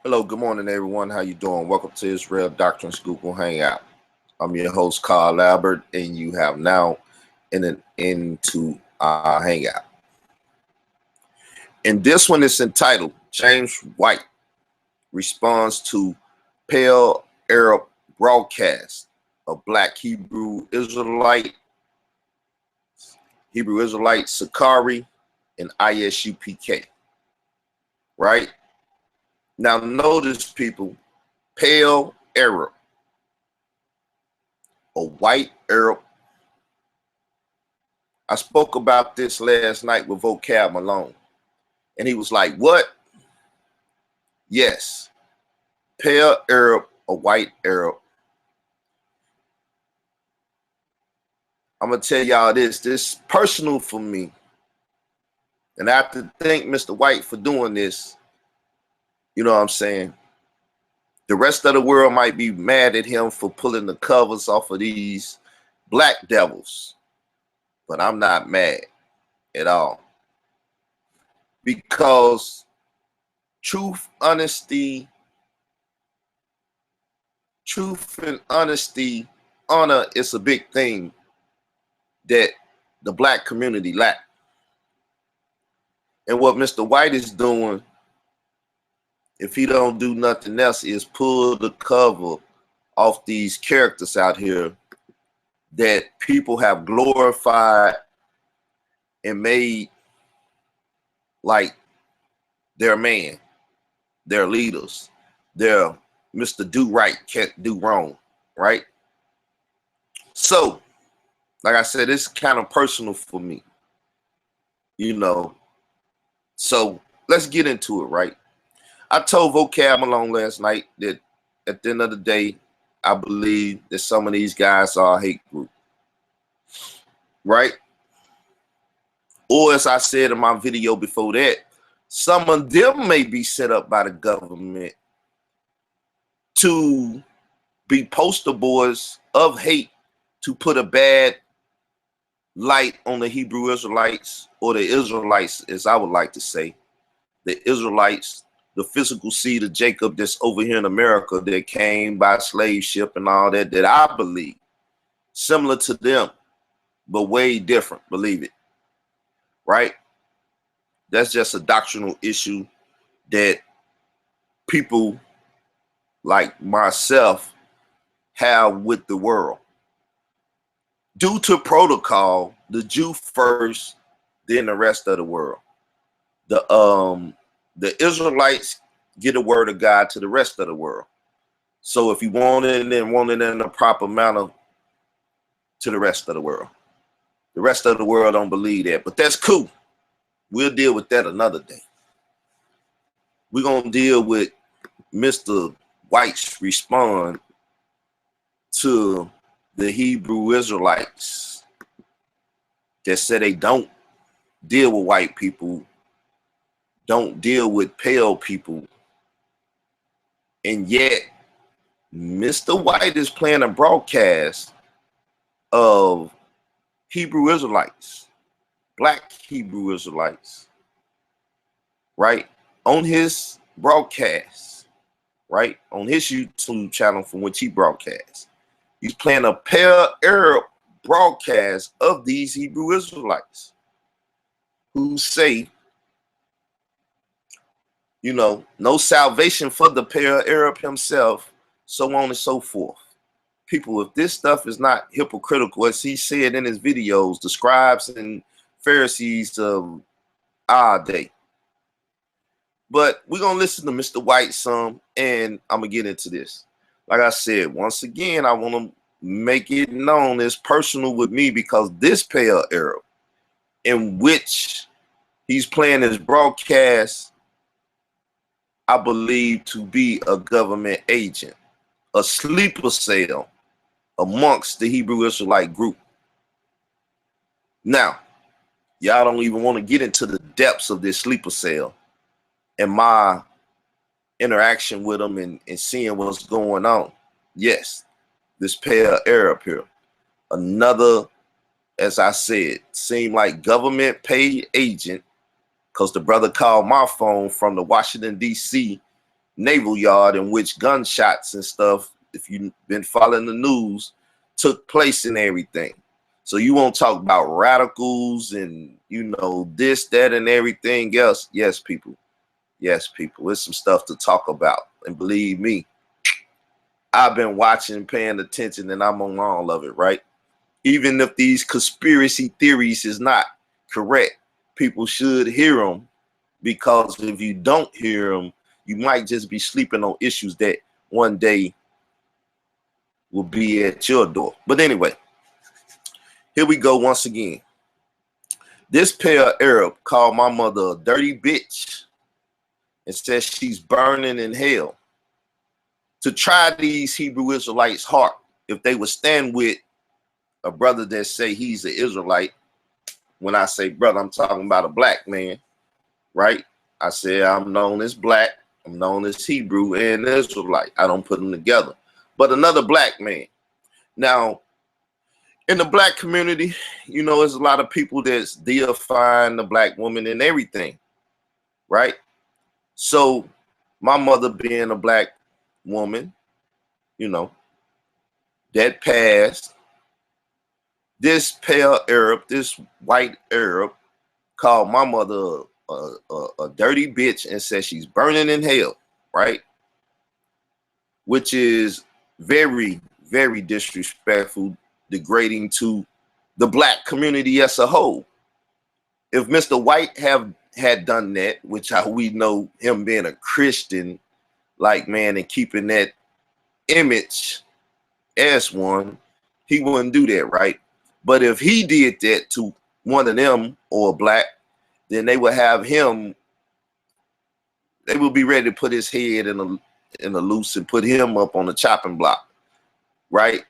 Hello, good morning, everyone. How you doing? Welcome to Israel Doctrine Google Hangout. I'm your host, Carl Albert, and you have now into our Hangout. And this one is entitled, James White Responds to Pale Arab Broadcast of Black Hebrew Israelite, Sicarii, and I.S.U.P.K. Right? Now notice, people, pale Arab, a white Arab. I spoke about this last night with Vocab Malone, and he was like, what? Yes, pale Arab, a white Arab. I'm going to tell y'all this personal for me, and I have to thank Mr. White for doing this. You know what I'm saying? The rest of the world might be mad at him for pulling the covers off of these black devils, but I'm not mad at all, because truth and honesty, honor is a big thing that the black community lack. And what Mr. White is doing, if he don't do nothing else, is pull the cover off these characters out here that people have glorified and made like their man, their leaders, their Mr. Do Right, can't do wrong, right? So, like I said, it's kind of personal for me, you know. So let's get into it, right? I told Vocab Malone last night that at the end of the day, I believe that some of these guys are a hate group, right? Or as I said in my video before that, some of them may be set up by the government to be poster boys of hate, to put a bad light on the Hebrew Israelites, or the Israelites, as I would like to say, the Israelites, the physical seed of Jacob that's over here in America that came by slave ship and all that, that I believe similar to them, but way different, believe it, right? That's just a doctrinal issue that people like myself have with the world. Due to protocol, the Jew first, then the rest of the world. The Israelites get a word of God to the rest of the world. So if you want it and want it in a proper manner to the rest of the world don't believe that, but that's cool. We'll deal with that another day. We're gonna deal with Mr. White's response to the Hebrew Israelites that said they don't deal with white people, don't deal with pale people, and yet Mr. White is playing a broadcast of Hebrew Israelites, black Hebrew Israelites, right, on his broadcast, right, on his YouTube channel from which he broadcasts. He's playing a pale Arab broadcast of these Hebrew Israelites who say, you know, no salvation for the pale Arab himself, so on and so forth. People, if this stuff is not hypocritical, as he said in his videos, the scribes and Pharisees of our day. But we're going to listen to Mr. White some, and I'm going to get into this. Like I said, once again, I want to make it known it's personal with me, because this pale Arab in which he's playing his broadcast, I believe to be a government agent, a sleeper cell amongst the Hebrew Israelite group. Now, y'all don't even want to get into the depths of this sleeper cell and my interaction with them and seeing what's going on. Yes, this pale Arab here, another, as I said, seemed like government paid agent, because the brother called my phone from the Washington, D.C. naval yard in which gunshots and stuff, if you've been following the news, took place and everything. So you won't talk about radicals and, you know, this, that, and everything else. Yes, people. Yes, people. There's some stuff to talk about. And believe me, I've been watching, paying attention, and I'm on all of it, right? Even if these conspiracy theories is not correct, people should hear them, because if you don't hear them, you might just be sleeping on issues that one day will be at your door. But anyway, here we go once again. This pair Arab called my mother a dirty bitch and says she's burning in hell. To try these Hebrew Israelites' heart, if they would stand with a brother that say he's an Israelite. When I say brother, I'm talking about a black man, right? I say I'm known as black, I'm known as Hebrew and Israelite. I don't put them together. But another black man. Now, in the black community, you know, there's a lot of people that's deifying the black woman and everything, right? So my mother being a black woman, you know, that passed. This pale Arab, this white Arab, called my mother a dirty bitch and said she's burning in hell, right? Which is very, very disrespectful, degrading to the black community as a whole. If Mr. White had done that, which we know him being a Christian, like, man, and keeping that image as one, he wouldn't do that, right? But if he did that to one of them or a black, then they would have him, they would be ready to put his head in a loose and put him up on the chopping block, right?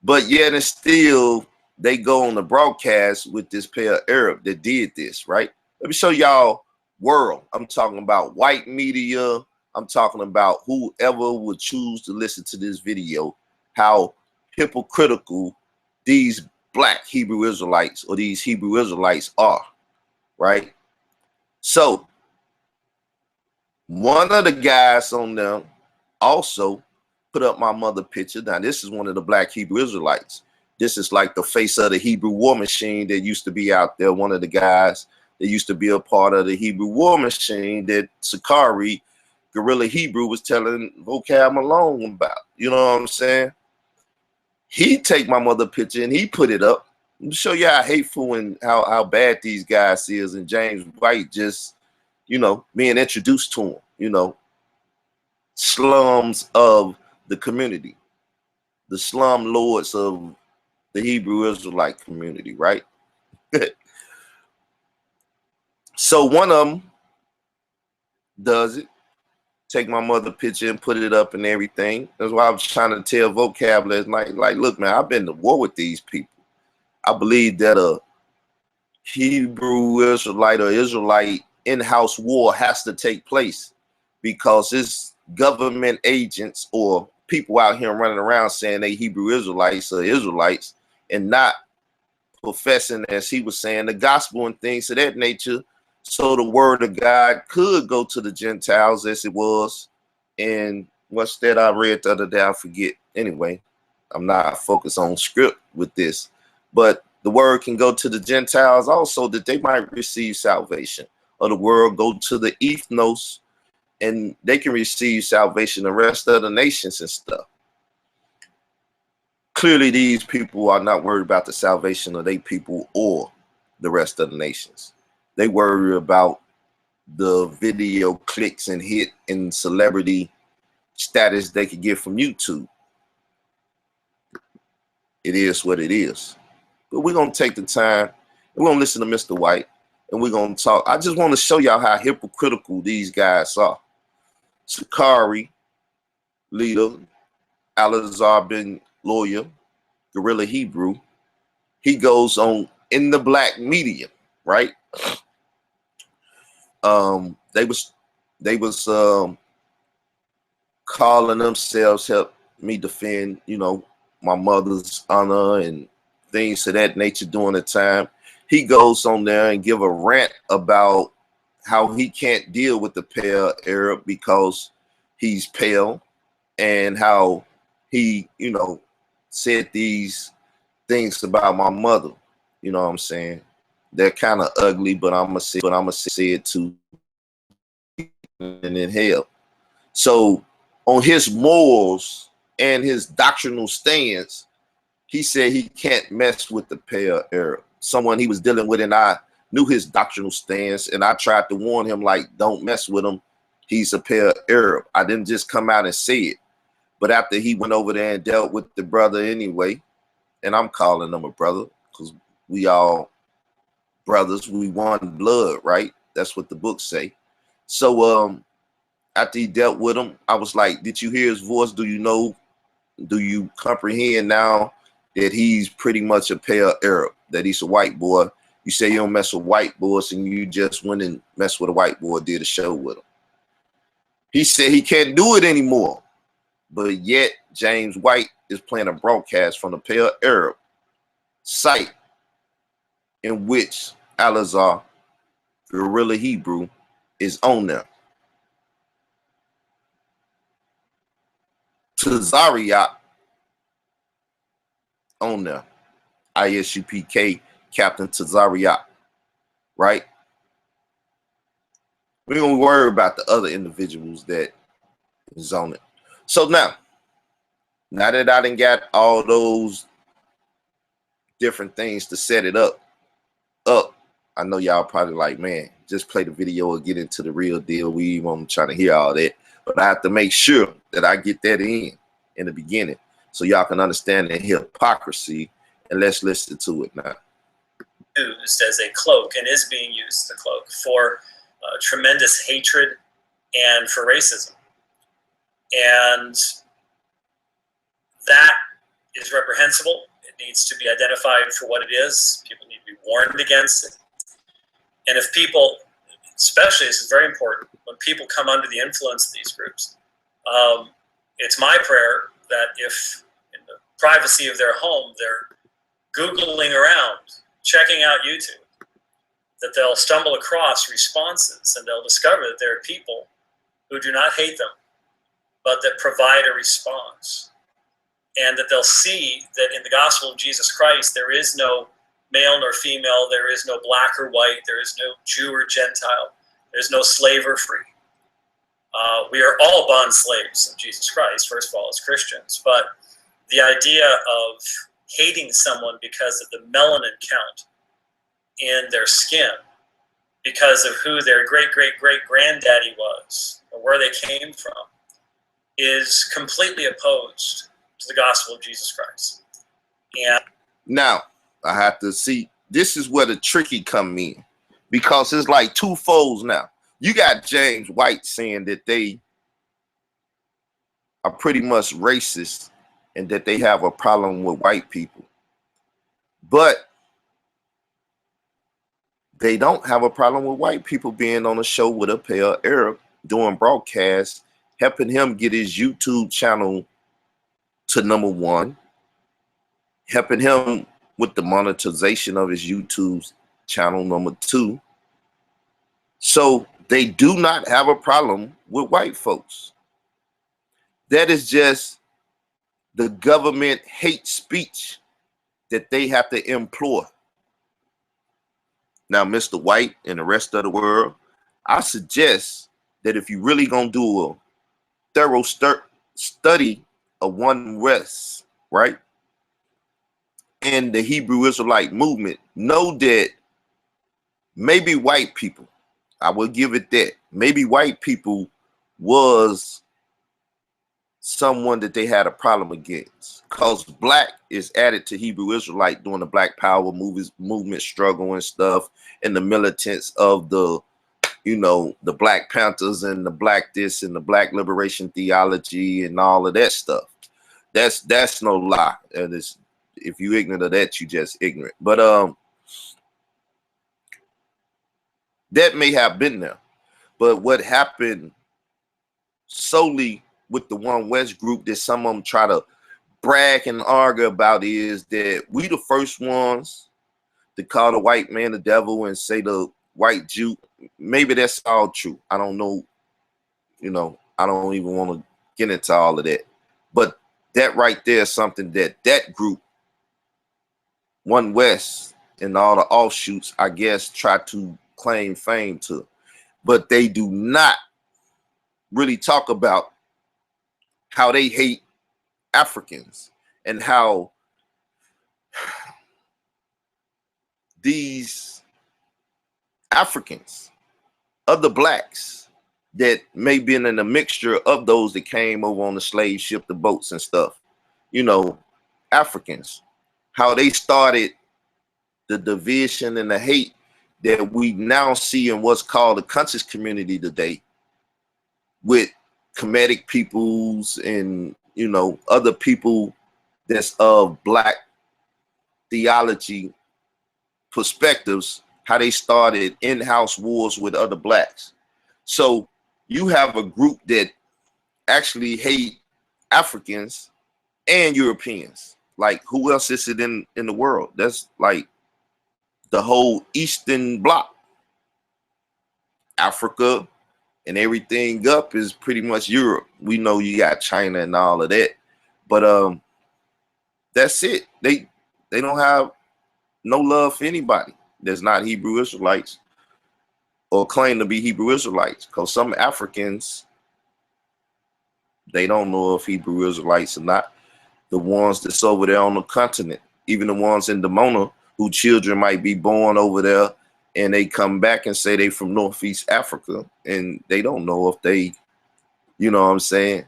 But yet and still, they go on the broadcast with this pair Arab that did this, right? Let me show y'all world. I'm talking about white media. I'm talking about whoever would choose to listen to this video, how hypocritical these black Hebrew Israelites or these Hebrew Israelites are, right? So one of the guys on them also put up my mother picture. Now, this is one of the black Hebrew Israelites. This is like the face of the Hebrew war machine that used to be out there. One of the guys that used to be a part of the Hebrew war machine that Sicarii, guerrilla Hebrew, was telling Vocab Malone about. You know what I'm saying? He take my mother picture and he put it up to show you how hateful and how bad these guys is. And James White just, you know, being introduced to him, you know, slums of the community, the slum lords of the Hebrew Israelite community, right? So one of them does it, take my mother picture and put it up and everything. That's why I was trying to tell Vocab last night, like, look, man, I've been to war with these people. I believe that a Hebrew Israelite or Israelite in-house war has to take place, because it's government agents or people out here running around saying they Hebrew Israelites or Israelites and not professing, as he was saying, the gospel and things of that nature, so the word of God could go to the Gentiles as it was. And what's that I read the other day? I forget. Anyway, I'm not focused on script with this, but the word can go to the Gentiles also, that they might receive salvation, or the word go to the ethnos and they can receive salvation, the rest of the nations and stuff. Clearly, these people are not worried about the salvation of their people or the rest of the nations. They worry about the video clicks and hit and celebrity status they could get from YouTube. It is what it is. But we're going to take the time, we're going to listen to Mr. White, and we're going to talk. I just want to show y'all how hypocritical these guys are. Sicarii, leader, Alazar Ben lawyer, guerrilla Hebrew, he goes on in the black media, right? They was calling themselves, help me defend, you know, my mother's honor and things of that nature during the time. He goes on there and give a rant about how he can't deal with the pair Arab because he's pale, and how he, you know, said these things about my mother. You know what I'm saying? They're kind of ugly, but I'm gonna say it too. And in hell. So on his morals and his doctrinal stance, he said he can't mess with the pale Arab. Someone he was dealing with, and I knew his doctrinal stance, and I tried to warn him, like, don't mess with him. He's a pale Arab. I didn't just come out and say it. But after he went over there and dealt with the brother anyway, and I'm calling him a brother because we all brothers, we one blood, right? That's what the books say. So after he dealt with him, I was like, did you hear his voice? Do you know, do you comprehend now that he's pretty much a pale Arab, that he's a white boy? You say you don't mess with white boys, and you just went and messed with a white boy, did a show with him. He said he can't do it anymore. But yet James White is playing a broadcast from the pale Arab site in which Al-Azhar, Verily Hebrew, is on there. Tazariot on there. I.S.U.P.K, Captain Tazariot, right? We don't worry about the other individuals that is on it. So now that I done got all those different things to set it up, I know y'all probably like, man, just play the video or get into the real deal. We won't try to hear all that, but I have to make sure that I get that in the beginning so y'all can understand the hypocrisy, and let's listen to it now. Used as a cloak, and is being used as a cloak for tremendous hatred and for racism. And that is reprehensible. It needs to be identified for what it is. People need to be warned against it. And if people, especially, this is very important, when people come under the influence of these groups, it's my prayer that if in the privacy of their home, they're Googling around, checking out YouTube, that they'll stumble across responses and they'll discover that there are people who do not hate them, but that provide a response. And that they'll see that in the gospel of Jesus Christ, there is no male nor female, there is no black or white, there is no Jew or Gentile, there's no slave or free. We are all bond slaves of Jesus Christ, first of all, as Christians, but the idea of hating someone because of the melanin count in their skin, because of who their great-great-great-granddaddy was, or where they came from, is completely opposed to the gospel of Jesus Christ. And now I have to see, this is where the tricky come in, because it's like two folds now. You got James White saying that they are pretty much racist and that they have a problem with white people, but they don't have a problem with white people being on a show with a pale Arab doing broadcasts, helping him get his YouTube channel to #1, helping him with the monetization of his YouTube channel #2. So they do not have a problem with white folks. That is just the government hate speech that they have to employ. Now, Mr. White and the rest of the world, I suggest that if you really gonna do a thorough study of One West, right, and the Hebrew Israelite movement, know that maybe white people, I will give it that, maybe white people was someone that they had a problem against, because black is added to Hebrew Israelite during the Black Power movement struggle and stuff, and the militants of the, you know, the Black Panthers and the black this and the black liberation theology and all of that stuff. That's no lie. And it's, if you ignorant of that, you just ignorant. But that may have been there. But what happened solely with the One West group that some of them try to brag and argue about is that we the first ones to call the white man the devil and say the white Jew. Maybe that's all true. I don't know, you know, I don't even want to get into all of that. But that right there is something that group, One West, and all the offshoots, I guess, try to claim fame to. But they do not really talk about how they hate Africans and how these Africans, other blacks that may be in a mixture of those that came over on the slave ship, the boats and stuff, you know, Africans, how they started the division and the hate that we now see in what's called the conscious community today, with Kemetic peoples and, you know, other people that's of black theology perspectives, how they started in-house wars with other blacks. So you have a group that actually hate Africans and Europeans. Like, who else is it in the world? That's like the whole Eastern Bloc. Africa and everything up is pretty much Europe. We know you got China and all of that, but that's it. They don't have no love for anybody that's not Hebrew Israelites or claim to be Hebrew Israelites, because some Africans, they don't know if Hebrew Israelites or not. The ones that's over there on the continent, even the ones in Dimona, who children might be born over there, and they come back and say they from Northeast Africa, and they don't know if they, you know what I'm saying,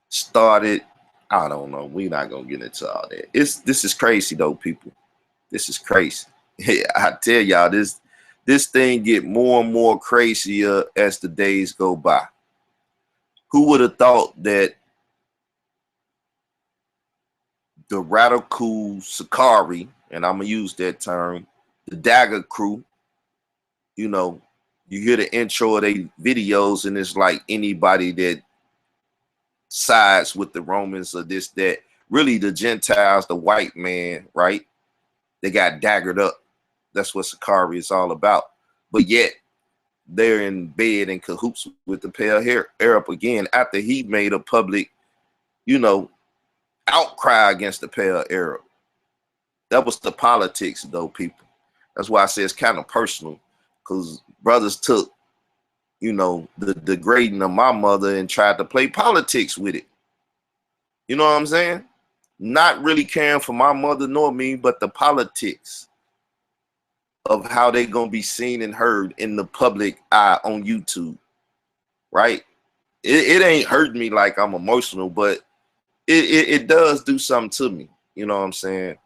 started. I don't know. We're not gonna get into all that. This is crazy though, people. This is crazy. I tell y'all, this thing get more and more crazier as the days go by. Who would have thought that the radical Sicarii, and I'm gonna use that term, the Dagger crew, you know, you hear the intro of their videos, and it's like anybody that sides with the Romans or this, that, really the Gentiles, the white man, right? They got daggered up. That's what Sicarii is all about. But yet they're in bed in cahoots with the pale hair Arab again, after he made a public, you know, outcry against the pale Arab. That was the politics though, people. That's why I say it's kind of personal, because brothers took, you know, the degrading of my mother and tried to play politics with it. You know what I'm saying? Not really caring for my mother nor me, but the politics of how they gonna be seen and heard in the public eye on YouTube, right? It ain't hurt me like I'm emotional, but it does do something to me. You know what I'm saying?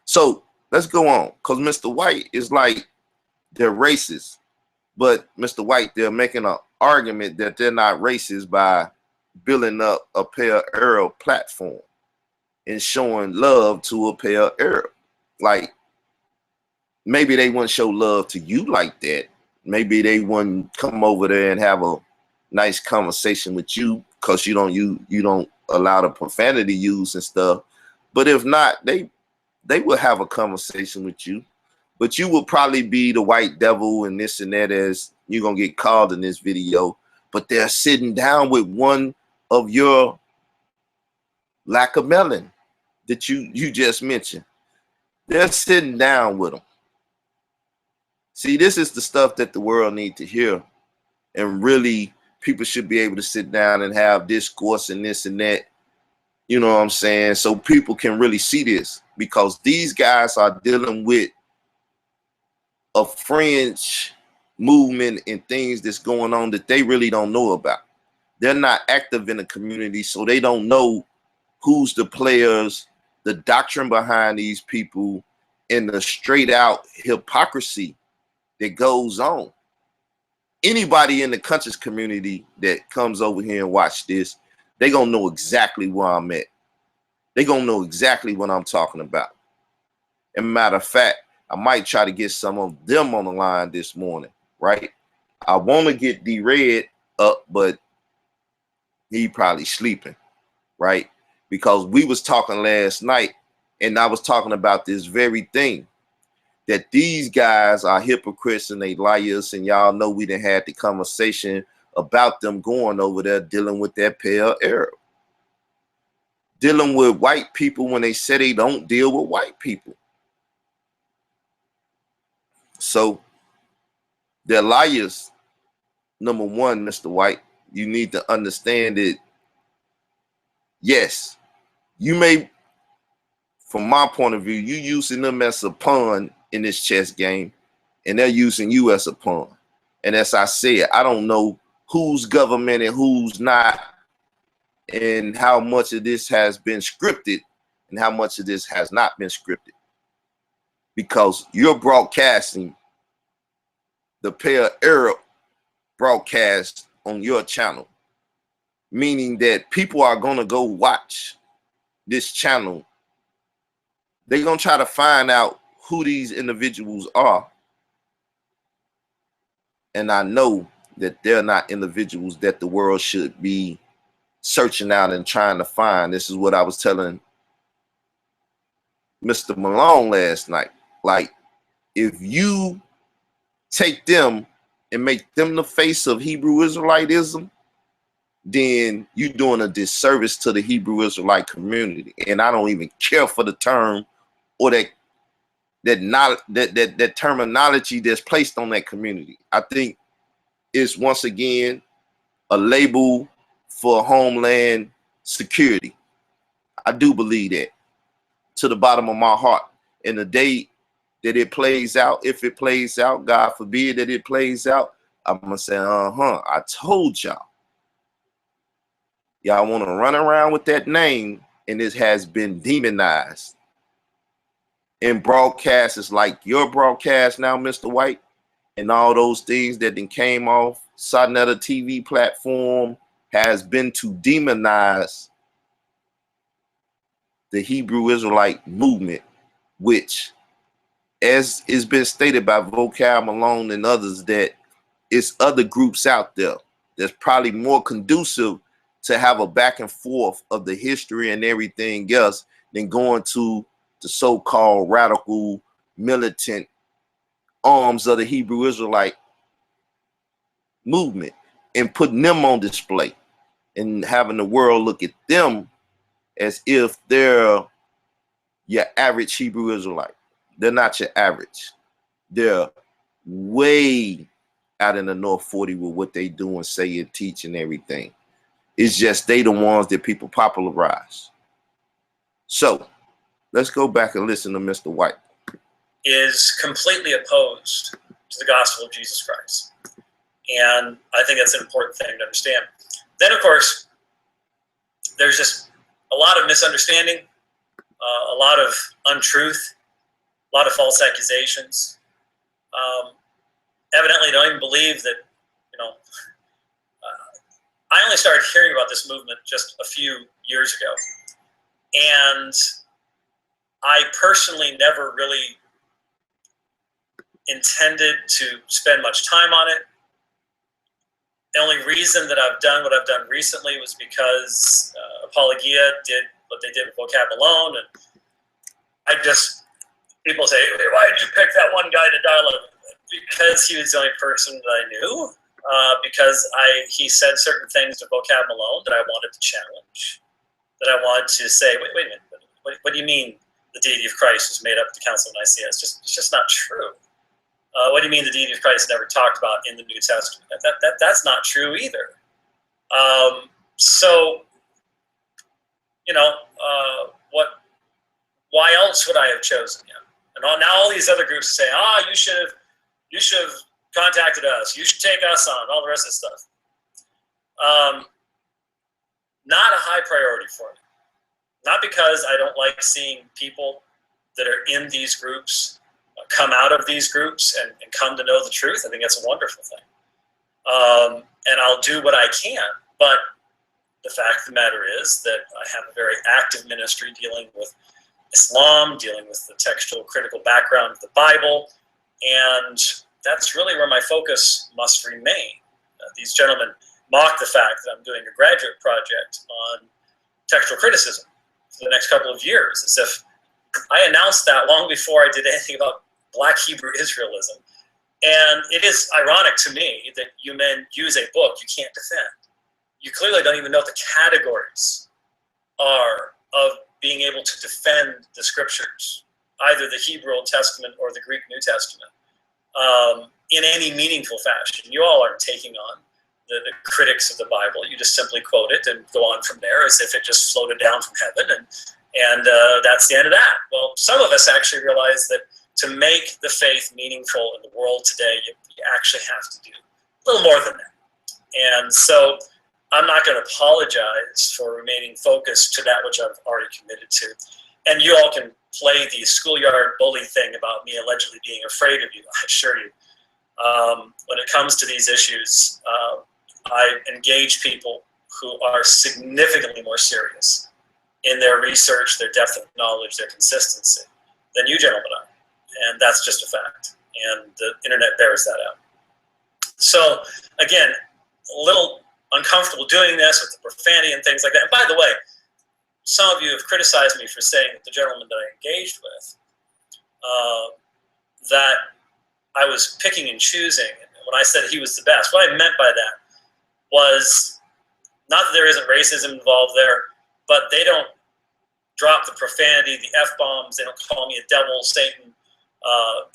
So let's go on, because Mr. White is like, they're racist, but Mr. White, they're making an argument that they're not racist by building up a pale Arab platform and showing love to a pale Arab. Like, maybe they wouldn't show love to you like that. Maybe they wouldn't come over there and have a nice conversation with you, because you don't allow the profanity use and stuff. But if not, they will have a conversation with you. But you will probably be the white devil and this and that, as you're gonna get called in this video. But they're sitting down with one of your lack of melon that you just mentioned. They're sitting down with them. See, this is the stuff that the world needs to hear, and really people should be able to sit down and have discourse and this and that. You know what I'm saying? So people can really see this, because these guys are dealing with a fringe movement and things that's going on that they really don't know about. They're not active in the community, so they don't know who's the players, the doctrine behind these people, and the straight out hypocrisy that goes on. Anybody in the conscious community that comes over here and watch this, they gonna know exactly where I'm at. They gonna know exactly what I'm talking about. And matter of fact, I might try to get some of them on the line this morning, right? I want to get D-Red up, but he probably sleeping, right? Because we was talking last night, and I was talking about this very thing, that these guys are hypocrites and they liars, and y'all know we done had the conversation about them going over there dealing with that pale Arab. Dealing with white people when they say they don't deal with white people. So they're liars. Number one, Mr. White, you need to understand that, yes, you may, from my point of view, you using them as a pawn in this chess game, and they're using you as a pawn. And as I said, I don't know who's government and who's not, and how much of this has been scripted and how much of this has not been scripted. Because you're broadcasting the pale Arab broadcast on your channel, meaning that people are going to go watch this channel. They're going to try to find out who these individuals are. And I know that they're not individuals that the world should be searching out and trying to find. This is what I was telling Mr. Malone last night. Like, if you take them and make them the face of Hebrew Israelitism, then you're doing a disservice to the Hebrew Israelite community. And I don't even care for the term or that terminology that's placed on that community. I think it's, once again, a label for homeland security. I do believe that to the bottom of my heart. And the day that it plays out, if it plays out, God forbid that it plays out, I'm gonna say, I told y'all. Y'all want to run around with that name, and it has been demonized in broadcasts like your broadcast now, Mr. White, and all those things that then came off Sonetta TV platform has been to demonize the Hebrew Israelite movement, which, as it's been stated by Vocab Malone and others, that it's other groups out there that's probably more conducive to have a back and forth of the history and everything else than going to the so-called radical militant arms of the Hebrew Israelite movement and putting them on display and having the world look at them as if they're your average Hebrew Israelite. They're not your average. They're way out in the North 40 with what they do and say and teach and everything. It's just they the ones that people popularize. So let's go back and listen to Mr. White. Is completely opposed to the gospel of Jesus Christ. And I think that's an important thing to understand. Then, of course, there's just a lot of misunderstanding, a lot of untruth, a lot of false accusations. Evidently, don't even believe that, I only started hearing about this movement just a few years ago. And I personally never really intended to spend much time on it. The only reason that I've done what I've done recently was because Apologia did what they did with Vocab Malone. And people say, why did you pick that one guy to dialogue? Because he was the only person that I knew. Because he said certain things to Vocab Malone that I wanted to challenge, that I wanted to say, wait a minute, what do you mean the deity of Christ was made up at the Council of Nicaea? It's just not true. What do you mean the deity of Christ is never talked about in the New Testament? That's not true either. Why else would I have chosen him? And now all these other groups say, you should have contacted us. You should take us on, all the rest of this stuff. Not a high priority for me. Not because I don't like seeing people that are in these groups come out of these groups and come to know the truth. I think that's a wonderful thing. And I'll do what I can. But the fact of the matter is that I have a very active ministry dealing with Islam, dealing with the textual critical background of the Bible, and that's really where my focus must remain. These gentlemen mock the fact that I'm doing a graduate project on textual criticism for the next couple of years, as if I announced that long before I did anything about Black Hebrew Israelism. And it is ironic to me that you men use a book you can't defend. You clearly don't even know what the categories are of being able to defend the scriptures, either the Hebrew Old Testament or the Greek New Testament, in any meaningful fashion. You all aren't taking on the critics of the Bible. You just simply quote it and go on from there as if it just floated down from heaven, and that's the end of that. Well, some of us actually realize that to make the faith meaningful in the world today, you actually have to do a little more than that. And so I'm not going to apologize for remaining focused to that which I've already committed to. And you all can play the schoolyard bully thing about me allegedly being afraid of you, I assure you. When it comes to these issues, I engage people who are significantly more serious in their research, their depth of knowledge, their consistency than you gentlemen are. And that's just a fact. And the internet bears that out. So again, a little uncomfortable doing this with the profanity and things like that. And by the way, some of you have criticized me for saying that the gentleman that I engaged with, that I was picking and choosing when I said he was the best. What I meant by that was not that there isn't racism involved there, but they don't drop the profanity, the F-bombs, they don't call me a devil, Satan,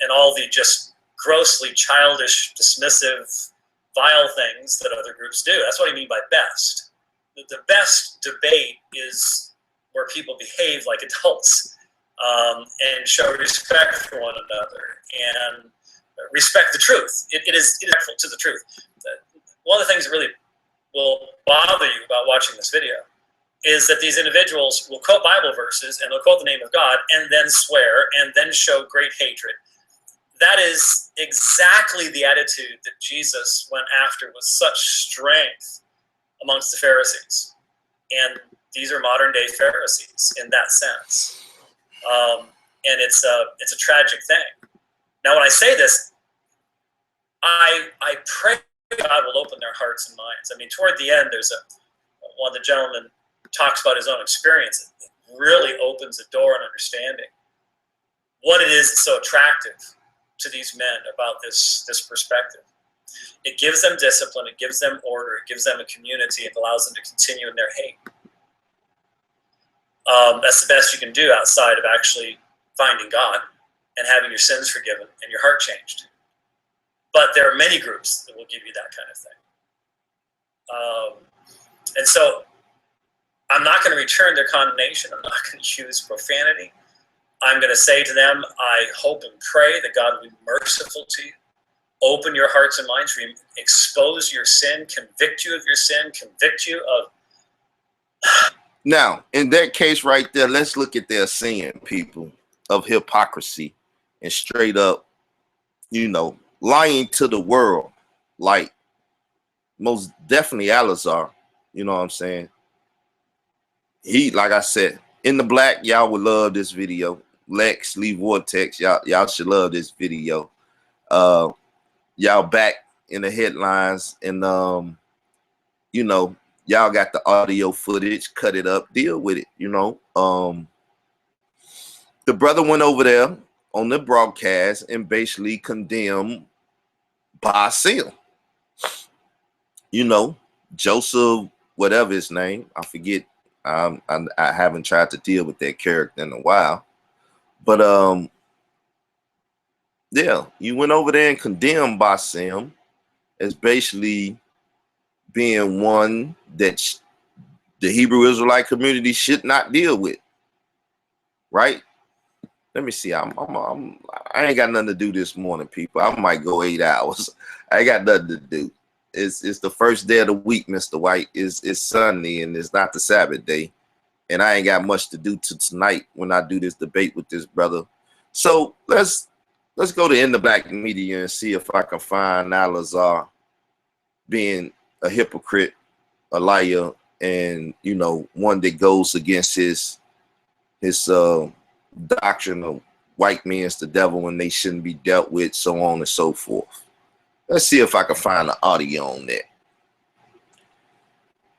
and all the just grossly childish, dismissive, vile things that other groups do. That's what I mean by best. The best debate is where people behave like adults and show respect for one another and respect the truth. It is respectful to the truth. One of the things that really will bother you about watching this video is that these individuals will quote Bible verses and they'll quote the name of God and then swear and then show great hatred. That is exactly the attitude that Jesus went after with such strength amongst the Pharisees. And these are modern day Pharisees in that sense. And it's a tragic thing. Now, when I say this, I pray God will open their hearts and minds. I mean, toward the end, there's one of the gentlemen talks about his own experience. It really opens the door on understanding what it is that's so attractive to these men about this perspective. It gives them discipline, it gives them order, it gives them a community, it allows them to continue in their hate. That's the best you can do outside of actually finding God and having your sins forgiven and your heart changed. But there are many groups that will give you that kind of thing. And so I'm not going to return their condemnation. I'm not going to use profanity. I'm going to say to them, I hope and pray that God will be merciful to you. Open your hearts and minds, expose your sin, convict you of your sin, convict you of... Now, in that case right there, let's look at their sin, people, of hypocrisy and straight up, lying to the world, like most definitely Alizar, you know what I'm saying? He, like I said, in the black, y'all would love this video. Lex, Lee Vortex, y'all should love this video. Y'all back in the headlines, and y'all got the audio footage, cut it up, deal with it, The brother went over there on the broadcast and basically condemned I.S.U.P.K. Joseph, whatever his name, I forget. I haven't tried to deal with that character in a while, but yeah, you went over there and condemned I.S.U.P.K. as basically being one that the Hebrew Israelite community should not deal with, right? Let me see. I ain't got nothing to do this morning, people. I might go 8 hours. I ain't got nothing to do. It's the first day of the week, Mr. White. It's Sunday and it's not the Sabbath day. And I ain't got much to do tonight when I do this debate with this brother. So let's go to In the Black Media and see if I can find Alizar being a hypocrite, a liar, and one that goes against his doctrine of white man's the devil and they shouldn't be dealt with, so on and so forth. Let's see if I can find the audio on that.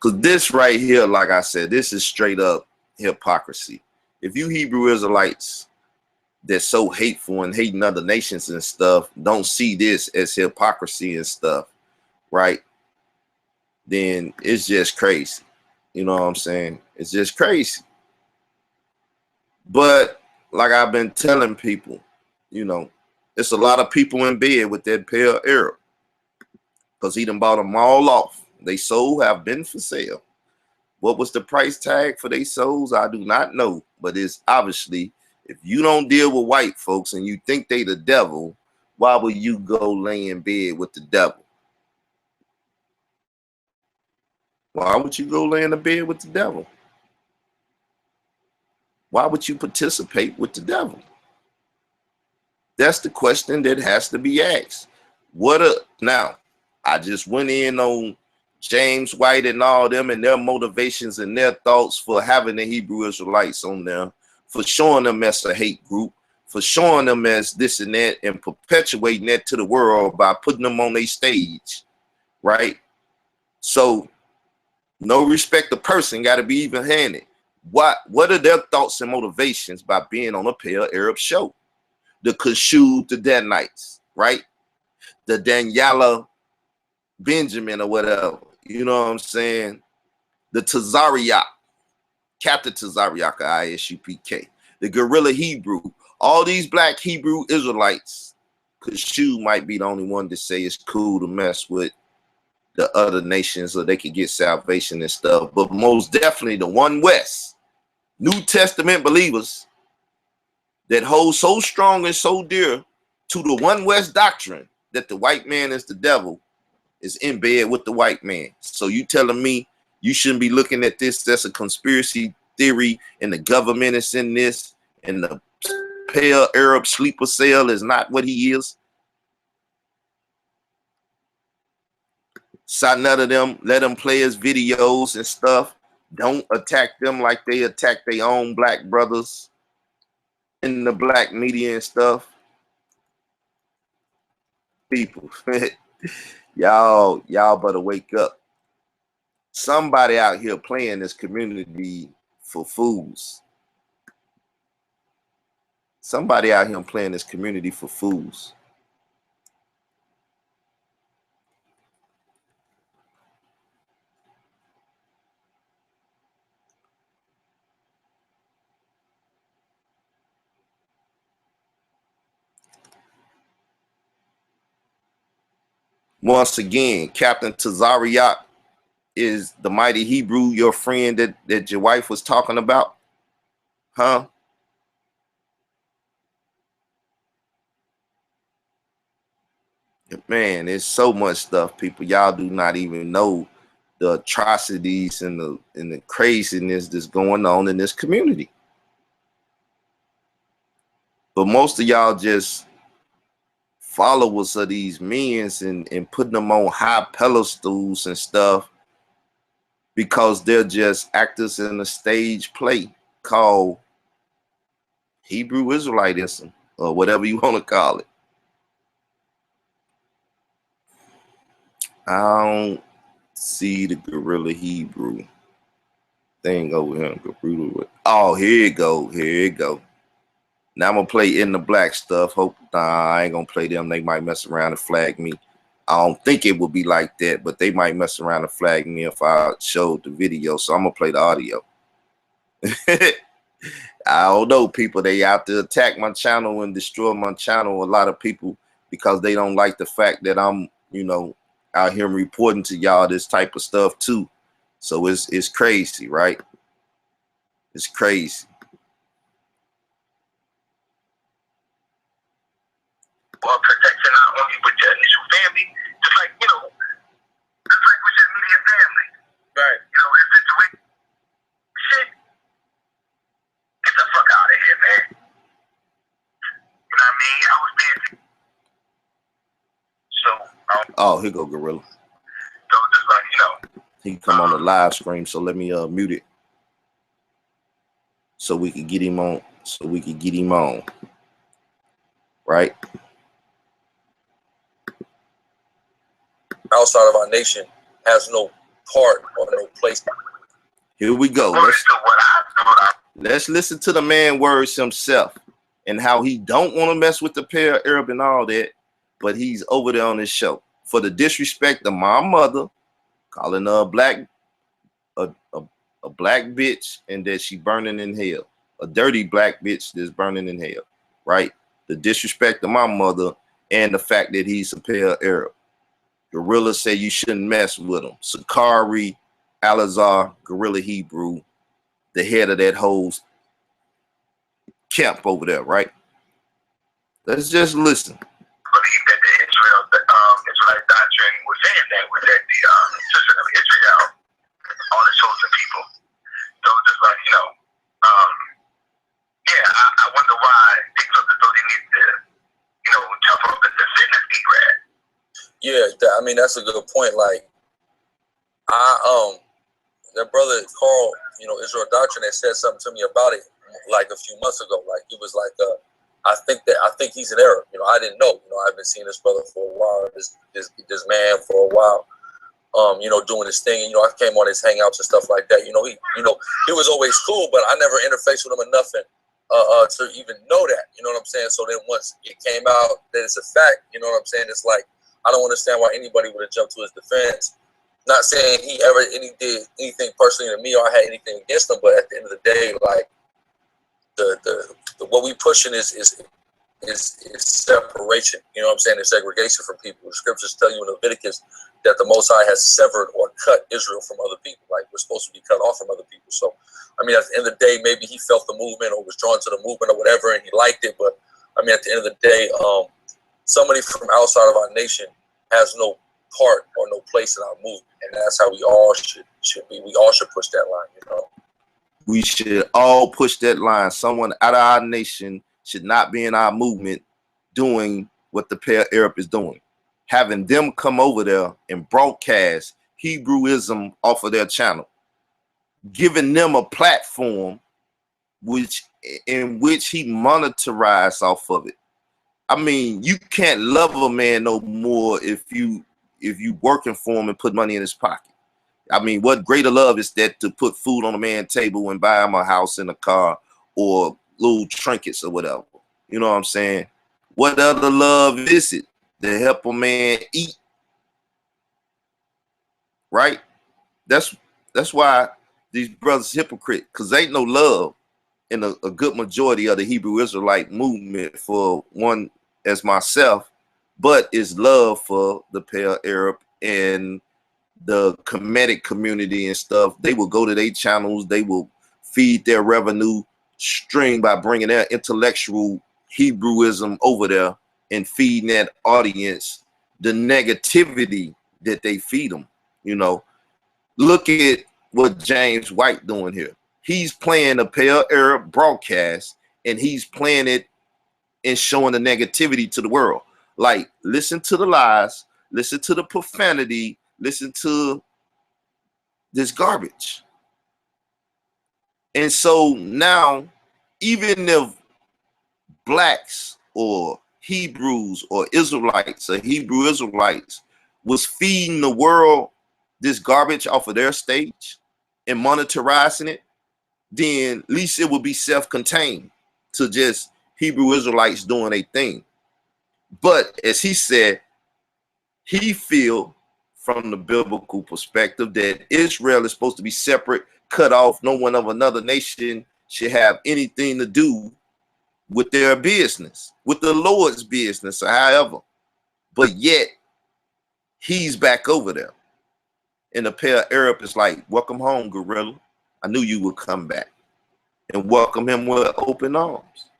Because this right here, like I said, this is straight up hypocrisy. If you Hebrew Israelites that's so hateful and hating other nations and stuff don't see this as hypocrisy and stuff, right? Then it's just crazy. You know what I'm saying? It's just crazy. But like I've been telling people, you know, it's a lot of people in bed with that pale Arab because he done bought them all off. They soul have been for sale. What was the price tag for their souls? I do not know. But it's obviously, if you don't deal with white folks and you think they the devil, why would you go lay in bed with the devil? Why would you go lay in the bed with the devil? Why would you participate with the devil? That's the question that has to be asked. Now, I just went in on James White and all them and their motivations and their thoughts for having the Hebrew Israelites on there, for showing them as a hate group, for showing them as this and that, and perpetuating that to the world by putting them on their stage, right? So, no respect of person, got to be even-handed. What are their thoughts and motivations by being on a Pale Arab show? The Kashub, the Danites, right? The Daniela Benjamin or whatever. You know what I'm saying? The Tazariak, Captain Tazariak of I.S.U.P.K. The Guerrilla Hebrew. All these black Hebrew Israelites. Kashub might be the only one to say it's cool to mess with the other nations so they could get salvation and stuff. But most definitely the One West, New Testament believers that hold so strong and so dear to the One West doctrine that the white man is the devil is in bed with the white man. So you telling me you shouldn't be looking at this as a conspiracy theory and the government is in this and the Pale Arab sleeper cell is not what he is? So none of them, let them play his videos and stuff. Don't attack them like they attack their own black brothers in the black media and stuff. People, y'all better wake up. Somebody out here playing this community for fools. Somebody out here playing this community for fools. Once again, Captain Tazariak is the mighty Hebrew, your friend that your wife was talking about? Huh? Man, there's so much stuff, people. Y'all do not even know the atrocities and the craziness that's going on in this community. But most of y'all just followers of these men and putting them on high pedestals and stuff because they're just actors in a stage play called Hebrew Israelitism or whatever you want to call it. I don't see the Guerrilla Hebrew thing over here. Oh, here it go. Here it go. Now I'm gonna play In the Black stuff. Hope I ain't gonna play them. They might mess around and flag me. I don't think it would be like that, but they might mess around and flag me if I showed the video. So I'm gonna play the audio. I don't know, people. They out to attack my channel and destroy my channel. A lot of people because they don't like the fact that I'm, you know, out here reporting to y'all this type of stuff too. So it's crazy, right? It's crazy. Or protection not only with your initial family, just like, you know, just like with your immediate family. Right. You know, if it's with shit, get the fuck out of here, man. You know what I mean? I was dancing. So, oh, here go Gorilla. So just like, you know. He come on the live stream, so let me mute it. So we can get him on. So we can get him on. Right? Outside of our nation has no part or no place. Here we go. Let's listen to the man words himself. and how he don't want to mess with the pale Arab and all that, but he's over there on his show for the disrespect of my mother, calling her a black bitch, and that she burning in hell, a dirty black bitch that's burning in hell, right? The disrespect of my mother and the fact that he's a pale Arab. Gorilla say you shouldn't mess with him. Sicarii, Al-Azhar, Gorilla Hebrew, the head of that whole camp over there, right? Let's just listen. Believe that the Israelite doctrine was saying that the children of Israel are the chosen people. So just like, I wonder why they felt as though they need to, jump up and defend this E-grad. Yeah, I mean, that's a good point. Like, that brother Carl, Israel Doctrine, had said something to me about it like a few months ago. Like, he was like, I think he's an Arab. I didn't know. I've been seeing this brother for a while, this man for a while, doing his thing. And, I came on his hangouts and stuff like that. He was always cool, but I never interfaced with him enough to even know that. You know what I'm saying? So then once it came out that it's a fact, you know what I'm saying? It's like, I don't understand why anybody would have jumped to his defense. Not saying he ever did anything personally to me or I had anything against him, but at the end of the day, like the what we pushing is separation. You know what I'm saying? It's segregation from people. The scriptures tell you in Leviticus that the Most High has severed or cut Israel from other people. Like, we're supposed to be cut off from other people. So, I mean, at the end of the day, maybe he felt the movement or was drawn to the movement or whatever, and he liked it. But I mean, at the end of the day, somebody from outside of our nation has no part or no place in our movement, and that's how we all should be. We all should push that line. We should all push that line. Someone out of our nation should not be in our movement doing what the pale Arab is doing. Having them come over there and broadcast Hebrewism off of their channel, giving them a platform in which he monetized off of it. I mean, you can't love a man no more if you working for him and put money in his pocket. I mean, what greater love is that to put food on a man's table and buy him a house and a car or little trinkets or whatever? You know what I'm saying? What other love is it to help a man eat? Right? That's why these brothers hypocrite, because ain't no love in a good majority of the Hebrew Israelite movement for one as myself, but it's love for the pale Arab and the Kemetic community and stuff. They will go to their channels. They will feed their revenue stream by bringing their intellectual Hebrewism over there and feeding that audience the negativity that they feed them. Look at what James White doing here. He's playing a pale Arab broadcast, and he's playing it and showing the negativity to the world. Like, listen to the lies, listen to the profanity, listen to this garbage. And so now, even if blacks or Hebrews or Israelites or Hebrew Israelites was feeding the world this garbage off of their stage and monetizing it, then at least it would be self-contained to just Hebrew Israelites doing a thing. But as he said, he feel from the biblical perspective that Israel is supposed to be separate, cut off. No one of another nation should have anything to do with their business, with the Lord's business or however. But yet he's back over there. And the pale Arab is like, welcome home, Gorilla. I knew you would come back. And welcome him with open arms.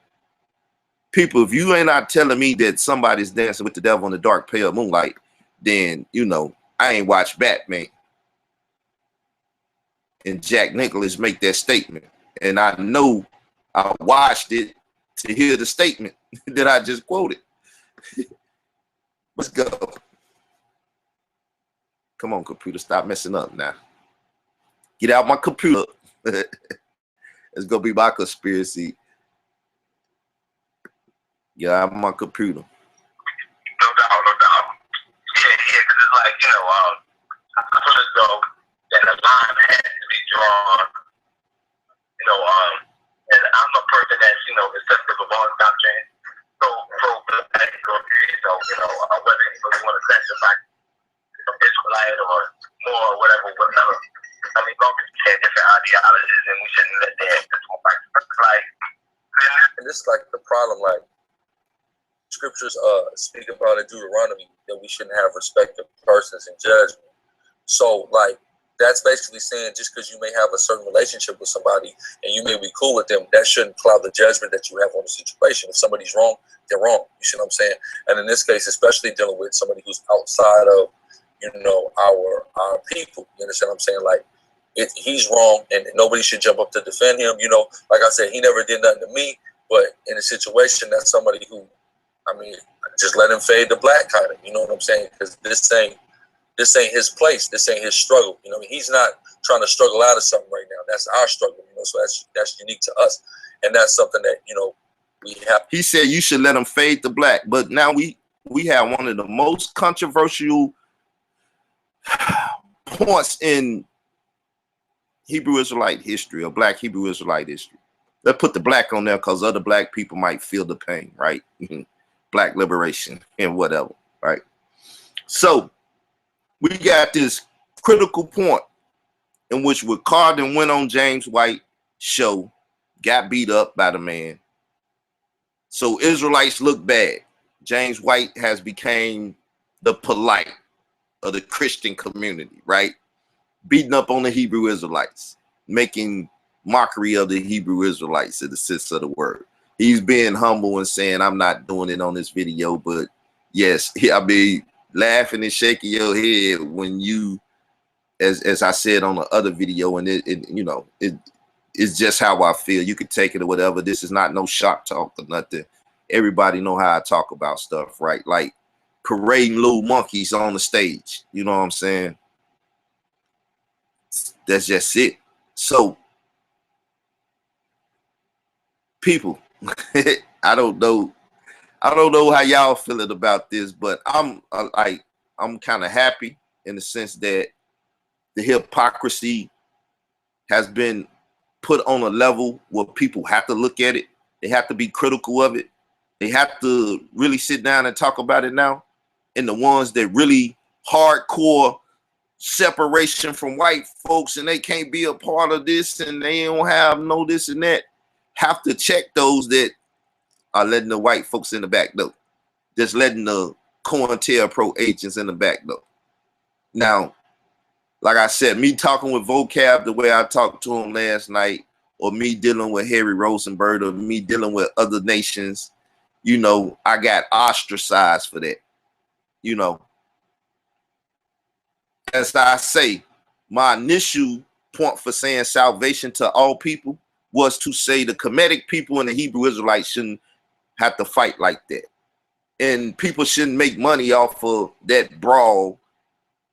People, if you ain't not telling me that somebody's dancing with the devil in the dark pale moonlight, then, I ain't watched Batman. And Jack Nicklaus make that statement. And I know I watched it to hear the statement that I just quoted. Let's go. Come on, computer, stop messing up now. Get out my computer. It's gonna be my conspiracy. Get out my computer. No doubt. Yeah, because it's like, I feel as though that a line has to be drawn, and I'm a person that's, receptive of all doctrine more or whatever. I mean, both people had different ideologies, and we shouldn't let that just go back. Like, and this is like the problem, like scriptures speak about in Deuteronomy that we shouldn't have respect of persons in judgment. So like that's basically saying just because you may have a certain relationship with somebody and you may be cool with them, that shouldn't cloud the judgment that you have on the situation. If somebody's wrong, they're wrong. You see what I'm saying? And in this case, especially dealing with somebody who's outside of, you know, our people. You understand what I'm saying? Like he's wrong and nobody should jump up to defend him. You know, like I said, he never did nothing to me, but in a situation that's somebody who, I mean, just let him fade to black kind of, you know what I'm saying? Because this ain't his place. This ain't his struggle. You know, he's not trying to struggle out of something right now. That's our struggle, you know, so that's unique to us. And that's something that, you know, we have. He said you should let him fade to black. But now we have one of the most controversial points in Hebrew Israelite history, or black Hebrew Israelite history. Let's put the black on there because other black people might feel the pain, right? Black liberation and whatever, right? So we got this critical point in which Carden went on James White's show, got beat up by the man. So Israelites look bad. James White has become the polite of the Christian community, right? Beating up on the Hebrew Israelites, making mockery of the Hebrew Israelites in the sense of the word. He's being humble and saying, I'm not doing it on this video, but yes, I'll be laughing and shaking your head when you, as I said on the other video, and it's just how I feel. You can take it or whatever. This is not no shock talk or nothing. Everybody know how I talk about stuff, right? Like parading little monkeys on the stage. You know what I'm saying? That's just it. So people, I don't know how y'all feeling about this, but I'm kind of happy in the sense that the hypocrisy has been put on a level where people have to look at it. They have to be critical of it. They have to really sit down and talk about it now. And the ones that really hardcore separation from white folks and they can't be a part of this and they don't have no this and that, have to check those that are letting the white folks in the back door, just letting the COINTELPRO agents in the back door. Now, like I said, me talking with Vocab the way I talked to him last night, or me dealing with Harry Rosenberg, or me dealing with other nations, you know, I got ostracized for that. You know, as I say, my initial point for saying salvation to all people was to say the Kemetic people and the Hebrew Israelites shouldn't have to fight like that. And people shouldn't make money off of that brawl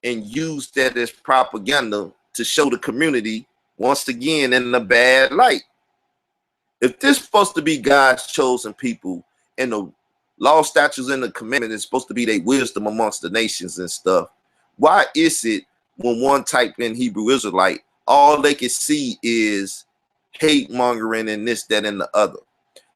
and use that as propaganda to show the community once again in a bad light. If this is supposed to be God's chosen people and the law, statutes, and the commandment is supposed to be their wisdom amongst the nations and stuff, why is it when one type in Hebrew Israelite, all they can see is hate mongering and this, that, and the other?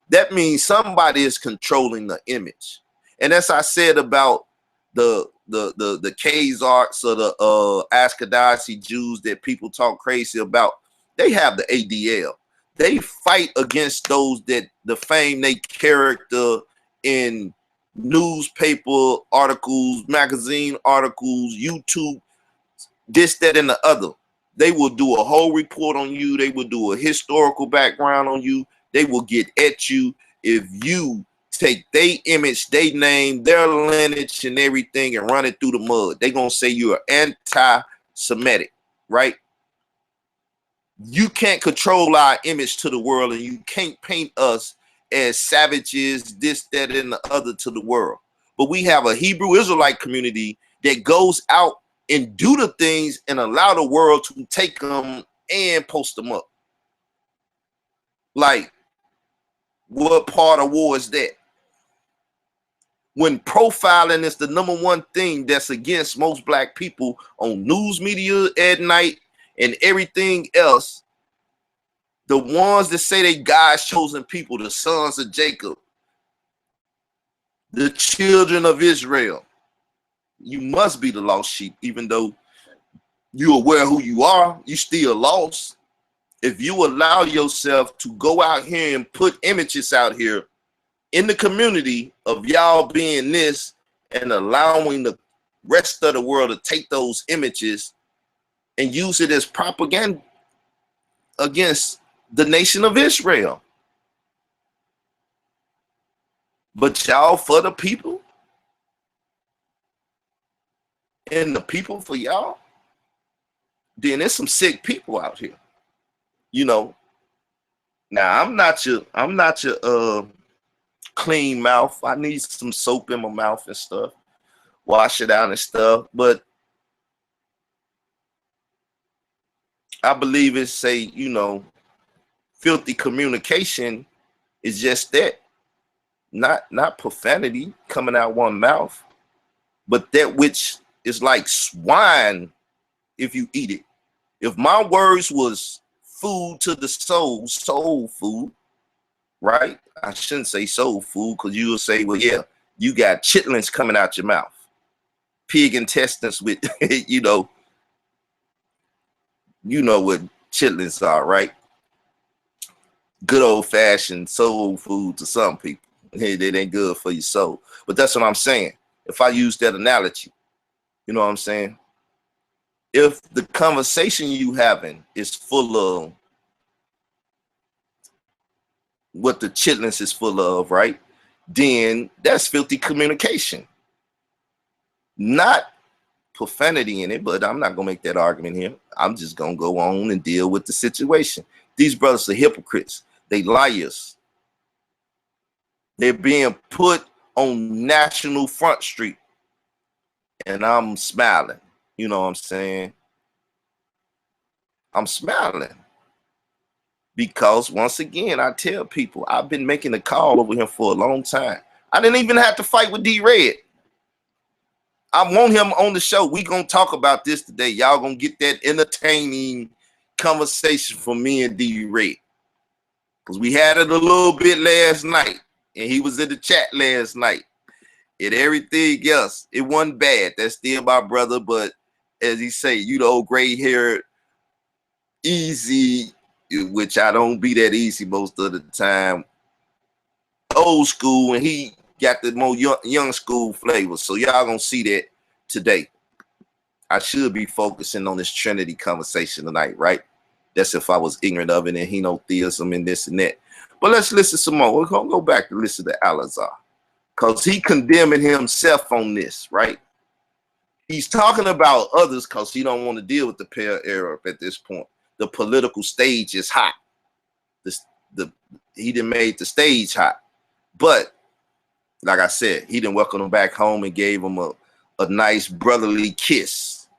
That means somebody is controlling the image. And as I said about the Khazars or the Ashkenazi Jews that people talk crazy about, they have the ADL. They fight against those that defame their character in newspaper articles, magazine articles, YouTube, this, that, and the other. They will do a whole report on you. They will do a historical background on you. They will get at you if you take their image, their name, their lineage, and everything and run it through the mud. They're going to say you're anti-Semitic, right? You can't control our image to the world, and you can't paint us as savages, this, that, and the other to the world. But we have a Hebrew Israelite community that goes out and do the things and allow the world to take them and post them up. Like, what part of war is that? When profiling is the number one thing that's against most black people on news media at night and everything else, the ones that say they God's chosen people, the sons of Jacob, the children of Israel, you must be the lost sheep, even though you aware who you are, you still lost. If you allow yourself to go out here and put images out here in the community of y'all being this and allowing the rest of the world to take those images and use it as propaganda against the nation of Israel. But y'all for the people and the people for y'all, then there's some sick people out here. You know, now I'm not your clean mouth. I need some soap in my mouth and stuff. Wash it out and stuff. But I believe it's filthy communication is just that. Not profanity coming out one mouth, but that which is like swine if you eat it. If my words was food to the soul food, right? I shouldn't say soul food, because you will say, well, yeah, you got chitlins coming out your mouth. Pig intestines with, you know what chitlins are, right? Good old fashioned soul food to some people. Hey, it ain't good for your soul. But that's what I'm saying. If I use that analogy, you know what I'm saying? If the conversation you having is full of what the chitlins is full of, right? Then that's filthy communication. Not profanity in it, but I'm not gonna make that argument here. I'm just gonna go on and deal with the situation. These brothers are hypocrites. They liars. They're being put on National Front Street, and I'm smiling. You know what I'm saying? I'm smiling because once again, I tell people I've been making a call over here for a long time. I didn't even have to fight with D-Red. I want him on the show. We gonna talk about this today. Y'all gonna get that entertaining conversation from me and D-Red, because we had it a little bit last night, and he was in the chat last night. And everything else, it wasn't bad. That's still my brother, but as he say, you know, gray hair, easy, which I don't be that easy most of the time. Old school, and he got the more young school flavor. So y'all gonna see that today. I should be focusing on this Trinity conversation tonight, right? That's if I was ignorant of it and henotheism and this and that. But let's listen some more. We're gonna go back to listen to Alazar, because he condemning himself on this, right? He's talking about others because he don't want to deal with the pale Arab at this point. The political stage is hot. He done made the stage hot. But like I said, he didn't welcome him back home and gave him a nice brotherly kiss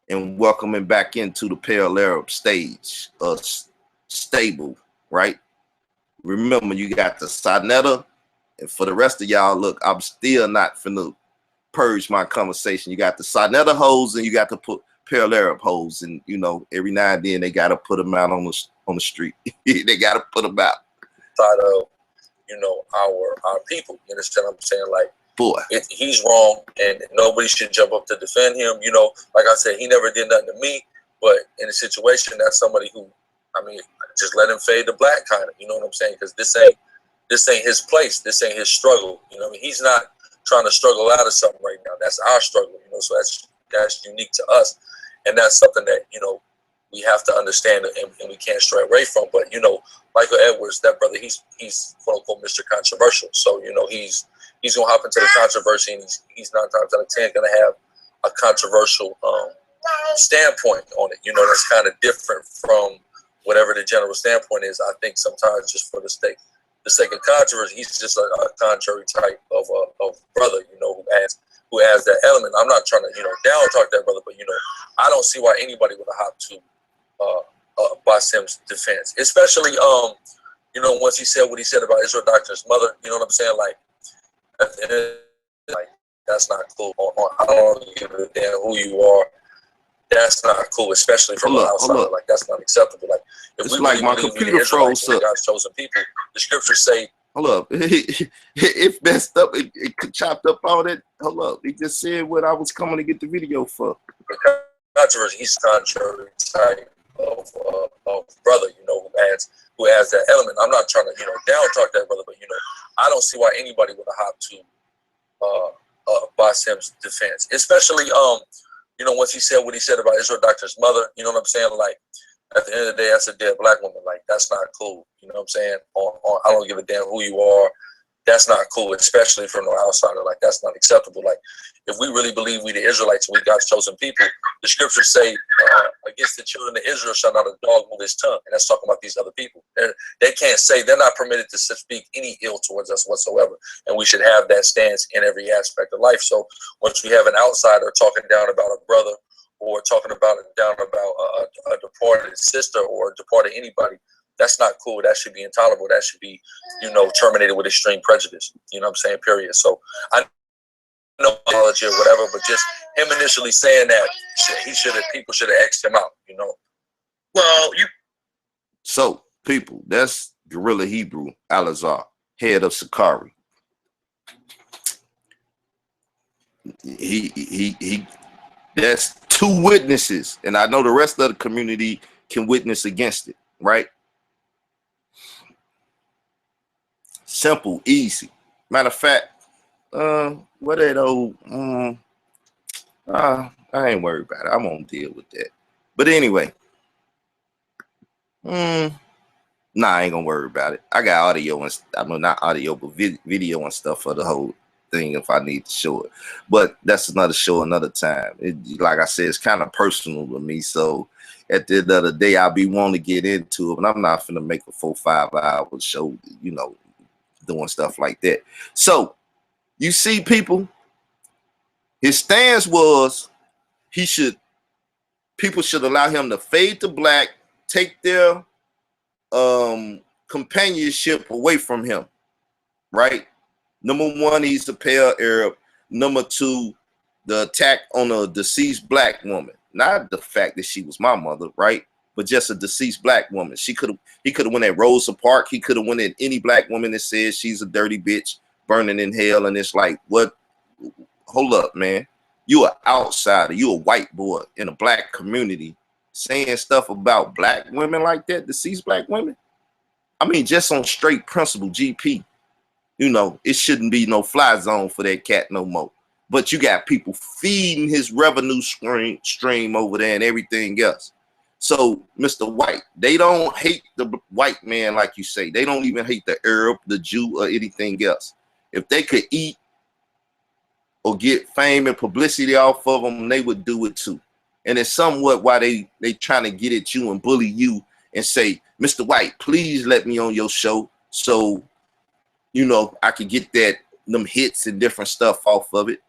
and welcome him back into the pale Arab stage, stable, right? Remember, you got the Sonetta, and for the rest of y'all, look, I'm still not finna purge my conversation. You got the Sonetta hoes and you got the pale Arab hoes, and you know, every now and then they gotta put them out on the street. They gotta put them out. Side of, you know, our people. You understand what I'm saying? Like, boy, he's wrong, and nobody should jump up to defend him. You know, like I said, he never did nothing to me, but in a situation, that's somebody who, I mean, just let him fade to black, kind of. You know what I'm saying? Because this ain't his place. This ain't his struggle. You know what I mean? He's not trying to struggle out of something right now. That's our struggle. You know, so that's unique to us, and that's something that, you know, we have to understand and we can't stray away from. But, you know, Michael Edwards, that brother, he's quote unquote Mr. Controversial. So, you know, he's gonna hop into the controversy, and he's 9 times out of 10 gonna have a controversial standpoint on it. You know, that's kind of different from whatever the general standpoint is. I think sometimes just for the sake of controversy, he's just a contrary type of brother, you know, who has that element. I'm not trying to, you know, down talk that brother, but, you know, I don't see why anybody would hop to Basim's defense, especially you know, once he said what he said about Israel Doctrine's mother. You know what I'm saying? Like, at the end of the day, like, that's not cool. I don't give a damn who you are. That's not cool, especially from an outsider. Like, that's not acceptable. Like, if it's we like really my believe computer froze up. God's chosen people, the scriptures say. Hold up, it messed up. It chopped up all that. Hold up, he just said what I was coming to get the video for. The controversy. He's contrary type of brother, you know, who has that element. I'm not trying to, you know, down talk that brother, but you know, I don't see why anybody would hop to Basim's defense, especially you know, once he said what he said about Israel Doctrine's mother. You know what I'm saying? Like, at the end of the day, that's a dead black woman. Like, that's not cool. You know what I'm saying? I don't give a damn who you are. That's not cool, especially from the outsider. Like, that's not acceptable. Like, if we really believe we the Israelites and we God's chosen people, the scriptures say, against the children of Israel shall not a dog move his tongue. And that's talking about these other people. They can't say, they're not permitted to speak any ill towards us whatsoever. And we should have that stance in every aspect of life. So once we have an outsider talking down about a brother, or talking down about a departed sister or a departed anybody, that's not cool. That should be intolerable. That should be, you know, terminated with extreme prejudice. You know what I'm saying? Period. So I know apology or whatever, but just him initially saying that, people should have X'd him out, you know. Well, So, people, that's Guerrilla Hebrew Alazar, head of Sicarii. He that's two witnesses, and I know the rest of the community can witness against it, right? Simple, easy. Matter of fact, what that old I ain't worried about it. I won't deal with that. But anyway, nah, I ain't gonna worry about it. I got audio and I mean not audio, but video and stuff for the whole thing if I need to show it. But that's another show, another time. Like I said, it's kind of personal to me. So at the end of the day, I'll be wanting to get into it, but I'm not finna make a 4-5 hour show, you know, doing stuff like that. So you see, people, his stance was people should allow him to fade to black, take their companionship away from him, right? Number one, he's a pale Arab. Number two, the attack on a deceased black woman. Not the fact that she was my mother, right? But just a deceased black woman. He could have went at Rosa Parks. He could have went at any black woman that says she's a dirty bitch burning in hell. And it's like, what? Hold up, man. You an outsider. You a white boy in a black community saying stuff about black women like that, deceased black women. I mean, just on straight principle, GP. You know, it shouldn't be no fly zone for that cat no more. But you got people feeding his revenue stream over there and everything else. So, Mr. White, they don't hate the white man like you say. They don't even hate the Arab, the Jew, or anything else. If they could eat or get fame and publicity off of them, they would do it too. And it's somewhat why they trying to get at you and bully you and say, Mr. White, please let me on your show so, you know, I could get them hits and different stuff off of it.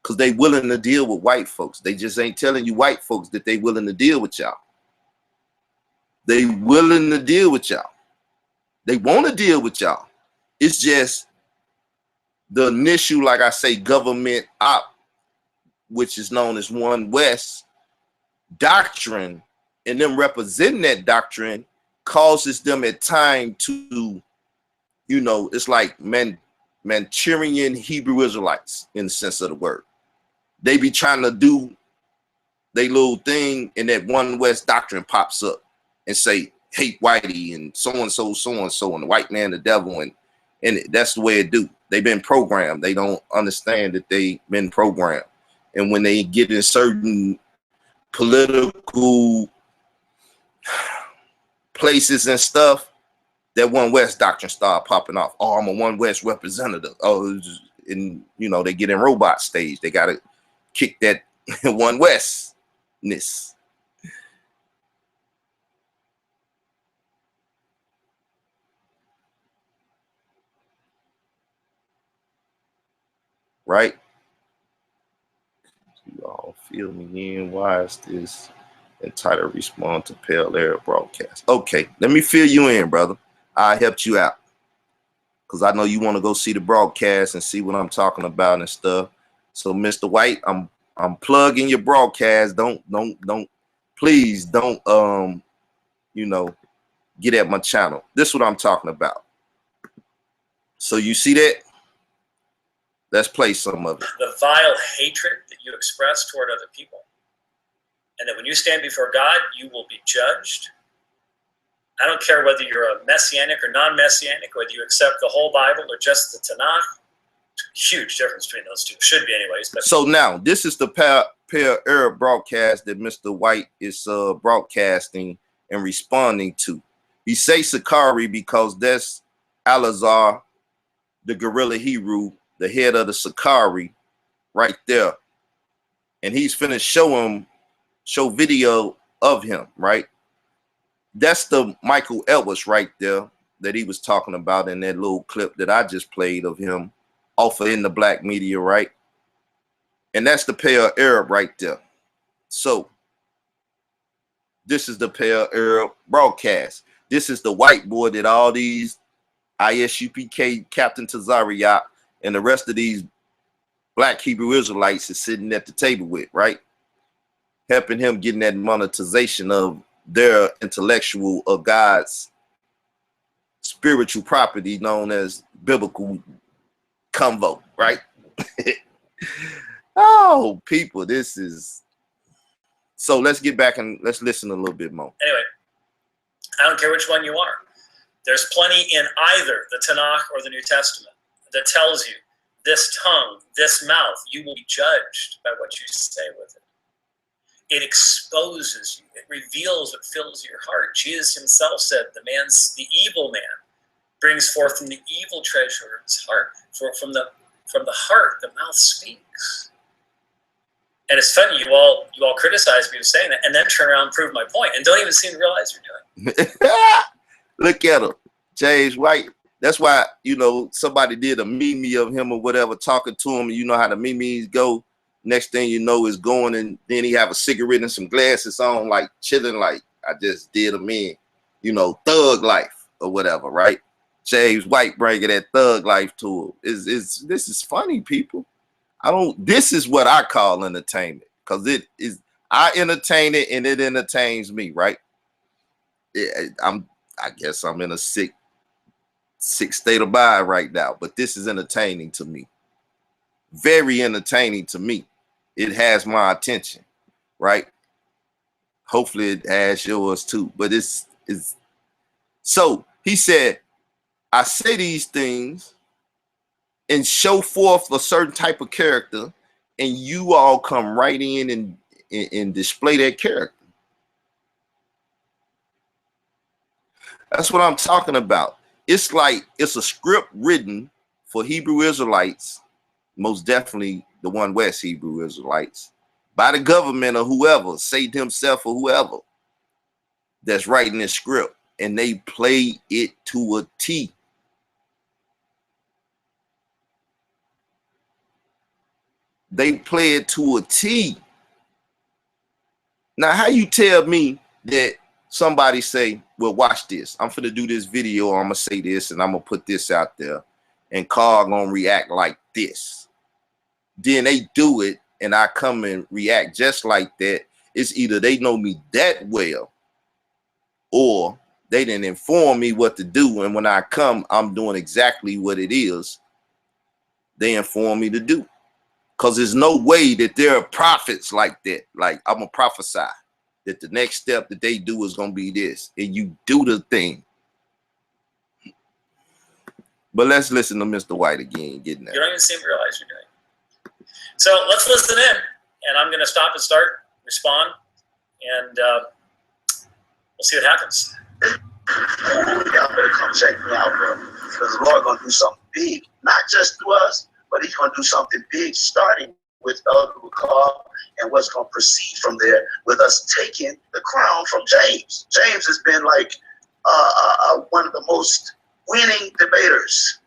Because they willing to deal with white folks. They just ain't telling you white folks that they willing to deal with y'all. They willing to deal with y'all. They want to deal with y'all. It's just the initial, like I say, government op, which is known as One West doctrine, and them representing that doctrine causes them at time to, you know, it's like Manchurian Hebrew Israelites in the sense of the word. They be trying to do their little thing, and that One West doctrine pops up and say, hate whitey and so and so, and the white man, the devil, and that's the way it do. They've been programmed. They don't understand that they've been programmed. And when they get in certain political places and stuff, that One West doctrine start popping off. Oh, I'm a One West representative. Oh, and you know, they get in robot stage. They got to kick that One Westness. Right? You all feel me in? Why is this entitled respond to Pale Air broadcast? Okay, let me fill you in, brother. I helped you out because I know you want to go see the broadcast and see what I'm talking about and stuff. So, Mr. White, I'm plugging your broadcast. Please don't you know, get at my channel. This is what I'm talking about. So you see that? Let's play some of it. The vile hatred that you express toward other people, and that when you stand before God, you will be judged. I don't care whether you're a messianic or non-messianic, whether you accept the whole Bible or just the Tanakh. Huge difference between those two. Should be anyways. But so now, this is the pair Arab broadcast that Mr. White is broadcasting and responding to. He say Sicarii because that's Al-Azhar, the guerrilla Hebrew, the head of the Sicarii, right there. And he's finna show video of him, right? That's the Michael Edwards right there that he was talking about in that little clip that I just played of him off of In the Black Media, right? And that's the pair Arab right there. So this is the pair Arab broadcast. This is the white boy that all these I.S.U.P.K, Captain Tazariak, and the rest of these black Hebrew Israelites is sitting at the table with, right? Helping him getting that monetization of their intellectual of God's spiritual property known as biblical convo, right? Oh, people, this is... So let's get back and let's listen a little bit more. Anyway, I don't care which one you are. There's plenty in either the Tanakh or the New Testament that tells you this tongue, this mouth, you will be judged by what you say with it. It exposes you. It reveals what fills your heart. Jesus himself said, the evil man brings forth from the evil treasure of his heart. For from the heart, the mouth speaks. And it's funny, you all criticize me for saying that, and then turn around and prove my point, and don't even seem to realize you're doing it. Look at him, James White. That's why, you know, somebody did a meme of him or whatever, talking to him. You know how the memes go. Next thing you know is going, and then he have a cigarette and some glasses on, like chilling, like I just did a meme, you know, thug life or whatever, right? James White bringing that thug life to him. This is funny, people. This is what I call entertainment, because it is, I entertain it and it entertains me, right? I guess I'm in a sick state of mind right now, but this is entertaining to me. Very entertaining to me. It has my attention, right? Hopefully it has yours too, but it's so he said, I say these things and show forth a certain type of character, and you all come right in and display that character. That's what I'm talking about. It's like it's a script written for Hebrew Israelites, most definitely the One West Hebrew Israelites, by the government or whoever, Satan himself or whoever, that's writing this script, and they play it to a T. They play it to a T. Now, how you tell me that somebody say, well, watch this, I'm finna do this video, I'm gonna say this, and I'm gonna put this out there, and Carl gonna react like this. Then they do it, and I come and react just like that. It's either they know me that well, or they didn't inform me what to do, and when I come, I'm doing exactly what it is they inform me to do. Because there's no way that there are prophets like that. Like, I'm gonna prophesy that the next step that they do is gonna be this, and you do the thing. But let's listen to Mr. White again, getting that. You don't even seem to realize you're doing it. So let's listen in, and I'm gonna stop and start, respond, and we'll see what happens. Y'all better come check me out, bro. Because the Lord gonna do something big, not just through us, but he's gonna do something big, starting with Carl, and what's gonna proceed from there with us taking the crown from James. James has been like one of the most winning debaters.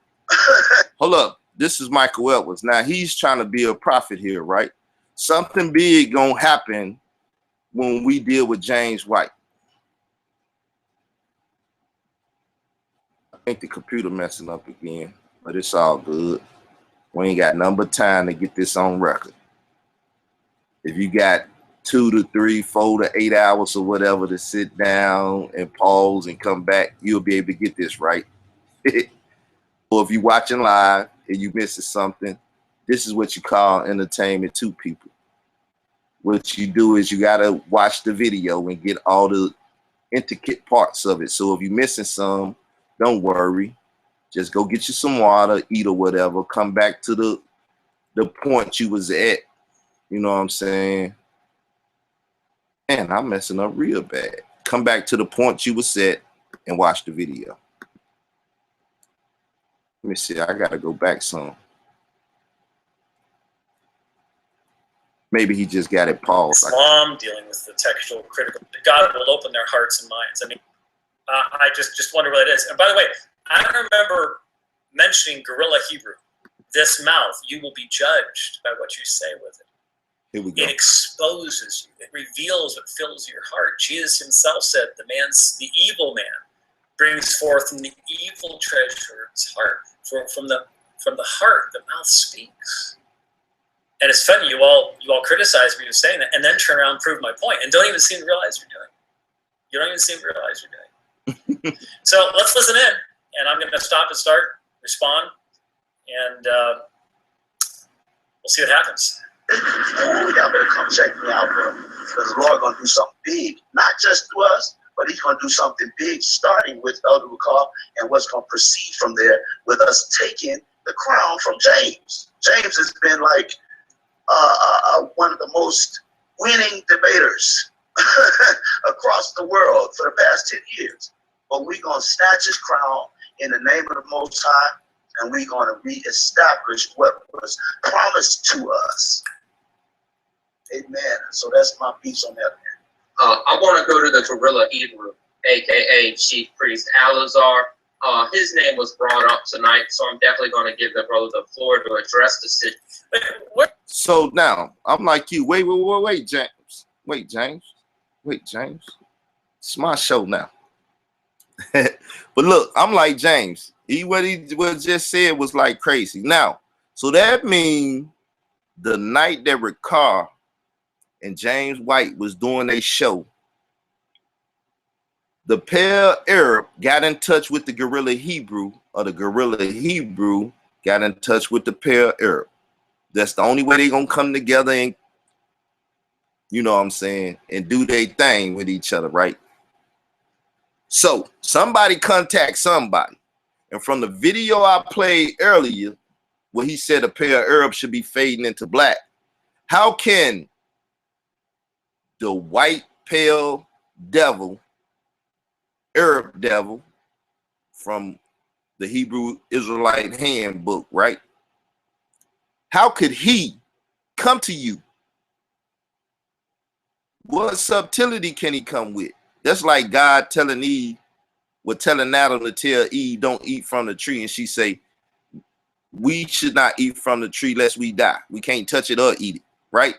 Hold up, this is Michael Edwards. Now he's trying to be a prophet here, right? Something big gonna happen when we deal with James White. I think the computer messing up again, but it's all good. We ain't got nothing but time to get this on record. If you got 2 to 3, 4 to 8 hours or whatever to sit down and pause and come back, you'll be able to get this right. Or if you're watching live and you missing something, this is what you call entertainment to people. what you do is you gotta watch the video and get all the intricate parts of it. So if you're missing some, don't worry. Just go get you some water, eat or whatever. Come back to the point you was at. You know what I'm saying? Man, I'm messing up real bad. Come back to the point you was at and watch the video. Let me see. I gotta go back some. Maybe he just got it paused. Islam, dealing with the textual critical. God will open their hearts and minds. I mean, I just wonder what it is. And by the way, I remember mentioning Guerrilla Hebrew. This mouth, you will be judged by what you say with it. Here we go. It exposes you. It reveals what fills your heart. Jesus himself said, the evil man brings forth from the evil treasure of his heart. From the heart, the mouth speaks. And it's funny, you all criticize me for saying that, and then turn around and prove my point, and don't even seem to realize you're doing it. You don't even seem to realize you're doing it. So let's listen in, and I'm going to stop and start, respond, and we'll see what happens. Oh, y'all better come check me out, bro. Because the Lord going to do something big, not just to us, but he's going to do something big, starting with I.S.U.P.K and what's going to proceed from there with us taking the crown from James. James has been like one of the most winning debaters across the world for the past 10 years. But we're going to snatch his crown in the name of the Most High, and we're going to reestablish what was promised to us. Amen. So that's my piece on that. I want to go to the Guerrilla Hebrew, a.k.a. Chief Priest Alazar. His name was brought up tonight, so I'm definitely going to give the brother the floor to address the situation. So now, I'm like you. Wait, James. Wait, James. It's my show now. But look, I'm like James. What he just said was like crazy. Now, so that means the night that Ricard and James White was doing a show, the pair Arab got in touch with the Guerrilla Hebrew, or the Guerrilla Hebrew got in touch with the pair Arab. That's the only way they're going to come together and, you know what I'm saying, and do their thing with each other, right? So somebody contact somebody. And from the video I played earlier, where he said a pair of Arabs should be fading into black, how can the white pale devil, Arab devil from the Hebrew Israelite handbook, right? How could he come to you? What subtlety can he come with? That's like God telling Eve, telling Adam to tell Eve, don't eat from the tree. And she say, we should not eat from the tree lest we die. We can't touch it or eat it, right?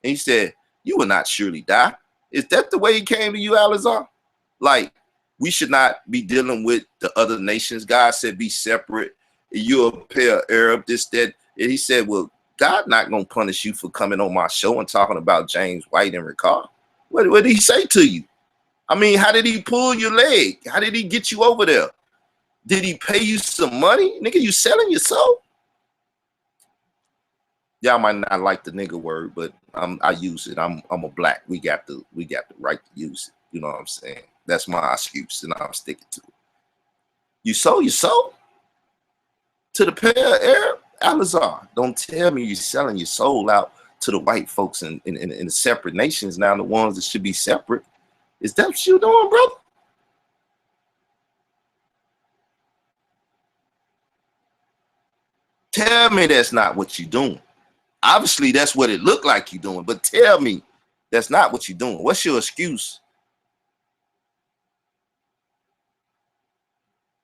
And he said, you will not surely die. Is that the way he came to you, Alazar? Like, we should not be dealing with the other nations. God said, be separate. You're a pair Arab, this, that. And he said, well, God not going to punish you for coming on my show and talking about James White and Ricard. What did he say to you? I mean, how did he pull your leg? How did he get you over there? Did he pay you some money? Nigga, you selling your soul? Y'all might not like the nigga word, but I use it. I'm a black. We got the right to use it. You know what I'm saying? That's my excuse, and I'm sticking to it. You sold your soul to the pair Arab? Alazar, don't tell me you're selling your soul out to the white folks in the separate nations now, the ones that should be separate. Is that what you doing, brother? Tell me that's not what you're doing. Obviously, that's what it looked like you're doing, but tell me that's not what you're doing. What's your excuse?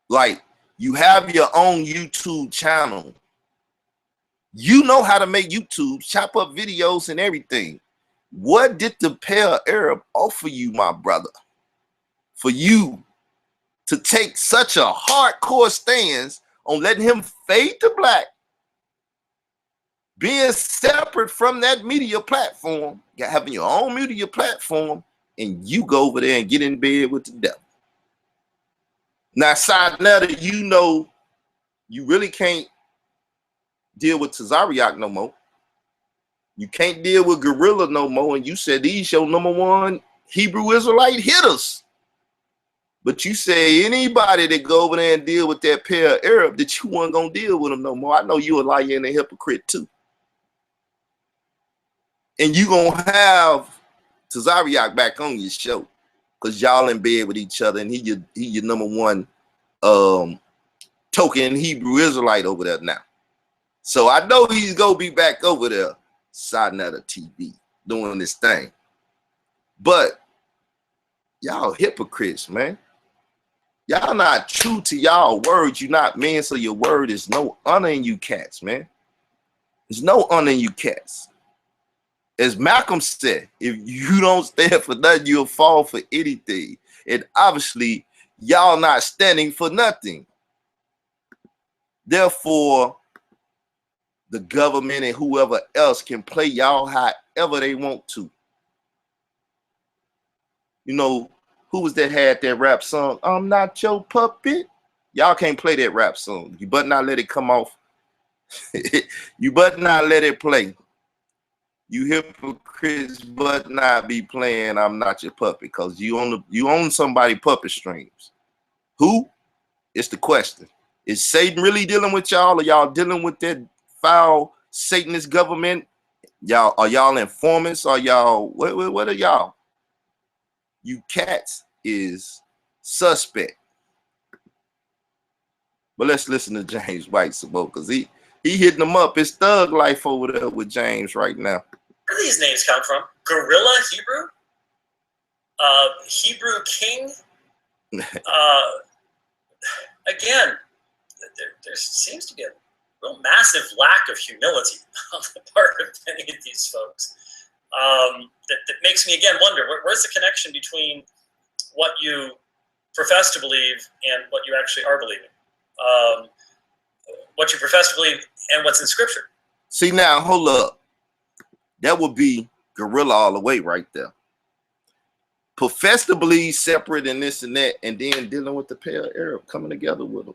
Like, you have your own YouTube channel. You know how to make YouTube, chop up videos and everything. What did the pair Arab offer you, my brother, for you to take such a hardcore stance on letting him fade to black, being separate from that media platform, having your own media platform, and you go over there and get in bed with the devil? Now, now that you know you really can't deal with Tazariak no more, You can't deal with gorilla no more. And you said these your number one Hebrew Israelite hitters. But you say anybody that go over there and deal with that pair of Arab, that you weren't going to deal with them no more. I know you a liar and a hypocrite too. And you going to have Tazariak back on your show because y'all in bed with each other, and he your number one token Hebrew Israelite over there now. So I know he's going to be back over there siding at a TV doing this thing. But y'all hypocrites, man. Y'all not true to y'all words. You not men, so your word is no honor in you cats, man. There's no honor in you cats. As Malcolm said, if you don't stand for nothing, you'll fall for anything. And obviously, y'all not standing for nothing. Therefore, the government and whoever else can play y'all however they want to. You know, who was that had that rap song? I'm not your puppet. Y'all can't play that rap song. You better not let it come off. You better not let it play. You hypocrites better not be playing I'm not your puppet, because you own somebody puppet strings. Who? It's the question. Is Satan really dealing with y'all, or y'all dealing with that foul Satanist government? Y'all are y'all informants? Are y'all what are y'all? You cats is suspect. But let's listen to James White some more, because he hitting them up. It's thug life over there with James right now. Where do these names come from? Gorilla Hebrew? Hebrew King? Again, there seems to be a real massive lack of humility on the part of many of these folks. That makes me again wonder, where's the connection between what you profess to believe and what you actually are believing? What you profess to believe and what's in Scripture. See, now, hold up. That would be gorilla all the way right there. Profess to believe separate and this and that, and then dealing with the pair of Arab coming together with them.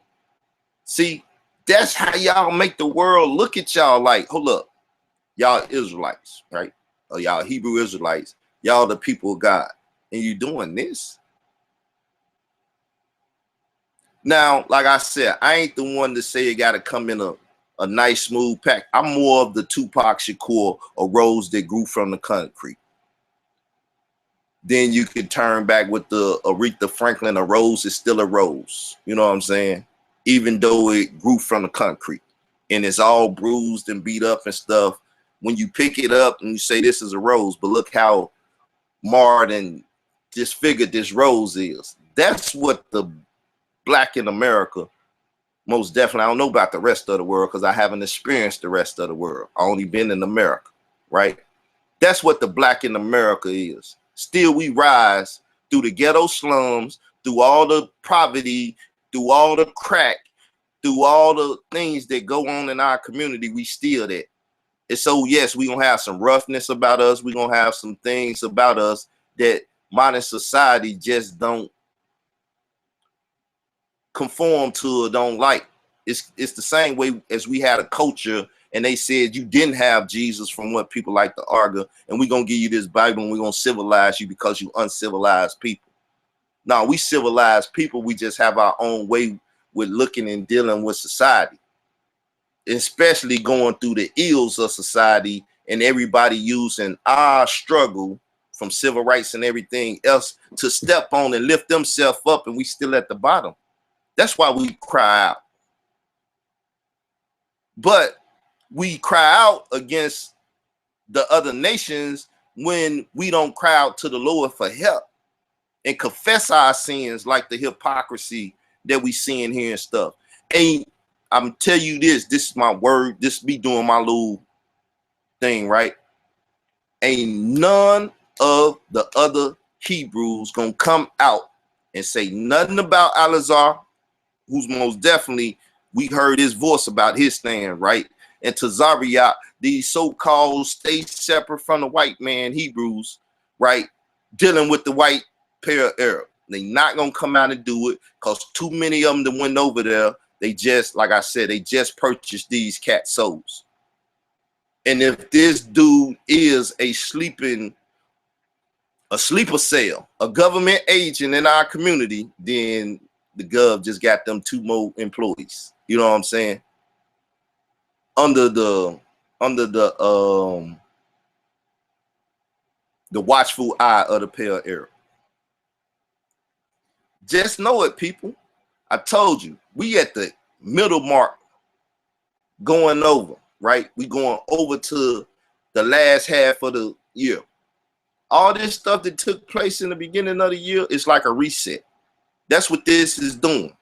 See, that's how y'all make the world look at y'all like, hold up, y'all Israelites, right? Or y'all Hebrew Israelites, y'all the people of God, and you doing this. Now, like I said, I ain't the one to say it got to come in a nice smooth pack. I'm more of the Tupac Shakur, a rose that grew from the concrete. Then you could turn back with the Aretha Franklin, a rose is still a rose. You know what I'm saying? Even though it grew from the concrete and it's all bruised and beat up and stuff. When you pick it up and you say this is a rose, but look how marred and disfigured this rose is. That's what the Black in America, most definitely. I don't know about the rest of the world because I haven't experienced the rest of the world. I only been in America, right? That's what the Black in America is. Still, we rise through the ghetto slums, through all the poverty, through all the crack, through all the things that go on in our community. We still that. And so, yes, we're going to have some roughness about us. We're going to have some things about us that modern society just don't conform to or don't like. It's the same way as we had a culture and they said you didn't have Jesus, from what people like to argue, and we're going to give you this Bible and we're going to civilize you because you uncivilized people. No, we civilized people. We just have our own way with looking and dealing with society, especially going through the ills of society and everybody using our struggle from civil rights and everything else to step on and lift themselves up, and we still at the bottom. That's why we cry out. But we cry out against the other nations when we don't cry out to the Lord for help and confess our sins, like the hypocrisy that we see in here and stuff. And I'm tell you this is my word. This be doing my little thing, right? Ain't none of the other Hebrews gonna come out and say nothing about Elazar, who's most definitely, we heard his voice about his stand, right? And to Tazariak, these so-called stay separate from the white man Hebrews, right? Dealing with the white pair of Arab. They not gonna come out and do it because too many of them that went over there, they just, like I said, they just purchased these cat souls. And if this dude is a sleeper cell, a government agent in our community, then the gov just got them 2 more employees. You know what I'm saying? Under the watchful eye of the pale Arab. Just know it, people. I told you, we at the middle mark going over, right? We going over to the last half of the year. All this stuff that took place in the beginning of the year is like a reset. That's what this is doing.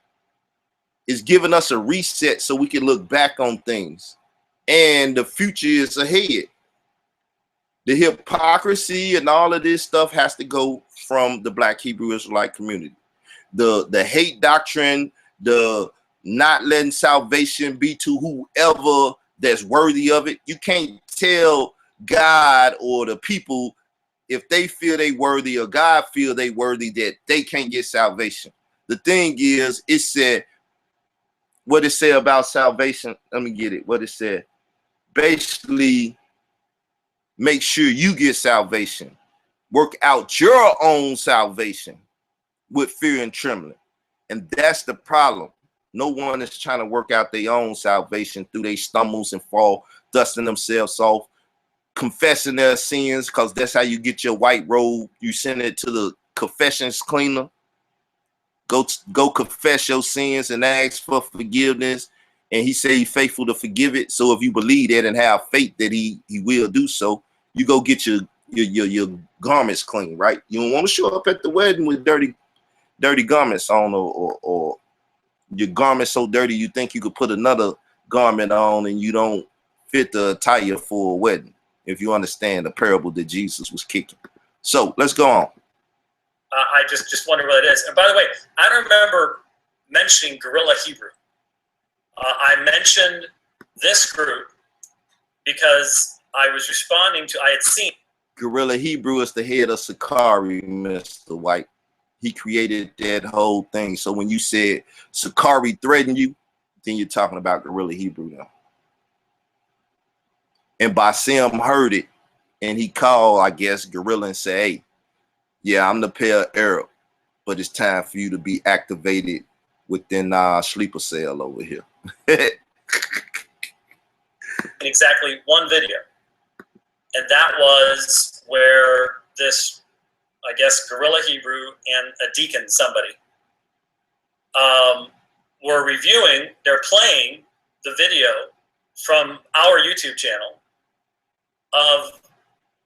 It's giving us a reset so we can look back on things. And the future is ahead. The hypocrisy and all of this stuff has to go from the Black Hebrew Israelite community. The hate doctrine, the not letting salvation be to whoever that's worthy of it. You can't tell God or the people if they feel they worthy or God feel they worthy that they can't get salvation. The thing is, it said, what it said about salvation, let me get it, what it said. Basically, make sure you get salvation. Work out your own salvation with fear and trembling. And that's the problem. No one is trying to work out their own salvation through their stumbles and fall, dusting themselves off, confessing their sins, because that's how you get your white robe. You send it to the confessions cleaner. Go confess your sins and ask for forgiveness. And he said he's faithful to forgive it. So if you believe that and have faith that he will do so, you go get your garments clean, right? You don't want to show up at the wedding with dirty garments on, or your garment's so dirty you think you could put another garment on and you don't fit the attire for a wedding, if you understand the parable that Jesus was kicking. So let's go on. I just wonder what it is. And by the way, I don't remember mentioning Guerrilla Hebrew. I mentioned this group because I was responding to, I had seen. Guerrilla Hebrew is the head of Sicarii, Mr. White. He created that whole thing. So when you said Sicarii threatened you, then you're talking about Guerrilla Hebrew now. And Basim heard it, and he called, I guess, Guerrilla and said, hey, yeah, I'm the pale Arab, but it's time for you to be activated within our sleeper cell over here. In exactly one video. And that was where this, I guess, Guerrilla Hebrew and a deacon, somebody, were reviewing, they're playing the video from our YouTube channel of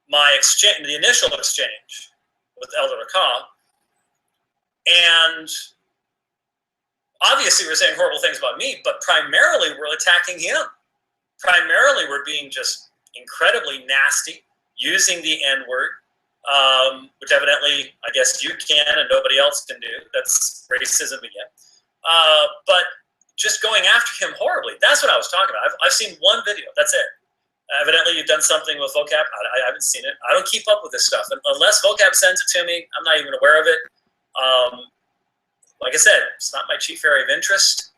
my exchange, the initial exchange with Elder Akah. And obviously we're saying horrible things about me, but primarily we're attacking him. Primarily we're being just incredibly nasty, using the N-word, which evidently I guess you can and nobody else can do. That's racism again. But just going after him horribly. That's what I was talking about. I've seen one video. That's it. Evidently you've done something with vocab. I haven't seen it. I don't keep up with this stuff. And unless vocab sends it to me, I'm not even aware of it. Like I said, it's not my chief area of interest.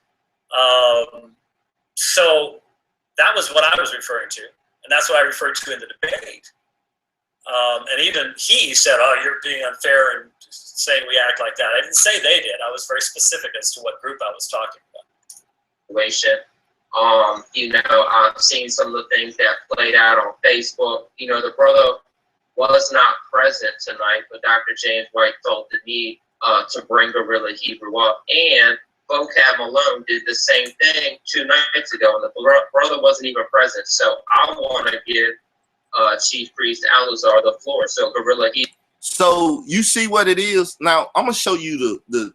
So that was what I was referring to. And that's what I referred to in the debate. And even he said, oh, you're being unfair and saying we act like that. I didn't say they did. I was very specific as to what group I was talking about. You know, I've seen some of the things that played out on Facebook. You know, the brother was not present tonight, but Dr. James White felt the need to bring Guerrilla Hebrew up. And Vocab Malone did the same thing 2 nights ago, and the brother wasn't even present. So I want to give Chief Priest Alazar the floor. So Guerrilla Hebrew. So you see what it is? Now, I'm going to show you the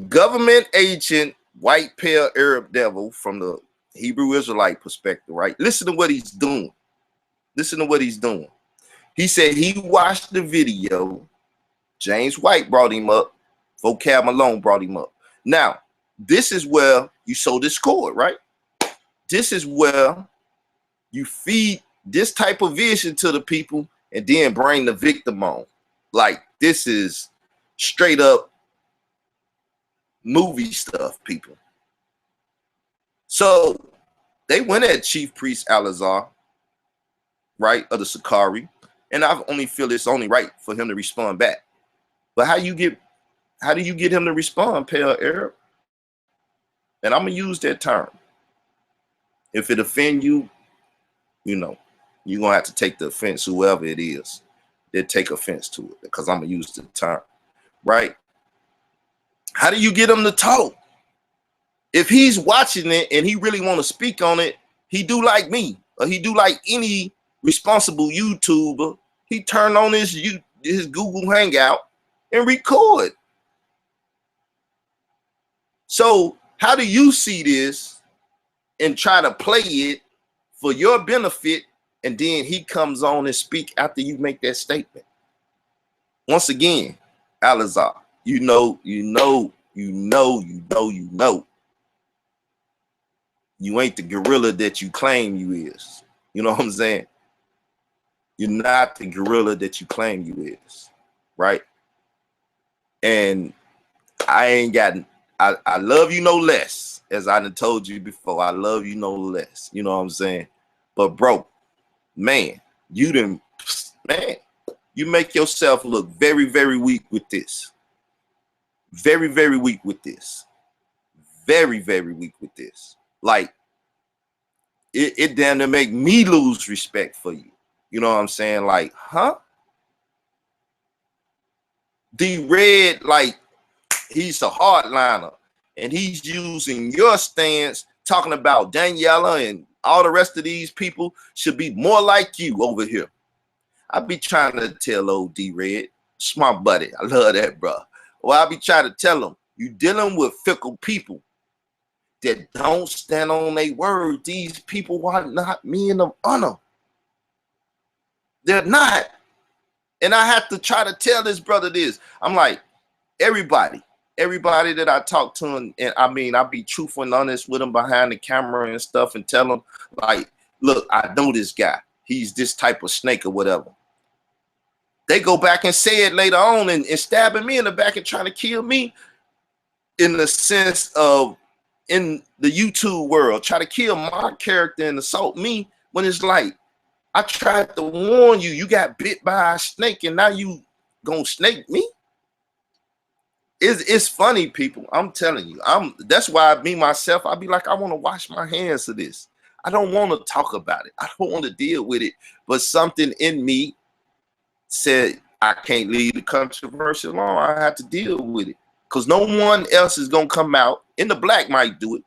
government agent, white pale Arab devil from the Hebrew Israelite perspective, right? Listen to what he's doing. Listen to what he's doing. He said he watched the video. James White brought him up. Vocab Malone brought him up. Now, this is where you sow discord, right? This is where you feed this type of vision to the people and then bring the victim on. Like, this is straight up movie stuff, people. So they went at Chief Priest Eleazar, right, of the Sicarii, and I only feel it's only right for him to respond back. But how do you get him to respond, Pale Arab? And I'm gonna use that term. If it offend you, you know, you're gonna have to take the offense, whoever it is, that take offense to it, because I'm gonna use the term, right? How do you get him to talk? If he's watching it and he really want to speak on it, he do like me, or he do like any responsible YouTuber. He turn on his Google Hangout and record. So how do you see this and try to play it for your benefit, and then he comes on and speak after you make that statement? Once again, Eleazar, you know, you ain't the gorilla that you claim you is. You know what I'm saying? You're not the gorilla that you claim you is, right? And I love you no less, as I done told you before. I love you no less. You know what I'm saying? But bro, man, you make yourself look very, very weak with this. Very, very weak with this. Very, very weak with this. Like, it damn to make me lose respect for you. You know what I'm saying? Like, huh? D-Red, like, he's a hardliner, and he's using your stance, talking about Daniela and all the rest of these people should be more like you over here. I be trying to tell old D-Red, smart buddy, I love that, bro. Well, I be trying to tell him, you dealing with fickle people that don't stand on their word. These people are not men of honor. They're not. And I have to try to tell this brother this. I'm like, everybody that I talk to, and I mean, I be truthful and honest with them behind the camera and stuff, and tell them, like, look, I know this guy. He's this type of snake or whatever. They go back and say it later on and stabbing me in the back and trying to kill me, in the sense of, in the YouTube world, try to kill my character and assault me, when it's like, I tried to warn you, you got bit by a snake and now you gonna snake me? It's funny, people. I'm telling you. That's why me myself, I be like, I want to wash my hands of this. I don't want to talk about it. I don't want to deal with it. But something in me said I can't leave the controversy alone. I have to deal with it. Because no one else is gonna come out, and the black might do it.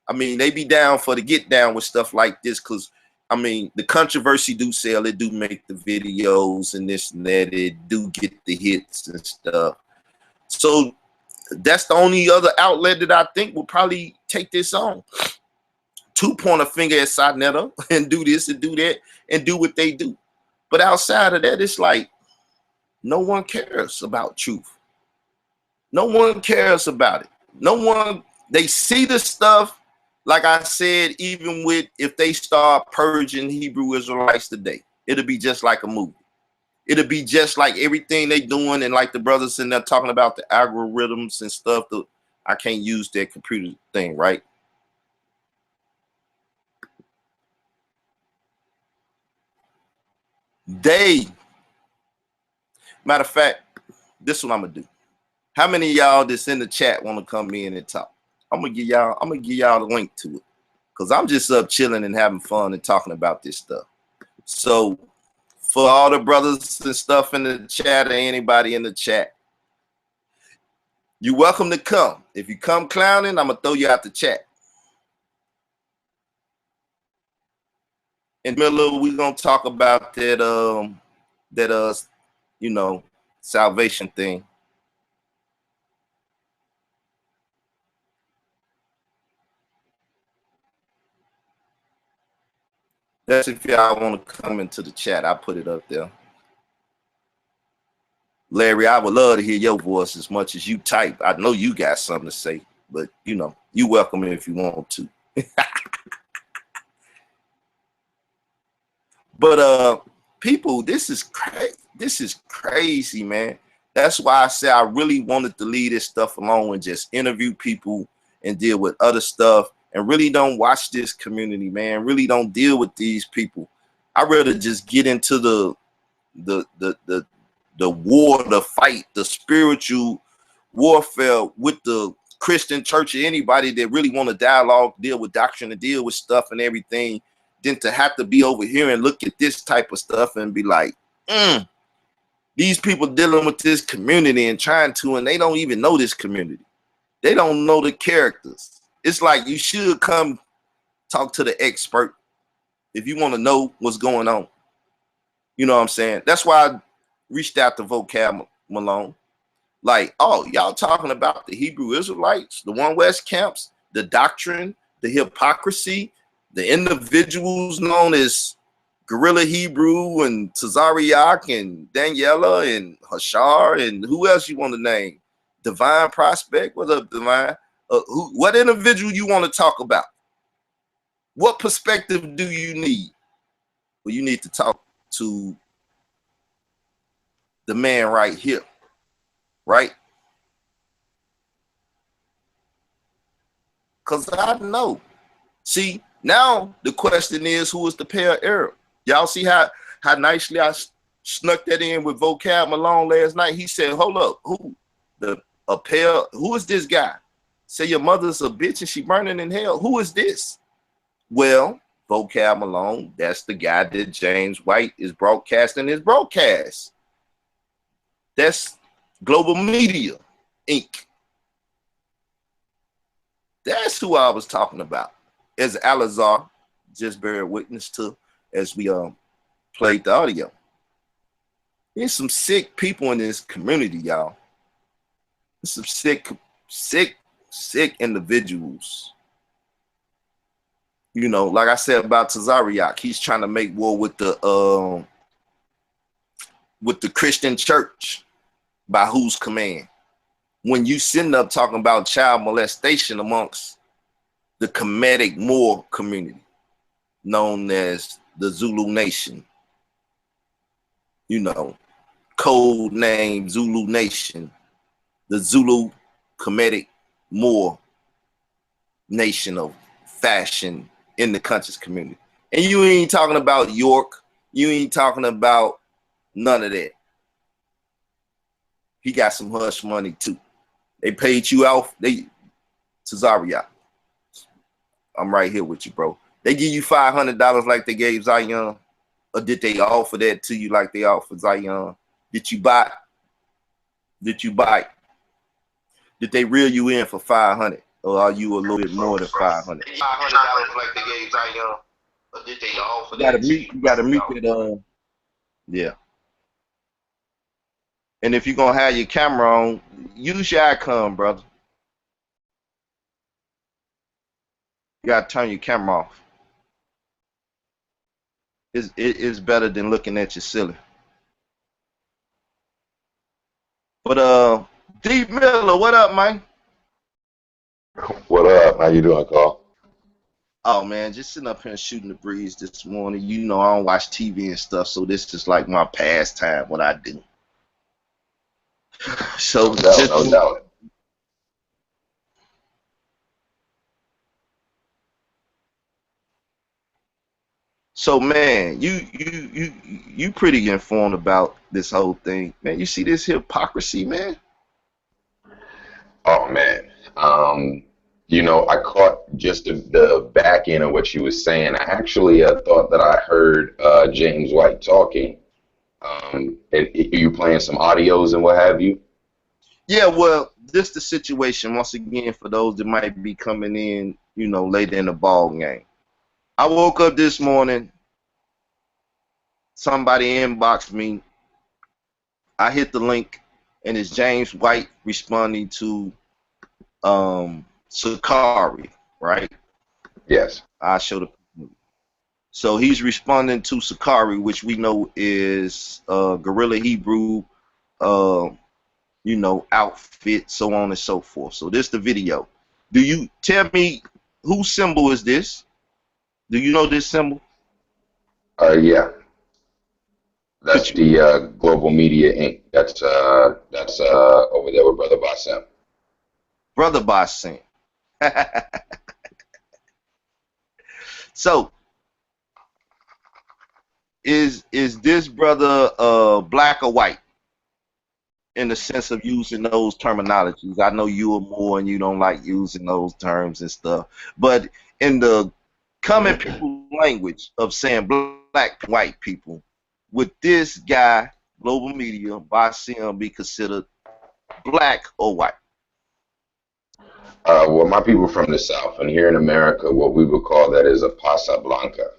I mean, they be down for the get down with stuff like this, because I mean, the controversy do sell, it do make the videos and this and that, it do get the hits and stuff. So that's the only other outlet that I think will probably take this on. To point a finger at Sarnetta and do this and do that and do what they do. But outside of that, it's like, no one cares about truth. No one cares about it. No one, they see the stuff. Like I said, even with, if they start purging Hebrew Israelites today, it'll be just like a movie. It'll be just like everything they doing, and like the brothers in there talking about the algorithms and stuff. I can't use that computer thing, right? Matter of fact, this is what I'm gonna do. How many of y'all that's in the chat want to come in and talk? I'm gonna give y'all the link to it, because I'm just up chilling and having fun and talking about this stuff. So for all the brothers and stuff in the chat, or anybody in the chat, you're welcome to come. If you come clowning, I'm gonna throw you out the chat. In the middle, we're gonna talk about that you know, salvation thing. That's if y'all want to come into the chat. I put it up there. Larry, I would love to hear your voice as much as you type. I know you got something to say, but you know, you welcome if you want to. But people, this is crazy. This is crazy, man. That's why I say I really wanted to leave this stuff alone and just interview people and deal with other stuff and really don't watch this community, man. Really don't deal with these people. I'd rather just get into the war, the fight, the spiritual warfare with the Christian church or anybody that really want to dialogue, deal with doctrine, and deal with stuff and everything, than to have to be over here and look at this type of stuff and be like, these people dealing with this community and trying to, and they don't even know this community. They don't know the characters. It's like you should come talk to the expert if you want to know what's going on. You know what I'm saying? That's why I reached out to Vocab Malone. Like, oh, y'all talking about the Hebrew Israelites, the One West camps, the doctrine, the hypocrisy, the individuals known as Guerrilla Hebrew and Tazariak and Daniela and Hashar and who else you want to name? Divine Prospect. What's up, Divine? What individual you want to talk about? What perspective do you need? Well, you need to talk to the man right here, right? Because I know. See, now the question is, who is the pale Arab? Y'all see how nicely I snuck that in with Vocab Malone last night? He said, hold up, who? A pale, who is this guy? Say your mother's a bitch and she burning in hell. Who is this? Well, Vocab Malone, that's the guy that James White is broadcasting his broadcast. That's Global Media, Inc. That's who I was talking about. As Alazar just bear witness to as we played the audio. There's some sick people in this community, y'all. There's some sick individuals. You know, like I said about Tazariak, he's trying to make war with the Christian church. By whose command? When you sitting up talking about child molestation amongst the Kemetic Moor community, known as the Zulu Nation, you know, code name Zulu Nation, the Zulu Kemetic Moor nation of fashion in the conscious community. And you ain't talking about York, you ain't talking about none of that. He got some hush money too. They paid you off. Cesaria. I'm right here with you, bro. They give you $500 like they gave Zion, or did they offer that to you like they offered Zion? Did you buy? Did you buy? Did they reel you in for 500, or are you a little bit more than 500? $500 like they gave Zion, or did they offer that? You gotta meet that. Yeah. And if you're gonna have your camera on, use your icon, brother. You gotta turn your camera off. It's better than looking at you silly. But D Miller, what up, man? What up? How you doing, Carl? Oh man, just sitting up here and shooting the breeze this morning. You know I don't watch TV and stuff, so this is like my pastime, what I do. So no doubt. So man, you pretty informed about this whole thing, man. You see this hypocrisy, man? Oh man. You know, I caught just the back end of what you was saying. I actually thought that I heard James White talking. You playing some audios and what have you? Yeah, well, this the situation once again for those that might be coming in, you know, later in the ball game. I woke up this morning, somebody inboxed me. I hit the link, and it's James White responding to Sicarii, right? Yes. I showed up. So he's responding to Sicarii, which we know is Guerrilla Hebrew, you know, outfit, so on and so forth. So this the video. Do you tell me whose symbol is this? Do you know this symbol? Yeah. That's the Global Media Inc. That's over there with Brother Bassem. Brother Bassem. So is this brother black or white in the sense of using those terminologies? I know you are more and you don't like using those terms and stuff, but in the common people language of saying black white people, would this guy, global media, by Sim, be considered black or white? Well, my people from the South, and here in America, what we would call that is a pasa blanca.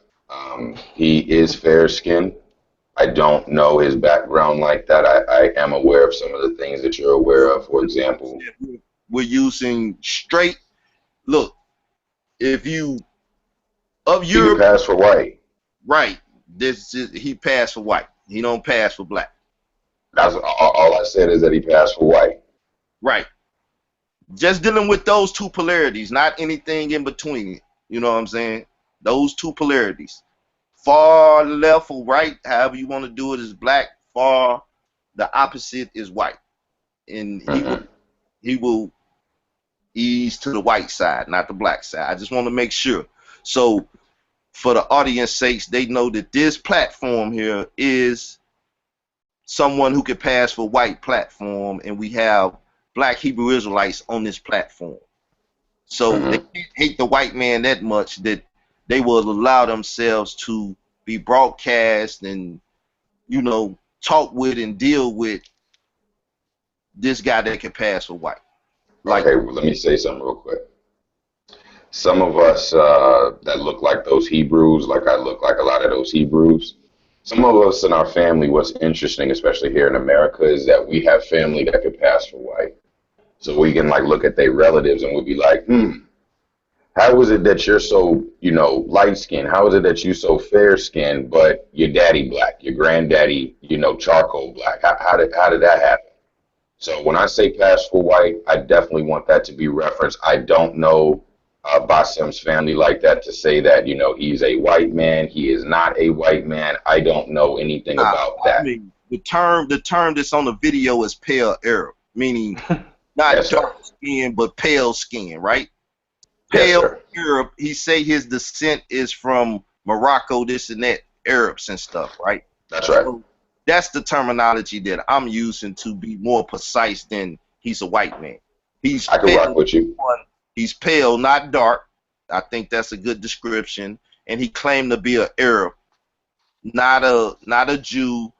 He is fair skinned. I don't know his background like that. I am aware of some of the things that you're aware of. For example, we're using straight. Look, if you of he could Europe, pass for white. right? He passed for white. He don't pass for black. That's all I said is that he passed for white. Right. Just dealing with those two polarities, not anything in between it. You know what I'm saying? Those two polarities. Far left or right, however you want to do it, is black. Far the opposite is white. And he will ease to the white side, not the black side. I just want to make sure. So for the audience sakes, they know that this platform here is someone who can pass for white platform, and we have black Hebrew Israelites on this platform. So they can't hate the white man that much that they will allow themselves to be broadcast and, you know, talk with and deal with this guy that can pass for white. Like, Okay, well, let me say something real quick. Some of us that look like those Hebrews, like I look like a lot of those Hebrews, some of us in our family, what's interesting, especially here in America, is that we have family that could pass for white. So we can like look at their relatives and we'll be like, how is it that you're so, light skinned? How is it that you're so fair skinned, but your daddy black, your granddaddy, charcoal black? How did that happen? So when I say pass for white, I definitely want that to be referenced. I don't know Basem's family like that to say that, he's a white man. He is not a white man. I don't know anything about that. I mean, the term that's on the video is pale Arab, meaning not Yes, dark skin, but pale skin, right? Yes, Pale sir. Arab. He say his descent is from Morocco, this and that, Arabs and stuff, right? That's right. So that's the terminology that I'm using to be more precise than he's a white man. I can rock with you. He's pale, not dark. I think that's a good description. And he claimed to be an Arab, not a Jew,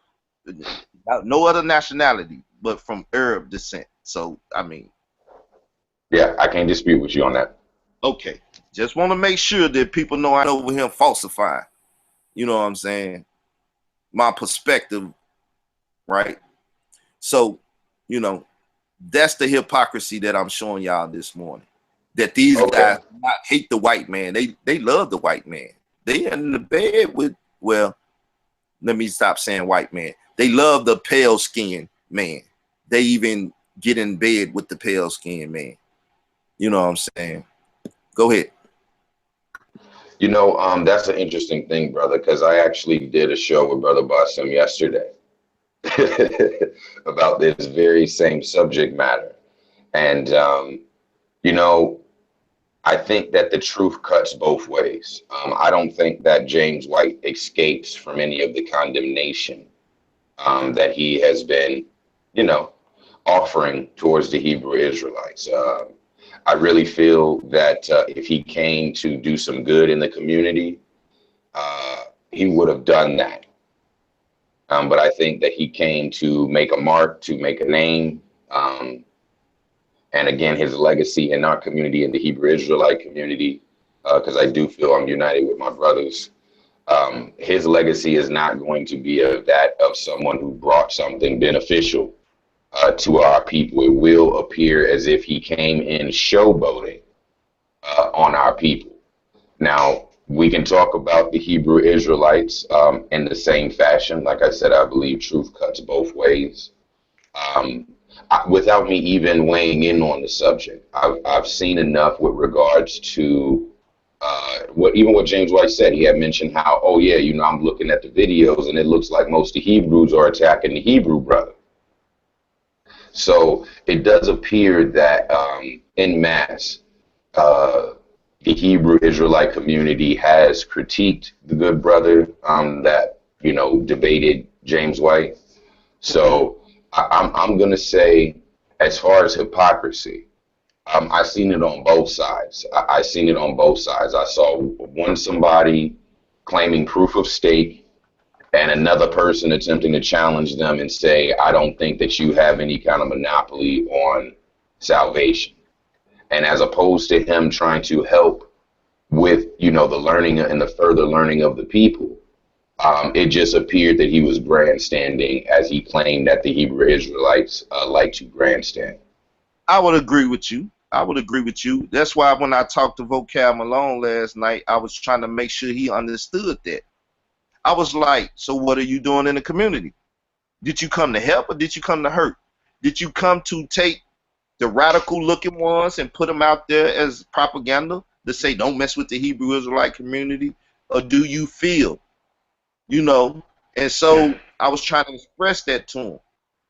no other nationality, but from Arab descent. So I mean, yeah, I can't dispute with you on that. Okay, just want to make sure that people know I know over him falsifying. You know what I'm saying? My perspective, right? So, that's the hypocrisy that I'm showing y'all this morning. That these guys not hate the white man. They love the white man. They in the bed with, well, let me stop saying white man. They love the pale skinned man. They even get in bed with the pale skinned man. You know what I'm saying? Go ahead. That's an interesting thing, brother, because I actually did a show with Brother Basim yesterday about this very same subject matter. And, I think that the truth cuts both ways. I don't think that James White escapes from any of the condemnation that he has been, offering towards the Hebrew Israelites. I really feel that if he came to do some good in the community, he would have done that. But I think that he came to make a mark, to make a name. And again, his legacy in our community, in the Hebrew Israelite community, because I do feel I'm united with my brothers. His legacy is not going to be that of someone who brought something beneficial to our people. It will appear as if he came in showboating on our people. Now, we can talk about the Hebrew Israelites in the same fashion. Like I said, I believe truth cuts both ways. Without me even weighing in on the subject, I've seen enough with regards to what James White said. He had mentioned how, I'm looking at the videos and it looks like most of the Hebrews are attacking the Hebrew brother. So it does appear that en masse, the Hebrew Israelite community has critiqued the good brother that debated James White. So I'm gonna say, as far as hypocrisy, I seen it on both sides. I seen it on both sides. I saw somebody claiming proof of stake, and another person attempting to challenge them and say, I don't think that you have any kind of monopoly on salvation. And as opposed to him trying to help with, the learning and the further learning of the people, it just appeared that he was grandstanding, as he claimed that the Hebrew Israelites like to grandstand. I would agree with you. I would agree with you. That's why when I talked to Vocab Malone last night, I was trying to make sure he understood that. I was like, so what are you doing in the community? Did you come to help or did you come to hurt? Did you come to take the radical looking ones and put them out there as propaganda to say don't mess with the Hebrew Israelite community? Or do you feel, And so I was trying to express that to him,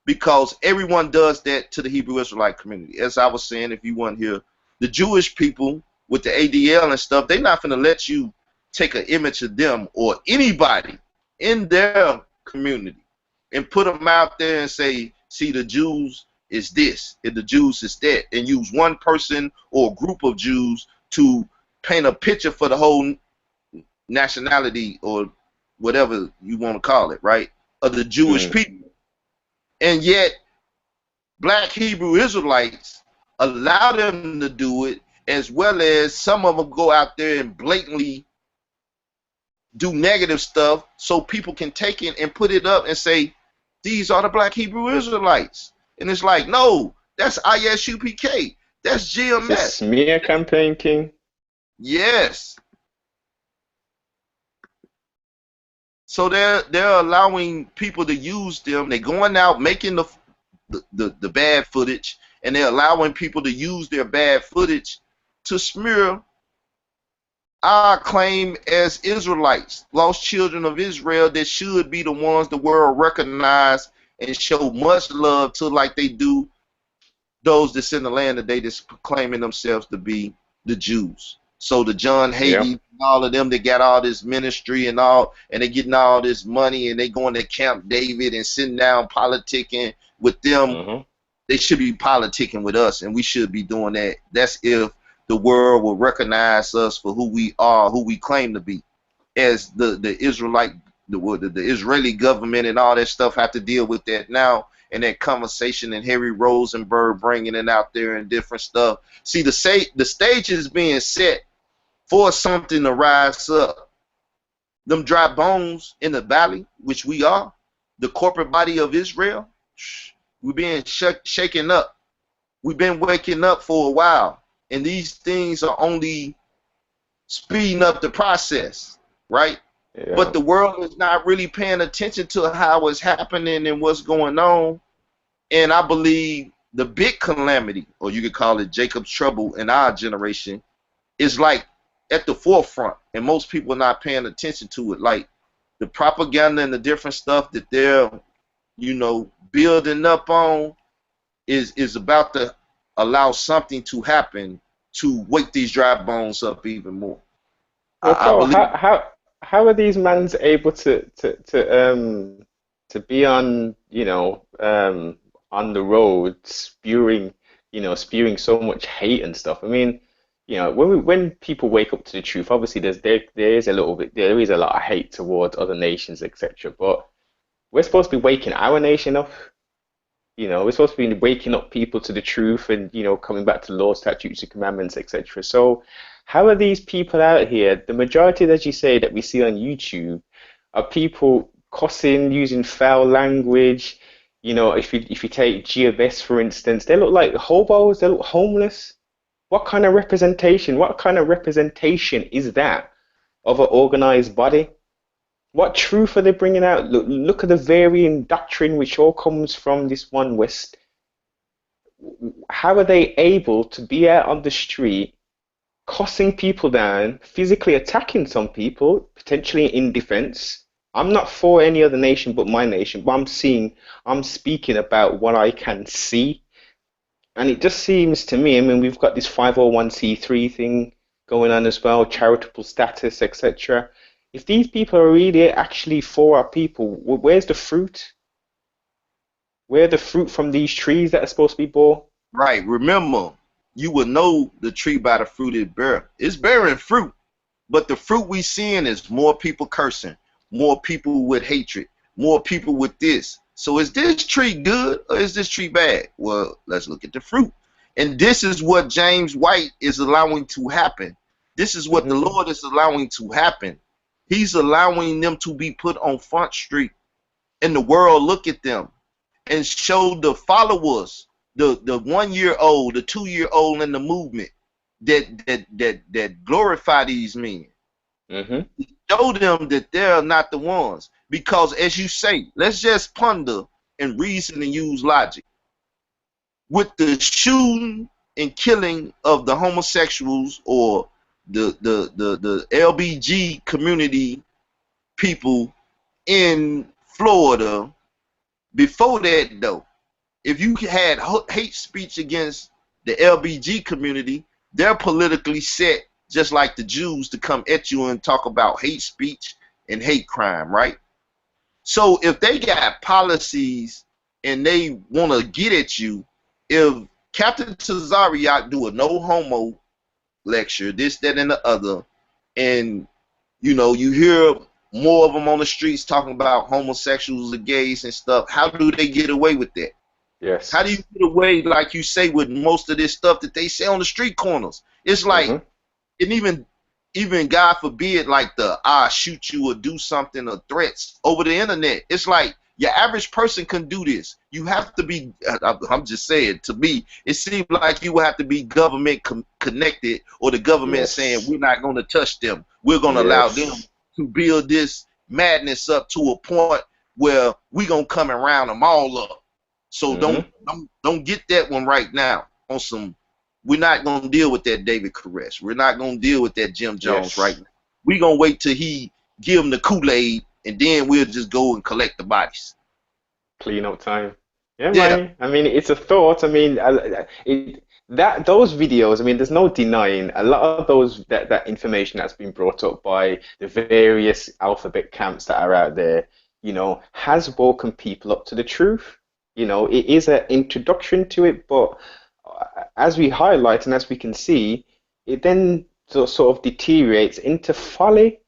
because everyone does that to the Hebrew Israelite community. As I was saying, if you weren't here, the Jewish people with the ADL and stuff, they're not going to let you take an image of them or anybody in their community and put them out there and say, see, the Jews is this and the Jews is that, and use one person or a group of Jews to paint a picture for the whole nationality or whatever you want to call it, right, of the Jewish people. And yet black Hebrew Israelites allow them to do it, as well as some of them go out there and blatantly do negative stuff so people can take it and put it up and say, these are the black Hebrew Israelites. And it's like, no, that's I.S.U.P.K. That's GMS. It's a smear campaign, King. Yes. So they're allowing people to use them. They're going out making the bad footage, and they're allowing people to use their bad footage to smear our claim as Israelites, lost children of Israel, that should be the ones the world recognize and show much love to, like they do those that's in the land today that's proclaiming themselves to be the Jews. So the John Hagee, all of them, they got all this ministry and all, and they getting all this money, and they going to Camp David and sitting down politicking with them. They should be politicking with us, and we should be doing that. That's if the world will recognize us for who we are, who we claim to be. As the Israelite, the Israeli government and all that stuff have to deal with that now, and that conversation, and Harry Rosenberg bringing it out there and different stuff. See, the stage is being set for something to rise up. Them dry bones in the valley, which we are, the corporate body of Israel, we're being shaken up. We've been waking up for a while, and these things are only speeding up the process, right? Yeah. But the world is not really paying attention to how it's happening and what's going on. And I believe the big calamity, or you could call it Jacob's trouble in our generation, is like at the forefront, and most people are not paying attention to it. Like the propaganda and the different stuff that they're, building up on is about to allow something to happen to wake these dry bones up even more. Well, Carl, how are these mans able to be on on the road spewing so much hate and stuff? I mean, when people wake up to the truth, obviously there is a lot of hate towards other nations, etc. But we're supposed to be waking our nation up. We're supposed to be waking up people to the truth and coming back to law, statutes, and commandments, etc. So how are these people out here? The majority, as you say, that we see on YouTube are people cussing, using foul language. If you take GMS, for instance, they look like hobos, they look homeless. What kind of representation is that of an organized body? What truth are they bringing out? Look at the varying doctrine which all comes from this one West. How are they able to be out on the street, cussing people down, physically attacking some people, potentially in defense? I'm not for any other nation but my nation, but I'm speaking about what I can see. And it just seems to me, I mean, we've got this 501c3 thing going on as well, charitable status, etc. If these people are really actually for our people, where's the fruit? Where are the fruit from these trees that are supposed to be bore? Right. Remember, you will know the tree by the fruit it bear. It's bearing fruit, but the fruit we seeing is more people cursing, more people with hatred, more people with this. So is this tree good or is this tree bad? Well, let's look at the fruit. And this is what James White is allowing to happen. This is what the Lord is allowing to happen. He's allowing them to be put on Front Street and the world look at them and show the followers, the 1 year old, the 2 year old in the movement that glorify these men. Show them that they're not the ones. Because as you say, let's just ponder and reason and use logic. With the shooting and killing of the homosexuals or the LBG community people in Florida, before that though, if you had hate speech against the LBG community, they're politically set just like the Jews to come at you and talk about hate speech and hate crime, right? So if they got policies and they want to get at you, if Captain Tazariak do a no homo lecture, this, that, and the other, and you know, you hear more of them on the streets talking about homosexuals and gays and stuff, how do they get away with that? Yes. How do you get away, like you say, with most of this stuff that they say on the street corners? It's like, and even God forbid, like the "I shoot you" or do something or threats over the internet. It's like your average person can do this. You have to be. I'm just saying. To me, it seems like you will have to be government connected, or the government saying we're not going to touch them. We're going to allow them to build this madness up to a point where we're going to come and round them all up. So don't get that one right now on some. We're not going to deal with that David Koresh. We're not going to deal with that Jim Jones right now. We're going to wait till he give him the Kool-Aid, and then we'll just go and collect the bodies. Clean up time. Yeah, man. I mean, it's a thought. I mean, those videos, I mean, there's no denying a lot of those that information that's been brought up by the various alphabet camps that are out there, you know, has woken people up to the truth. You know, it is an introduction to it, but as we highlight and as we can see, it then sort of deteriorates into folly,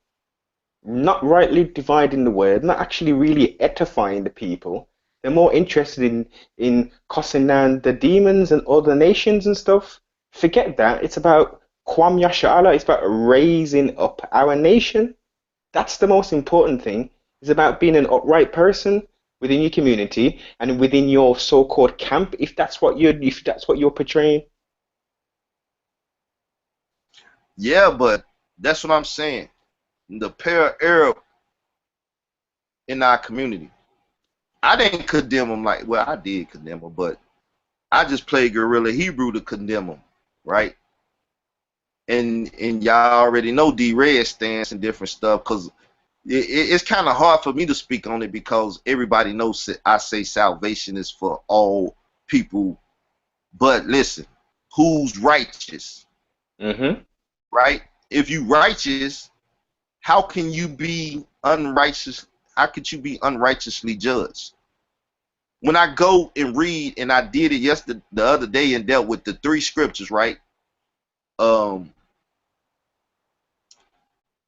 not rightly dividing the word, not actually really edifying the people. They're more interested in cussing down the demons and other nations and stuff. Forget that. It's about Kwam Yasha'Allah. It's about raising up our nation. That's the most important thing. It's about being an upright person within your community and within your so-called camp, if that's what you're portraying. Yeah, but that's what I'm saying. The para-Arab in our community, I didn't condemn them like, well, I did condemn them, but I just played guerrilla Hebrew to condemn them, right? And y'all already know D-Red stance and different stuff, because it's kind of hard for me to speak on it because everybody knows that I say salvation is for all people. But listen, who's righteous? Right? If you righteous, how can you be unrighteous? How could you be unrighteously judged? When I go and read, and I did it the other day and dealt with the 3 scriptures, right?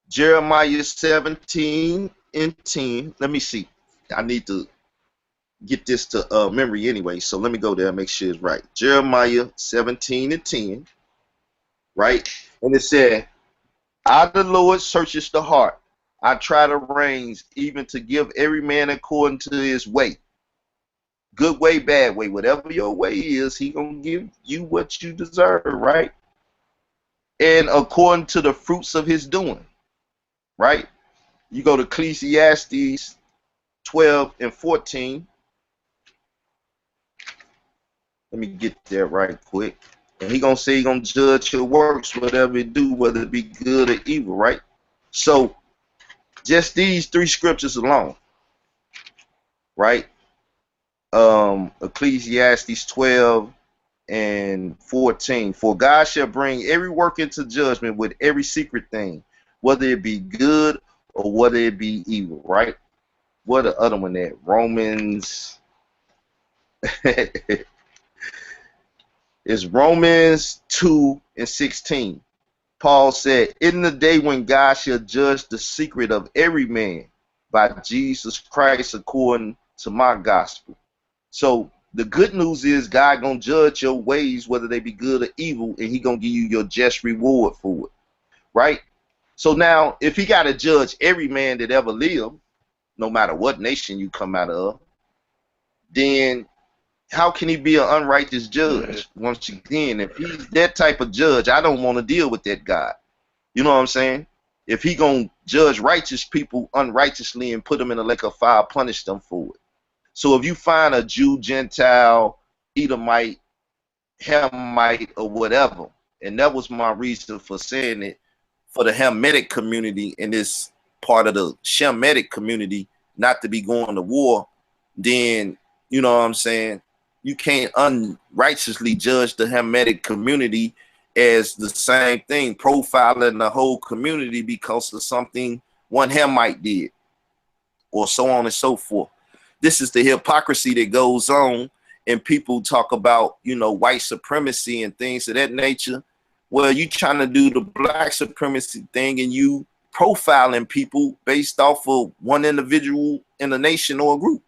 Jeremiah 17 and 10. Let me see. I need to get this to memory anyway, so let me go there and make sure it's right. Jeremiah 17 and 10, right? And it said, I, the Lord, searches the heart. I try the reins, even to give every man according to his way. Good way, bad way. Whatever your way is, he gonna give you what you deserve, right? And according to the fruits of his doing, right? You go to Ecclesiastes 12 and 14. Let me get there right quick. And he gonna say he gonna judge your works, whatever it do, whether it be good or evil, right? So just these 3 scriptures alone, right? Ecclesiastes 12 and 14. For God shall bring every work into judgment with every secret thing, whether it be good or whether it be evil, right? What the other one at? Romans. It's Romans 2 and 16. Paul said, in the day when God shall judge the secret of every man by Jesus Christ according to my gospel. So the good news is God gonna judge your ways, whether they be good or evil, and he gonna give you your just reward for it, right? So now, if he gotta judge every man that ever lived, no matter what nation you come out of, then how can he be an unrighteous judge? Once again, if he's that type of judge, I don't want to deal with that God. You know what I'm saying? If he gonna judge righteous people unrighteously and put them in a lake of fire, punish them for it. So if you find a Jew, Gentile, Edomite, Hamite, or whatever, and that was my reason for saying it, for the Hamitic community in this part of the Shemitic community not to be going to war, then, you know what I'm saying, you can't unrighteously judge the Hamitic community as the same thing, profiling the whole community because of something one Hamite did, or so on and so forth. This is the hypocrisy that goes on, and people talk about, you know, white supremacy and things of that nature. Well, you trying to do the black supremacy thing, and you profiling people based off of one individual in a nation or a group.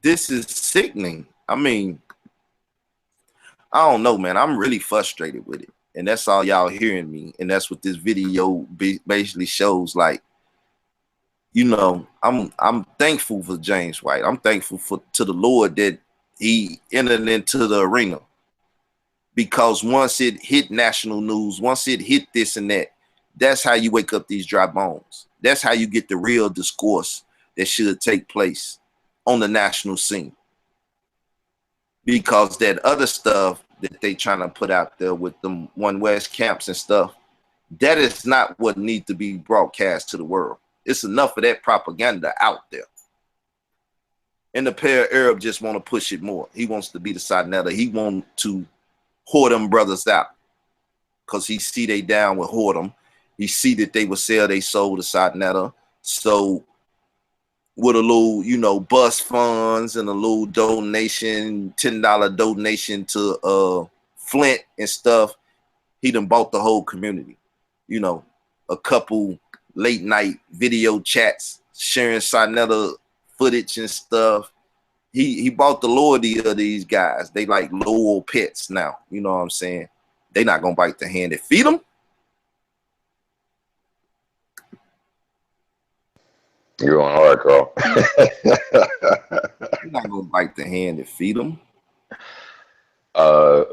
This is sickening. I mean, I don't know, man. I'm really frustrated with it, and that's all y'all hearing me, and that's what this video basically shows. Like, you know, I'm thankful for James White. I'm thankful to the Lord that he entered into the arena, because once it hit national news, once it hit this and that, that's how you wake up these dry bones. That's how you get the real discourse that should take place on the national scene. Because that other stuff that they trying to put out there with them One West camps and stuff, that is not what needs to be broadcast to the world. It's enough of that propaganda out there. And the pair Arab just want to push it more. He wants to be the Sadnetta. He want to whore them brothers out because he see they down with whoredom. He see that they will sell their soul to Sadnetta. So with a little, you know, bus funds and a little donation, $10 donation to Flint and stuff, he done bought the whole community. You know, a couple late night video chats sharing Sadnetta footage and stuff. He bought the loyalty of these guys. They like loyal pets now. You know what I'm saying? They not gonna bite the hand that feed them. You're on hard, Carl. You're not gonna bite the hand that feed them. I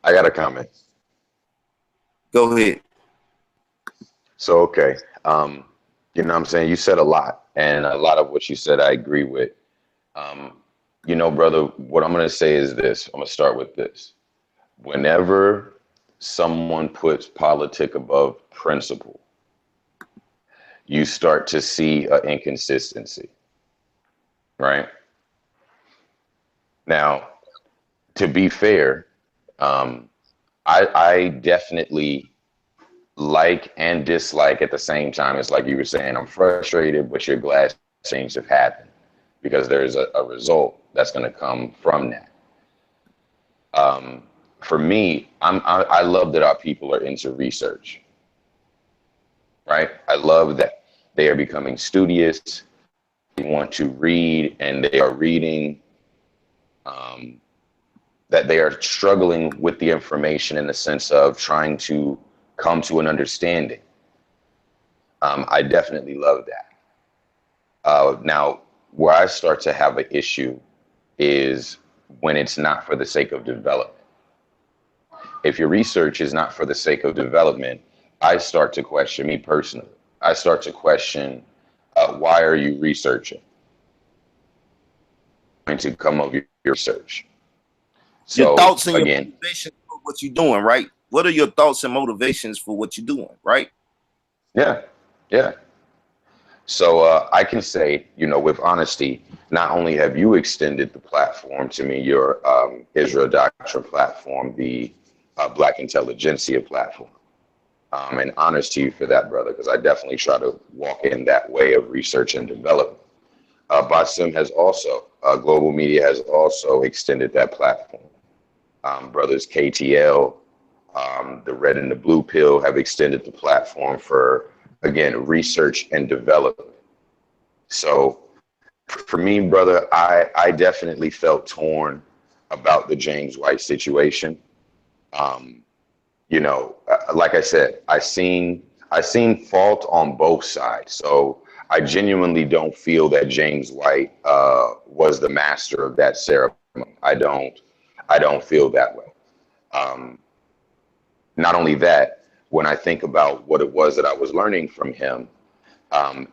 got a comment. Go ahead. So, okay. You know what I'm saying? You said a lot, and a lot of what you said I agree with. You know, brother, what I'm going to say is this. I'm going to start with this. Whenever someone puts politic above principle, you start to see an inconsistency, right? Now, to be fair, I definitely like and dislike at the same time. It's like you were saying, I'm frustrated, but you're glad things have happened because there's a result that's going to come from that. For me, I love that our people are into research, right? I love that they are becoming studious. They want to read, and they are reading. That they are struggling with the information in the sense of trying to come to an understanding. I definitely love that. Now, where I start to have an issue is when it's not for the sake of development. If your research is not for the sake of development, I start to question, me personally, I start to question, why are you researching? Going to come up with your research. So, your thoughts and again, your motivations for what you're doing, right? What are your thoughts and motivations for what you're doing, right? Yeah. So I can say, with honesty, not only have you extended the platform to me, your Israel Doctrine platform, the Black Intelligentsia platform, and honors to you for that, brother, because I definitely try to walk in that way of research and development. Basim has also, Global Media has also extended that platform. Brothers KTL, the Red and the Blue Pill have extended the platform for, again, research and development. So for me, brother, I definitely felt torn about the James White situation. Like I said, I seen fault on both sides. So I genuinely don't feel that James White was the master of that ceremony. I don't feel that way. Um, Not only that, when I think about what it was that I was learning from him,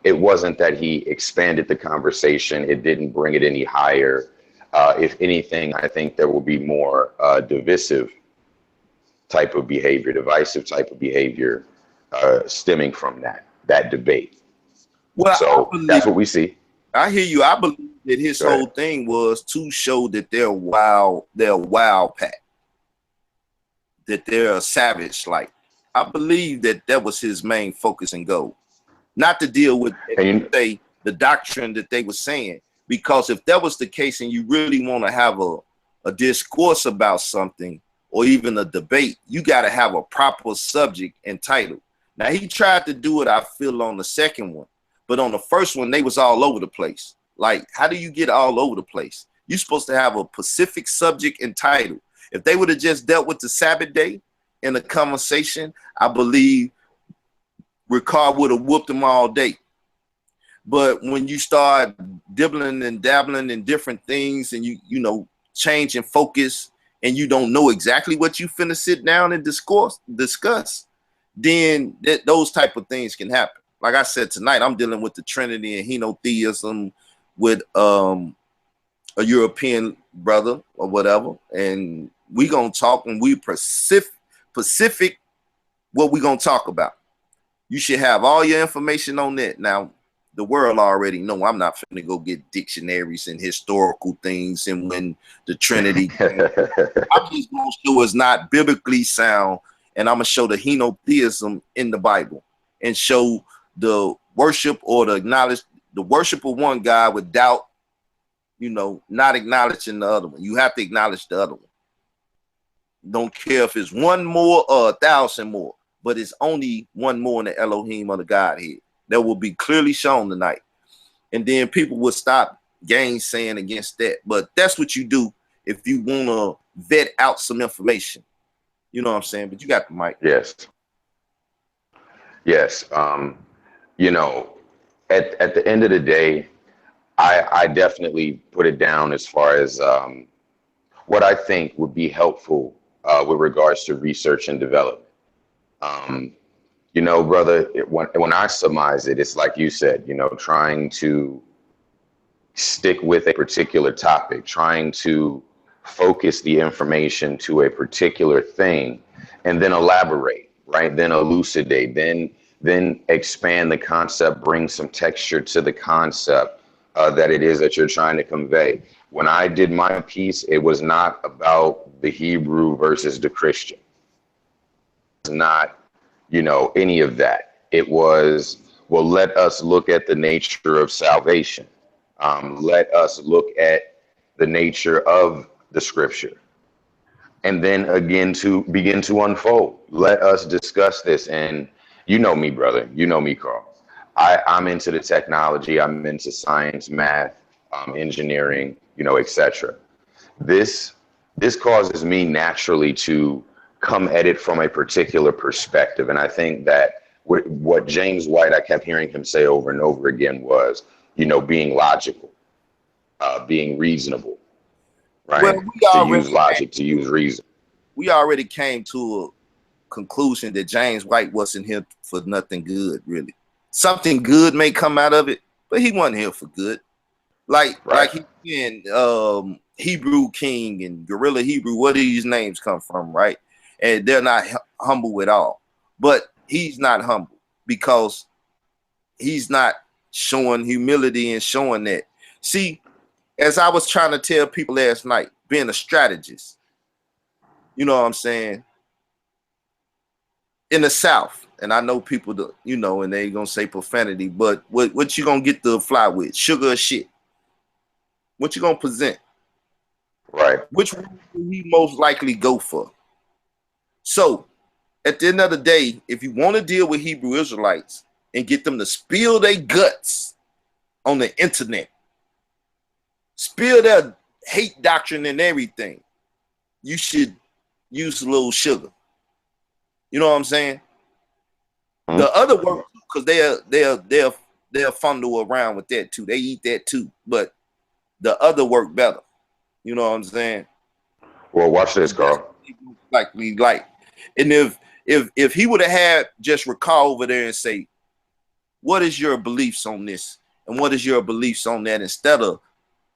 it wasn't that he expanded the conversation. It didn't bring it any higher. If anything, I think there will be more divisive divisive type of behavior stemming from that debate. Well, So that's what we see. I hear you. I believe that his whole thing was to show that they're wild pack, that they're a savage. Like, I believe that was his main focus and goal, not to deal with the doctrine that they were saying. Because if that was the case, and you really want to have a discourse about something, or even a debate, you got to have a proper subject and title. Now, he tried to do it, I feel, on the second one, but on the first one, they was all over the place. Like, how do you get all over the place? You're supposed to have a specific subject and title. If they would have just dealt with the Sabbath day in the conversation, I believe Ricard would have whooped them all day. But when you start dibbling and dabbling in different things, and you changing focus, and you don't know exactly what you finna sit down and discuss, then those type of things can happen. Like I said, tonight I'm dealing with the Trinity and henotheism with a European brother or whatever, and we gonna talk, and we specific what we gonna talk about. You should have all your information on that. Now, the world already know I'm not finna go get dictionaries and historical things, and when the Trinity I'm just gonna show it's not biblically sound, and I'm gonna show the henotheism in the Bible, and show the worship or the worship of one God without not acknowledging the other one. You have to acknowledge the other one. Don't care if it's one more or 1,000 more, but it's only one more in the Elohim of the Godhead. That will be clearly shown tonight. And then people will stop gainsaying against that. But that's what you do if you want to vet out some information. You know what I'm saying? But you got the mic. Yes. At the end of the day, I definitely put it down as far as what I think would be helpful with regards to research and development. Brother, when I surmise it, it's like you said, trying to stick with a particular topic, trying to focus the information to a particular thing, and then elaborate, right? Then elucidate, then expand the concept, bring some texture to the concept that it is that you're trying to convey. When I did my piece, it was not about the Hebrew versus the Christian. It's not any of that. It was, well, let us look at the nature of salvation. Let us look at the nature of the scripture. And then again, to begin to unfold. Let us discuss this. And you know me, brother. You know me, Carl. I'm into the technology. I'm into science, math, engineering, etc. This causes me naturally to come at it from a particular perspective. And I think that what James White, I kept hearing him say over and over again was, being logical, being reasonable, right? Well, to use logic, to use reason. We already came to a conclusion that James White wasn't here for nothing good, really. Something good may come out of it, but he wasn't here for good. Like he and Hebrew King and Gorilla Hebrew, where do these names come from, right? And they're not humble at all. But he's not humble because he's not showing humility and showing that. See, as I was trying to tell people last night, being a strategist, you know what I'm saying? In the South, and I know people, you know, and they gonna say profanity, but what you gonna get to fly with? Sugar or shit? What you gonna present? Right. Which one will he most likely go for? So, at the end of the day, if you want to deal with Hebrew Israelites and get them to spill their guts on the internet, spill their hate doctrine and everything, you should use a little sugar. You know what I'm saying? Mm-hmm. The other work, because they'll fondle around with that too. They eat that too, but the other work better. You know what I'm saying? Well, watch this, Carl. Like we like, and if he would have had just recall over there and say, what is your beliefs on this and what is your beliefs on that, instead of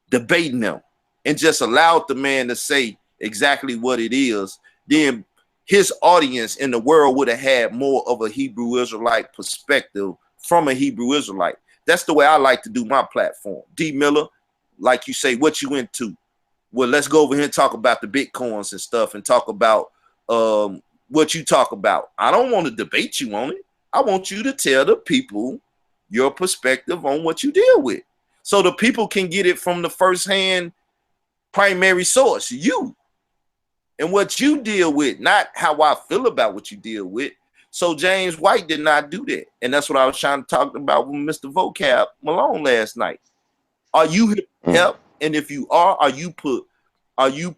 debating them, and just allowed the man to say exactly what it is, then his audience in the world would have had more of a Hebrew Israelite perspective from a Hebrew Israelite. That's the way I like to do my platform. D. Miller, like you say, what you into? Well, let's go over here and talk about the Bitcoins and stuff and talk about what you talk about. I don't want to debate you on it. I want you to tell the people your perspective on what you deal with, so the people can get it from the first-hand primary source, you, and what you deal with, not how I feel about what you deal with. So James White did not do that, and that's what I was trying to talk about with Mr. Vocab Malone last night. Are you here to help? And if you are you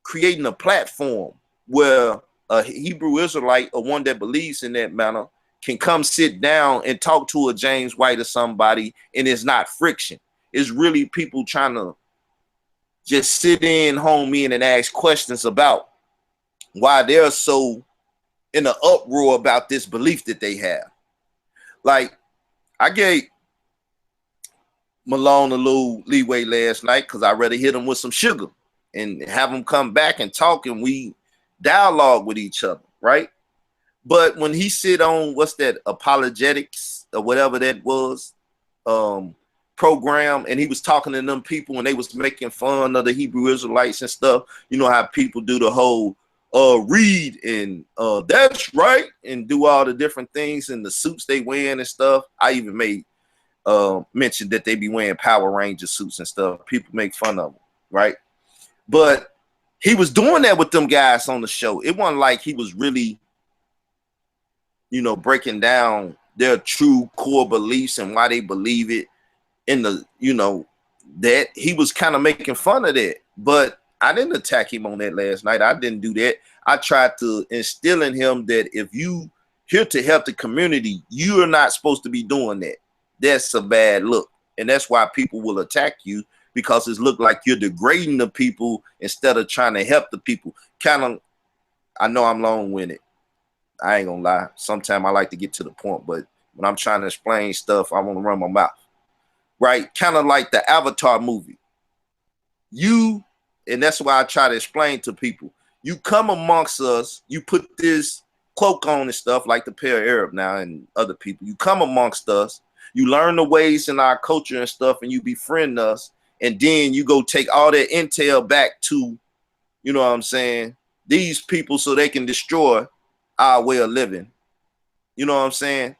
creating a platform where a Hebrew Israelite or one that believes in that manner can come sit down and talk to a James White or somebody, and it's not friction. It's really people trying to just sit in, home in, and ask questions about why they're so in an uproar about this belief that they have. Like, I gave Malone a little leeway last night because I rather hit him with some sugar and have him come back and talk, and we dialogue with each other, right? But when he sit on, what's that, apologetics or whatever that was, program, and he was talking to them people and they was making fun of the Hebrew Israelites and stuff, you know how people do the whole read and that's right, and do all the different things and the suits they wearing and stuff. I even made mention that they be wearing Power Ranger suits and stuff. People make fun of them, right? But he was doing that with them guys on the show. It wasn't like he was really, you know, breaking down their true core beliefs and why they believe it in the, you know, that he was kind of making fun of that. But I didn't attack him on that last night. I didn't do that. I tried to instill in him that if you here to help the community, you are not supposed to be doing that. That's a bad look. And that's why people will attack you, because it's look like you're degrading the people instead of trying to help the people. Kind of, I know I'm long-winded. I ain't gonna lie. Sometimes I like to get to the point, but when I'm trying to explain stuff, I want to run my mouth. Right? Kind of like the Avatar movie. And that's why I try to explain to people. You come amongst us, you put this cloak on and stuff like the Pale Arab now and other people. You come amongst us, you learn the ways in our culture and stuff, and you befriend us, and then you go take all that intel back to, you know what I'm saying, these people so they can destroy our way of living. You know what I'm saying?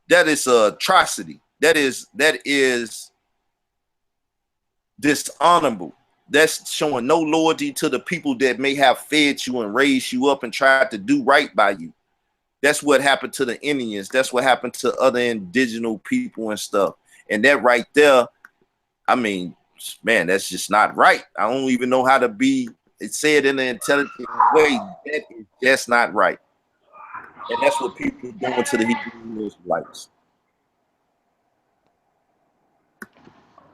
That is a atrocity. That is dishonorable. That's showing no loyalty to the people that may have fed you and raised you up and tried to do right by you. That's what happened to the Indians. That's what happened to other indigenous people and stuff. And that right there, I mean, man, that's just not right. I don't even know how to be said in an intelligent way. That is just not right. And that's what people are doing to the Hebrew Israelites.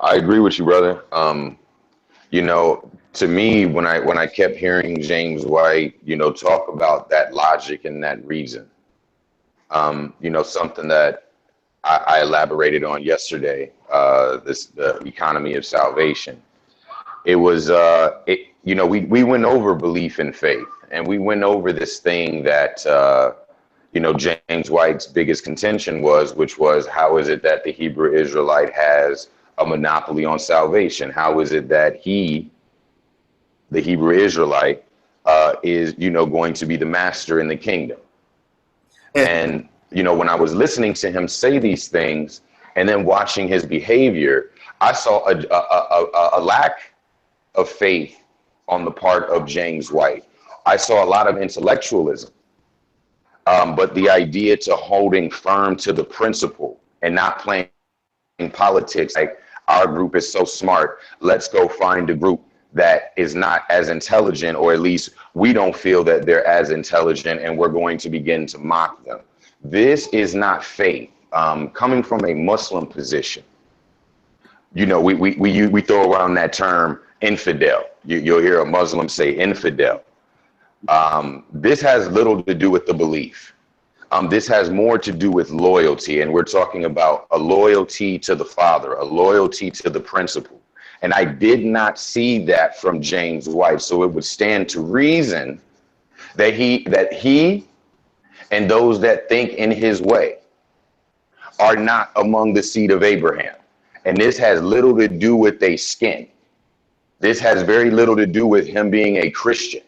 I agree with you, brother. You know, to me, when I kept hearing James White, you know, talk about that logic and that reason, you know, something that I elaborated on yesterday, the economy of salvation. It was, you know, we went over belief in faith, and we went over this thing that, you know, James White's biggest contention was, which was, how is it that the Hebrew Israelite has a monopoly on salvation? How is it that he, the Hebrew Israelite, is, you know, going to be the master in the kingdom? And, you know, when I was listening to him say these things and then watching his behavior, I saw a lack of faith on the part of James White. I saw a lot of intellectualism, but the idea to holding firm to the principle and not playing politics, like our group is so smart, let's go find a group that is not as intelligent, or at least we don't feel that they're as intelligent, and we're going to begin to mock them. This is not faith. Coming from a Muslim position, you know, we throw around that term infidel. You'll hear a Muslim say infidel. This has little to do with the belief. This has more to do with loyalty, and we're talking about a loyalty to the Father, a loyalty to the principle. And I did not see that from James White. So it would stand to reason that he and those that think in his way are not among the seed of Abraham. And this has little to do with their skin. This has very little to do with him being a Christian.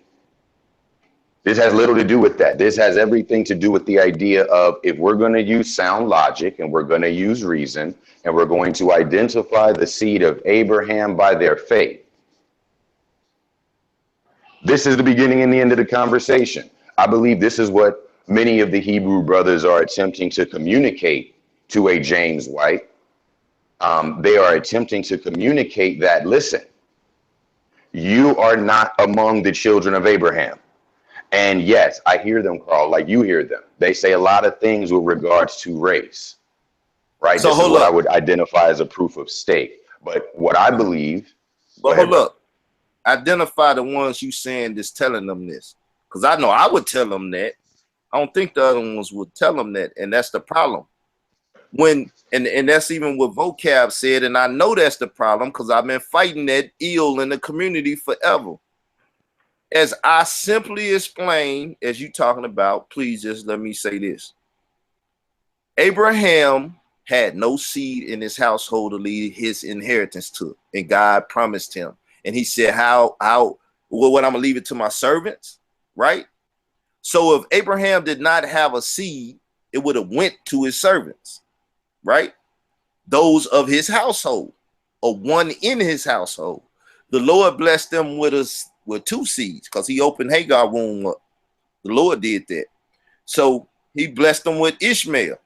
This has little to do with that. This has everything to do with the idea of, if we're going to use sound logic and we're going to use reason and we're going to identify the seed of Abraham by their faith. This is the beginning and the end of the conversation. I believe this is what many of the Hebrew brothers are attempting to communicate to a James White. They are attempting to communicate that, listen, you are not among the children of Abraham. And yes, I hear them, Carl, like you hear them. They say a lot of things with regards to race, right? So this is what I would identify as a proof of stake. But what I believe. But hold up. Identify the ones you saying that's telling them this. Because I know I would tell them that. I don't think the other ones would tell them that. And that's the problem. And that's even what Vocab said. And I know that's the problem because I've been fighting that ill in the community forever. As I simply explained, as you talking about, please just let me say this. Abraham had no seed in his household to lead his inheritance to, and God promised him. And he said, well, what, I'm gonna leave it to my servants, right? So if Abraham did not have a seed, it would have went to his servants, right? Those of his household, or one in his household. The Lord blessed them with two seeds because he opened Hagar womb up. The Lord did that. So he blessed them with Ishmael.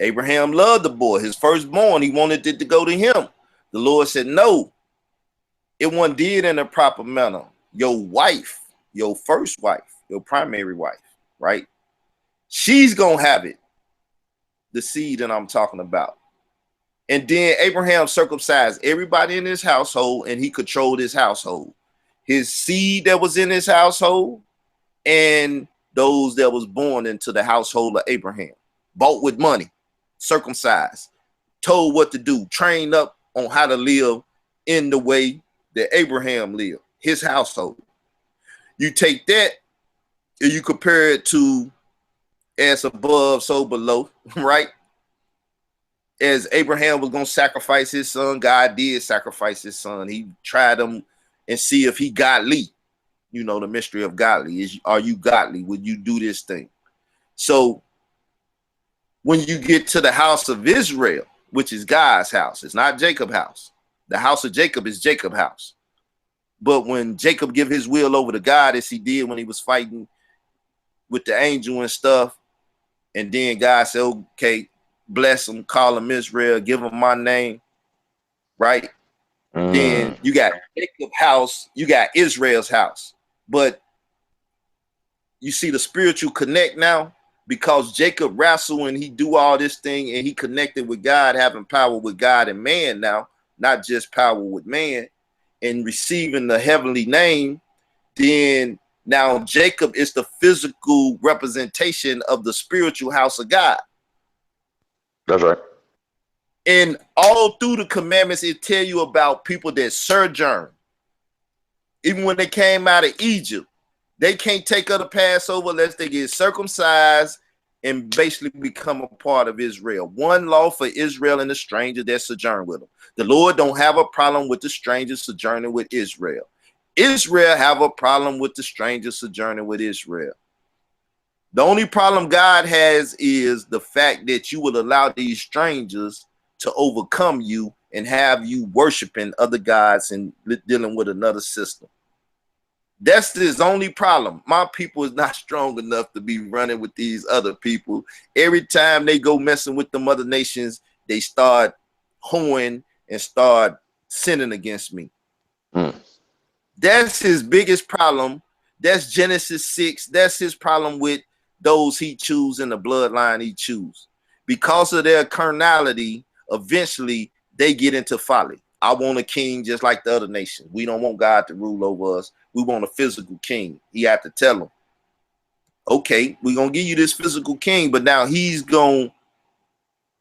Abraham loved the boy, his firstborn. He wanted it to go to him. The Lord said, no, it wasn't did in a proper manner. Your wife, your first wife, your primary wife, right? She's going to have it. The seed that I'm talking about. And then Abraham circumcised everybody in his household, and he controlled his household. His seed that was in his household and those that was born into the household of Abraham. Bought with money, circumcised, told what to do, trained up on how to live in the way that Abraham lived, his household. You take that and you compare it to as above, so below, right? As Abraham was going to sacrifice his son, God did sacrifice his son. He tried him and see if he godly. You know, the mystery of godly. Are you godly? Would you do this thing? So when you get to the house of Israel, which is God's house, it's not Jacob's house. The house of Jacob is Jacob's house. But when Jacob give his will over to God, as he did when he was fighting with the angel and stuff, and then God said, okay, bless him, call him Israel, give him my name, right? Then you got Jacob's house, you got Israel's house. But you see the spiritual connect now, because Jacob wrestled and he do all this thing and he connected with God, having power with God and man now, not just power with man, and receiving the heavenly name. Then now Jacob is the physical representation of the spiritual house of God. That's right. And all through the commandments, it tell you about people that sojourn. Even when they came out of Egypt, They can't take of the Passover unless they get circumcised and basically become a part of Israel. One law for Israel and the stranger that sojourn with them. The Lord don't have a problem with the stranger sojourning with Israel. Israel have a problem with the stranger sojourning with Israel. The only problem God has is the fact that you will allow these strangers to overcome you and have you worshiping other gods and dealing with another system. That's his only problem. My people is not strong enough to be running with these other people. Every time they go messing with the other nations, they start hoeing and start sinning against me. That's his biggest problem. That's Genesis 6. That's his problem with those he choose in the bloodline he choose. Because of their carnality, eventually they get into folly. I want a king just like the other nations. We don't want God to rule over us. We want a physical king. He had to tell them, okay, we're going to give you this physical king, but now he's going to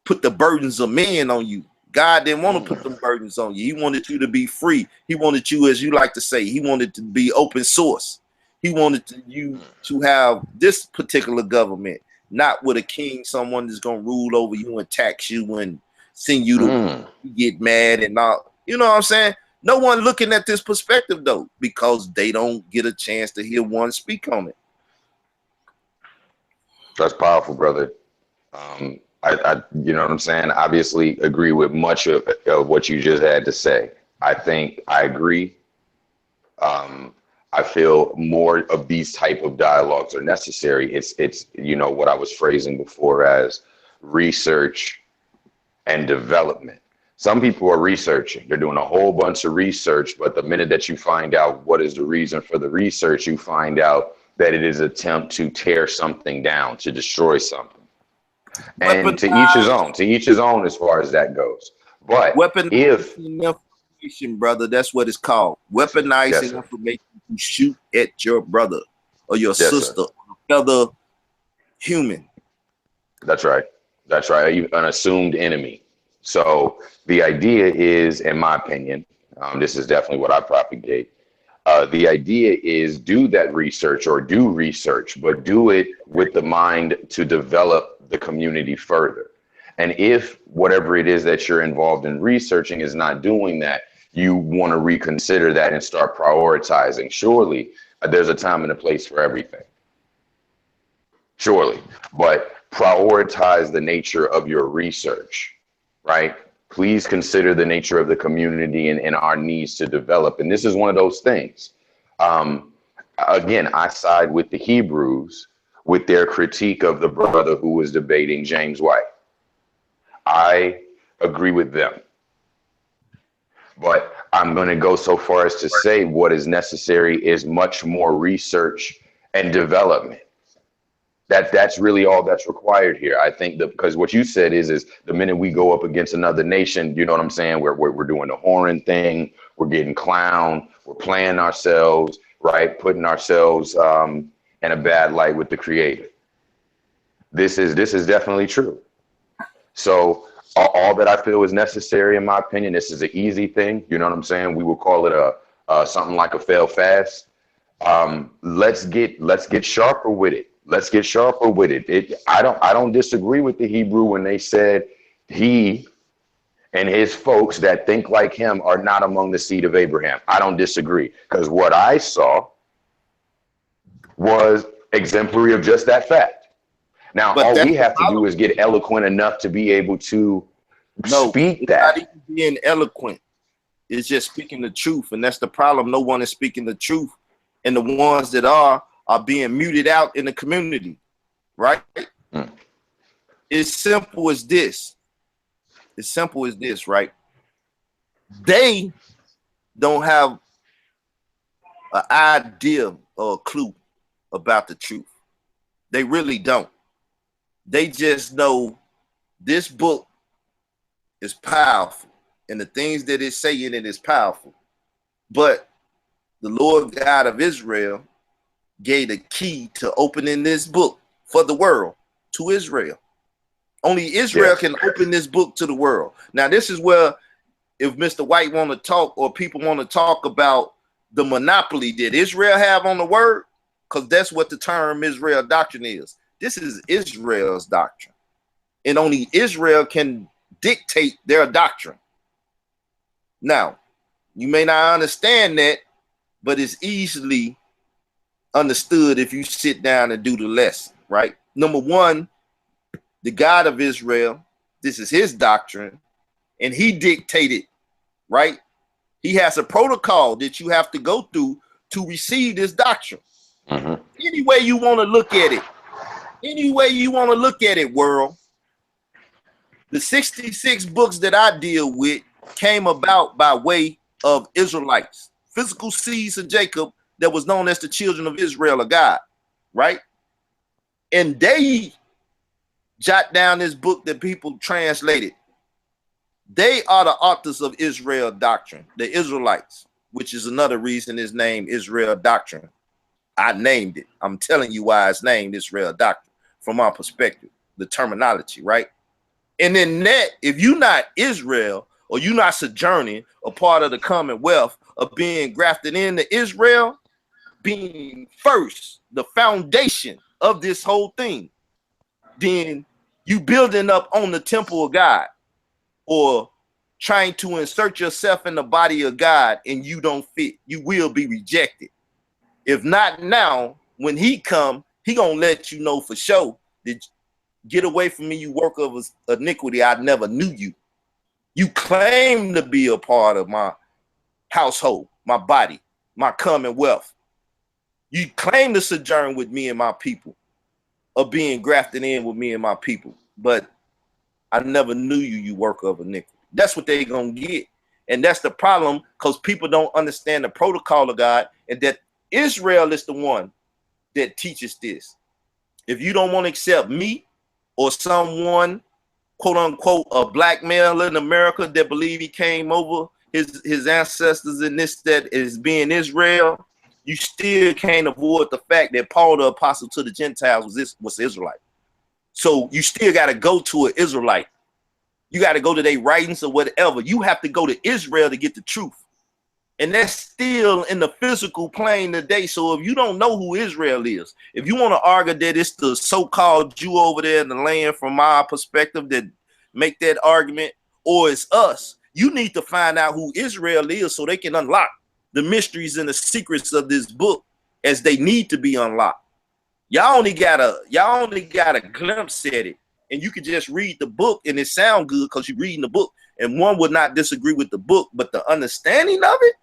put the burdens of men on you. God didn't want to put them burdens on you. He wanted you to be free. He wanted you, as you like to say, he wanted to be open source. He wanted you to have this particular government, not with a king, someone that's going to rule over you and tax you and send you to get mad and not. You know what I'm saying? No one looking at this perspective, though, because they don't get a chance to hear one speak on it. That's powerful, brother. I you know what I'm saying? Obviously agree with much of what you just had to say. I think I agree. I feel more of these type of dialogues are necessary. It's you know what I was phrasing before as research and development. Some people are researching. They're doing a whole bunch of research, but the minute that you find out what is the reason for the research, you find out that it is an attempt to tear something down, to destroy something. And to each his own as far as that goes. But if information, brother, that's what it's called. Weaponizing information to shoot at your brother or your sister or another human. That's right. That's right. An assumed enemy. So the idea is, in my opinion, this is definitely what I propagate. The idea is do that research or do research, but do it with the mind to develop the community further. And if whatever it is that you're involved in researching is not doing that, you want to reconsider that and start prioritizing. Surely there's a time and a place for everything. Surely, but prioritize the nature of your research, right? Please consider the nature of the community and our needs to develop. And this is one of those things. Again, I side with the Hebrews with their critique of the brother who was debating James White. I agree with them. But I'm going to go so far as to say what is necessary is much more research and development. That's really all that's required here. I think that because what you said is the minute we go up against another nation, you know what I'm saying? We're doing the whoring thing. We're getting clowned. We're playing ourselves, right? Putting ourselves in a bad light with the Creator. This is definitely true. So all that I feel is necessary, in my opinion, this is an easy thing. You know what I'm saying? We will call it a something like a fail fast. Let's get sharper with it. Let's get sharper with it. I don't disagree with the Hebrew when they said he and his folks that think like him are not among the seed of Abraham. I don't disagree, because what I saw was exemplary of just that fact. Now, all we have to do is get eloquent enough to be able to speak that. Not even being eloquent. It's just speaking the truth, and that's the problem. No one is speaking the truth, and the ones that are being muted out in the community, right? It's simple as this. It's simple as this, right? They don't have an idea or a clue about the truth. They really don't. They just know this book is powerful, and the things that it's saying in it is powerful. But the Lord God of Israel gave the key to opening this book for the world to Israel. Only Israel can open this book to the world. Now, this is where, if Mr. White want to talk or people want to talk about the monopoly that Israel have on the word, because that's what the term Israel doctrine is. This is Israel's doctrine. And only Israel can dictate their doctrine. Now, you may not understand that, but it's easily understood if you sit down and do the lesson, right? Number one, the God of Israel, this is his doctrine, and he dictated, right? He has a protocol that you have to go through to receive this doctrine. Any way you want to look at it, world. The 66 books that I deal with came about by way of Israelites, physical seeds of Jacob that was known as the children of Israel of God, right? And they jot down this book that people translated. They are the authors of Israel doctrine, the Israelites, which is another reason it's named Israel doctrine. I named it. I'm telling you why it's named Israel doctrine from our perspective, the terminology, right? And in that, if you're not Israel or you're not sojourning, a part of the commonwealth of being grafted into Israel, being first, the foundation of this whole thing, then you building up on the temple of God or trying to insert yourself in the body of God and you don't fit, you will be rejected. If not now, when he come, he gonna let you know for sure that get away from me, you work of iniquity. I never knew you. You claim to be a part of my household, my body, my commonwealth. You claim to sojourn with me and my people, of being grafted in with me and my people. But I never knew you, you work of iniquity. That's what they gonna get. And that's the problem, because people don't understand the protocol of God, and that Israel is the one that teaches this. If you don't want to accept me or someone, quote unquote, a black male in America that believe he came over his ancestors in this, that is being Israel, you still can't avoid the fact that Paul the apostle to the Gentiles was Israelite. So you still got to go to an Israelite. You got to go to their writings or whatever. You have to go to Israel to get the truth. And that's still in the physical plane today. So if you don't know who Israel is, if you want to argue that it's the so-called Jew over there in the land from our perspective that make that argument, or it's us, you need to find out who Israel is so they can unlock the mysteries and the secrets of this book as they need to be unlocked. Y'all only got a glimpse at it, and you can just read the book and it sound good because you're reading the book, and one would not disagree with the book, but the understanding of it,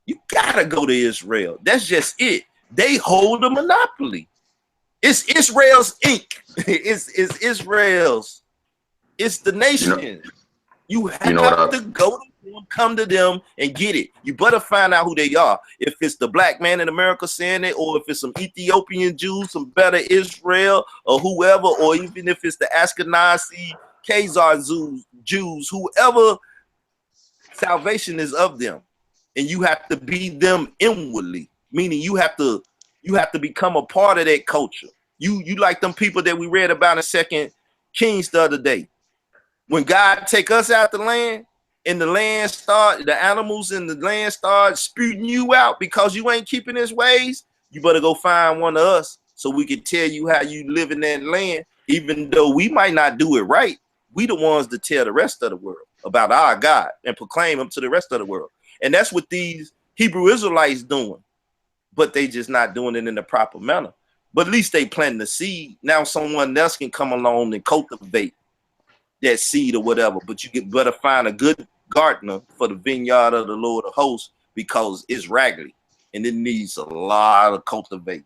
you gotta go to Israel. That's just it. They hold a monopoly. It's Israel's Inc. It's Israel's. It's the nation. You have to go to them, come to them, and get it. You better find out who they are. If it's the black man in America saying it, or if it's some Ethiopian Jews, some better Israel, or whoever, or even if it's the Ashkenazi, Khazar Jews, whoever, salvation is of them. And you have to be them inwardly, meaning you have to become a part of that culture. You like them people that we read about in 2 Kings the other day. When God take us out the land, and the land start, the animals in the land start spewing you out because you ain't keeping his ways, you better go find one of us so we can tell you how you live in that land. Even though we might not do it right, we the ones that tell the rest of the world about our God and proclaim him to the rest of the world. And that's what these Hebrew Israelites doing, but they just not doing it in the proper manner. But at least they planting the seed. Now someone else can come along and cultivate that seed or whatever, but you better find a good gardener for the vineyard of the Lord of hosts, because it's raggedy and it needs a lot of cultivating.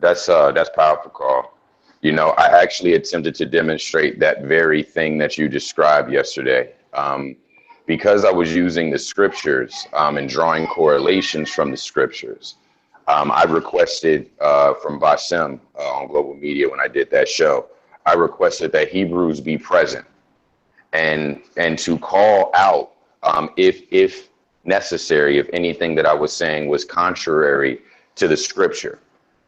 That's powerful, Carl. You know, I actually attempted to demonstrate that very thing that you described yesterday. Because I was using the scriptures and drawing correlations from the scriptures, I requested from Basim on Global Media when I did that show, I requested that Hebrews be present and to call out if necessary, if anything that I was saying was contrary to the scripture.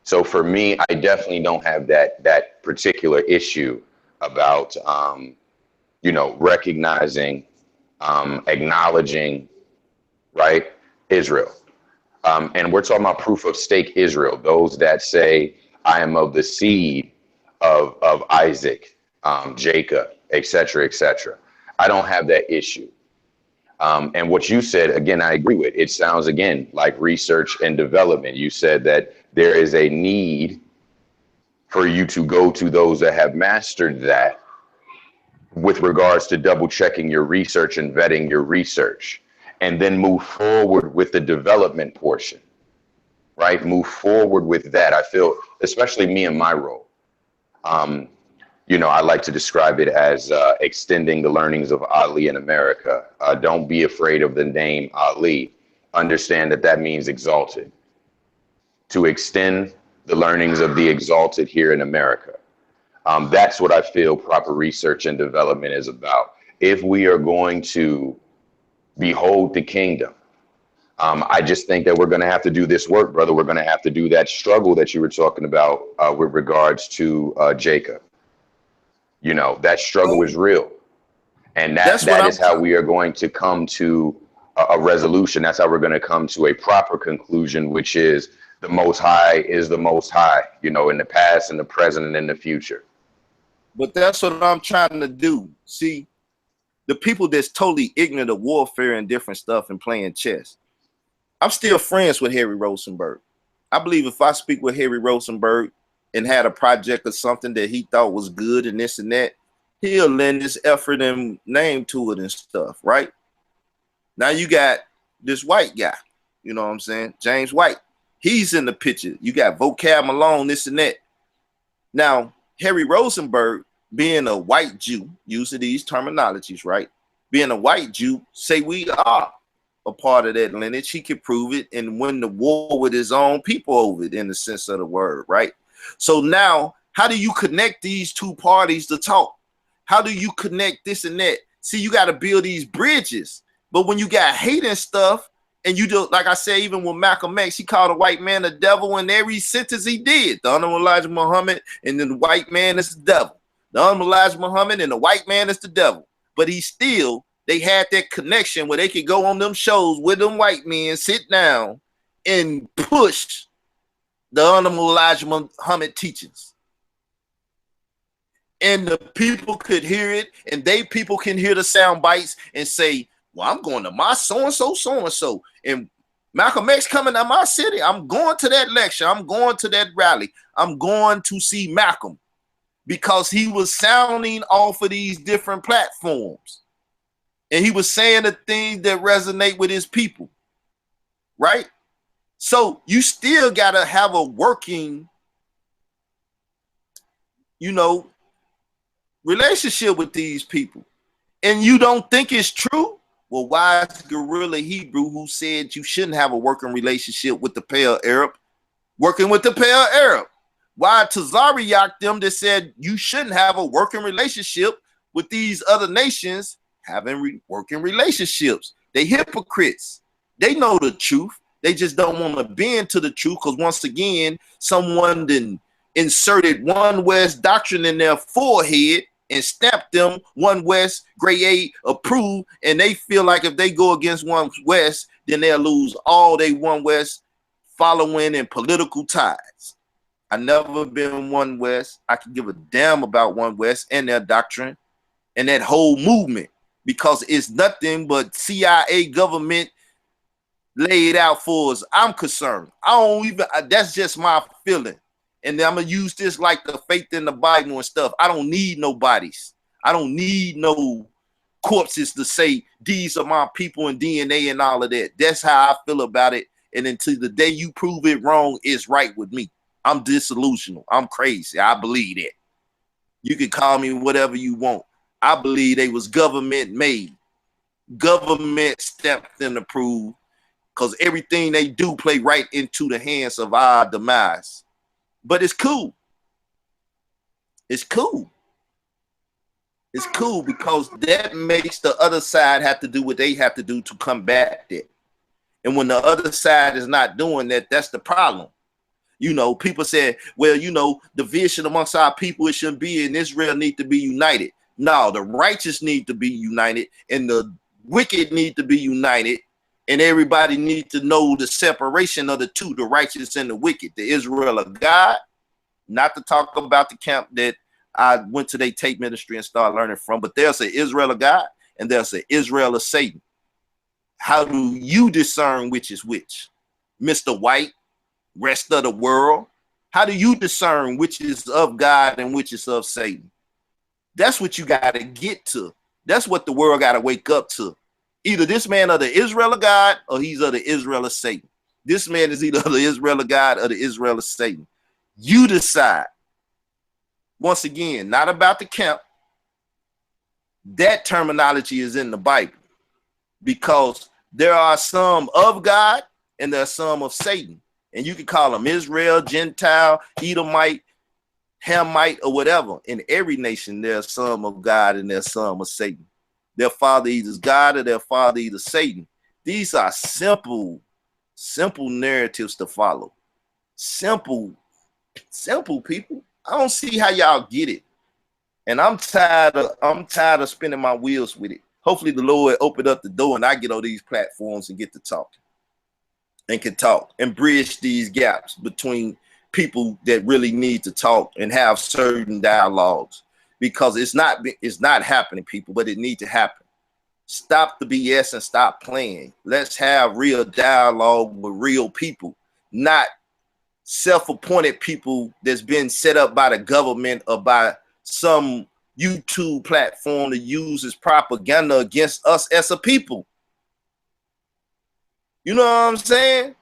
So for me, I definitely don't have that particular issue about recognizing, acknowledging, right, Israel. And we're talking about proof of stake Israel, those that say, I am of the seed of Isaac, Jacob, etc., etc. I don't have that issue. And what you said, again, I agree with. It sounds, again, like research and development. You said that there is a need for you to go to those that have mastered that with regards to double checking your research and vetting your research, and then move forward with the development portion, right? Move forward with that. I feel, especially me in my role, you know, I like to describe it as extending the learnings of Ali in America. Don't be afraid of the name Ali. Understand that that means exalted. To extend the learnings of the exalted here in America. That's what I feel proper research and development is about. If we are going to behold the kingdom, I just think that we're going to have to do this work, brother. We're going to have to do that struggle that you were talking about with regards to Jacob. You know, that struggle is real. And that is how we are going to come to a resolution. That's how we're going to come to a proper conclusion, which is the Most High is the Most High, you know, in the past, in the present, and in the future. But that's what I'm trying to do. See, the people that's totally ignorant of warfare and different stuff and playing chess. I'm still friends with Harry Rosenberg. I believe if I speak with Harry Rosenberg and had a project or something that he thought was good and this and that, he'll lend his effort and name to it and stuff, right? Now you got this white guy, you know what I'm saying? James White. He's in the picture. You got Vocab Malone, this and that. Now, Harry Rosenberg, being a white Jew, using these terminologies, right? Being a white Jew, say we are a part of that lineage. He could prove it and win the war with his own people over it in the sense of the word, right? So now, how do you connect these two parties to talk? How do you connect this and that? See, you got to build these bridges. But when you got hate and stuff, and you do, like I said, even with Malcolm X, he called a white man the devil in every sentence he did. The Honorable Elijah Muhammad and then the white man is the devil. The Honorable Elijah Muhammad and the white man is the devil. But he still, they had that connection where they could go on them shows with them white men, sit down and push the Honorable Elijah Muhammad teachings. And the people could hear it, and people can hear the sound bites and say, well, I'm going to my so-and-so, so-and-so. And Malcolm X coming to my city. I'm going to that lecture. I'm going to that rally. I'm going to see Malcolm because he was sounding off of these different platforms. And he was saying the things that resonate with his people, right? So you still got to have a working, you know, relationship with these people. And you don't think it's true? Well, why is Guerrilla Hebrew, who said you shouldn't have a working relationship with the Pale Arab, working with the Pale Arab? Why Tazariak them that said you shouldn't have a working relationship with these other nations having working relationships? They hypocrites. They know the truth. They just don't want to bend to the truth because once again, someone then inserted one West doctrine in their forehead and stamped them One West, grade A, approved, and they feel like if they go against One West, then they'll lose all they One West following and political ties. I never been One West. I can give a damn about One West and their doctrine and that whole movement because it's nothing but CIA government laid out for us. I'm concerned. I don't even, that's just my feeling. And I'm going to use this like the faith in the Bible and stuff. I don't need nobodies. I don't need no corpses to say these are my people and DNA and all of that. That's how I feel about it. And until the day you prove it wrong, it's right with me. I'm disillusional. I'm crazy. I believe that. You can call me whatever you want. I believe they was government made. Government stamped and approved because everything they do play right into the hands of our demise. But it's cool. It's cool. It's cool because that makes the other side have to do what they have to do to combat that. And when the other side is not doing that, that's the problem. You know, people say, well, you know, division amongst our people, it shouldn't be, and Israel need to be united. No, the righteous need to be united, and the wicked need to be united, And everybody needs to know the separation of the two, the righteous and the wicked, the Israel of God, not to talk about the camp that I went to their tape ministry and started learning from, but there's an Israel of God and there's an Israel of Satan. How do you discern which is which? Mr. White, rest of the world, how do you discern which is of God and which is of Satan? That's what you got to get to. That's what the world got to wake up to. Either this man of the Israel of God or he's of the Israel of Satan. This man is either of the Israel of God or the Israel of Satan. You decide. Once again, not about the camp. That terminology is in the Bible because there are some of God and there are some of Satan. And you can call them Israel, Gentile, Edomite, Hamite, or whatever. In every nation, there's some of God and there's some of Satan. Their father either is God or their father either Satan. These are simple narratives to follow. Simple people. I don't see how y'all get it. And I'm tired of spinning my wheels with it. Hopefully the Lord open up the door and I get on these platforms and get to talking. And can talk and bridge these gaps between people that really need to talk and have certain dialogues, because it's not happening, people, but it needs to happen. Stop the BS and stop playing. Let's have real dialogue with real people, not self-appointed people that's been set up by the government or by some YouTube platform to use as propaganda against us as a people. You know what I'm saying?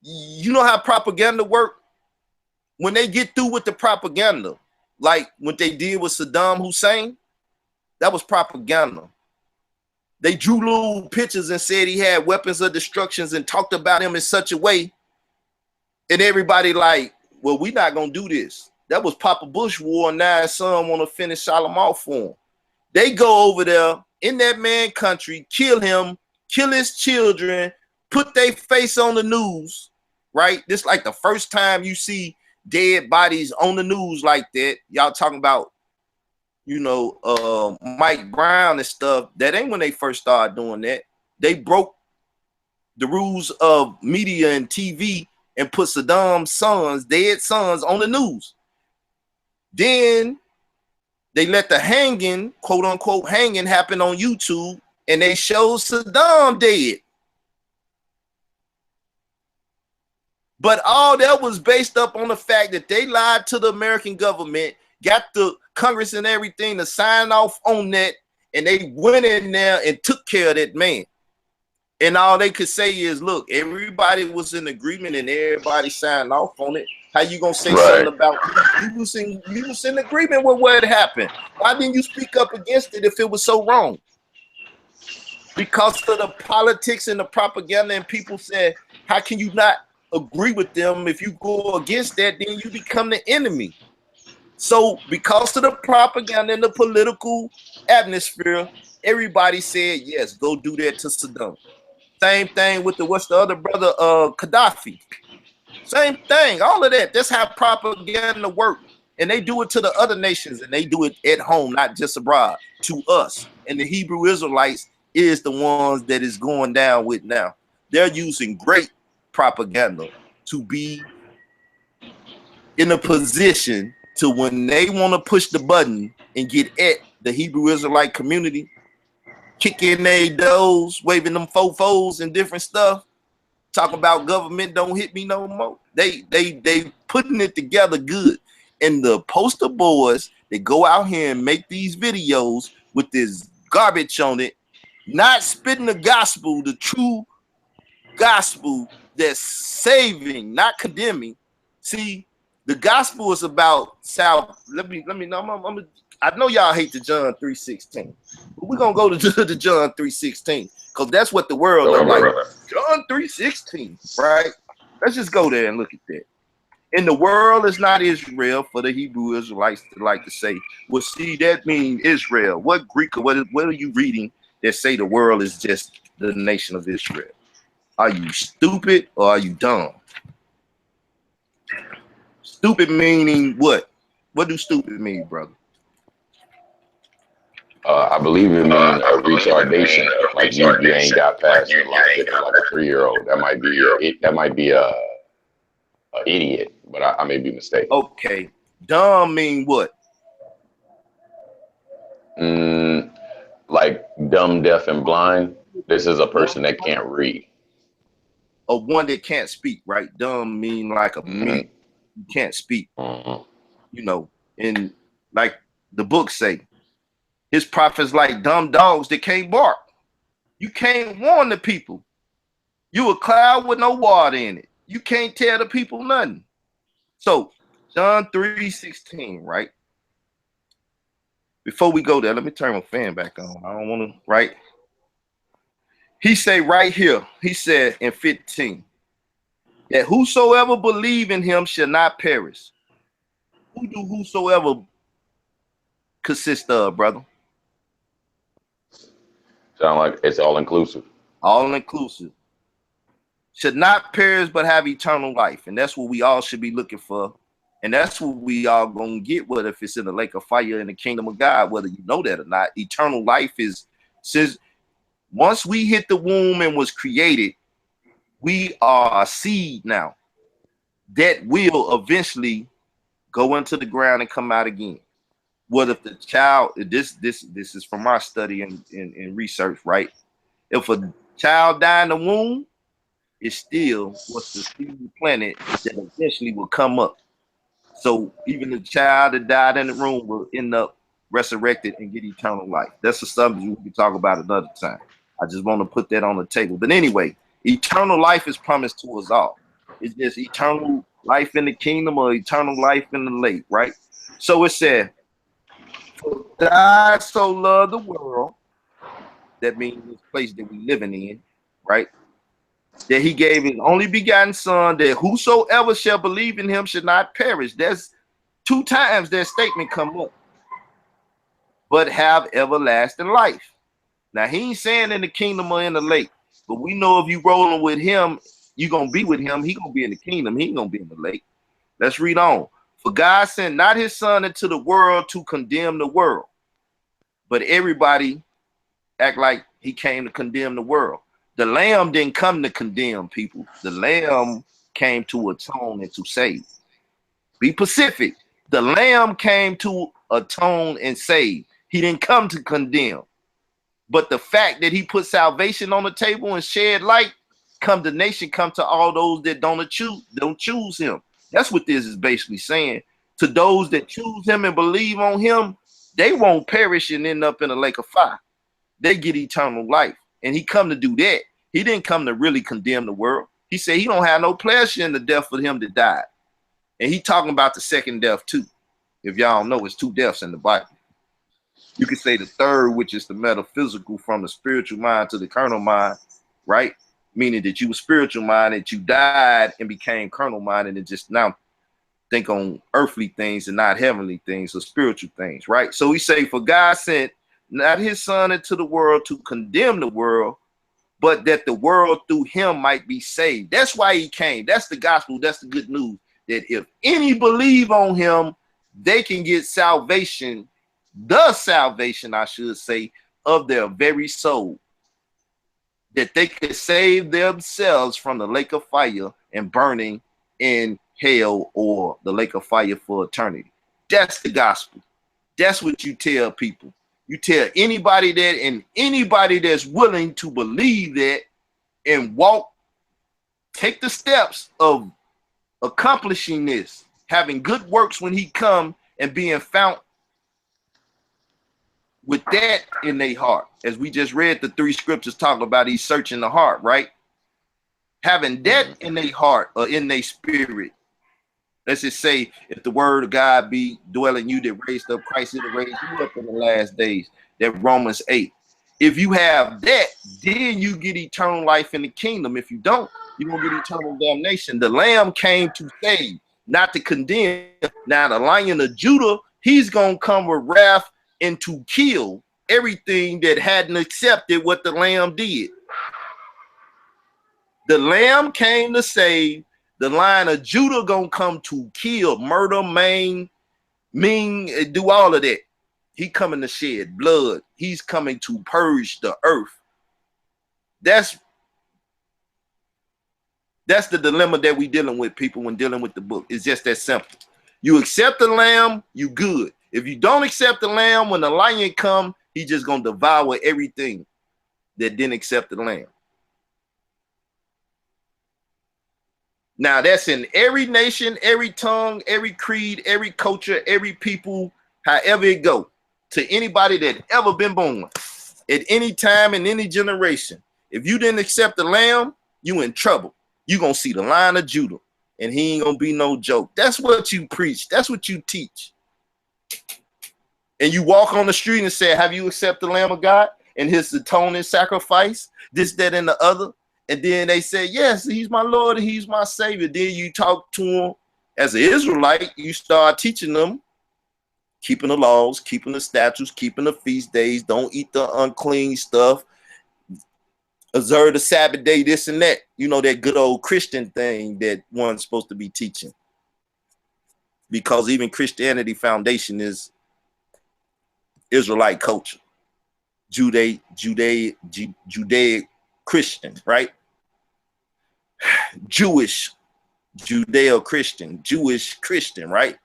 You know how propaganda work? When they get through with the propaganda, like what they did with Saddam Hussein, that was propaganda. They drew little pictures and said he had weapons of destruction and talked about him in such a way. And everybody like, well, we're not going to do this. That was Papa Bush war. Now his son want to finish Solomon off for him. They go over there in that man country, kill him, kill his children, put their face on the news, right? This like the first time you see dead bodies on the news like that. Y'all talking about, you know, Mike Brown and stuff. That ain't when they first started doing that. They broke the rules of media and TV and put Saddam's sons, dead sons, on the news. Then they let the hanging, quote unquote, hanging happen on YouTube, and they showed Saddam dead. But all that was based up on the fact that they lied to the American government, got the Congress and everything to sign off on that, and they went in there and took care of that man. And all they could say is, look, everybody was in agreement and everybody signed off on it. How you gonna say something about you was in agreement with what happened? Why didn't you speak up against it if it was so wrong? Because of the politics and the propaganda, and people said, how can you not agree with them? If you go against that, then you become the enemy. So because of the propaganda and the political atmosphere, everybody said, yes, go do that to Saddam. Same thing with what's the other brother, Gaddafi. Same thing, all of that. That's how propaganda works. And they do it to the other nations, and they do it at home, not just abroad, to us. And the Hebrew Israelites is the ones that is going down with now. They're using great propaganda to be in a position to, when they want to push the button and get at the Hebrew Israelite community, kicking their doors, waving them fofos and different stuff, talking about government don't hit me no more. They putting it together good. And the poster boys that go out here and make these videos with this garbage on it, not spitting the gospel, the true gospel that's saving, not condemning. See, the gospel is about I know y'all hate the John 3:16, but we're gonna go to the John 3:16 because that's what the world look like. John 3:16, right? Let's just go there and look at that. And the world is not Israel, for the Hebrew Israelites to like to say. Well, see, that means Israel. What Greek or what are you reading that say the world is just the nation of Israel? Are you stupid or are you dumb? Stupid meaning what? What do stupid mean, brother? I believe it mean a retardation. Like you ain't got past the logic of like a 3-year-old. That might be a idiot, but I may be mistaken. Okay, dumb mean what? Like dumb, deaf, and blind. This is a person that can't read. Or one that can't speak, right? Dumb mean like a mute. You can't speak. You know, and like the book say, his prophets like dumb dogs that can't bark. You can't warn the people. You a cloud with no water in it. You can't tell the people nothing. So John 3:16, right? Before we go there, let me turn my fan back on. I don't want to, right? He say right here, he said in 15, that whosoever believe in him shall not perish. Who do whosoever consist of, brother? Sound like it's all inclusive. All inclusive. Should not perish but have eternal life. And that's what we all should be looking for. And that's what we all gonna get, whether if it's in the lake of fire in the kingdom of God, whether you know that or not. Eternal life is, says, once we hit the womb and was created, we are a seed now that will eventually go into the ground and come out again. What if the child, this is from our study and research, right? If a child die in the womb, it still was the seed planet that eventually will come up. So even the child that died in the room will end up resurrected and get eternal life. That's a subject we can talk about another time. I just want to put that on the table. But anyway, eternal life is promised to us all. It's just eternal life in the kingdom or eternal life in the lake, right? So it said, for God so loved the world, that means this place that we living in, right? That he gave his only begotten son, that whosoever shall believe in him should not perish. There's 2 times that statement come up. But have everlasting life. Now he ain't saying in the kingdom or in the lake, but we know if you rolling with him, you gonna be with him. He gonna be in the kingdom. He ain't gonna be in the lake. Let's read on. For God sent not his son into the world to condemn the world, but everybody act like he came to condemn the world. The lamb didn't come to condemn people. The lamb came to atone and to save. Be specific. The lamb came to atone and save. He didn't come to condemn. But the fact that he put salvation on the table and shed light, condemnation come to all those that don't choose him. That's what this is basically saying. To those that choose him and believe on him, they won't perish and end up in a lake of fire. They get eternal life. And he come to do that. He didn't come to really condemn the world. He said he don't have no pleasure in the death of him that died. And he talking about the second death too. If y'all don't know, it's 2 deaths in the Bible. You could say the third, which is the metaphysical, from the spiritual mind to the carnal mind, right? Meaning that you were spiritual mind, that you died and became carnal minded and just now think on earthly things and not heavenly things or spiritual things, right? So he say, for God sent not his son into the world to condemn the world, but that the world through him might be saved. That's why he came. That's the gospel. That's the good news. That if any believe on him, they can get salvation, the salvation, I should say, of their very soul. That they could save themselves from the lake of fire and burning in hell or the lake of fire for eternity. That's the gospel. That's what you tell people. You tell anybody that, and anybody that's willing to believe that and walk, take the steps of accomplishing this, having good works when he come and being found with that in their heart. As we just read the 3 scriptures talking about, he's searching the heart, right? Having that in their heart or in their spirit. Let's just say if the word of God be dwelling you that raised up Christ, it'll raise you up in the last days. That Romans 8. If you have that, then you get eternal life in the kingdom. If you don't, you're going to get eternal damnation. The lamb came to save, not to condemn. Now the Lion of Judah, he's going to come with wrath and to kill everything that hadn't accepted what the lamb did. The lamb came to save. The Lion of Judah gonna come to kill, murder, maim, do all of that. He coming to shed blood. He's coming to purge the earth. That's the dilemma that we dealing with, people, when dealing with the book. It's just that simple. You accept the lamb, you good. If you don't accept the lamb, when the lion come, he just gonna devour everything that didn't accept the lamb. Now that's in every nation, every tongue, every creed, every culture, every people, however it go. To anybody that ever been born, at any time in any generation, if you didn't accept the lamb, you in trouble. You gonna see the Lion of Judah, and he ain't gonna be no joke. That's what you preach. That's what you teach. And you walk on the street and say, have you accepted the Lamb of God and his atoning sacrifice, this, that, and the other? And then they say, yes, he's my Lord and he's my Savior. Then you talk to him as an Israelite, you start teaching them, keeping the laws, keeping the statutes, keeping the feast days, don't eat the unclean stuff, observe the Sabbath day, this and that. You know, that good old Christian thing that one's supposed to be teaching. Because even Christianity foundation is Israelite culture, Judaic Christian, right? Jewish, Judeo-Christian, Jewish Christian, right?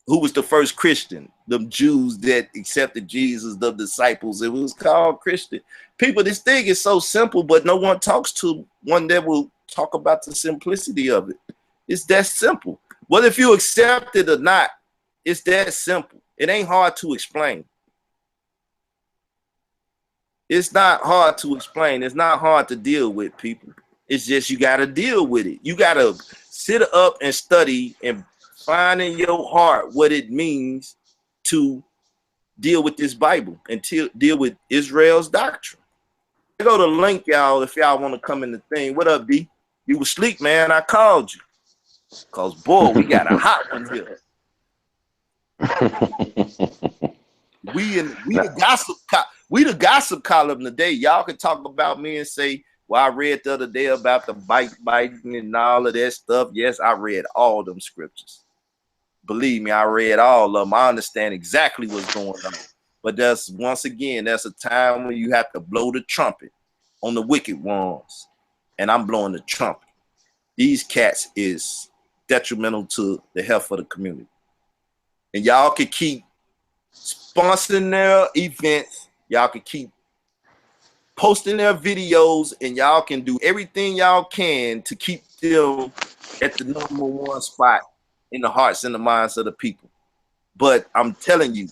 Who was the first Christian? The Jews that accepted Jesus, the disciples. It was called Christian. People, this thing is so simple, but no one talks to one that will talk about the simplicity of it. It's that simple. Whether if you accept it or not, it's that simple. It ain't hard to explain. It's not hard to explain. It's not hard to deal with, people. It's just you got to deal with it. You got to sit up and study and find in your heart what it means to deal with this Bible and to deal with Israel's doctrine. I go to link, y'all, if y'all want to come in the thing. What up, D? You was asleep, man. I called you. Because, boy, we got a hot one here. We the gossip column today. Y'all can talk about me and say, well, I read the other day about the bike biting and all of that stuff. Yes, I read all them scriptures. Believe me, I read all of them. I understand exactly what's going on. But that's, once again, that's a time when you have to blow the trumpet on the wicked ones. And I'm blowing the trumpet. These cats is detrimental to the health of the community. And y'all can keep sponsoring their events. Y'all can keep posting their videos, and y'all can do everything y'all can to keep them at the #1 spot in the hearts and the minds of the people. But I'm telling you,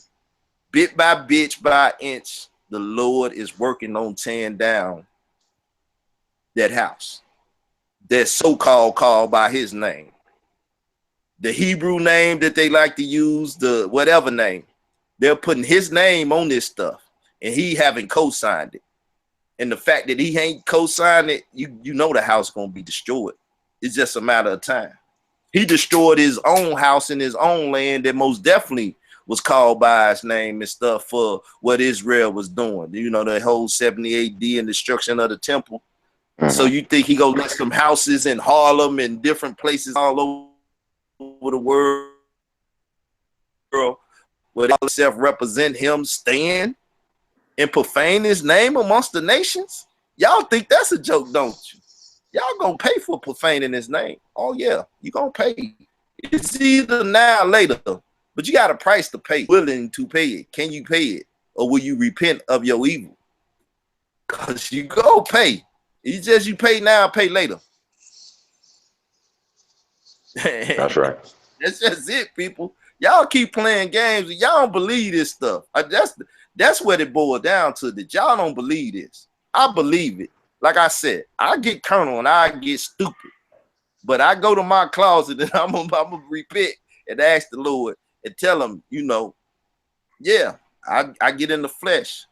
bit by bit by inch, the Lord is working on tearing down that house that's so-called called by his name. The Hebrew name that they like to use, the whatever name, they're putting his name on this stuff, and he haven't co-signed it. And the fact that he ain't co-signed it, you know the house gonna be destroyed. It's just a matter of time. He destroyed his own house in his own land that most definitely was called by his name and stuff for what Israel was doing. You know, the whole 70 AD and destruction of the temple. So you think he gonna let some houses in Harlem and different places all over the world where they self-represent him stand and profane his name amongst the nations? Y'all think that's a joke, don't you? Y'all gonna pay for profaning his name. Oh yeah, you gonna pay. It's either now or later, but you got a price to pay. Willing to pay it. Can you pay it? Or will you repent of your evil? Because you go pay. It's just you pay now, pay later. That's right. That's just it, people. Y'all keep playing games and y'all don't believe this stuff. That's what it boiled down to, that y'all don't believe this. I believe it. Like I said, I get carnal and I get stupid. But I go to my closet and I'm gonna repent and ask the Lord and tell him, you know, yeah, I get in the flesh.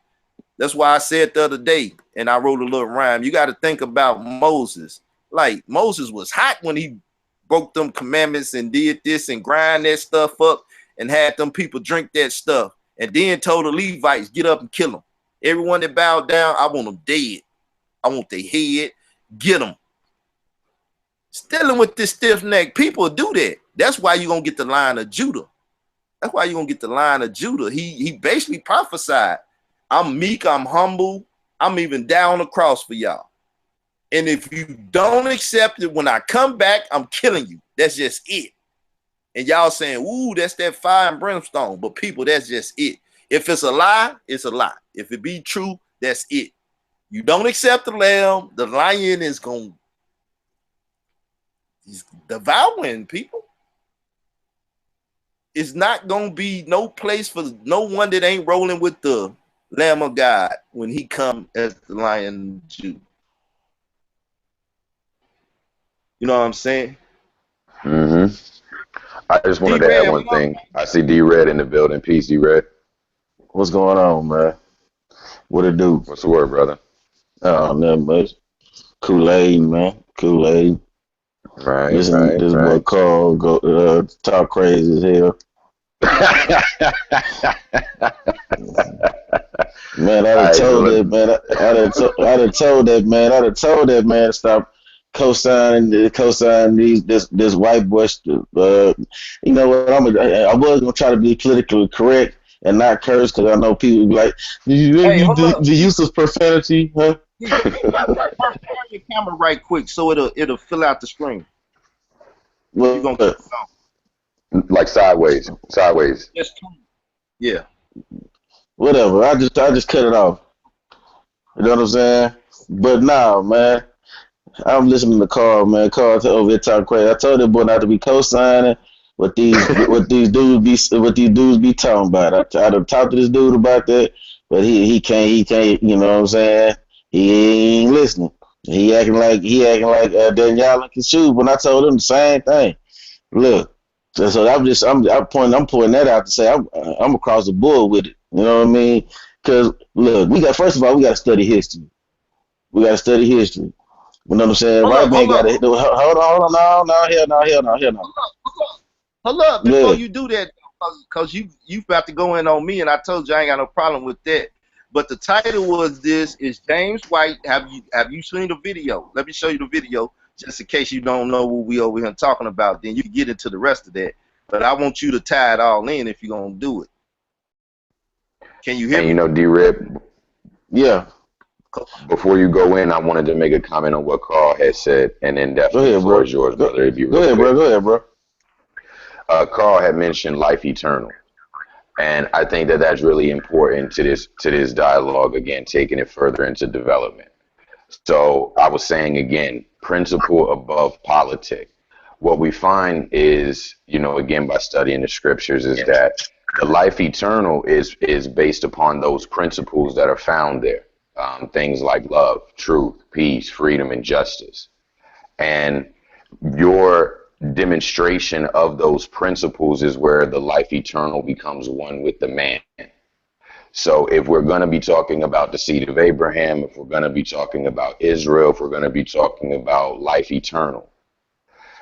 That's why I said the other day, and I wrote a little rhyme. You got to think about Moses. Like, Moses was hot when he broke them commandments and did this and grind that stuff up and had them people drink that stuff. And then told the Levites, get up and kill them. Everyone that bowed down, I want them dead. I want their head. Get them. Stealing with this stiff neck, people do that. That's why you're going to get the Lion of Judah. That's why you're gonna get the Lion of Judah. He basically prophesied, I'm meek, I'm humble, I'm even down the cross for y'all. And if you don't accept it, when I come back, I'm killing you. That's just it. And y'all saying, ooh, that's that fire and brimstone. But people, that's just it. If it's a lie, it's a lie. If it be true, that's it. You don't accept the lamb, the lion is going, he's devouring people. It's not going to be no place for no one that ain't rolling with the Lamb of God when he come as the Lion Jew. You know what I'm saying? Mm-hmm. I just wanted to add one thing. I see D-Red in the building. Peace, D-Red. What's going on, man? What it do? What's the word, brother? Oh, nothing much. Kool-Aid, man. Kool-Aid. Right, Listen, this boy right. Carl go talk crazy as hell. Man, I done told that man. I done told that man. I done told that man to stop co-signing this white boy. You know what? I was gonna try to be politically correct and not curse because I know people be like, Hey, hold up. the use of profanity, huh? Turn your camera right quick so it'll fill out the screen. Well, You're gonna keep going. Like sideways. Just yeah. Whatever. I just cut it off. You know what I'm saying? But nah, man. I'm listening to Carl, man. Carl over here talking crazy. I told that boy not to be co-signing what these dudes be talking about. I done talked to this dude about that, but he can't. You know what I'm saying? He ain't listening. He acting like Danielle and Kashu when I told him the same thing. Look, so I'm pointing that out to say I'm across the board with it. You know what I mean? Because look, first of all we got to study history. We got to study history. You know what I'm saying? White man got to hold on, no. Hold up before you do that, because you about to go in on me, and I told you I ain't got no problem with that. But the title was this is James White. Have you seen the video? Let me show you the video just in case you don't know what we over here talking about. Then you can get into the rest of that. But I want you to tie it all in if you're gonna do it. Can you hear me? And you know, D-Rip. Yeah. Before you go in, I wanted to make a comment on what Carl had said, and then definitely the floor is yours, brother. It'd be real quick. Go ahead, bro. Carl had mentioned life eternal, and I think that that's really important to this dialogue. Again, taking it further into development. So I was saying again, principle above politic. What we find is, you know, again by studying the scriptures, is that the life eternal is based upon those principles that are found there. Things like love, truth, peace, freedom, and justice. And your demonstration of those principles is where the life eternal becomes one with the man. So if we're going to be talking about the seed of Abraham, if we're going to be talking about Israel, if we're going to be talking about life eternal,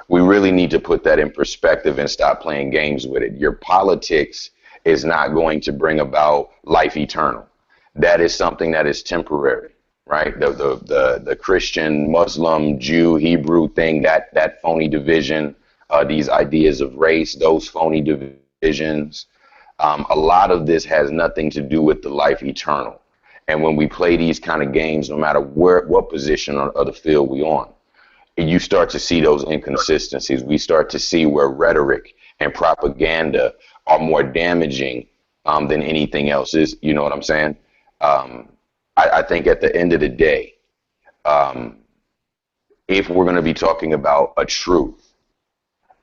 we really need to put that in perspective and stop playing games with it. Your politics is not going to bring about life eternal. That is something that is temporary, right? The Christian, Muslim, Jew, Hebrew thing, that phony division, these ideas of race, those phony divisions. A lot of this has nothing to do with the life eternal. And when we play these kind of games, no matter what position of the field we on, you start to see those inconsistencies. We start to see where rhetoric and propaganda are more damaging than anything else is. You know what I'm saying? I think at the end of the day, if we're going to be talking about a truth,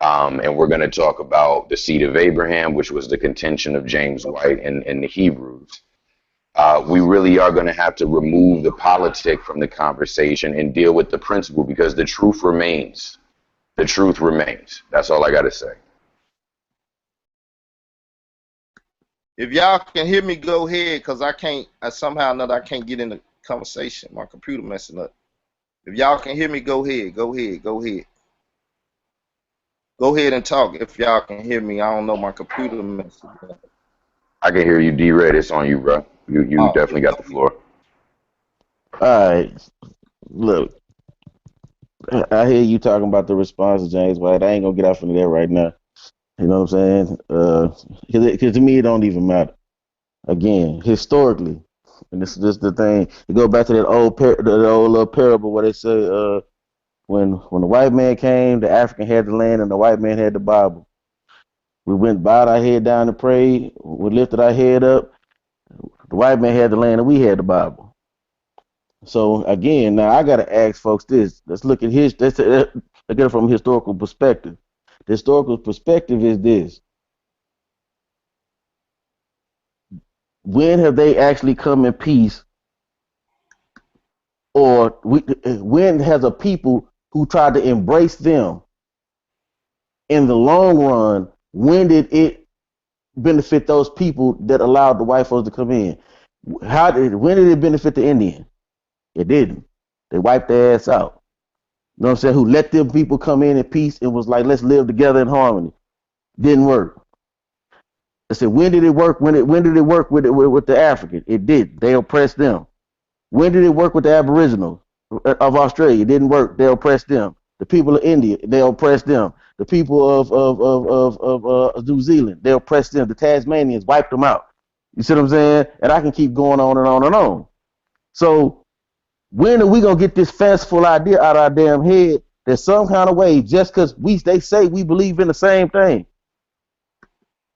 and we're going to talk about the seed of Abraham, which was the contention of James White and the Hebrews, we really are going to have to remove the politic from the conversation and deal with the principle, because the truth remains. The truth remains. That's all I got to say. If y'all can hear me, go ahead, because I can't, somehow or another, I can't get in the conversation. My computer messing up. If y'all can hear me, go ahead. Go ahead and talk if y'all can hear me. I don't know, my computer messing up. I can hear you, D-Red. It's on you, bro. You definitely got the floor. All right. Look, I hear you talking about the response to James White. I ain't going to get off into that right now. You know what I'm saying? Because to me, it don't even matter. Again, historically, and this is just the thing. You go back to that old parable where they say, when the white man came, the African had the land and the white man had the Bible. We went, bowed our head down and prayed. We lifted our head up. The white man had the land and we had the Bible. So again, now I gotta ask folks this. Let's look at let's look at it from a historical perspective. The historical perspective is this: when have they actually come in peace, or when has a people who tried to embrace them in the long run? When did it benefit those people that allowed the white folks to come in? When did it benefit the Indian? It didn't. They wiped their ass out. You know what I'm saying? Who let them people come in peace and was like, let's live together in harmony. Didn't work. I said, when did it work? When did it work with the African? It did. They oppressed them. When did it work with the Aboriginals of Australia? It didn't work. They oppressed them. The people of India, they oppressed them. The people of New Zealand, they oppressed them. The Tasmanians wiped them out. You see what I'm saying? And I can keep going on and on and on. So when are we gonna get this fanciful idea out of our damn head that some kind of way, just because they say we believe in the same thing?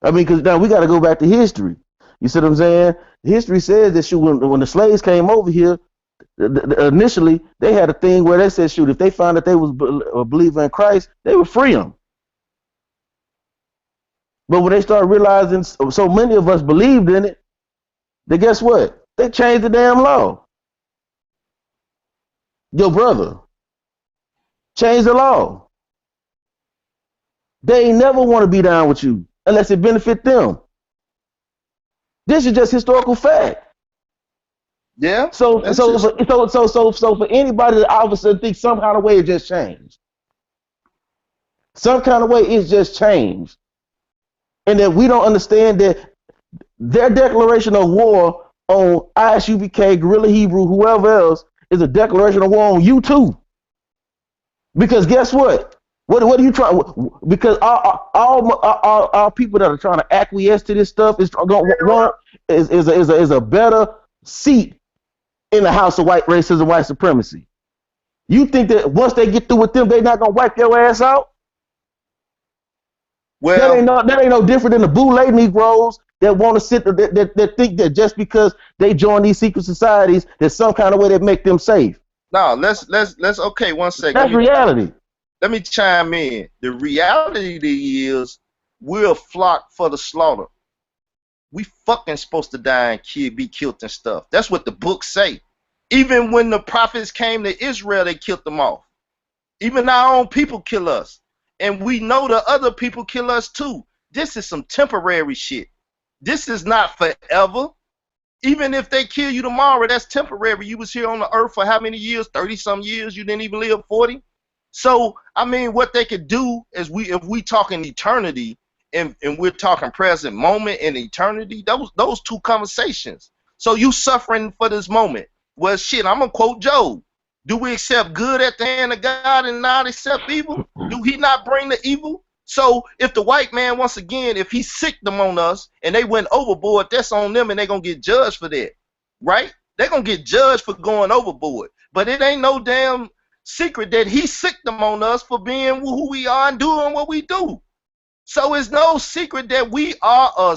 I mean, because now we got to go back to history. You see what I'm saying? History says that when the slaves came over here, initially they had a thing where they said, shoot, if they found that they was a believer in Christ, they would free them. But when they started realizing so many of us believed in it, then guess what? They changed the damn law. Your brother changed the law. They ain't never want to be down with you unless it benefit them. This is just historical fact. Yeah. So for anybody that all of a sudden thinks some kind of way it just changed, some kind of way it's just changed, and that we don't understand that their declaration of war on I.S.U.P.K, Guerrilla Hebrew, whoever else, is a declaration of war on you too. Because guess what? What are you trying? Because all people that are trying to acquiesce to this stuff is a better seat in the house of white racism, white supremacy. You think that once they get through with them, they're not gonna wipe your ass out? Well, that ain't no different than the boule Negroes that want to sit that think that just because they join these secret societies, there's some kind of way that make them safe. No, let's okay, one second. That's reality. Let me chime in. The reality is we're flocked for the slaughter. We fucking supposed to die and be killed and stuff. That's what the books say. Even when the prophets came to Israel, they killed them off. Even our own people kill us. And we know the other people kill us too. This is some temporary shit. This is not forever. Even if they kill you tomorrow, that's temporary. You was here on the earth for how many years? 30-some years. You didn't even live 40. So, I mean, what they could do is if we talking eternity and we're talking present moment and eternity, those two conversations. So you suffering for this moment. Well, shit, I'm going to quote Job. Do we accept good at the hand of God and not accept evil? Do he not bring the evil? So if the white man, once again, if he sicked them on us and they went overboard, that's on them and they're going to get judged for that, right? They're going to get judged for going overboard. But it ain't no damn secret that he sicked them on us for being who we are and doing what we do. So it's no secret that we are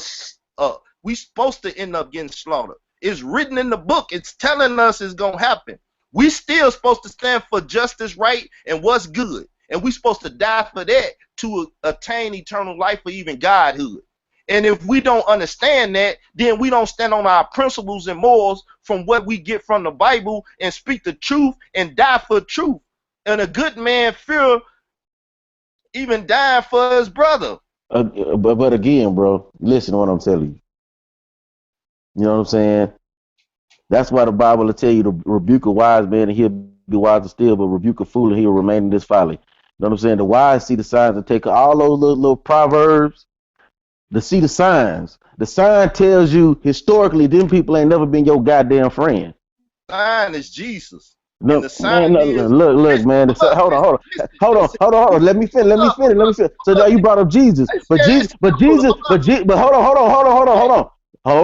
we supposed to end up getting slaughtered. It's written in the book. It's telling us it's going to happen. We still supposed to stand for justice, right, and what's good. And we supposed to die for that to attain eternal life or even godhood. And if we don't understand that, then we don't stand on our principles and morals from what we get from the Bible and speak the truth and die for truth. And a good man fear even dying for his brother. But again, bro, listen to what I'm telling you. You know what I'm saying? That's why the Bible will tell you to rebuke a wise man and he'll be wiser still, but rebuke a fool and he'll remain in this folly. You know what I'm saying? The wise see the signs and take all those little proverbs to see the signs. The sign tells you historically them people ain't never been your goddamn friend. Sign is Jesus. No, And the man, sign no, is, look, man. look, Hold on. Let me finish. So now you brought up Jesus, It's but very Jesus, simple. but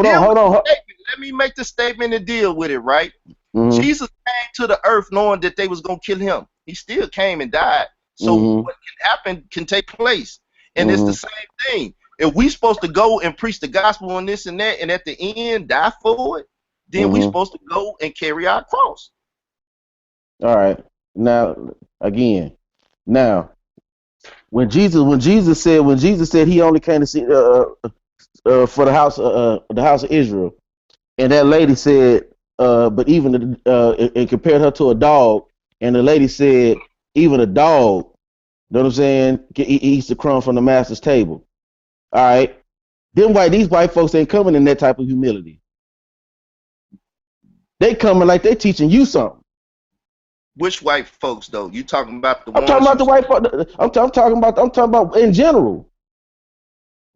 Deal with the hold on. statement. Let me make the statement and deal with it, right? Mm-hmm, Jesus came to the earth knowing that they was gonna kill him. He still came and died. So mm-hmm, what can happen can take place. And it's the mm-hmm, same thing. If we supposed to go and preach the gospel and this and that, and at the end die for it, then we mm-hmm. supposed to go and carry our cross. All right. Now, again, now when Jesus said he only came to see for the house of Israel, and that lady said, but even it compared her to a dog, and the lady said, even a dog, know what I'm saying, eats the crumb from the master's table. All right. These white folks ain't coming in that type of humility. They coming like they teaching you something. Which white folks though? You talking about the I'm talking ones about you the white folks. I'm talking about in general.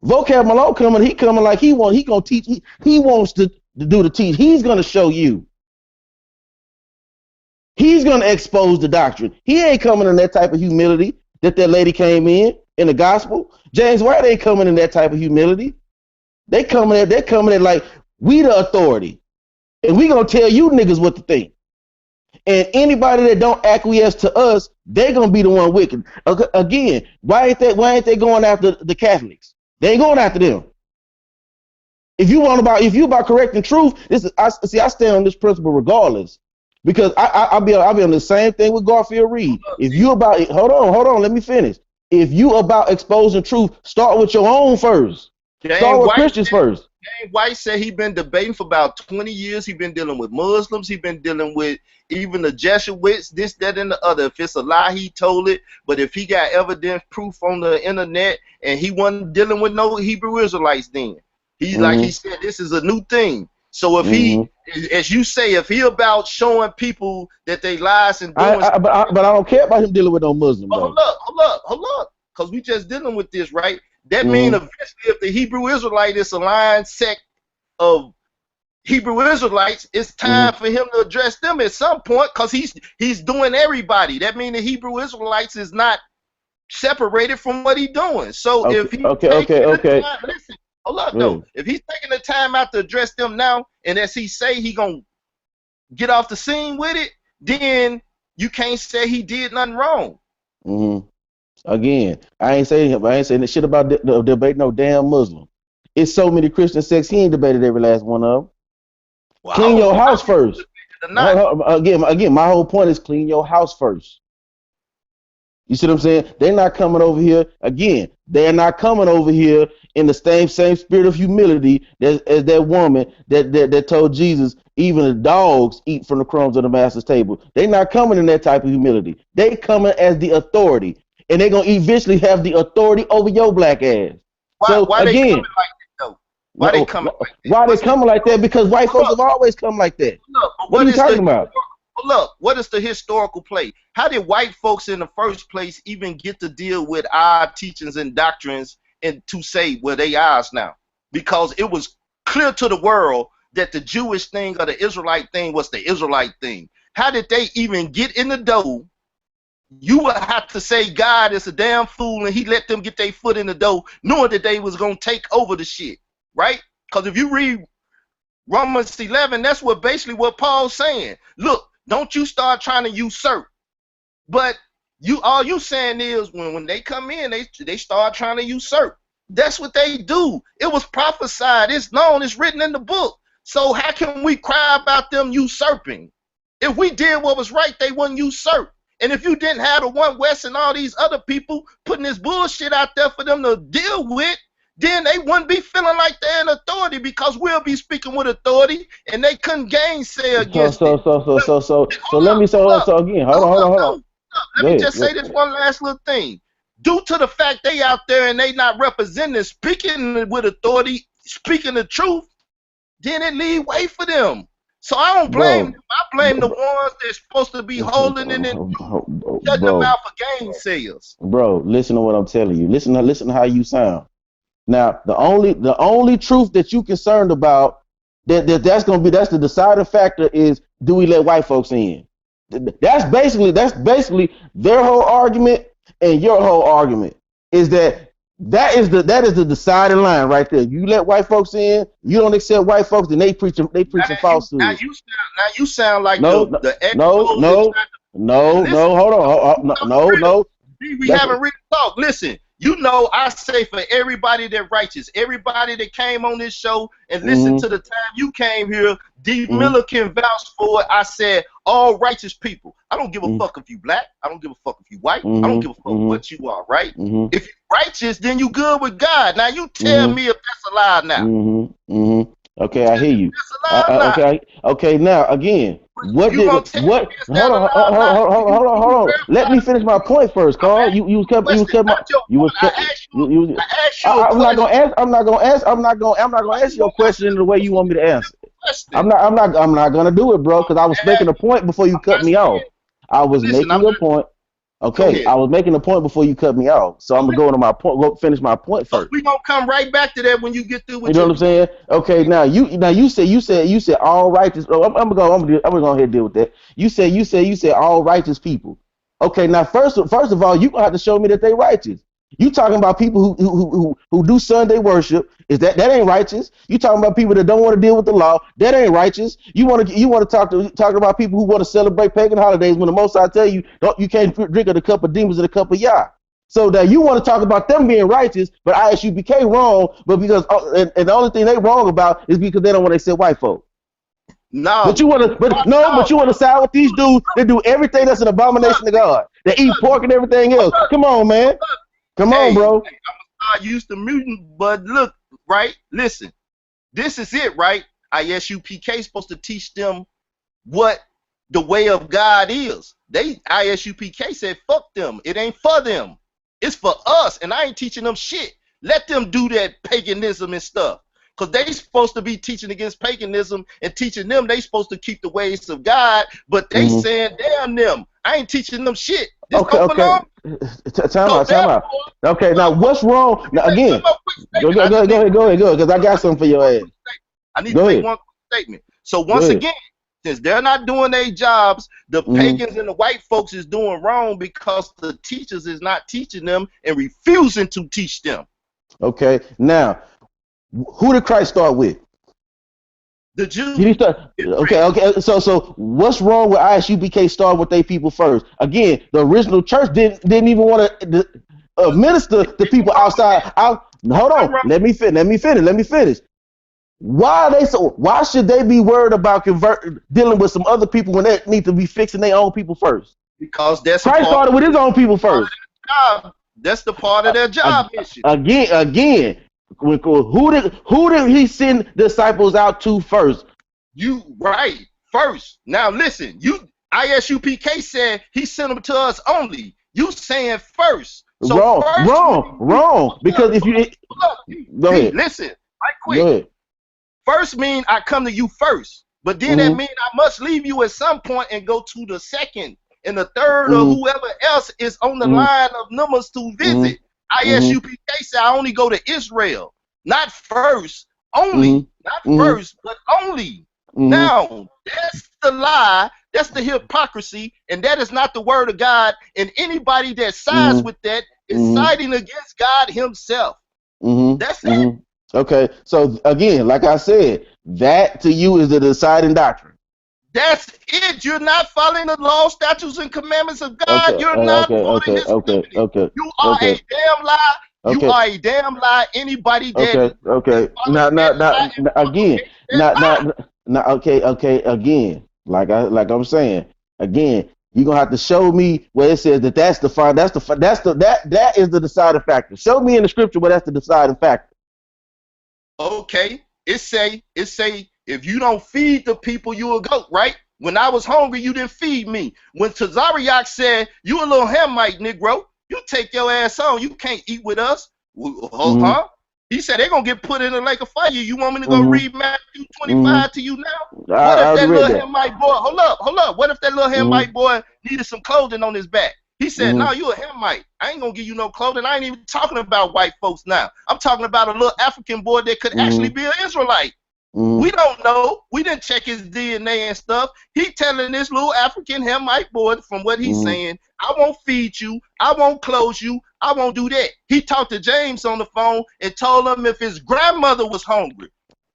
Vocab Malone coming, he coming like he gonna teach. He wants to do the teach. He's gonna show you. He's gonna expose the doctrine. He ain't coming in that type of humility that lady came in the gospel. James White ain't coming in that type of humility. They're coming at like we the authority. And we gonna tell you niggas what to think. And anybody that don't acquiesce to us, they gonna be the one wicked. Again, why ain't they going after the Catholics? They ain't going after them. If you about correcting truth, I stand on this principle regardless. Because I'll be on the same thing with Garfield Reed. If you about hold on, let me finish. If you about exposing truth, start with your own first. Start James with White Christians first. James White said he been debating for about 20 years. He been dealing with Muslims. He been dealing with even the Jesuits, this, that, and the other. If it's a lie, he told it. But if he got evidence, proof on the internet, and he wasn't dealing with no Hebrew Israelites then. He like he Mm-hmm, said, this is a new thing. So if he, mm-hmm. as you say, if he about showing people that they lies and doing But I don't care about him dealing with no Muslim but though. hold up, because we just dealing with this, right? That means Mm-hmm, eventually, if the Hebrew Israelite is a line sect of Hebrew Israelites, it's time mm-hmm. for him to address them at some point, because he's doing everybody. That means the Hebrew Israelites is not separated from what he's doing. So Okay, if he's okay, taking okay, the okay. time, listen, hold up though. Good. If he's taking the time out to address them now, and as he say he gonna get off the scene with it, then you can't say he did nothing wrong. Mm-hmm. Again, I ain't saying this shit about debate no damn Muslim. It's so many Christian sects. He ain't debated every last one of them. Well, I Clean don't your know house how you first. debated or not. Again, my whole point is clean your house first. You see what I'm saying? They're not coming over here again. They're not coming over here in the same spirit of humility as that woman that told Jesus, even the dogs eat from the crumbs of the master's table. They're not coming in that type of humility. They coming as the authority, and they're gonna eventually have the authority over your black ass. So Why they coming again, like that though? Why they no, coming like that? why they What's the coming like that? Because white folks have always come like that. look? What are you talking about? Look? What is the historical play? How did white folks in the first place even get to deal with our teachings and doctrines and to say well they ours now? Because it was clear to the world that the Jewish thing or the Israelite thing was the Israelite thing. How did they even get in the door? You would have to say God is a damn fool and he let them get their foot in the door knowing that they was going to take over the shit, right? Because if you read Romans 11, that's basically what Paul's saying. Look, don't you start trying to usurp. But all you saying is when they come in, they start trying to usurp. That's what they do. It was prophesied. It's known. It's written in the book. So how can we cry about them usurping? If we did what was right, they wouldn't usurp. And if you didn't have the One West and all these other people putting this bullshit out there for them to deal with, then they wouldn't be feeling like they're in authority because we'll be speaking with authority and they couldn't gainsay So against so it. so so so so so Hold let up, me hold up. so again. No, Hold no, on. no. Let Go me ahead. just say this one last little thing. Due to the fact they out there and they not representing, speaking with authority, speaking the truth, then it leave way for them. So I don't blame Bro, them. I blame the ones that's supposed to be holding it in truth, shutting them bro, out for gainsayers. listen to what I'm telling you. Listen to how you sound. Now, the only truth that you concerned about that's the deciding factor is do we let white folks in? That's basically their whole argument and your whole argument is that is the deciding line right there. You let white folks in, you don't accept white folks, then they preaching falsehood. Now you sound like No, the no, expos that no, try no, listen. no, hold on, no. We That's haven't really talked. Listen, you know, I say for everybody that righteous, everybody that came on this show and listened to the time you came here, D. Miller can vouch for it. I said all righteous people. I don't give a fuck if you black. I don't give a fuck if you white. I don't give a fuck what you are, right? If you righteous, then you good with God. Now you tell me if that's a lie now. Okay, I hear you. That's a lie now. Okay. Now again, what You did gonna tell what? me it's Hold not a on, lie now? hold on. Let me finish my point first, Carl. You was cut my you was cut I asked you a I'm not question. gonna ask. I'm not gonna ask your question in the way you want me to answer. I'm not gonna do it, bro, because I was making a point before you cut me off. I was making a point. Okay, I was making a point before you cut me off, so I'm gonna go into my point. Go finish my point first. We gonna come right back to that when you get through with you know what I'm saying? Okay, now you said all righteous. Oh, I'm gonna go ahead and deal with that. You said all righteous people. Okay, now first of all, you gonna have to show me that they righteous. You talking about people who do Sunday worship? Is that ain't righteous? You talking about people that don't want to deal with the law? That ain't righteous. You want to talk about people who want to celebrate pagan holidays when the Most High tell you you can't drink of the cup of demons and the cup of Yah. So that you want to talk about them being righteous, but I.S.U.P.K wrong, but because and the only thing they wrong about is because they don't want to accept white folk. No, but you want to side with these dudes that do everything that's an abomination to God. They eat pork and everything else. Come on, man. Come on, bro. I used to mutant, but look, right? Listen, this is it, right? I.S.U.P.K supposed to teach them what the way of God is. I.S.U.P.K said, fuck them. It ain't for them. It's for us, and I ain't teaching them shit. Let them do that paganism and stuff. Because they supposed to be teaching against paganism and teaching them they supposed to keep the ways of God, but they saying, damn them. I ain't teaching them shit. This don't belong. Time out. Okay, now what's wrong? Now, again, go ahead, because I got something for your ass. I need to make one statement. So once again, since they're not doing their jobs, the pagans and the white folks is doing wrong because the teachers is not teaching them and refusing to teach them. Okay, now, who did Christ start with? The Jews. Did he start? Okay. So what's wrong with I.S.U.P.K starting with their people first? Again, the original church didn't even want to minister to people outside. Hold on, let me finish. Why should they be worried about dealing with some other people when they need to be fixing their own people first? Because that's Christ started with his own people first. That's the part of their job mission. Again, who did he send disciples out to first? You right first. Now listen, I.S.U.P.K said he sent them to us only. You saying first. So wrong. Because if you go ahead, listen, right quick. Go ahead. First mean I come to you first, but then that mean I must leave you at some point and go to the second and the third or whoever else is on the line of numbers to visit. I.S.U.P.K said I only go to Israel, not first, only, not first, but only. Now that's the lie, that's the hypocrisy, and that is not the word of God. And anybody that sides with that is siding against God Himself. That's it. Okay, so again, like I said, that to you is the deciding doctrine. That's it. You're not following the law, statutes, and commandments of God. You're not part of His covenant. You are a damn lie. You are a damn lie. Anybody that again, like I'm saying, again, you're gonna have to show me where it says that that is the deciding factor. Show me in the scripture where that's the deciding factor. Okay, it say if you don't feed the people, you a goat, right? When I was hungry, you didn't feed me. When Tazariak said, you a little Hamite, Negro, you take your ass on, you can't eat with us. Huh? He said they're gonna get put in the lake of fire. You want me to go read Matthew 25 to you now? What if that little Hamite boy, hold up. What if that little Hamite boy needed some clothing on his back? He said, no, you a Hamite. I ain't gonna give you no clothing. I ain't even talking about white folks now. I'm talking about a little African boy that could actually be an Israelite. We don't know. We didn't check his DNA and stuff. He telling this little African Hamite boy from what he's saying, I won't feed you, I won't clothe you, I won't do that. He talked to James on the phone and told him if his grandmother was hungry,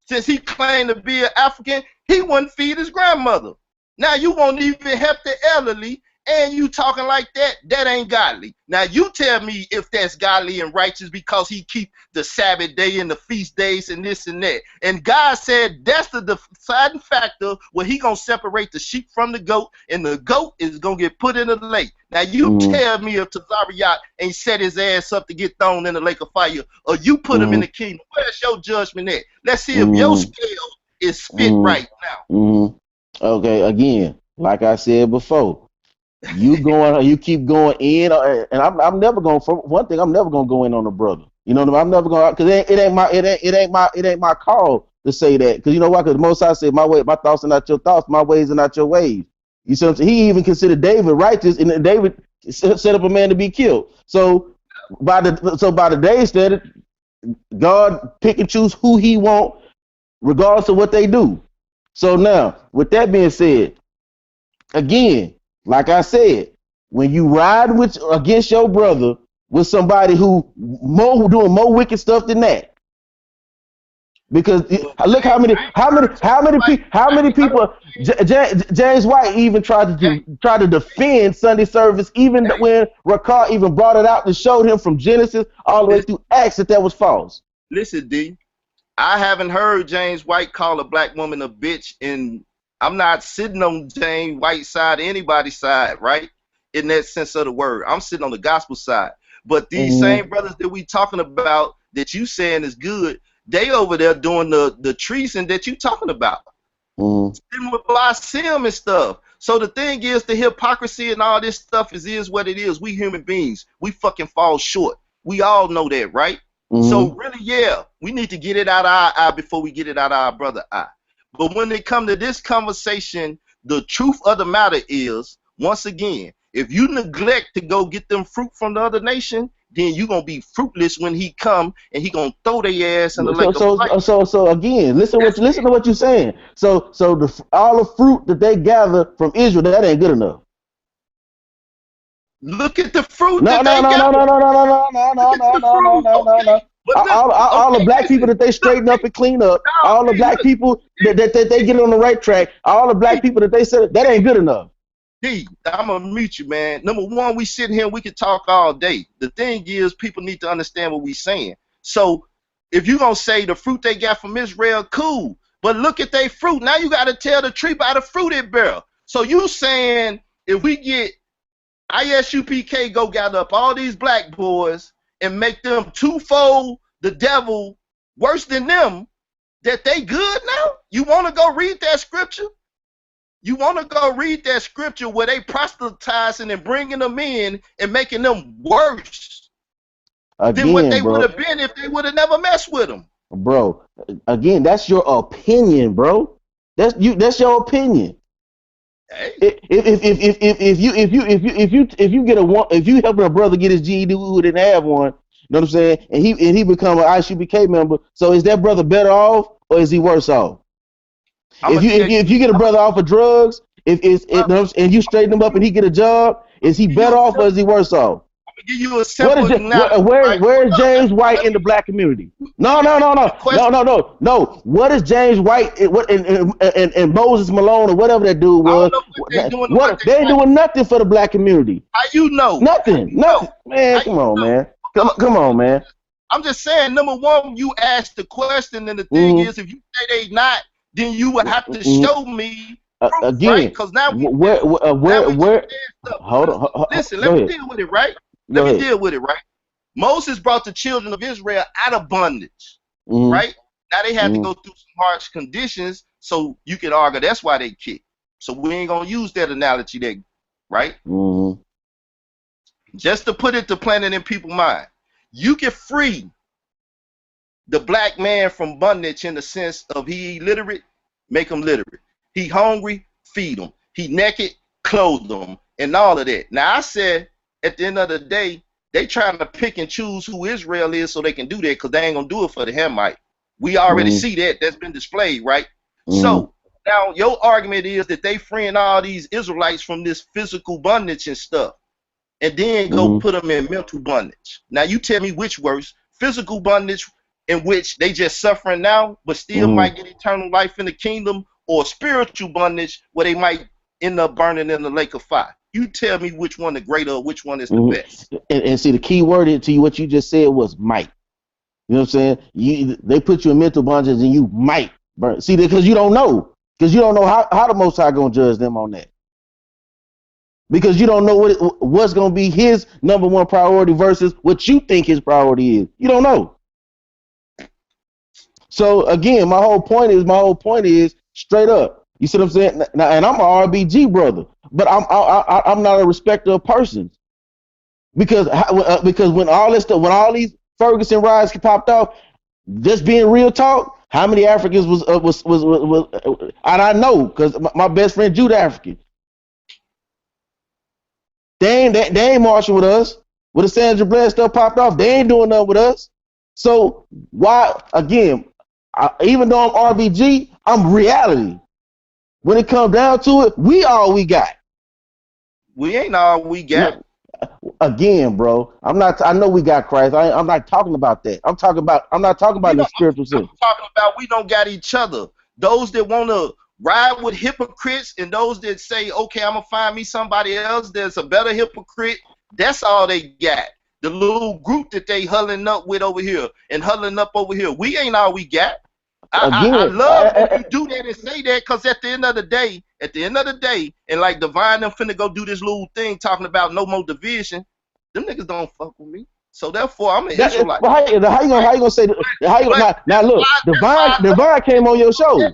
since he claimed to be an African, he wouldn't feed his grandmother. Now you won't even help the elderly, and you talking like that, that ain't godly. Now you tell me if that's godly and righteous because he keep the Sabbath day and the feast days and this and that. And God said that's the deciding factor where he gonna separate the sheep from the goat, and the goat is gonna get put in the lake. Now you tell me if Tazariot ain't set his ass up to get thrown in the lake of fire, or you put him in the kingdom. Where's your judgment at? Let's see if your scale is fit right now. Okay, again, like I said before, you keep going in, and I'm never going. For one thing, I'm never gonna go in on a brother. You know what I mean? I'm never gonna, because it ain't my call to say that. Because you know why? Because the Most High said, my thoughts are not your thoughts, my ways are not your ways. You see what I'm saying? He even considered David righteous, and David set up a man to be killed. So by the day standard, God pick and choose who He want, regardless of what they do. So now, with that being said, again, like I said, when you ride against your brother with somebody who doing more wicked stuff than that, because look how many people James White even tried to defend Sunday service, even when Rakar even brought it out and showed him from Genesis all the way through Acts that was false. Listen, D, I haven't heard James White call a black woman a bitch, and I'm not sitting on James White's side, anybody's side, right? In that sense of the word. I'm sitting on the gospel side. But these same brothers that we talking about that you saying is good, they over there doing the treason that you talking about. Sitting with I.S.U.P.K and stuff. So the thing is, the hypocrisy and all this stuff is what it is. We human beings, we fucking fall short. We all know that, right? So really, yeah, we need to get it out of our eye before we get it out of our brother's eye. But when it come to this conversation, the truth of the matter is, once again, if you neglect to go get them fruit from the other nation, then you're going to be fruitless when he come, and he going to throw their ass in the lake of fire. So again, listen to what you're saying. So all the fruit that they gather from Israel, that ain't good enough. Look at the fruit No. All the black people that they straighten up and clean up, all the black people that they get on the right track, all the black people that they said, that ain't good enough. D, I'm gonna mute you, man. Number one, we sitting here, we can talk all day. The thing is, people need to understand what we saying. So if you're gonna say the fruit they got from Israel, cool. But look at their fruit. Now you gotta tell the tree by the fruit it bear. So you saying if we get I.S.U.P.K go gather up all these black boys and make them twofold the devil worse than them, that they good now? You wanna go read that scripture? You want to go read that scripture where they proselytizing and bringing them in and making them worse than what they would have been if they would have never messed with them. Bro, again, that's your opinion, bro. That's your opinion. Hey. If you helping a brother get his GED who didn't have one, you know what I'm saying, and he become an I.S.U.P.K member, so is that brother better off or is he worse off? If you get a brother off of drugs, and you straighten him up and he get a job, is he better off or is he worse off? Give you a simple where is James White in the black community? No. What is James White and Moses Malone or whatever that dude was? They ain't doing nothing for the black community. How you know? Nothing. Man, come on, man. Come on, man. I'm just saying, number one, you asked the question, and the thing is, if you say they not, then you would have to show me proof, again. Because now where? Hold on. Listen, let me deal with it, right? Let me deal with it, right? Moses brought the children of Israel out of bondage, right? Now they had to go through some harsh conditions, so you can argue that's why they kicked. So we ain't gonna use that analogy there, right? Just to put it to plant it in people's mind. You can free the black man from bondage in the sense of he illiterate, make him literate. He hungry, feed him. He naked, clothe him, and all of that. Now I said, at the end of the day, they trying to pick and choose who Israel is so they can do that, because they ain't gonna do it for the Hamite. We already see that. That's been displayed, right? So now your argument is that they freeing all these Israelites from this physical bondage and stuff, and then go put them in mental bondage. Now you tell me which worse, physical bondage in which they just suffering now, but still might get eternal life in the kingdom, or spiritual bondage where they might end up burning in the lake of fire. You tell me which one the greater, or which one is the best. And see, the key word to you, what you just said was might. You know what I'm saying? They put you in mental bondage and you might burn. See, because you don't know. Because you don't know how the Most High going to judge them on that. Because you don't know what's going to be his number one priority versus what you think his priority is. You don't know. So again, my whole point is straight up. You see what I'm saying? Now, and I'm an RBG brother, but I'm not a respecter of persons. Because when all this stuff, when all these Ferguson riots popped off, just being real talk, how many Africans was and I know because my best friend Jude African. They ain't marching with us. When the Sandra Blair stuff popped off, they ain't doing nothing with us. So why again? Even though I'm RBG, I'm reality. When it comes down to it, we all we got. We ain't all we got. Again, bro, I know we got Christ. I'm not talking about that. I'm not talking about the spiritual sense. I'm talking about we don't got each other. Those that want to ride with hypocrites and those that say, okay, I'm gonna find me somebody else that's a better hypocrite. That's all they got. The little group that they huddling up with over here and huddling up over here. We ain't all we got. I love when you do that and say that, because at the end of the day, and like Divine them finna go do this little thing talking about no more division, them niggas don't fuck with me. So therefore, I'm an Israelite. How you gonna say that? Now look, Divine came on your show.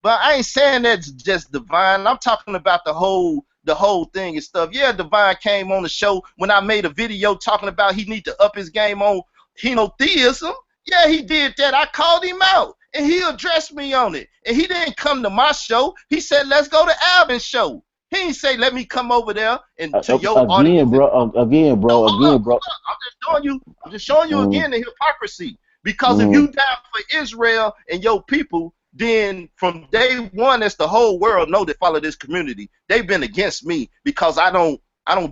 But I ain't saying that's just Divine. I'm talking about the whole thing and stuff. Yeah, Divine came on the show when I made a video talking about he need to up his game on henotheism. Yeah, he did that. I called him out, and he addressed me on it. And he didn't come to my show. He said, let's go to Alvin's show. He didn't say, let me come over there and to your audience. Again, bro. I'm just showing you again the hypocrisy. Because if you die for Israel and your people, then from day one, as the whole world know that follow this community, they've been against me because I don't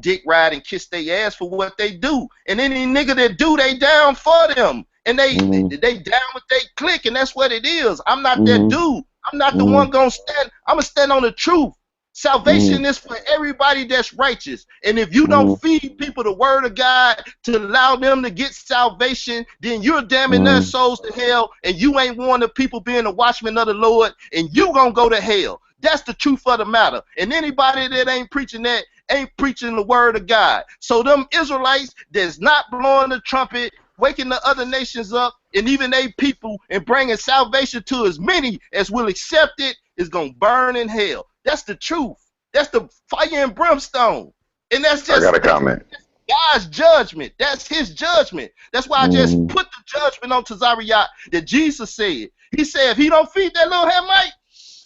dick ride and kiss their ass for what they do. And any nigga that do, they down for them. And they down with they clique, and that's what it is. I'm not that dude. I'm not the one gonna stand. I'm gonna stand on the truth. Salvation is for everybody that's righteous. And if you don't feed people the word of God to allow them to get salvation, then you're damning their souls to hell, and you ain't one of the people being the watchman of the Lord, and you gonna go to hell. That's the truth of the matter. And anybody that ain't preaching that ain't preaching the word of God. So them Israelites that's not blowing the trumpet, waking the other nations up, and even they people, and bringing salvation to as many as will accept it, is going to burn in hell. That's the truth. That's the fire and brimstone. And that's just, I got a comment. God's judgment. That's his judgment. That's why I just put the judgment on Tazariot that Jesus said. He said if he don't feed that little Hamite,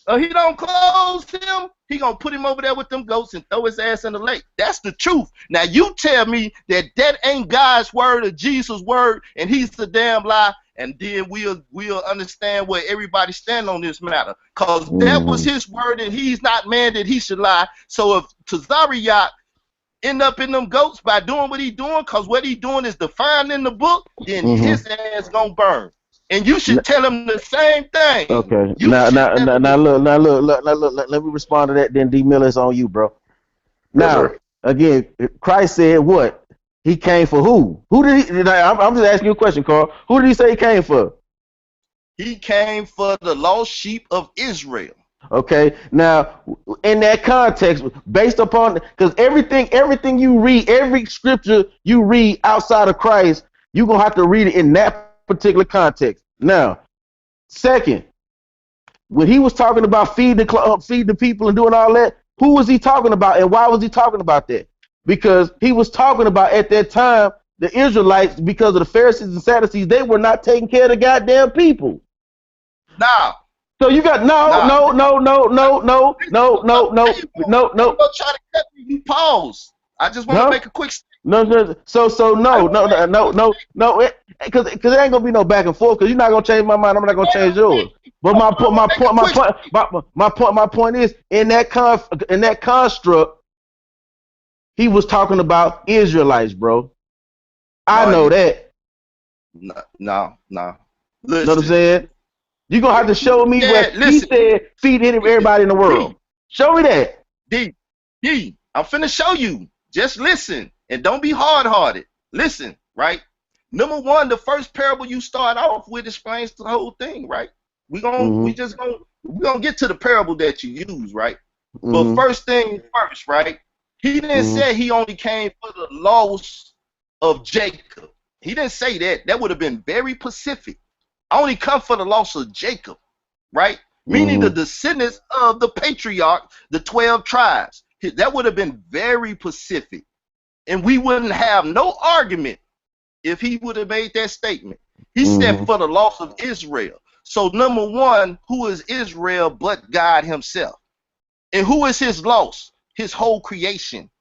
or he don't close him, he gonna put him over there with them goats and throw his ass in the lake. That's the truth. Now you tell me that ain't God's word or Jesus' word, and he's the damn lie, and then we'll understand where everybody stand on this matter. Cause that was his word, and he's not man that he should lie. So if Tazariot end up in them goats by doing what he doing, cause what he doing is defined in the book, then his ass gonna burn. And you should tell him the same thing. Okay. Now look. Let me respond to that. Then D Miller, it's on you, bro. Now, again, Christ said what? He came for who? Who did he? I'm just asking you a question, Carl. Who did he say he came for? He came for the lost sheep of Israel. Okay. Now, in that context, based upon, because everything you read, every scripture you read outside of Christ, you're gonna have to read it in that particular context. Now, second, when he was talking about feed the people and doing all that, who was he talking about, and why was he talking about that? Because he was talking about at that time the Israelites, because of the Pharisees and Sadducees, they were not taking care of the goddamn people. Now, so you got no. Try to cut me. You pause. I just want to make a quick statement. No, because it ain't gonna be no back and forth. Because you're not gonna change my mind. I'm not gonna change yours. But my point is in that construct, he was talking about Israelites, bro. I know that. No. Know what I'm Listen. saying? You're gonna have to show me where he said feed everybody in the world. Show me that. I'm finna show you. Just listen and don't be hard-hearted. Listen, right? Number one, the first parable you start off with explains the whole thing, right? We gonna get to the parable that you use, right? But first thing first, right? He didn't say he only came for the loss of Jacob. He didn't say that. That would have been very specific. I only come for the loss of Jacob, right? Meaning the descendants of the patriarch, the 12 tribes. That would have been very specific. And we wouldn't have no argument if he would have made that statement. He said for the loss of Israel. So number one, who is Israel but God himself? And who is his loss? His whole creation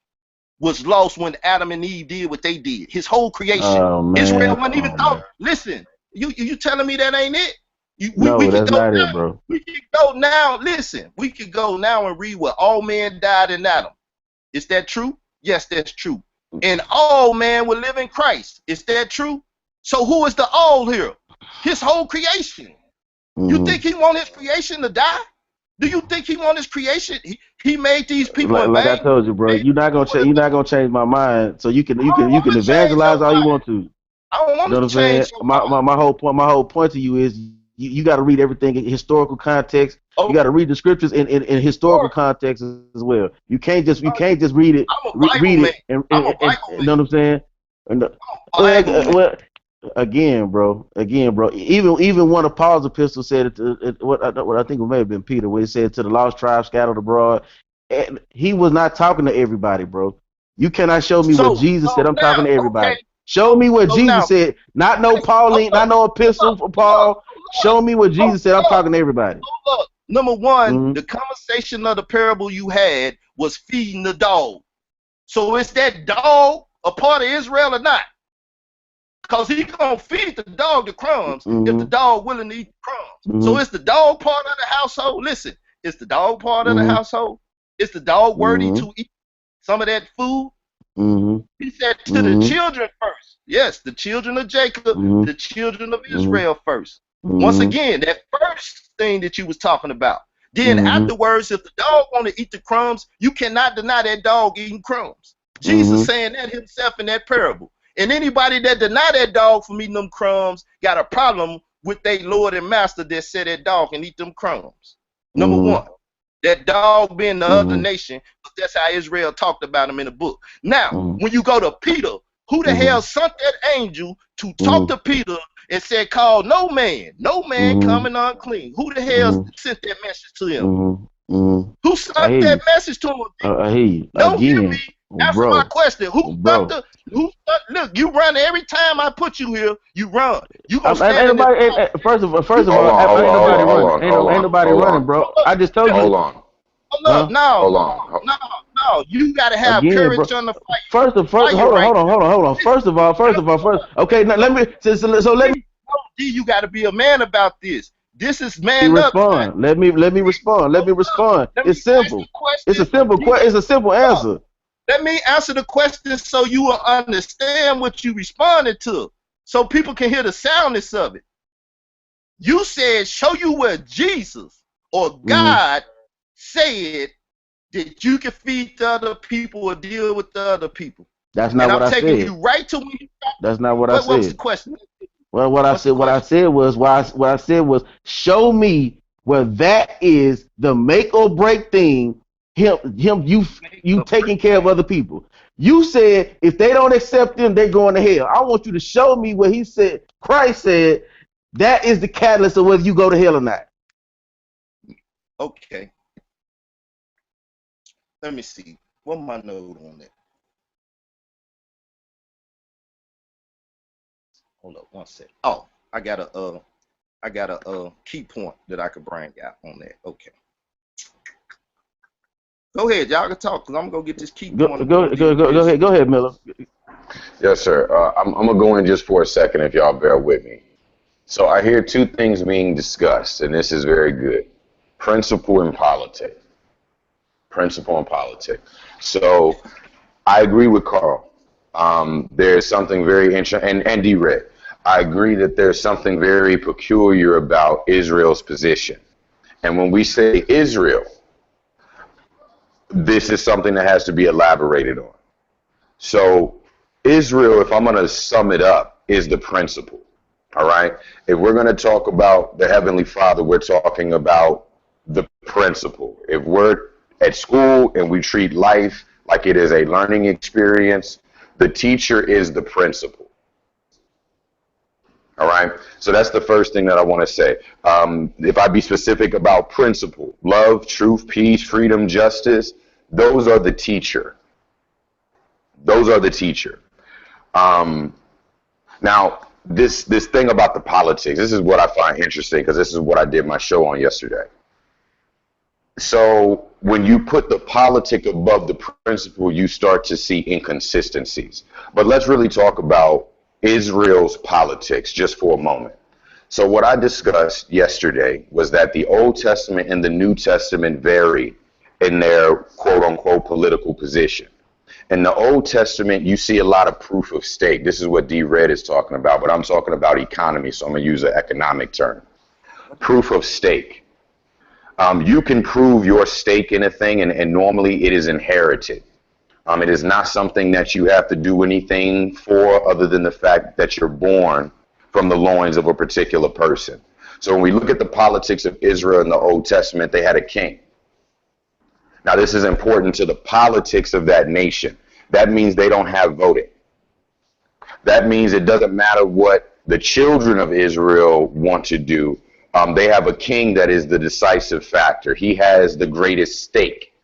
was lost when Adam and Eve did what they did. His whole creation. Oh, Israel wasn't even thought. Listen, you telling me that ain't it? No, that's not it, bro. We can go now. Listen, we can go now and read where all men died in Adam. Is that true? Yes, that's true. And all men will live in Christ. Is that true? So who is the all here? His whole creation. You think he want his creation to die? Do you think he want his creation? He made these people in like I vain. told you, bro. You're not gonna change my mind. So you can evangelize all you want to. I don't want to change your mind. My whole point to you is you got to read everything in historical context. You got to read the scriptures in historical context as well. You can't just read it. I'm a Bible man. And I'm a Bible man. you know what I'm saying? Again, bro. Even one of Paul's epistles said what I think it may have been Peter, where he said to the lost tribes scattered abroad. And he was not talking to everybody, bro. You cannot show me what Jesus said. I'm talking to everybody. Okay. Show me what Jesus said. Not no Pauline, not no epistle for Paul. Show me what Jesus said. I'm talking to everybody. Number one, the conversation of the parable you had was feeding the dog. So is that dog a part of Israel or not? Because he gonna feed the dog the crumbs if the dog willing to eat the crumbs. So is the dog part of the household? Listen, is the dog part of the household? Is the dog worthy to eat some of that food? He said to the children first. Yes, the children of Jacob, the children of Israel first. Once again, that first thing that you was talking about. Then afterwards, if the dog want to eat the crumbs, you cannot deny that dog eating crumbs. Jesus saying that himself in that parable. And anybody that deny that dog from eating them crumbs got a problem with their Lord and Master that said that dog can eat them crumbs. Number one. That dog being the other nation, that's how Israel talked about him in the book. Now, when you go to Peter, who the hell sent that angel to talk to Peter and said, call no man coming unclean? Who the hell sent that message to him? Who sent that message to him? I hear you. Don't hear me. Answer my question. Look, you run every time I put you here, you run. You gonna stand first of all, ain't nobody running, bro. I just told you. Hold on. No, you gotta have courage on the fight. Hold on. First of all, okay, now let me you gotta be a man about this. This is man respond. Up. Let me respond. It's simple. It's a simple answer. Let me answer the question so you will understand what you responded to, so people can hear the soundness of it. You said, show you where Jesus or God said that you can feed the other people or deal with the other people. That's not what I said. I'm taking you right to when you. That's not what I said. What was the question? Well, what I said was show me where that is the make or break thing. You taking care of other people. You said if they don't accept them, they're going to hell. I want you to show me where he said, Christ said, that is the catalyst of whether you go to hell or not. Okay. Let me see. What's my note on that? Hold up one sec. Oh, I got a key point that I could bring out on that. Okay. Go ahead, y'all can talk, because I'm going to get this keep Go going. go ahead, Miller. Yes, sir. I'm gonna go in just for a second if y'all bear with me. So I hear two things being discussed, and this is very good. Principle and politics. Principle and politics. So I agree with Carl. There's something very interesting, and D-Red. I agree that there's something very peculiar about Israel's position. And when we say Israel, this is something that has to be elaborated on. So Israel, if I'm going to sum it up, is the principle. All right. If we're going to talk about the Heavenly Father, we're talking about the principle. If we're at school and we treat life like it is a learning experience, the teacher is the principal. All right. So that's the first thing that I want to say. If I be specific about principle, love, truth, peace, freedom, justice, those are the teacher. Those are the teacher. Now, this thing about the politics, this is what I find interesting, because this is what I did my show on yesterday. So when you put the politic above the principle, you start to see inconsistencies. But let's really talk about Israel's politics just for a moment. So what I discussed yesterday was that the Old Testament and the New Testament vary in their quote unquote political position. In the Old Testament, you see a lot of proof of stake. This is what D-Red is talking about, but I'm talking about economy, so I'm going to use an economic term. Proof of stake. You can prove your stake in a thing, and normally it is inherited. It is not something that you have to do anything for other than the fact that you're born from the loins of a particular person. So when we look at the politics of Israel in the Old Testament, they had a king. Now, this is important to the politics of that nation. That means they don't have voting. That means it doesn't matter what the children of Israel want to do. They have a king that is the decisive factor. He has the greatest stake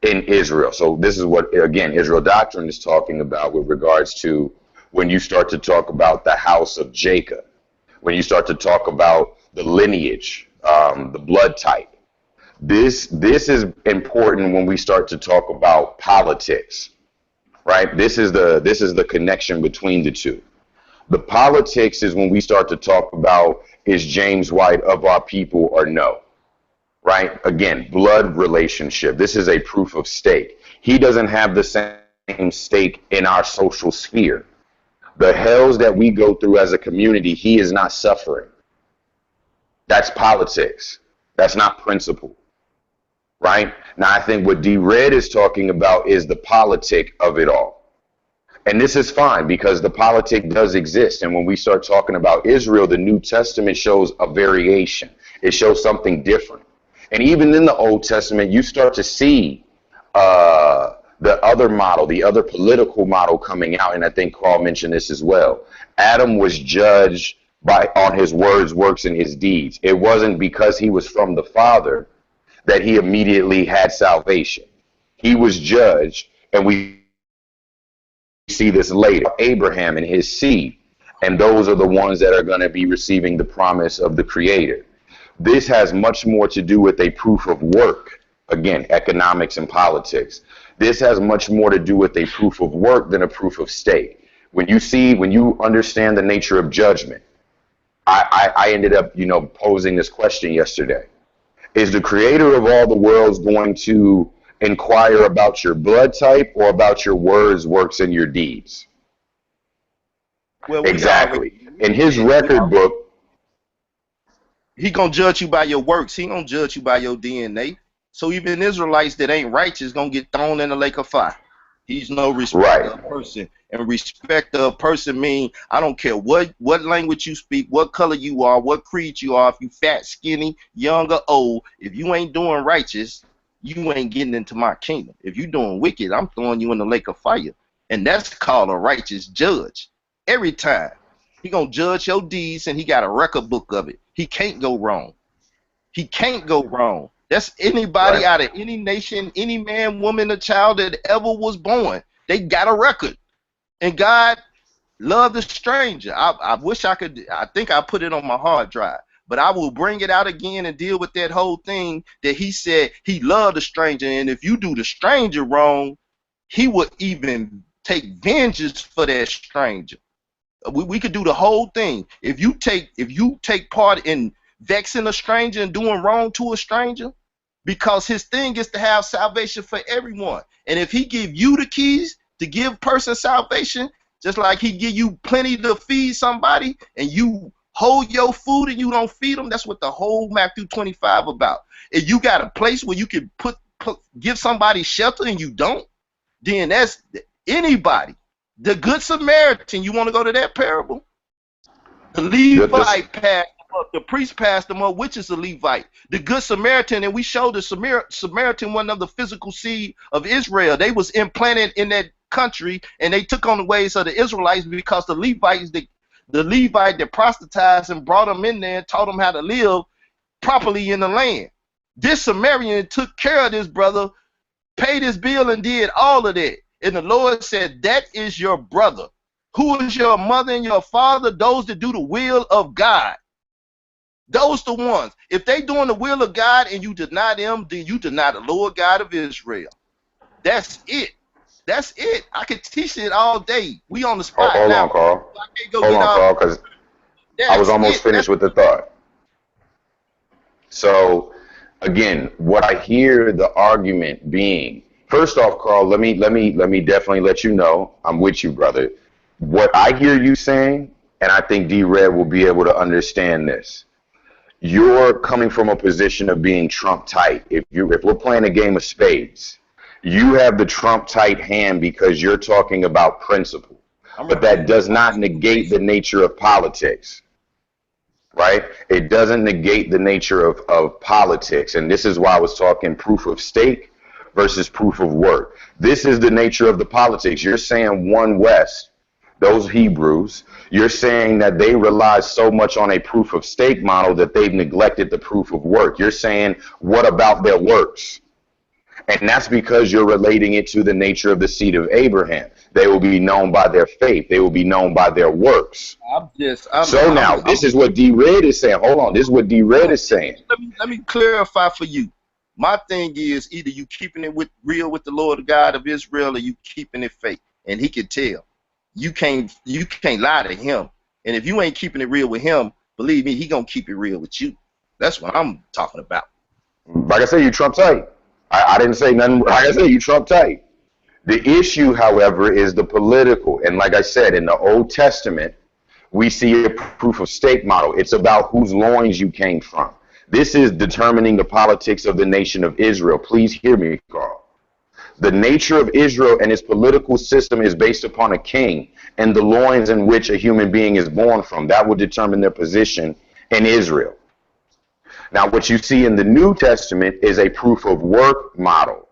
in Israel. So this is what, again, Israel Doctrine is talking about with regards to when you start to talk about the house of Jacob, when you start to talk about the lineage, the blood type. This is important when we start to talk about politics, right? This is the connection between the two. The politics is when we start to talk about, is James White of our people or no, right? Again, blood relationship. This is a proof of stake. He doesn't have the same stake in our social sphere. The hells that we go through as a community, he is not suffering. That's politics. That's not principle. Right? Now, I think what D-Red is talking about is the politic of it all. And this is fine because the politic does exist. And when we start talking about Israel, the New Testament shows a variation. It shows something different. And even in the Old Testament, you start to see the other model, the other political model coming out. And I think Carl mentioned this as well. Adam was judged on his words, works, and his deeds. It wasn't because he was from the Father that he immediately had salvation. He was judged, and we see this later. Abraham and his seed, and those are the ones that are going to be receiving the promise of the Creator. This has much more to do with a proof of work. Again, economics and politics. This has much more to do with a proof of work than a proof of stake. When you understand the nature of judgment, I ended up, posing this question yesterday. Is the Creator of all the worlds going to inquire about your blood type or about your words, works, and your deeds? Well, exactly. In his record book, he gonna judge you by your works. He gonna judge you by your DNA. So even Israelites that ain't righteous gonna get thrown in the lake of fire. He's no respecter of person. And respect of a person mean I don't care what language you speak, what color you are, what creed you are, if you fat, skinny, young or old, if you ain't doing righteous, you ain't getting into my kingdom. If you doing wicked, I'm throwing you in the lake of fire. And that's called a righteous judge. Every time. He gonna judge your deeds, and he got a record book of it. He can't go wrong. He can't go wrong. That's anybody out of any nation, any man, woman, or child that ever was born. They got a record. And God loved the stranger. I wish I could. I think I put it on my hard drive. But I will bring it out again and deal with that whole thing that he said he loved the stranger, and if you do the stranger wrong, he would even take vengeance for that stranger. We could do the whole thing. If you take part in vexing a stranger and doing wrong to a stranger, because his thing is to have salvation for everyone. And if he give you the keys to give person salvation, just like he give you plenty to feed somebody, and you hold your food and you don't feed them, that's what the whole Matthew 25 about. If you got a place where you can give somebody shelter and you don't, then that's anybody. The Good Samaritan, you want to go to that parable? The Levite passed him up, the priest passed him up, which is a Levite. The Good Samaritan, and we showed the Samaritan one of the physical seed of Israel. They was implanted in that country, and they took on the ways of the Israelites because the Levites, the Levite that prostitutes and brought them in there and taught them how to live properly in the land. This Samaritan took care of this brother, paid his bill, and did all of that. And the Lord said, that is your brother. Who is your mother and your father? Those that do the will of God. Those the ones. If they doing the will of God and you deny them, then you deny the Lord God of Israel. That's it. That's it. I could teach it all day. We on the spot Hold now. on, Carl. I can't go Hold get on, Carl, because I was almost finished with the thought. So, again, what I hear the argument being, first off, Carl, let me definitely let you know I'm with you, brother. What I hear you saying, and I think D-Red will be able to understand this. You're coming from a position of being Trump tight. If we're playing a game of spades, you have the Trump tight hand because you're talking about principle. But that does not negate the nature of politics. Right? It doesn't negate the nature of politics. And this is why I was talking proof of stake versus proof of work. This is the nature of the politics. You're saying one West, those Hebrews, you're saying that they rely so much on a proof of stake model that they've neglected the proof of work. You're saying, what about their works? And that's because you're relating it to the nature of the seed of Abraham. They will be known by their faith. They will be known by their works. This is what D-Red is saying. Hold on. This is what D-Red is saying. Let me clarify for you. My thing is either you keeping it real with the Lord God of Israel or you keeping it fake. And he can tell. You can't lie to him. And if you ain't keeping it real with him, believe me, he gonna keep it real with you. That's what I'm talking about. Like I said, you Trump tight. I didn't say nothing. Like I said, you Trump tight. The issue, however, is the political. And like I said, in the Old Testament, we see a proof of stake model. It's about whose loins you came from. This is determining the politics of the nation of Israel. Please hear me, Carl. The nature of Israel and its political system is based upon a king and the loins in which a human being is born from. That will determine their position in Israel. Now, what you see in the New Testament is a proof of work model.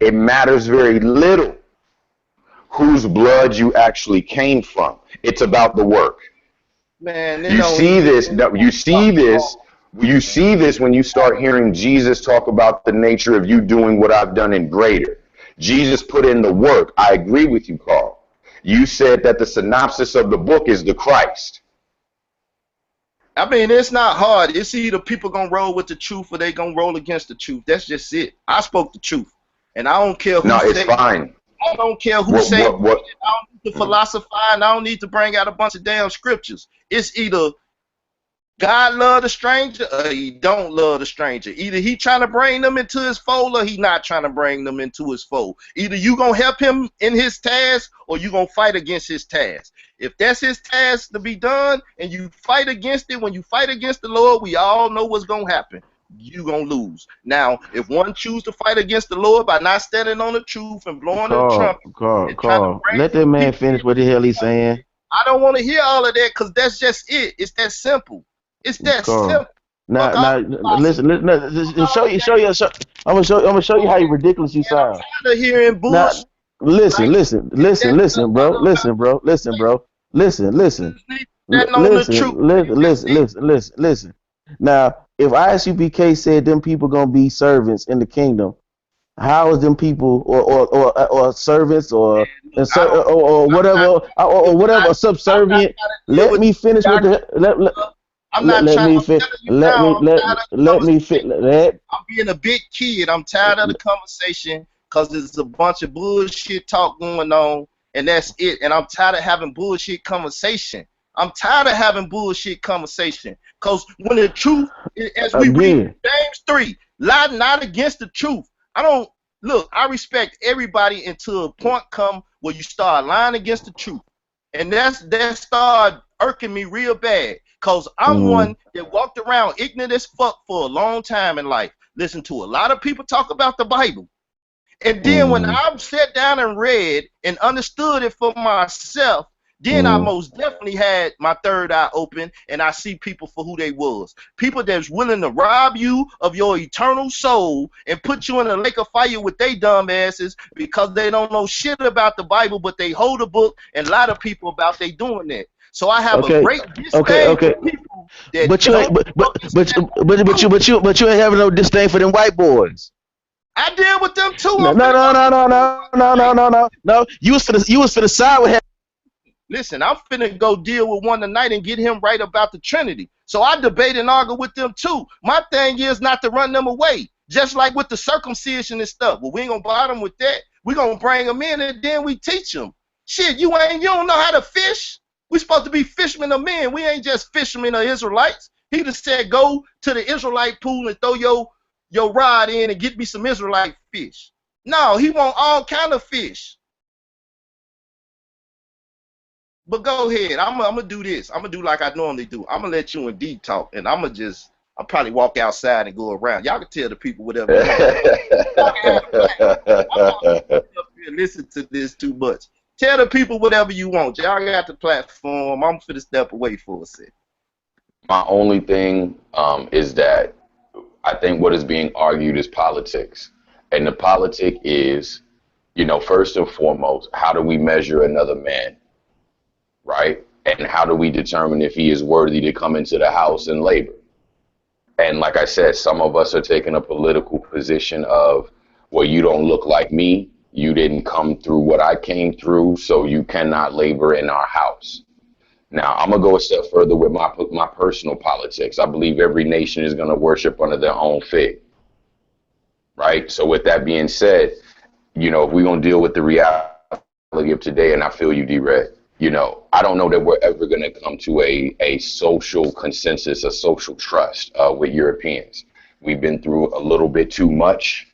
It matters very little whose blood you actually came from. It's about the work. Man, you see this when you start hearing Jesus talk about the nature of you doing what I've done and greater. Jesus put in the work. I agree with you, Carl. You said that the synopsis of the book is the Christ. I mean, it's not hard. It's either people gonna roll with the truth or they gonna roll against the truth. That's just it. I spoke the truth, and I don't care who. No, it's fine. I don't care who says. I don't need to philosophize. And I don't need to bring out a bunch of damn scriptures. It's either God love the stranger or he don't love the stranger. Either he trying to bring them into his fold or he not trying to bring them into his fold. Either you gonna help him in his task or you gonna fight against his task. If that's his task to be done and you fight against it, when you fight against the Lord, we all know what's gonna happen. You gonna lose. Now, if one choose to fight against the Lord by not standing on the truth and blowing the trumpet, Carl, let that man finish what the hell he's saying. I don't want to hear all of that because that's just it. It's that simple. It's that simple. Now, listen. Show you. I'm gonna show you how ridiculous you sound. I'm tired of hearing bullshit. Listen, bro. Listen. Now, if I.S.U.P.K said them people gonna be servants in the kingdom, how is them people or servants or whatever subservient? Let me finish with the I'm let, not let trying. me I'm fit. telling you now. I'm tired of the Let me fit. conversation. I'm being a big kid. I'm tired of the conversation because there's a bunch of bullshit talk going on, and that's it. And I'm tired of having bullshit conversation. I'm tired of having bullshit conversation because when the truth, as we read Again. James 3, lie not against the truth. I don't look. I respect everybody until a point come where you start lying against the truth, and that start irking me real bad. Cause I'm Mm, one that walked around ignorant as fuck for a long time in life. Listen to a lot of people talk about the Bible. And then when mm, I sat down and read and understood it for myself, then I mm. most definitely had my third eye open and I see people for who they was. People that's willing to rob you of your eternal soul and put you in a lake of fire with they dumb asses because they don't know shit about the Bible, but they hold a book and lie to people about they doing that. So I have a Okay. great Okay. disdain for Okay. people that But you ain't. don't understand But you ain't having no disdain for them white boys. I deal with them too. No. I'm No. finna No. go No. deal No. with them No. one No. No. tonight. No. No. No. You was for the side with him. Listen, I'm finna go deal with one tonight and get him right about the Trinity. So I debate and argue with them too. My thing is not to run them away. Just like with the circumcision and stuff. Well, we ain't gonna bother them with that. We gonna bring them in and then we teach them. Shit, you don't know how to fish. We supposed to be fishermen of men. We ain't just fishermen of Israelites. He just said go to the Israelite pool and throw your rod in and get me some Israelite fish. No, he want all kind of fish. But go ahead. I'm gonna do this. I'm gonna do like I normally do. I'm gonna let you and D talk, and I'll probably walk outside and go around. Y'all can tell the people whatever you want. Y'all can have the platform. I'm not gonna sit up here and listen to this too much. Tell the people whatever you want. Y'all got the platform. I'm finna step away for a second. My only thing is that I think what is being argued is politics. And the politic is, first and foremost, how do we measure another man, right? And how do we determine if he is worthy to come into the house and labor? And like I said, some of us are taking a political position of, well, you don't look like me. You didn't come through what I came through, so you cannot labor in our house. Now, I'm going to go a step further with my personal politics. I believe every nation is going to worship under their own fig, right? So with that being said, if we're going to deal with the reality of today, and I feel you, D-Red, I don't know that we're ever going to come to a social consensus, a social trust with Europeans. We've been through a little bit too much.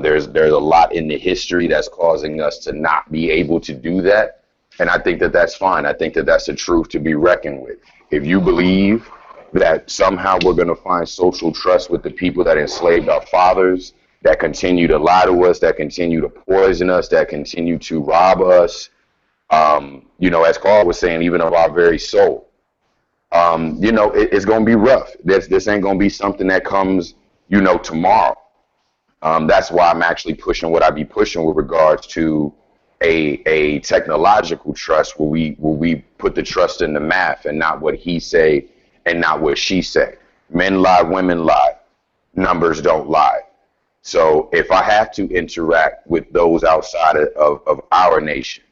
There's a lot in the history that's causing us to not be able to do that. And I think that that's fine. I think that that's a truth to be reckoned with. If you believe that somehow we're going to find social trust with the people that enslaved our fathers, that continue to lie to us, that continue to poison us, that continue to rob us, as Carl was saying, even of our very soul, it's going to be rough. This ain't going to be something that comes, tomorrow. That's why I'm actually pushing what I be pushing with regards to a technological trust where we put the trust in the math and not what he say and not what she say. Men lie, women lie, numbers don't lie. So if I have to interact with those outside of our nation,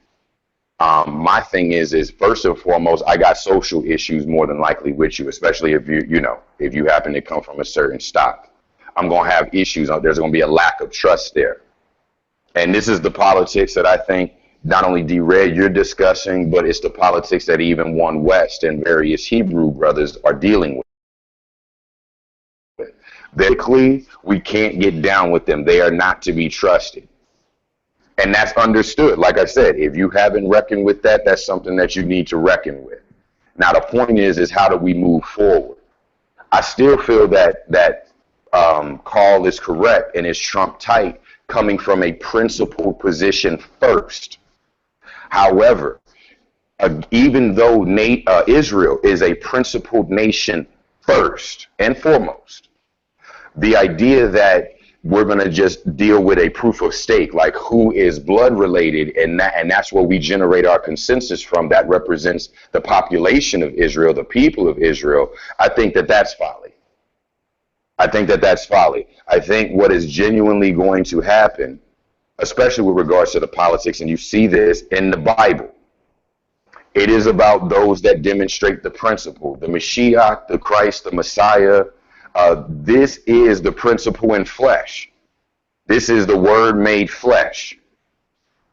my thing is first and foremost, I got social issues more than likely with you, especially if if you happen to come from a certain stock. I'm going to have issues. There's going to be a lack of trust there. And this is the politics that I think not only D-Red you're discussing, but it's the politics that even One West and various Hebrew brothers are dealing with. Basically, we can't get down with them. They are not to be trusted. And that's understood. Like I said, if you haven't reckoned with that, that's something that you need to reckon with. Now, the point is how do we move forward? I still feel that Carl is correct and is Trump tight coming from a principled position first. However, even though Israel is a principled nation first and foremost, the idea that we're going to just deal with a proof of stake, like who is blood related, and that's where we generate our consensus from, that represents the population of Israel, the people of Israel. I think that that's folly. I think that that's folly. I think what is genuinely going to happen, especially with regards to the politics, and you see this in the Bible, It is about those that demonstrate the principle, the Mashiach, the Christ, the Messiah. This is the principle in flesh. This is the word made flesh.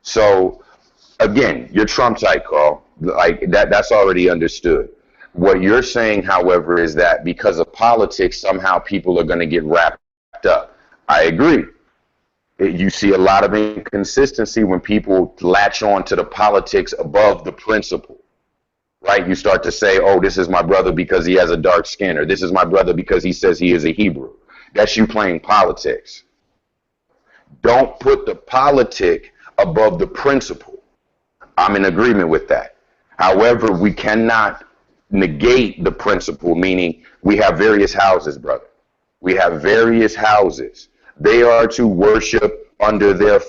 So again, you're Trump type, Carl. Like that's already understood. What you're saying, however, is that because of politics, somehow people are going to get wrapped up. I agree. You see a lot of inconsistency when people latch on to the politics above the principle, right? You start to say, oh, this is my brother because he has a dark skin, or this is my brother because he says he is a Hebrew. That's you playing politics. Don't put the politic above the principle. I'm in agreement with that. However, we cannot negate the principle, meaning we have various houses, brother. We have various houses. They are to worship under their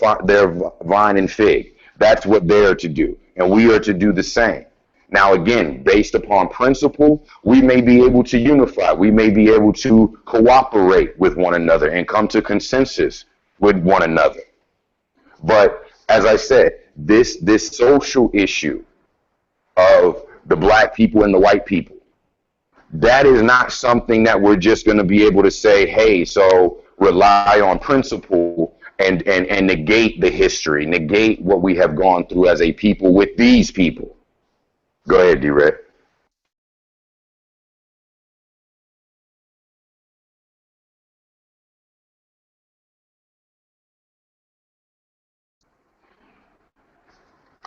vine and fig. That's what they are to do. And we are to do the same. Now, again, based upon principle, we may be able to unify. We may be able to cooperate with one another and come to consensus with one another. But as I said, this social issue of the black people and the white people, that is not something that we're just going to be able to say, hey, so rely on principle and negate the history, negate what we have gone through as a people with these people. Go ahead, D-Red.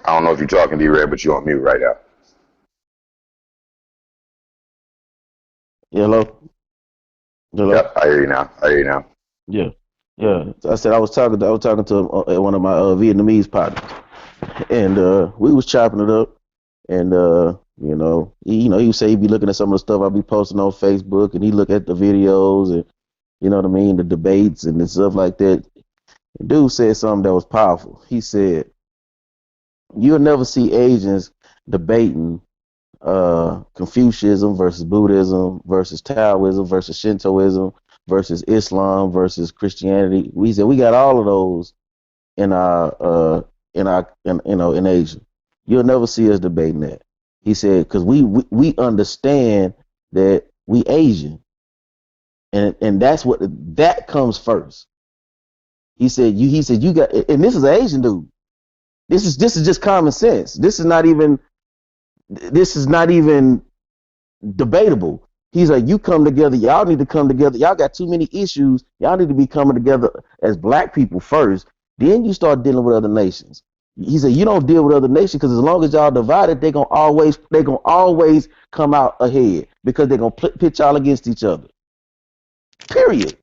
I don't know if you're talking, D-Red, but you're on mute right now. Hello. Hello. Yep, I hear you now. Yeah. Yeah. I said I was talking to one of my Vietnamese partners, and we was chopping it up, and he would say he'd be looking at some of the stuff I be posting on Facebook, and he look at the videos and you know what I mean, the debates and the stuff like that. The dude said something that was powerful. He said, "You'll never see Asians debating Confucianism versus Buddhism versus Taoism versus Shintoism versus Islam versus Christianity." We said we got all of those in in Asia. You'll never see us debating that. He said because we understand that we Asian, and that's what that comes first. He said you got, and this is an Asian dude. This is just common sense. This is not even debatable. He's like, you come together, y'all need to come together. Y'all got too many issues. Y'all need to be coming together as black people first. Then you start dealing with other nations. He said, you don't deal with other nations because as long as y'all divided, they're gonna always come out ahead because they're gonna pitch y'all against each other. Period.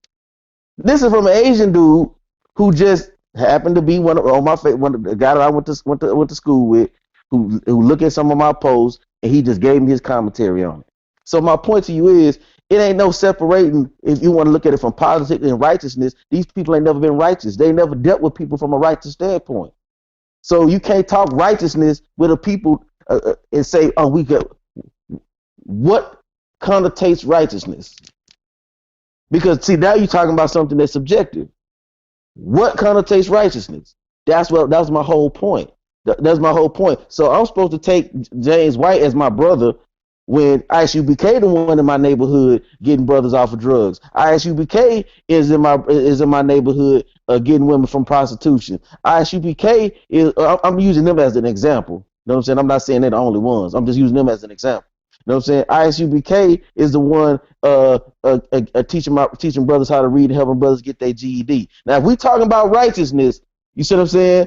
This is from an Asian dude who just happened to be one of the guy that I went to school with, who looked at some of my posts and he just gave me his commentary on it. So my point to you is, it ain't no separating. If you want to look at it from politics and righteousness, these people ain't never been righteous. They never dealt with people from a righteous standpoint. So you can't talk righteousness with a people and say, oh, what connotates righteousness? Because see, now you're talking about something that's subjective. What connotates righteousness? That's my whole point. That's my whole point. So I'm supposed to take James White as my brother when I.S.U.P.K the one in my neighborhood getting brothers off of drugs. I.S.U.P.K is in my neighborhood getting women from prostitution. I.S.U.P.K is I'm using them as an example. You know what I'm saying? I'm not saying they're the only ones. I'm just using them as an example. You know what I'm saying? I.S.U.P.K is the one teaching brothers how to read and helping brothers get their GED. Now, if we talking about righteousness, you see what I'm saying?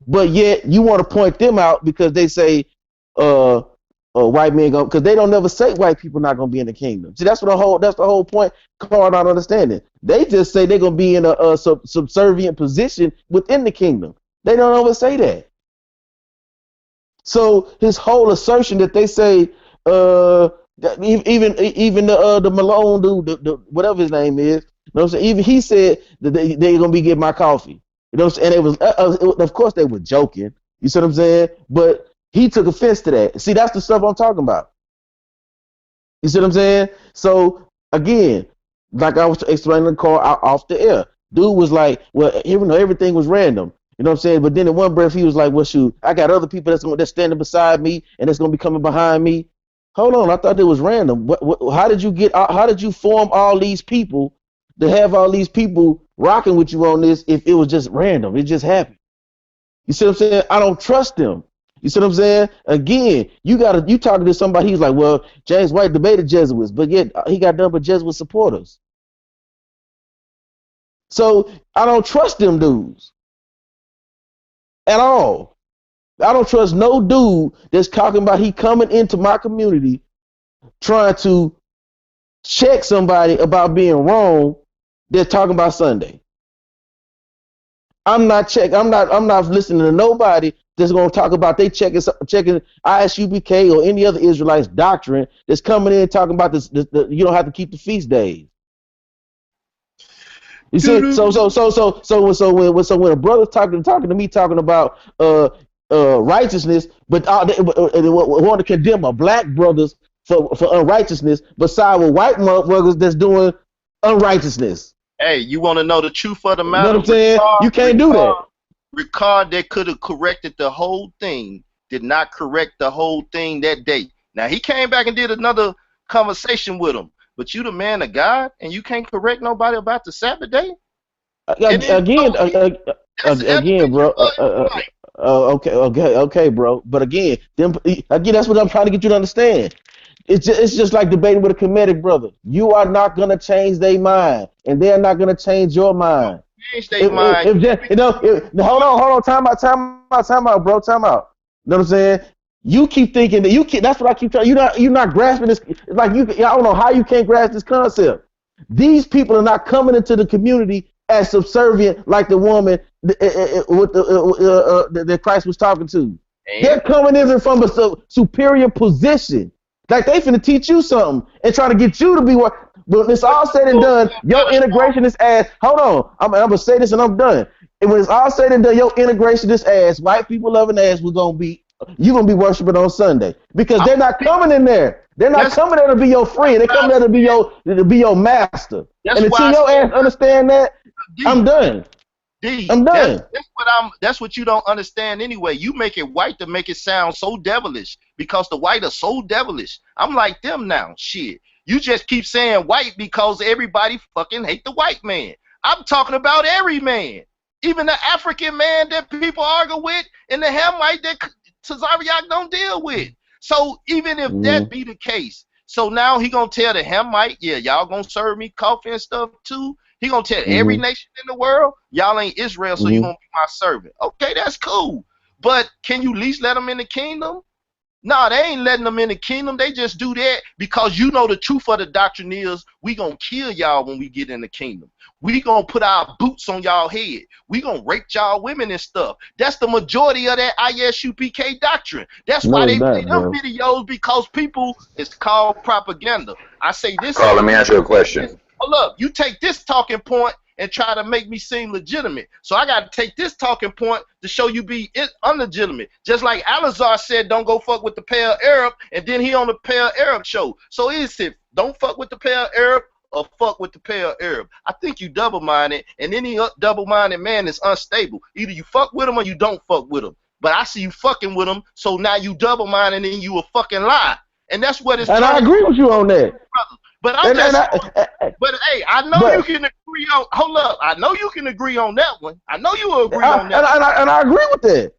But yet you want to point them out because they say white men go, because they don't never say white people not gonna be in the kingdom. See, that's the whole point. Carl not understanding. They just say they're gonna be in a subservient position within the kingdom. They don't ever say that. So his whole assertion that they say even the Malone dude, the whatever his name is, you know what I'm saying? Even he said that they're gonna be getting my coffee. You know what I'm saying? And it was of course they were joking. You see what I'm saying? But he took offense to that. See, that's the stuff I'm talking about. You see what I'm saying? So again, like I was explaining the call off the air, dude was like, well, even though everything was random, You know what I'm saying? But then in one breath, he was like, well, shoot, I got other people that's standing beside me and that's going to be coming behind me. Hold on, I thought it was random. How did you how did you form all these people to have all these people rocking with you on this if it was just random? It just happened. You see what I'm saying? I don't trust them. You see what I'm saying? Again, you talking to somebody, he's like, well, James White debated Jesuits, but yet he got done with Jesuit supporters. So I don't trust them dudes at all. I don't trust no dude that's talking about he coming into my community trying to check somebody about being wrong. They're talking about Sunday. I'm not listening to nobody that's gonna talk about they checking I.S.U.P.K or any other Israelites doctrine that's coming in talking about this you don't have to keep the feast days. You see, so when a brother's talking to me talking about righteousness, but they want to condemn a black brothers for unrighteousness, but side with white motherfuckers that's doing unrighteousness. Hey, you want to know the truth of the You matter? know what I'm saying? You can't do that. Ricard, that could have corrected the whole thing, did not correct the whole thing that day. Now, he came back and did another conversation with him. But you the man of God, and you can't correct nobody about the Sabbath day? Again, bro. Okay, bro. But again, that's what I'm trying to get you to understand. It's just like debating with a Kemetic brother. You are not gonna change their mind, and they're not gonna change your mind. Change their mind. Hold on, time out, bro, time out. You know what I'm saying? You keep thinking that that's what I keep telling you. You're not grasping this. It's like I don't know how you can't grasp this concept. These people are not coming into the community as subservient like the woman that Christ was talking to. They're coming in from a superior position. Like they finna teach you something and trying to get you to be what. When it's all said and done, your integration is ass. Hold on, I'm gonna say this and I'm done. And when it's all said and done, your integration is ass. White people loving ass. You're gonna be worshiping on Sunday because they're not coming in there. They're not coming there to be your friend. They're coming there to be your master. And until your ass understand that, I'm done. I'm done. That's what you don't understand anyway. You make it white to make it sound so devilish because the white are so devilish. I'm like them now. Shit. You just keep saying white because everybody fucking hate the white man. I'm talking about every man. Even the African man that people argue with and the Hamite that Sicarii don't deal with. So even if that be the case, so now he gonna tell the Hamite, yeah, y'all gonna serve me coffee and stuff too. He gonna tell every nation in the world, y'all ain't Israel, so you gonna be my servant. Okay, that's cool. But can you at least let them in the kingdom? No, they ain't letting them in the kingdom. They just do that because you know the truth of the doctrine is we gonna kill y'all when we get in the kingdom. We gonna put our boots on y'all head. We gonna rape y'all women and stuff. That's the majority of that I.S.U.P.K doctrine. That's why they play them videos because people, it's called propaganda. I say this. Carl, let me ask you a question. Hold up, you take this talking point and try to make me seem legitimate. So I got to take this talking point to show you be unlegitimate. Just like Alazar said, don't go fuck with the pale Arab, and then he on the pale Arab show. So is it don't fuck with the pale Arab or fuck with the pale Arab? I think you double-minded, and any double-minded man is unstable. Either you fuck with him or you don't fuck with him. But I see you fucking with him, so now you double-minded and you a fucking lie. And that's what it's. And I agree with you on that. But I'm but hey, I know you can agree on. Hold up, I know you can agree on that one. I know you will agree on that. And I agree with that.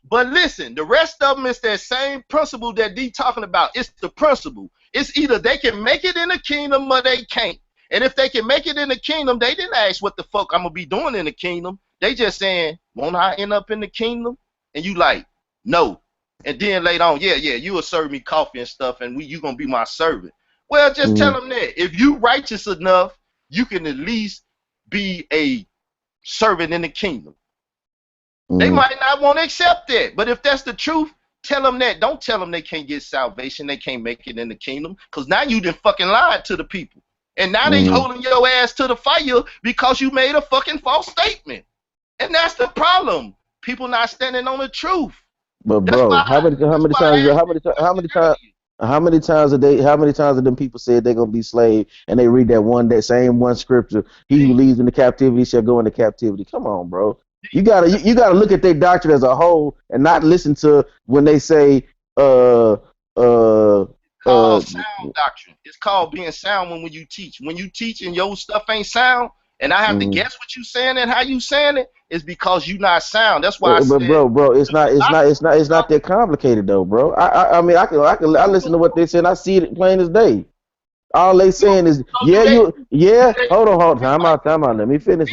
But listen, the rest of them is that same principle that D talking about. It's the principle. It's either they can make it in the kingdom or they can't. And if they can make it in the kingdom, they didn't ask what the fuck I'm gonna be doing in the kingdom. They just saying, won't I end up in the kingdom? And you like, no. And then later on, yeah, you will serve me coffee and stuff, and you gonna be my servant. Well, just tell them that. If you righteous enough, you can at least be a servant in the kingdom. They might not want to accept that. But if that's the truth, tell them that. Don't tell them they can't get salvation. They can't make it in the kingdom. Because now you done fucking lied to the people. And now they holding your ass to the fire because you made a fucking false statement. And that's the problem. People not standing on the truth. But bro, how many times have them people said they're gonna be slaves and they read that same one scripture, he who leads into captivity shall go into captivity. Come on, bro. You gotta look at their doctrine as a whole and not listen to when they say uh uh Called sound doctrine. It's called being sound when you teach. When you teach and your stuff ain't sound, and I have to guess what you saying and how you saying it, is because you not sound. That's why I but said, bro, it's not that complicated though, bro. I mean I listen to what they say and I see it plain as day. All they saying is, hold on, time out. Let me finish.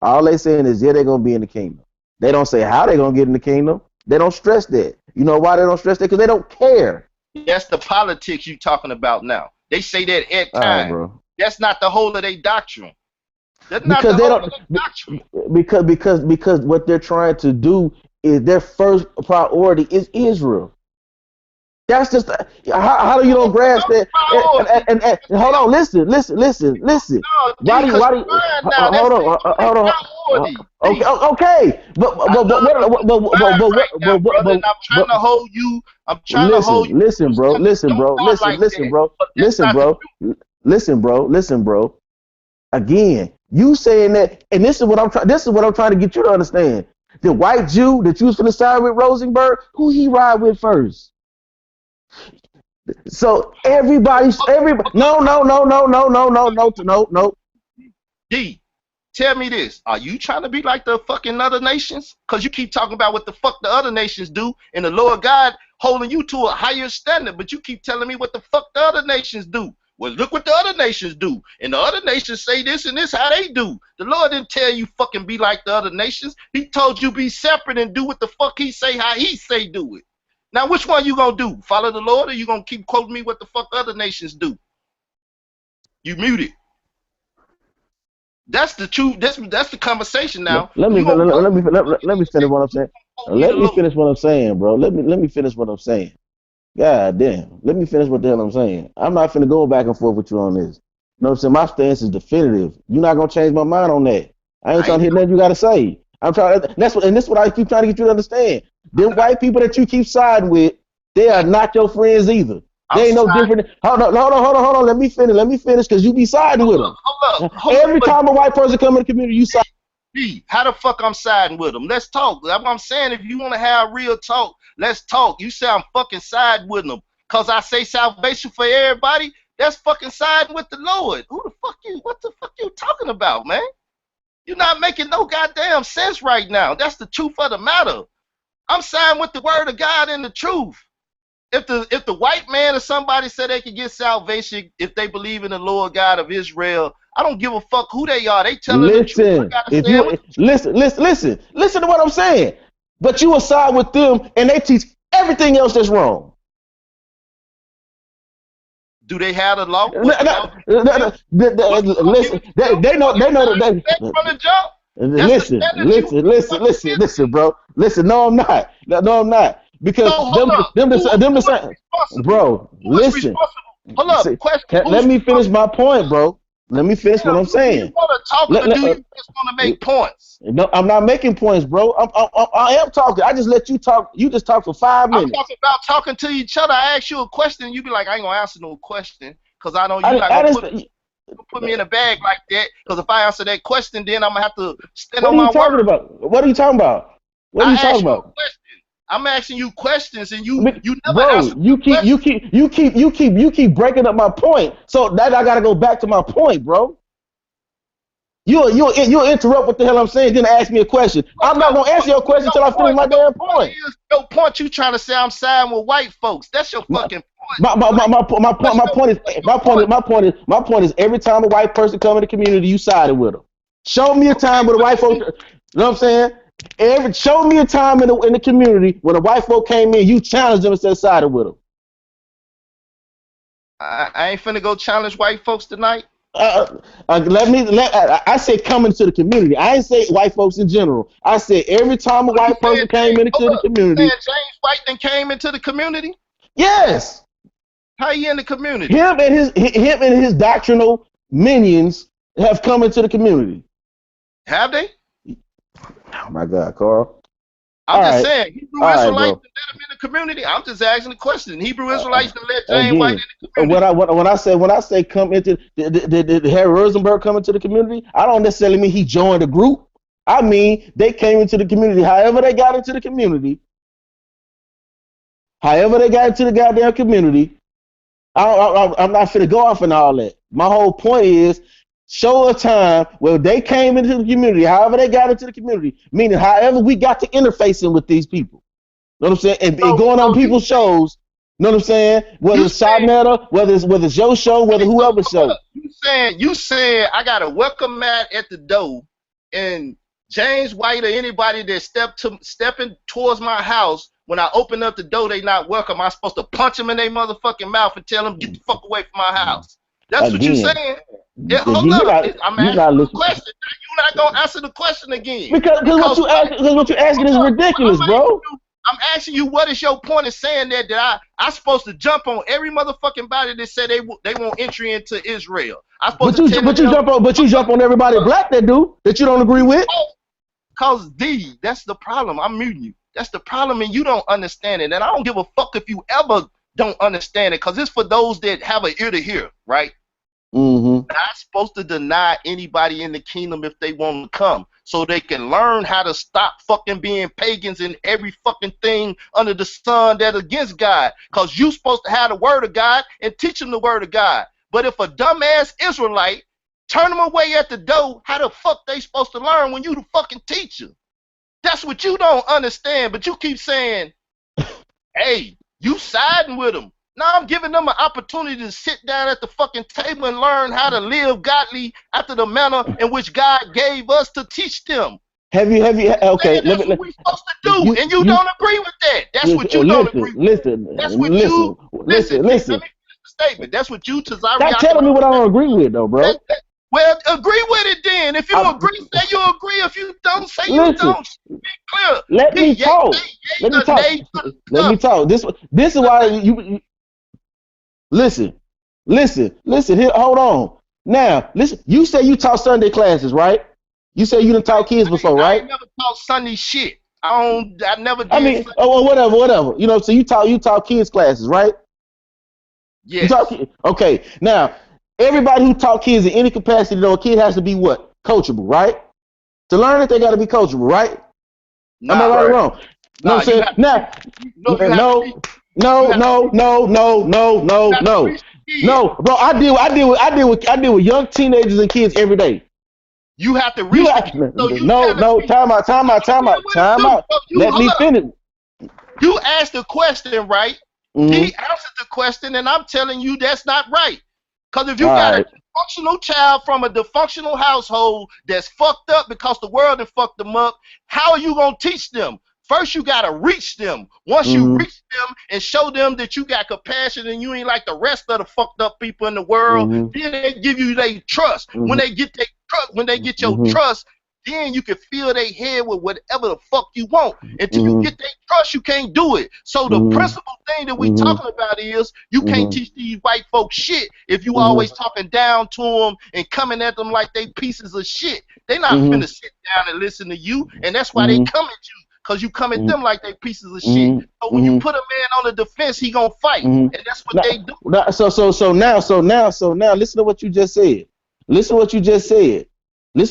All they saying is, yeah, they're gonna be in the kingdom. They don't say how they're gonna get in the kingdom. They don't stress that. You know why they don't stress that? Because they don't care. that's the politics you talking about now. They say that at All right, time. bro. That's not the whole of their doctrine. That's not Because the they whole of don't their doctrine. because what they're trying to do is their first priority is Israel. That's just how do you don't grasp that? And hold on, listen. No, D, because Why you do you lying now. That's hold on, their hold on. priority. Okay, D. okay, I love the word right now, brother, and I'm trying to hold you. I'm trying to hold you. listen, bro, Don't talk like that. But that's listen, not the bro, truth. listen, bro. Again, you saying that, and this is what I'm trying. This is what I'm trying to get you to understand. The white Jew that you was finna side with Rosenberg, who he ride with first? So no. D, tell me this. Are you trying to be like the fucking other nations? Because you keep talking about what the fuck the other nations do, and the Lord God holding you to a higher standard, but you keep telling me what the fuck the other nations do. Well, look what the other nations do. And the other nations say this and this how they do. The Lord didn't tell you fucking be like the other nations. He told you be separate and do what the fuck he say how he say do it. Now, which one you gonna do? Follow the Lord, or you gonna keep quoting me what the fuck other nations do? You muted. That's the truth. That's the conversation now. Let me You gonna quote me let me finish what I'm saying. quote me the Lord. Bro. Let me finish what I'm saying. God damn. Let me finish what the hell I'm saying. I'm not finna go back and forth with you on this. You know what I'm saying? My stance is definitive. You're not gonna change my mind on that. I ain't trying to hear nothing you gotta say. I'm trying. That's what I keep trying to get you to understand. Them white people that you keep siding with, they are not your friends either. They ain't no different. Hold on. Let me finish, because you be siding with them. Every time a white person come in the community, you side. D, how the fuck I'm siding with them? Let's talk. That's what I'm saying. If you want to have real talk, let's talk. You say I'm fucking siding with them because I say salvation for everybody. That's fucking siding with the Lord. Who the fuck you? What the fuck you talking about, man? You're not making no goddamn sense right now. That's the truth of the matter. I'm siding with the word of God and the truth. If the white man or somebody said they could get salvation if they believe in the Lord God of Israel, I don't give a fuck who they are. They telling the truth. I Listen, gotta if stand you with listen to what I'm saying. But you will side with them, and they teach everything else that's wrong. Do they have the law? What's the law? Listen, they know that. From the jump. Listen, bro. Listen, no, I'm not. No, I'm not. Because So hold up. them the Who is same. responsible? Bro, Who is listen. responsible? Hold up. See, Question. let me finish my point, bro. Let me finish what I'm Do you saying. want to talk or do you just want to make points? No, I'm not making points, bro. I am talking. I just let you talk. You just talk for 5 I'm minutes. talking about talking to each other. I ask you a question, you be like, I ain't gonna answer no question because I know I, you're not I gonna just, put me in a bag like that. Because if I answer that question, then I'm gonna have to stand What on are you my talking word. about? What are you talking about? What are you I talking ask you a about? question. I'm asking you questions, and you never Bro, answer my question. you keep breaking up my point. So that I gotta go back to my point, bro. You'll interrupt what the hell I'm saying, then ask me a question. What's I'm not your gonna answer point? your question until I finish my damn point. Your point. You trying to say I'm siding with white folks? That's your My, fucking point. my point is every time a white person come in the community, you sided with them. Show me a time Okay, when a white folk, you know what I'm saying? Show me a time in the community when a white folk came in, you challenged them and said sided with them. I ain't finna go challenge white folks tonight. I said coming to the community. I ain't say white folks in general. I said every time a You white person came into the saying community. James White then came into the community? Yes, How he in the community? him and his doctrinal minions have come into the community. Have they? Oh my God, Carl. I'm just saying, Hebrew All right, Israelites bro. that let him in the community. I'm just asking the question. Hebrew Israelites that let James White Again, in the community. when I say come into did Harry Rosenberg come into the community, I don't necessarily mean he joined a group. I mean, they came into the community. However they got into the community, however they got into the goddamn community, I'm not finna go off and all that. My whole point is show a time where they came into the community, however they got into the community, meaning however we got to interfacing with these people. Know what I'm saying? And going on people's shows. Know what I'm saying? Whether it's Shotnetta, whether it's your show, whether whoever's show. You saying I got a welcome mat at the door, and James White or anybody that stepping towards my house, when I open up the door, they not welcome. I'm supposed to punch them in their motherfucking mouth and tell them get the fuck away from my house. That's what you saying. Yeah, hold up. I'm asking you a question. You're not gonna answer the question again. Because what you're asking is ridiculous, bro. I'm asking you, what is your point in saying that I supposed to jump on every motherfucking body that said they want entry into Israel? But you jump on everybody black that you don't agree with. Cause that's the problem. I'm muting you. That's the problem, and you don't understand it. And I don't give a fuck if you ever don't understand it, cause it's for those that have an ear to hear, right? Mm-hmm. Not supposed to deny anybody in the kingdom if they want to come, so they can learn how to stop fucking being pagans in every fucking thing under the sun that's against God. Cause you supposed to have the word of God and teach them the word of God. But if a dumbass Israelite turn them away at the door, how the fuck they supposed to learn when you the fucking teacher? That's what you don't understand. But you keep saying, hey, you siding with them. Now I'm giving them an opportunity to sit down at the fucking table and learn how to live godly after the manner in which God gave us to teach them. Okay, that's what we're supposed to do, and you don't agree with that. That's what you don't agree with. Listen. Let me finish the statement. That's what you, Tazari. Stop telling me what I don't agree with, though, bro. Well, agree with it then. If you agree, say you agree. If you don't, say you don't. Be clear. Let me talk. Let me talk. This is why you listen. Here, hold on. Now, listen. You say you taught Sunday classes, right? You say you done taught kids before, right? I never taught Sunday shit. I never did. I mean, whatever. You know, so you taught kids classes, right? Yes. Okay. Now, everybody who taught kids in any capacity, though, a kid has to be what? Coachable, right? To learn it, they got to be coachable, right? Am I right or wrong? No, I'm saying now. No, bro. I deal with young teenagers and kids every day. You have to reach. Time out. Let me finish. You asked the question, right? Mm-hmm. He answered the question, and I'm telling you that's not right. Because if you got a dysfunctional child from a dysfunctional household that's fucked up because the world has fucked them up, how are you going to teach them? First, you got to reach them. Once you reach them and show them that you got compassion and you ain't like the rest of the fucked up people in the world, then they give you their trust. When they get your trust, then you can fill their head with whatever the fuck you want. Until you get their trust, you can't do it. So the principal thing that we talking about is you can't teach these white folks shit if you always talking down to them and coming at them like they pieces of shit. They not finna sit down and listen to you, and that's why they come at you. Because you come at them like they pieces of shit. So when you put a man on the defense, he gonna fight. And that's what they do. So now listen to what you just said. Listen to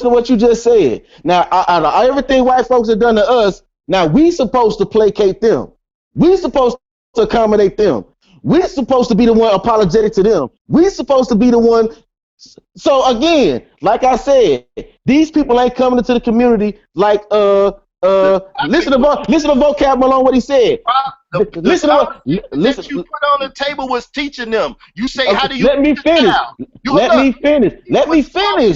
what you just said. Now, out of everything white folks have done to us, now we supposed to placate them. We supposed to accommodate them. We supposed to be the one apologetic to them. We supposed to be the one. So again, like I said, these people ain't coming into the community like listen to vocab along what he said. Listen that you put on the table was teaching them. You say, how do you let me finish? Let me finish.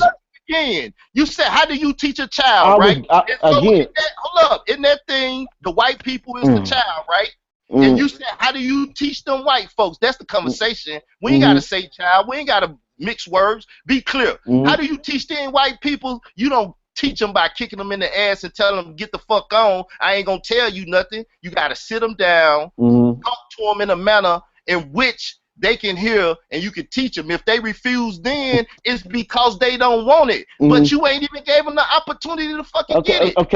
Again, you said, how do you teach a child, right? Hold up. In that thing, the white people is the child, right? And you said, how do you teach them white folks? That's the conversation. We ain't got to say child. We ain't got to mix words. Be clear. How do you teach them white people? You don't teach them by kicking them in the ass and telling them, get the fuck on. I ain't going to tell you nothing. You got to sit them down, talk to them in a manner in which they can hear, and you can teach them. If they refuse, then it's because they don't want it. But you ain't even gave them the opportunity to fucking get it. Hold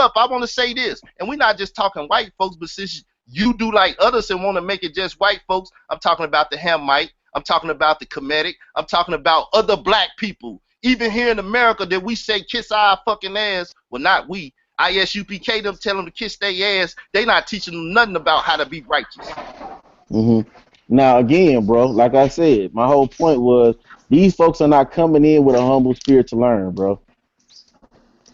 up. I want to say this, and we're not just talking white folks, but since you do like others and want to make it just white folks, I'm talking about the Hamite. I'm talking about the Kemetic. I'm talking about other black people. even here in America that we say kiss our fucking ass. Well, not we. I.S.U.P.K. them tell them to kiss their ass. They not teaching them nothing about how to be righteous. Now again, bro, like I said, my whole point was these folks are not coming in with a humble spirit to learn, bro.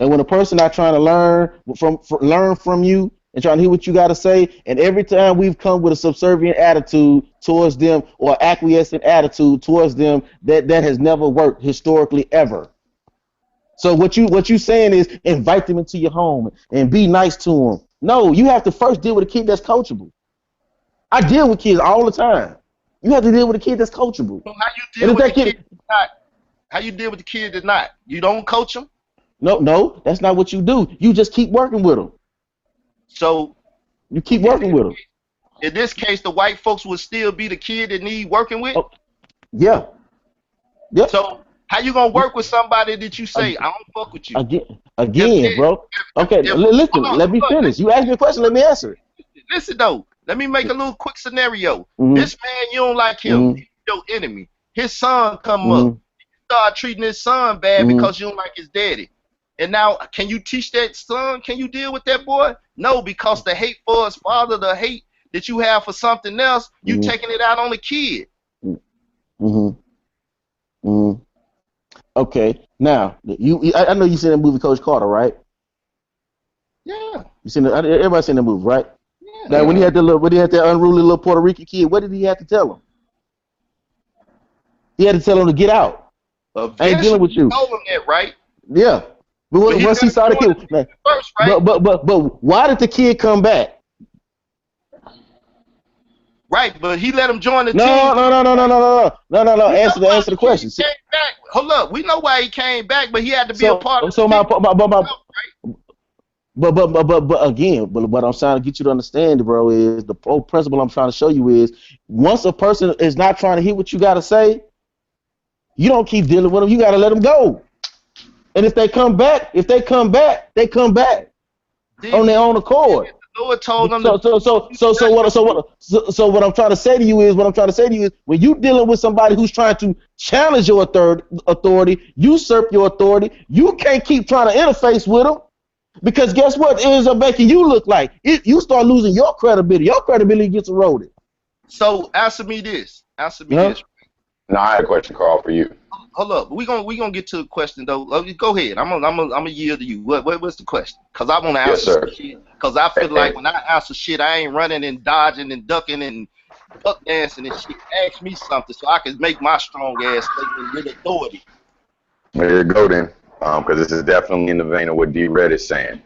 And when a person not trying to learn from you and trying to hear what you got to say, and every time we've come with a subservient attitude towards them or acquiescent attitude towards them, that has never worked historically ever. So what you saying is invite them into your home and be nice to them. No, you have to first deal with a kid that's coachable. I deal with kids all the time. You have to deal with a kid that's coachable. So how you deal with the kid that's not? How you deal with the kid that's not? You don't coach them? No, that's not what you do. You just keep working with them. So you keep working with them. In this case, the white folks would still be the kid that need working with? Oh, yeah. Yep. So how you gonna work with somebody that you say, I don't fuck with you? Again, bro. Okay, listen, let me finish. You asked me a question, let me answer it. Listen though, let me make a little quick scenario. This man, you don't like him. He's your enemy. His son come up. You start treating his son bad because you don't like his daddy. And now, can you teach that son? Can you deal with that boy? No, because the hate for his father, the hate that you have for something else, you taking it out on the kid. Okay, now I know you seen that movie Coach Carter, right? Yeah. You seen it? Everybody seen the movie, right? Yeah. Now when he had that unruly little Puerto Rican kid, what did he have to tell him? He had to tell him to get out. I ain't dealing with you. Told him that, right? Yeah. But once he saw the kid, first, right? but why did the kid come back? Right, but he let him join the team. No. Answer the question. Hold up, we know why he came back, but he had to be a part of the team. But again, what I'm trying to get you to understand, bro, is the whole principle I'm trying to show you is once a person is not trying to hear what you got to say, you don't keep dealing with them. You got to let them go. And if they come back, they come back on their own accord. The Lord told them. So what I'm trying to say to you is, when you dealing with somebody who's trying to challenge your authority, usurp your authority, you can't keep trying to interface with them, because guess what? It ends up making you look like you start losing your credibility. Your credibility gets eroded. So answer me this. No, I had a question, Carl, for you. Hold up, we gonna get to a question though. Go ahead. I'm gonna yield to you. What's the question? Because I want to answer some shit. Because I feel like when I answer shit, I ain't running and dodging and ducking and buck dancing and shit. Ask me something so I can make my strong ass statement with authority. There you go then, because this is definitely in the vein of what D-Red is saying.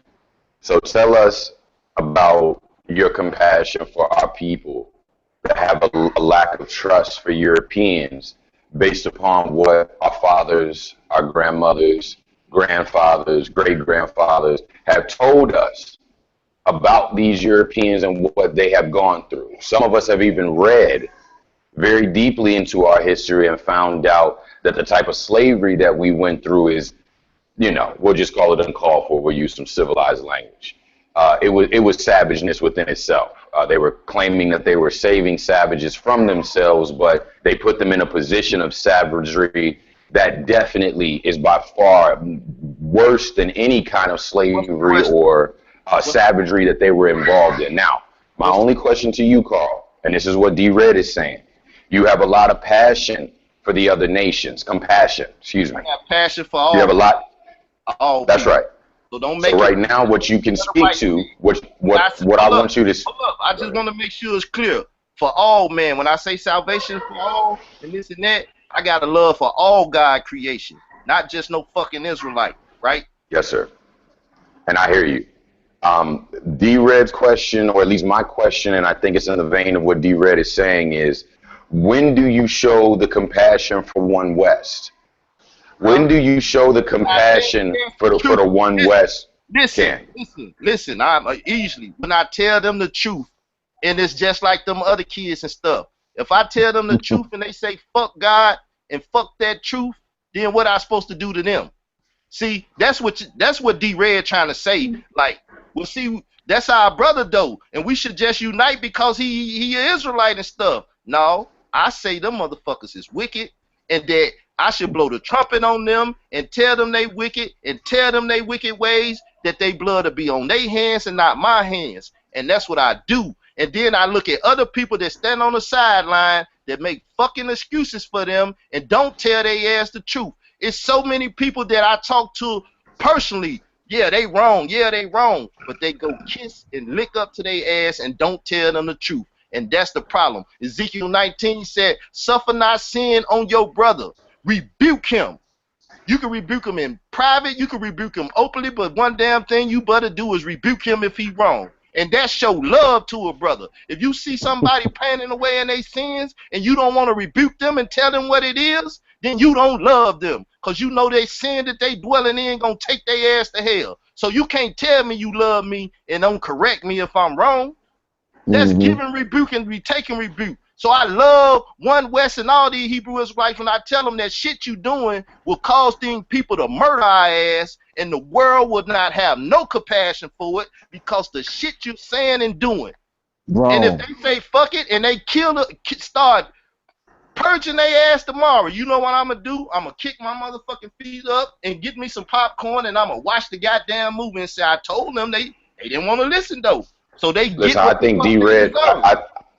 So tell us about your compassion for our people that have a lack of trust for Europeans, based upon what our fathers, our grandmothers, grandfathers, great-grandfathers have told us about these Europeans and what they have gone through. Some of us have even read very deeply into our history and found out that the type of slavery that we went through is, we'll just call it uncalled for. We'll use some civilized language. It was savageness within itself. They were claiming that they were saving savages from themselves, but they put them in a position of savagery that definitely is by far worse than any kind of slavery or savagery that they were involved in. Now, my only question to you, Carl, and this is what D-Red is saying, you have a lot of passion for the other nations, compassion, excuse me. I have passion for all. You have a lot. That's right. So don't make right now, what you can speak to, what I want you to. I just want to make sure it's clear for all, man. When I say salvation for all and this and that, I got a love for all God creation, not just no fucking Israelite, right? Yes, sir. And I hear you. D-Red's question, or at least my question, and I think it's in the vein of what D-Red is saying, is when do you show the compassion for One West? When do you show the compassion for the One West? Listen. I'm usually when I tell them the truth, and it's just like them other kids and stuff. If I tell them the truth and they say fuck God and fuck that truth, then what I supposed to do to them? See, that's what D-Red trying to say. Like, well, see, that's our brother though, and we should just unite because he an Israelite and stuff. No, I say them motherfuckers is wicked, and that I should blow the trumpet on them and tell them they wicked and tell them they wicked ways, that they blood will be on their hands and not my hands. And that's what I do. And then I look at other people that stand on the sideline that make fucking excuses for them and don't tell their ass the truth. It's so many people that I talk to personally. Yeah, they wrong. Yeah, they wrong. But they go kiss and lick up to their ass and don't tell them the truth. And that's the problem. Ezekiel 19 said, suffer not sin on your brother. Rebuke him. You can rebuke him in private. You can rebuke him openly. But one damn thing you better do is rebuke him if he wrong. And that show love to a brother. If you see somebody panning away in their sins and you don't want to rebuke them and tell them what it is, then you don't love them. Because you know they sin that they dwelling in going to take their ass to hell. So you can't tell me you love me and don't correct me if I'm wrong. That's giving rebuke and taking rebuke. So I love One West and all these Hebrew Israelites when I tell them that shit you doing will cause these people to murder our ass, and the world would not have no compassion for it because the shit you're saying and doing. Wrong. And if they say fuck it and they start purging their ass tomorrow, you know what I'm going to do? I'm going to kick my motherfucking feet up and get me some popcorn, and I'm going to watch the goddamn movie and say I told them they didn't want to listen though. So they listen, I think D-Red,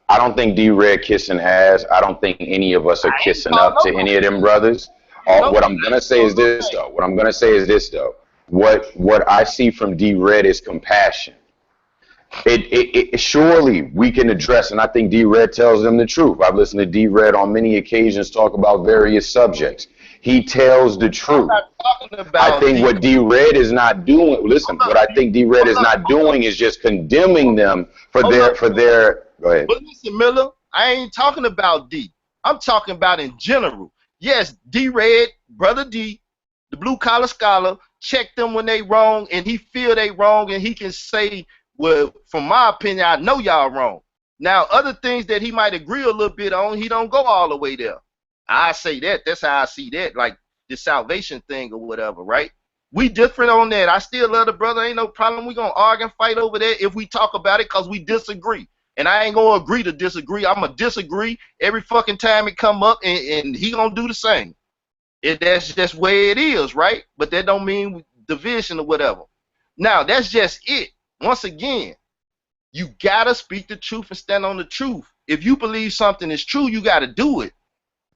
I don't think D-Red kissing ass. I don't think any of us are kissing up to any of them brothers. What I'm going to say is this, though. What I see from D-Red is compassion. It surely we can address, and I think D-Red tells them the truth. I've listened to D-Red on many occasions talk about various subjects. He tells the truth. I think what D-Red is not doing, what I think D-Red is not doing is just condemning them for their, go ahead. But listen, Miller, I ain't talking about D. I'm talking about in general. Yes, D-Red, Brother D, the blue collar scholar, check them when they wrong, and he feel they wrong, and he can say, well, from my opinion, I know y'all wrong. Now, other things that he might agree a little bit on, he don't go all the way there. I say that. That's how I see that, like the salvation thing or whatever, right? We different on that. I still love the brother. Ain't no problem. We going to argue and fight over that if we talk about it because we disagree. And I ain't going to agree to disagree. I'm going to disagree every fucking time it come up, and he going to do the same. That's just where it is, right? But that don't mean division or whatever. Now, that's just it. Once again, you got to speak the truth and stand on the truth. If you believe something is true, you got to do it.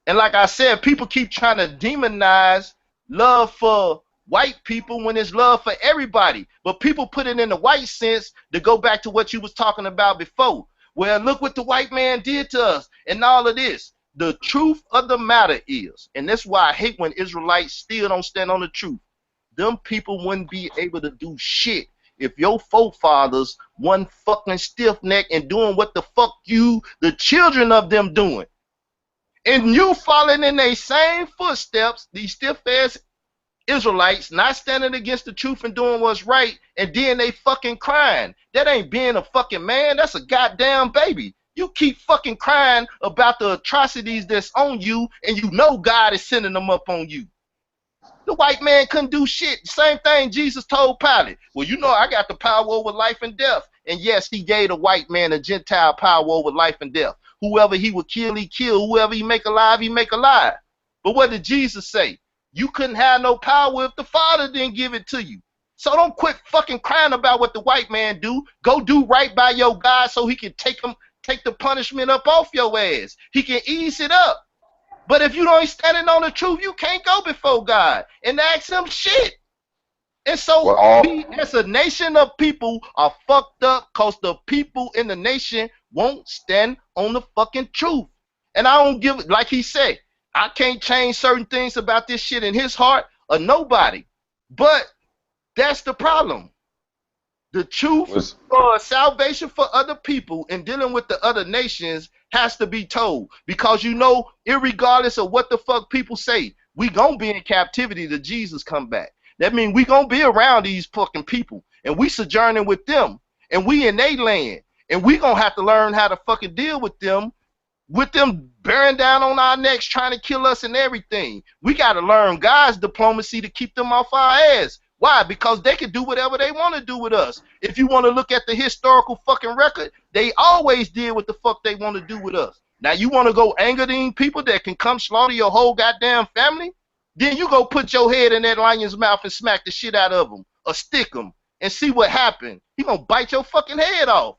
And like I said, people keep trying to demonize love for white people when it's love for everybody. But people put it in the white sense to go back to what you was talking about before. Well, look what the white man did to us and all of this. The truth of the matter is, and that's why I hate when Israelites still don't stand on the truth. Them people wouldn't be able to do shit if your forefathers wasn't fucking stiff-necked and doing what the fuck you, the children of them, doing. And you following in their same footsteps, these stiff-ass Israelites not standing against the truth and doing what's right, and then they fucking crying. That ain't being a fucking man. That's a goddamn baby. You keep fucking crying about the atrocities that's on you, and you know God is sending them up on you. The white man couldn't do shit. Same thing Jesus told Pilate. Well, you know I got the power over life and death. And yes, he gave the white man a Gentile power over life and death. Whoever he would kill, he kill. Whoever he make alive, he make alive. But what did Jesus say? You couldn't have no power if the Father didn't give it to you. So don't quit fucking crying about what the white man do. Go do right by your God so he can take the punishment up off your ass. He can ease it up. But if you don't standing on the truth, you can't go before God and ask him shit. And so we as a nation of people are fucked up because the people in the nation won't stand on the fucking truth. And I don't give it, like he said, I can't change certain things about this shit in his heart or nobody. But that's the problem. The truth for salvation for other people and dealing with the other nations has to be told. Because you know, irregardless of what the fuck people say, we gonna be in captivity till Jesus come back. That means we gonna be around these fucking people. And we sojourning with them. And we in their land. And we gonna have to learn how to fucking deal with them bearing down on our necks, trying to kill us and everything. We gotta learn God's diplomacy to keep them off our ass. Why? Because they can do whatever they want to do with us. If you want to look at the historical fucking record, they always did what the fuck they want to do with us. Now you want to go anger these people that can come slaughter your whole goddamn family? Then you go put your head in that lion's mouth and smack the shit out of them or stick them and see what happens. He gonna bite your fucking head off.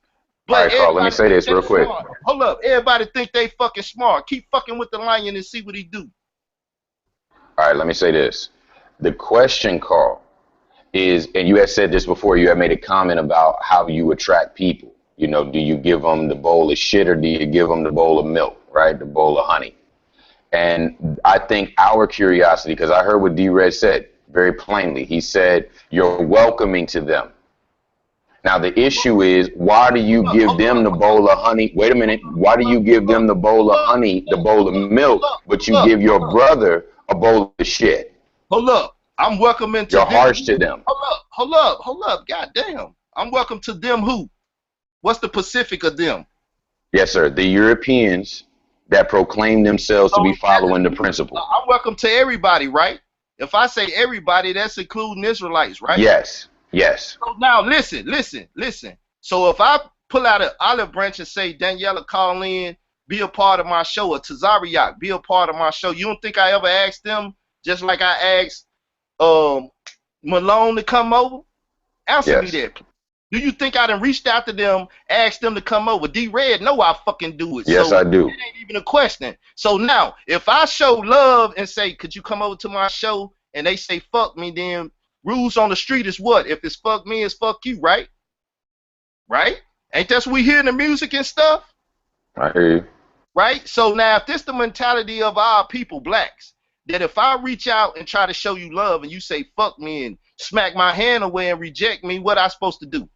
But All right, Carl, let me say this real quick. Smart. Hold up. Everybody think they fucking smart. Keep fucking with the lion and see what he do. All right, let me say this. The question, Carl, is, and you had said this before, you had made a comment about how you attract people. You know, do you give them the bowl of shit or do you give them the bowl of milk, right? The bowl of honey. And I think our curiosity, because I heard what D-Red said very plainly. He said, you're welcoming to them. Now, the issue is, why do you give them the bowl of honey? Wait a minute. Why do you give them the bowl of honey, the bowl of milk, but you give your brother a bowl of shit? Hold up. I'm welcoming to You're them. harsh to them. Hold up. Goddamn. I'm welcome to them who? What's the Pacific of them? Yes, sir. The Europeans that proclaim themselves to be following the principle. I'm welcome to everybody, right? If I say everybody, that's including Israelites, right? Yes. Yes. So now listen. So if I pull out an olive branch and say, Daniela, call in, be a part of my show, or Tazariak, be a part of my show, you don't think I ever asked them, just like I asked Malone to come over? Answer me that. Do you think I done reached out to them, asked them to come over? D-Red, no, I fucking do it. Yes, so I do. It ain't even a question. So now, if I show love and say, could you come over to my show? And they say, fuck me, then rules on the street is what? If it's fuck me, it's fuck you, right? Right? Ain't that what we hear in the music and stuff? I hear you. Right? So now, if this the mentality of our people, blacks, that if I reach out and try to show you love and you say fuck me and smack my hand away and reject me, what I supposed to do?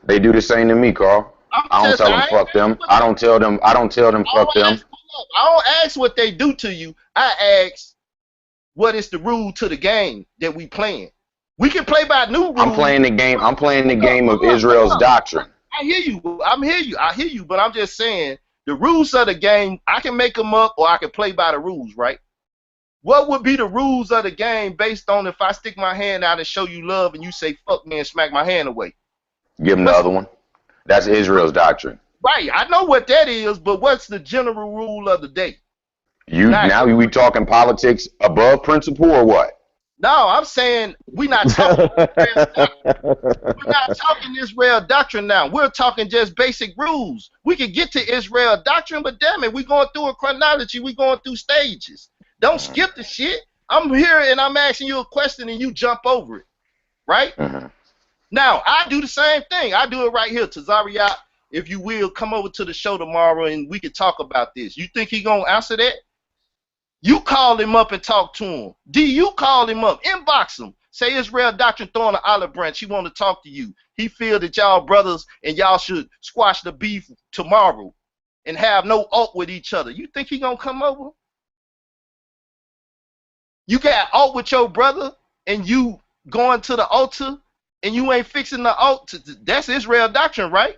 They do the same to me, Carl. I don't tell them fuck them. I don't tell them fuck them. I don't ask what they do to you. I ask what is the rule to the game that we playing. We can play by new rules. I'm playing the game of Israel's doctrine. I hear you. I hear you, but I'm just saying the rules of the game, I can make them up or I can play by the rules, right? What would be the rules of the game based on if I stick my hand out and show you love and you say fuck me and smack my hand away? Give them the other one. That's Israel's doctrine. Right. I know what that is, but what's the general rule of the day? Now we talking politics above principle or what? No, I'm saying we're not talking Israel doctrine now. We're talking just basic rules. We can get to Israel doctrine, but damn it, we're going through a chronology. We're going through stages. Don't skip the shit. I'm here and I'm asking you a question and you jump over it. Right? Now, I do the same thing. I do it right here. Tazariak, if you will, come over to the show tomorrow and we can talk about this. You think he going to answer that? You call him up and talk to him. D, you call him up. Inbox him. Say Israel Doctrine throwing an olive branch. He want to talk to you. He feel that y'all brothers and y'all should squash the beef tomorrow and have no alt with each other. You think he going to come over? You got alt with your brother and you going to the altar and you ain't fixing the altar. That's Israel Doctrine, right?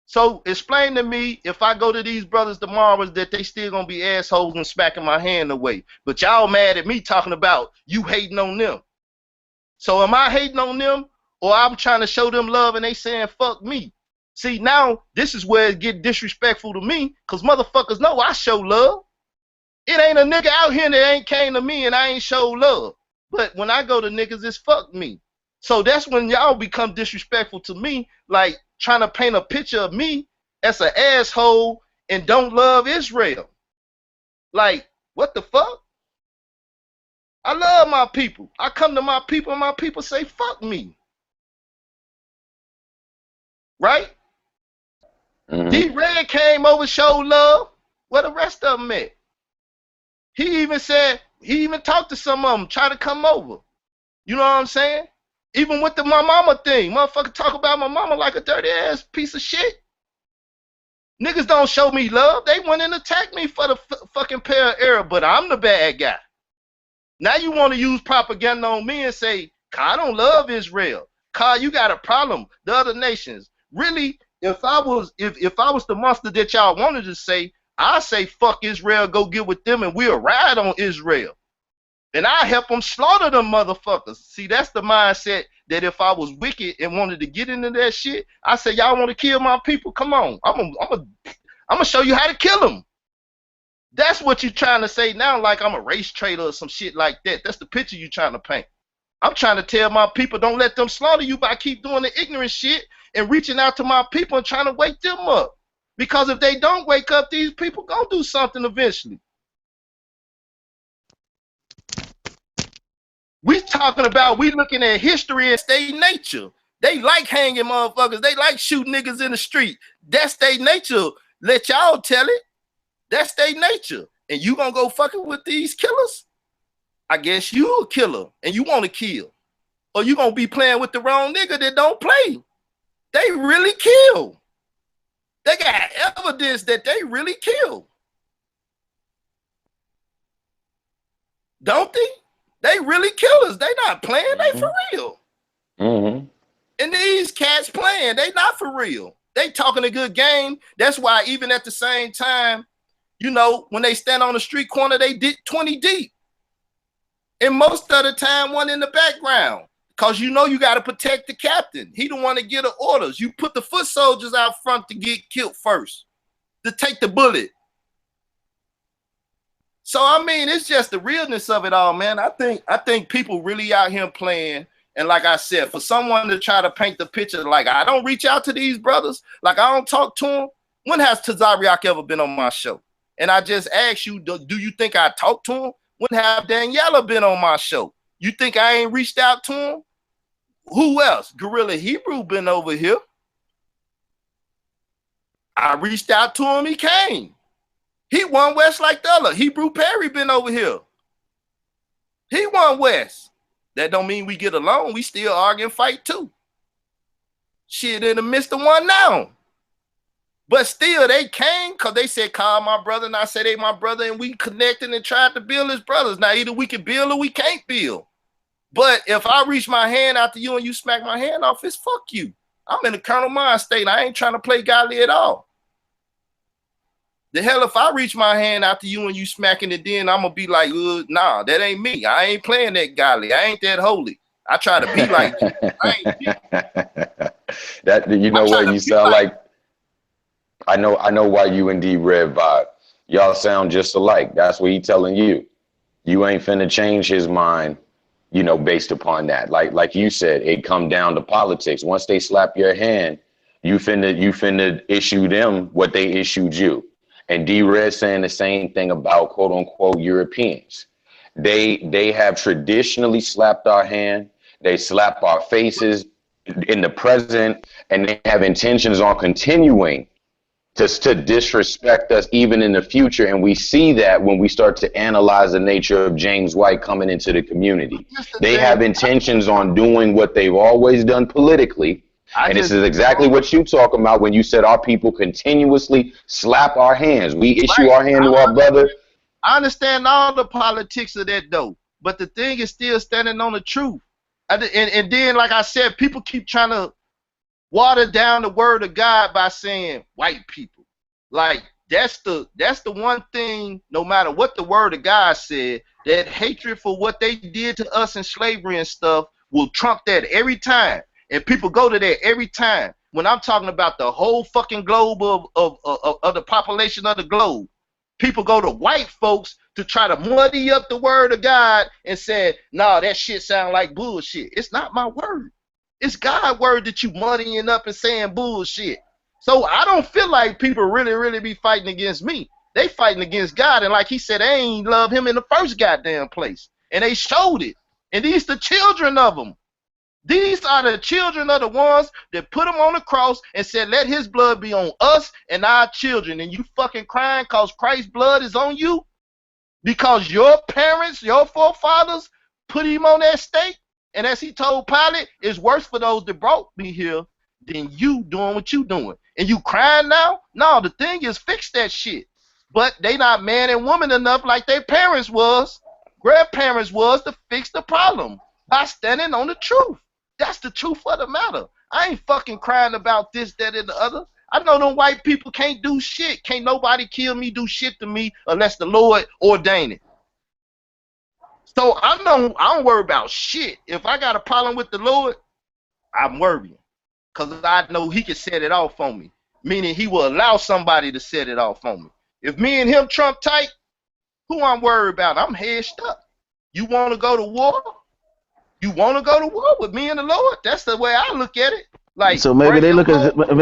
So explain to me, if I go to these brothers tomorrow, that they still gonna be assholes and smacking my hand away. But y'all mad at me talking about you hating on them. So am I hating on them, or I'm trying to show them love and they saying fuck me? See, now this is where it get disrespectful to me, cause motherfuckers know I show love. It ain't a nigga out here that ain't came to me and I ain't show love. But when I go to niggas, it's fuck me. So that's when y'all become disrespectful to me, like trying to paint a picture of me as an asshole and don't love Israel. Like, what the fuck? I love my people. I come to my people and my people say fuck me. Right? D-Red came over, showed love. Where the rest of them at? He even talked to some of them, try to come over. You know what I'm saying? Even with the my mama thing, motherfucker talk about my mama like a dirty ass piece of shit. Niggas don't show me love. They went and attacked me for the fucking pair of error, but I'm the bad guy. Now you want to use propaganda on me and say, I don't love Israel. You got a problem. The other nations. Really, if I was the monster that y'all wanted to say, I say fuck Israel, go get with them and we'll ride on Israel. and I help them slaughter them motherfuckers. See, that's the mindset that if I was wicked and wanted to get into that shit, I say, y'all want to kill my people? Come on, I'm gonna show you how to kill them. That's what you're trying to say now, like I'm a race traitor or some shit like that. That's the picture you're trying to paint. I'm trying to tell my people, don't let them slaughter you by keep doing the ignorant shit and reaching out to my people and trying to wake them up. Because if they don't wake up, these people gonna do something eventually. We talking about, we looking at history and state nature. They like hanging motherfuckers. They like shooting niggas in the street. That's their nature. Let y'all tell it. That's their nature. And you gonna go fucking with these killers? I guess you a killer and you want to kill. Or you gonna be playing with the wrong nigga that don't play. They really kill. They got evidence that they really kill. Don't they? They really killers. They not playing. They for real. And these cats playing. They not for real. They talking a good game. That's why even at the same time, you know, when they stand on the street corner, they did 20 deep. And most of the time, one in the background. Because you know you got to protect the captain. He don't want to get the orders. You put the foot soldiers out front to get killed first. To take the bullet. So, I mean, it's just the realness of it all, man. I think people really out here playing. And like I said, for someone to try to paint the picture like I don't reach out to these brothers, like I don't talk to them. When has Tazariak ever been on my show? And I just asked you, do you think I talked to him? When have Daniela been on my show? You think I ain't reached out to him? Who else? Gorilla Hebrew been over here. I reached out to him, he came. He won West like the other. Hebrew Perry been over here. He won West. That don't mean we get along. We still argue and fight too. Shit in the midst of one now. But still, they came because they said, call my brother. And I said, they my brother. And we connected and tried to build as brothers. Now, either we can build or we can't build. But if I reach my hand out to you and you smack my hand off, it's fuck you. I'm in a carnal mind state. I ain't trying to play godly at all. The hell if I reach my hand out to you and you smacking it, then I'm going to be like, nah, that ain't me. I ain't playing that godly. I ain't that holy. I try to be like you. I ain't that, you know what, you sound like, I know why you and D Red vibe. Y'all sound just alike. That's what he telling you. You ain't finna change his mind, you know, based upon that. Like you said, it come down to politics. Once they slap your hand, you finna issue them what they issued you. And D Red saying the same thing about quote unquote Europeans. They have traditionally slapped our hand. They slap our faces in the present, and they have intentions on continuing to disrespect us even in the future. And we see that when we start to analyze the nature of James White coming into the community. They have intentions on doing what they've always done politically. And this is exactly what you talking about when you said our people continuously slap our hands. We issue our hand to our brother. I understand all the politics of that though, but the thing is still standing on the truth. And then, like I said, people keep trying to water down the word of God by saying white people. Like that's the one thing, no matter what the word of God said, that hatred for what they did to us in slavery and stuff will trump that every time. And people go to that every time. When I'm talking about the whole fucking globe of the population of the globe, people go to white folks to try to muddy up the word of God and say, nah, that shit sound like bullshit. It's not my word. It's God's word that you muddying up and saying bullshit. So I don't feel like people really be fighting against me. They fighting against God. And like he said, they ain't love him in the first goddamn place. And they showed it. And these the children of them. These are the children of the ones that put him on the cross and said, let his blood be on us and our children. And you fucking crying because Christ's blood is on you? Because your parents, your forefathers put him on that stake? And as he told Pilate, it's worse for those that brought me here than you doing what you doing. And you crying now? No, the thing is fix that shit. But they not man and woman enough like their parents was, grandparents was, to fix the problem by standing on the truth. That's the truth of the matter. I ain't fucking crying about this, that, and the other. I know them white people can't do shit. Can't nobody kill me, do shit to me unless the Lord ordain it. So I don't worry about shit. If I got a problem with the Lord, I'm worrying. Because I know he can set it off on me. Meaning he will allow somebody to set it off on me. If me and him trump tight, who I'm worried about? I'm hedged up. You want to go to war? You want to go to war with me and the Lord? That's the way I look at it. Like, So maybe bring they him look at home.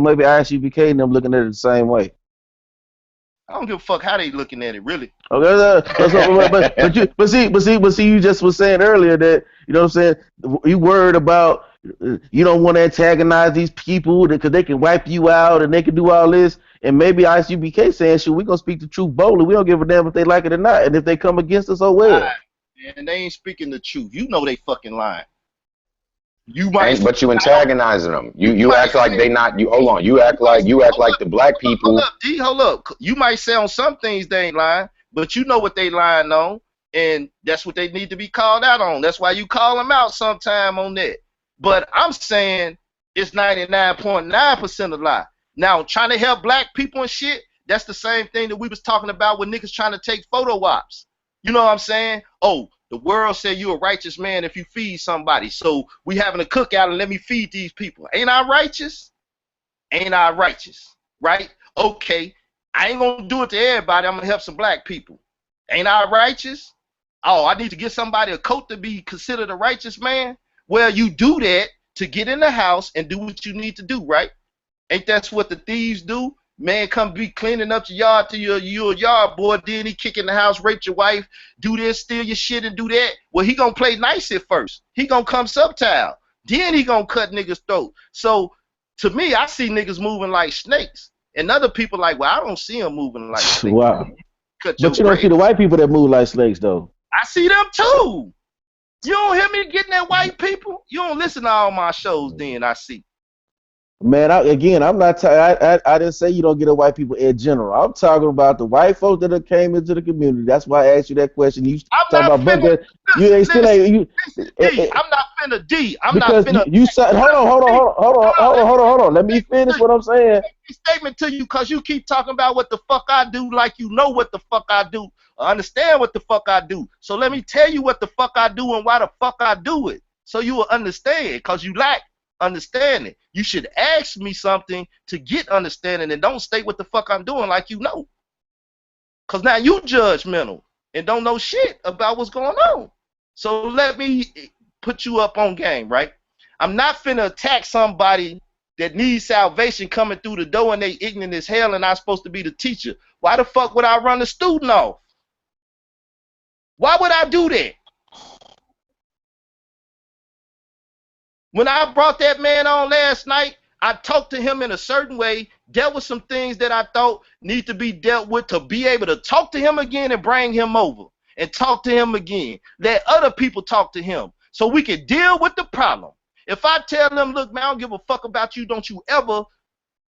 maybe I.S.U.P.K and them looking at it the same way. I don't give a fuck how they looking at it, really. Okay, but see, you just was saying earlier that you know what I'm saying. You worried about you don't want to antagonize these people because they can wipe you out and they can do all this. And maybe I.S.U.P.K saying, "Shoot, we gonna speak the truth boldly. We don't give a damn if they like it or not. And if they come against us, oh well." And they ain't speaking the truth. You know they fucking lying. You might, But you antagonizing them. You act like they not. You hold on. You act like the black people. Hold up. You might say on some things they ain't lying, but you know what they lying on, and that's what they need to be called out on. That's why you call them out sometime on that. But I'm saying it's 99.9% of lie. Now trying to help black people and shit, that's the same thing that we was talking about with niggas trying to take photo ops. You know what I'm saying? Oh, the world said you a righteous man if you feed somebody. So we having a cookout and let me feed these people. Ain't I righteous? Ain't I righteous? Right? Okay. I ain't gonna do it to everybody. I'm gonna help some black people. Ain't I righteous? Oh, I need to get somebody a coat to be considered a righteous man? Well, you do that to get in the house and do what you need to do, right? Ain't that's what the thieves do? Man, come be cleaning up your yard to your yard boy, then he kick in the house, rape your wife, do this, steal your shit, and do that. Well, he gonna play nice at first. He gonna come subtile. Then he gonna cut niggas' throat. So, to me, I see niggas moving like snakes. And other people like, well, I don't see them moving like snakes. Wow. But you don't see the white people that move like snakes, though. I see them, too. You don't hear me getting at white people? You don't listen to all my shows, then I see. Man, I'm not. I didn't say you don't get a white people in general. I'm talking about the white folks that have came into the community. That's why I asked you that question. You talking about brother? You ain't still ain't you. I'm not finna D. I'm because not finna. You said hold on. Let me finish what I'm saying. Statement to you because you keep talking about what the fuck I do like you know what the fuck I do. Understand what the fuck I do. So let me tell you what the fuck I do and why the fuck I do it. So you will understand because you lack understanding. You should ask me something to get understanding and don't state what the fuck I'm doing like you know. Because now you judgmental and don't know shit about what's going on. So let me put you up on game, right? I'm not finna attack somebody that needs salvation coming through the door and they ignorant as hell and I'm supposed to be the teacher. Why the fuck would I run the student off? Why would I do that? When I brought that man on last night, I talked to him in a certain way, dealt with some things that I thought need to be dealt with to be able to talk to him again and bring him over and talk to him again. Let other people talk to him so we can deal with the problem. If I tell them, look, man, I don't give a fuck about you, don't you ever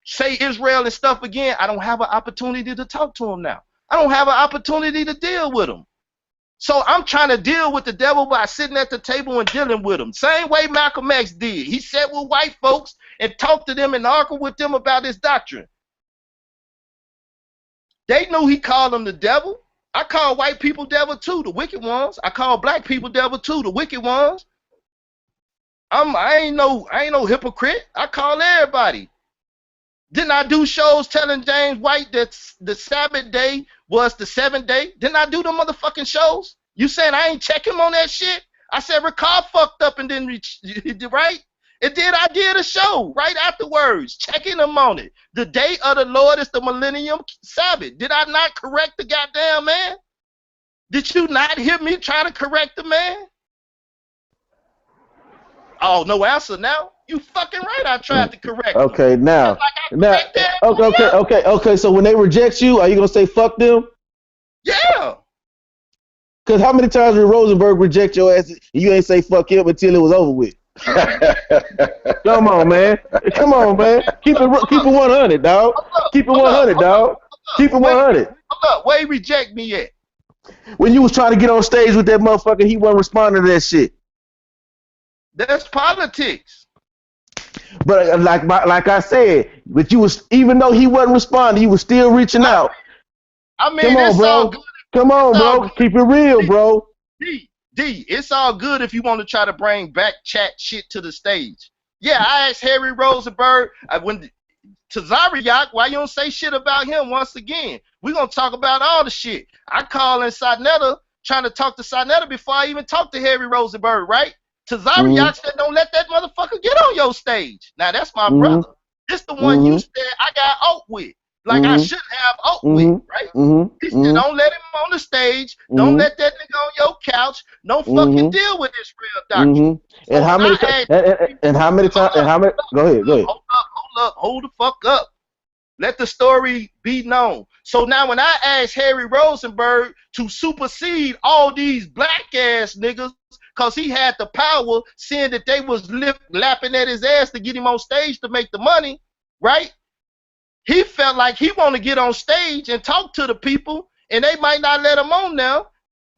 say Israel and stuff again, I don't have an opportunity to talk to him now. I don't have an opportunity to deal with him. So I'm trying to deal with the devil by sitting at the table and dealing with him. Same way Malcolm X did. He sat with white folks and talked to them and argued with them about his doctrine. They knew he called them the devil. I call white people devil too, the wicked ones. I call black people devil too, the wicked ones. I ain't no hypocrite. I call everybody. Didn't I do shows telling James White that the Sabbath day was the seventh day? Didn't I do the motherfucking shows? You saying I ain't check him on that shit? I said Ricard fucked up and didn't reach, right? I did a show right afterwards, checking him on it. The day of the Lord is the millennium Sabbath. Did I not correct the goddamn man? Did you not hear me trying to correct the man? Oh, no answer now? You fucking right. I tried to correct him. Okay, now, okay. So when they reject you, are you gonna say fuck them? Yeah. Cause how many times did Rosenberg reject your ass? And you ain't say fuck him until it was over with. Come on, man. Keep it 100, dog. Keep it 100, dog. Keep it 100. Where he reject me at? When you was trying to get on stage with that motherfucker, he wasn't responding to that shit. That's politics. But like I said, but you was, even though he wasn't responding, you was still reaching out. I mean, it's all good Come on, It's all bro. good. Keep it real, bro. D, it's all good if you want to try to bring back chat shit to the stage. Yeah, I asked Harry Rosenberg when to Zariak, why you don't say shit about him once again? We're going to talk about all the shit. I call in Sarnetta, trying to talk to Sarnetta before I even talk to Harry Rosenberg, right? To Zariak said, don't let that motherfucker get on your stage. Now, that's my brother. This the one you said I got out with. Like I should have out with, right? He said, don't let him on the stage. Don't let that nigga on your couch. Don't fucking deal with this real doctrine. So And how many and how many times and how many go ahead. Hold the fuck up. Let the story be known. So now when I asked Harry Rosenberg to supersede all these black ass niggas because he had the power, seeing that they was lapping at his ass to get him on stage to make the money, right? He felt like he want to get on stage and talk to the people, and they might not let him on now,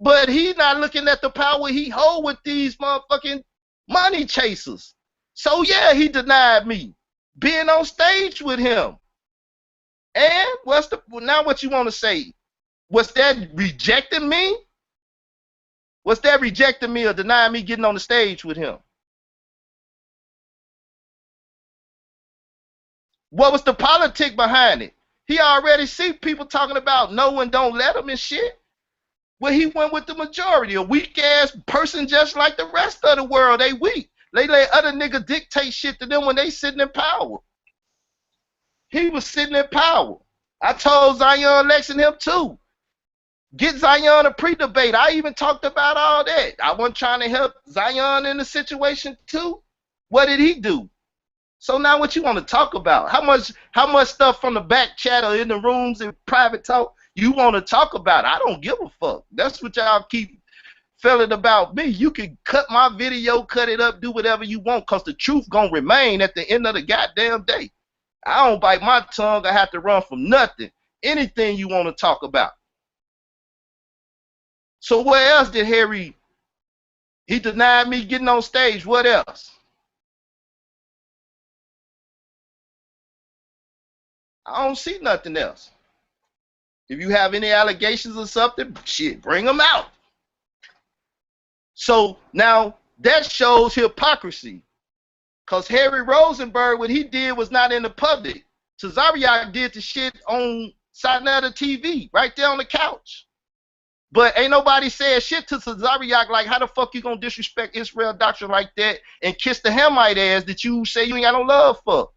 but he not looking at the power he hold with these motherfucking money chasers. So yeah, he denied me being on stage with him. And now what you want to say? Was that rejecting me? Was that rejecting me or denying me getting on the stage with him? What was the politic behind it? He already see people talking about no one don't let him and shit. Well, he went with the majority, a weak ass person just like the rest of the world. They weak. They let other niggas dictate shit to them when they sitting in power. He was sitting in power. I told Zion Lex and him too. Get Zion a pre-debate. I even talked about all that. I wasn't trying to help Zion in the situation too. What did he do? So now what you want to talk about? How much stuff from the back chat or in the rooms and private talk you want to talk about? I don't give a fuck. That's what y'all keep feeling about me. You can cut my video, cut it up, do whatever you want, because the truth gonna remain at the end of the goddamn day. I don't bite my tongue. I have to run from nothing. Anything you want to talk about. So where else did Harry, he denied me getting on stage. What else? I don't see nothing else. If you have any allegations or something, shit, bring them out. So now that shows hypocrisy. Because Harry Rosenberg, what he did was not in the public. Tazariak did the shit on Sinetta TV, right there on the couch. But ain't nobody said shit to Tazariak like, how the fuck you gonna disrespect Israel doctrine like that and kiss the Hamite ass that you say you ain't got no love for?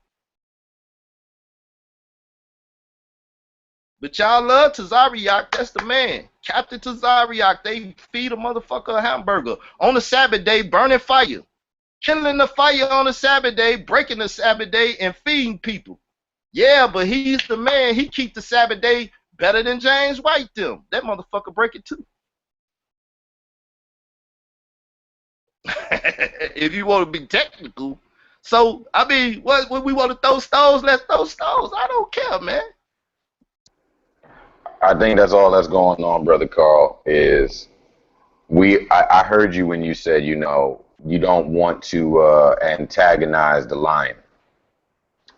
But y'all love Tazariak, that's the man. Captain Tazariak, they feed a motherfucker a hamburger. On the Sabbath day, burning fire. Kindling the fire on the Sabbath day, breaking the Sabbath day, and feeding people. Yeah, but he's the man. He keep the Sabbath day better than James White them. That motherfucker break it too. If you want to be technical. So, I mean, when we want to throw stones, let's throw stones. I don't care, man. I think that's all that's going on, Brother Carl, is I heard you when you said, you don't want to antagonize the lion.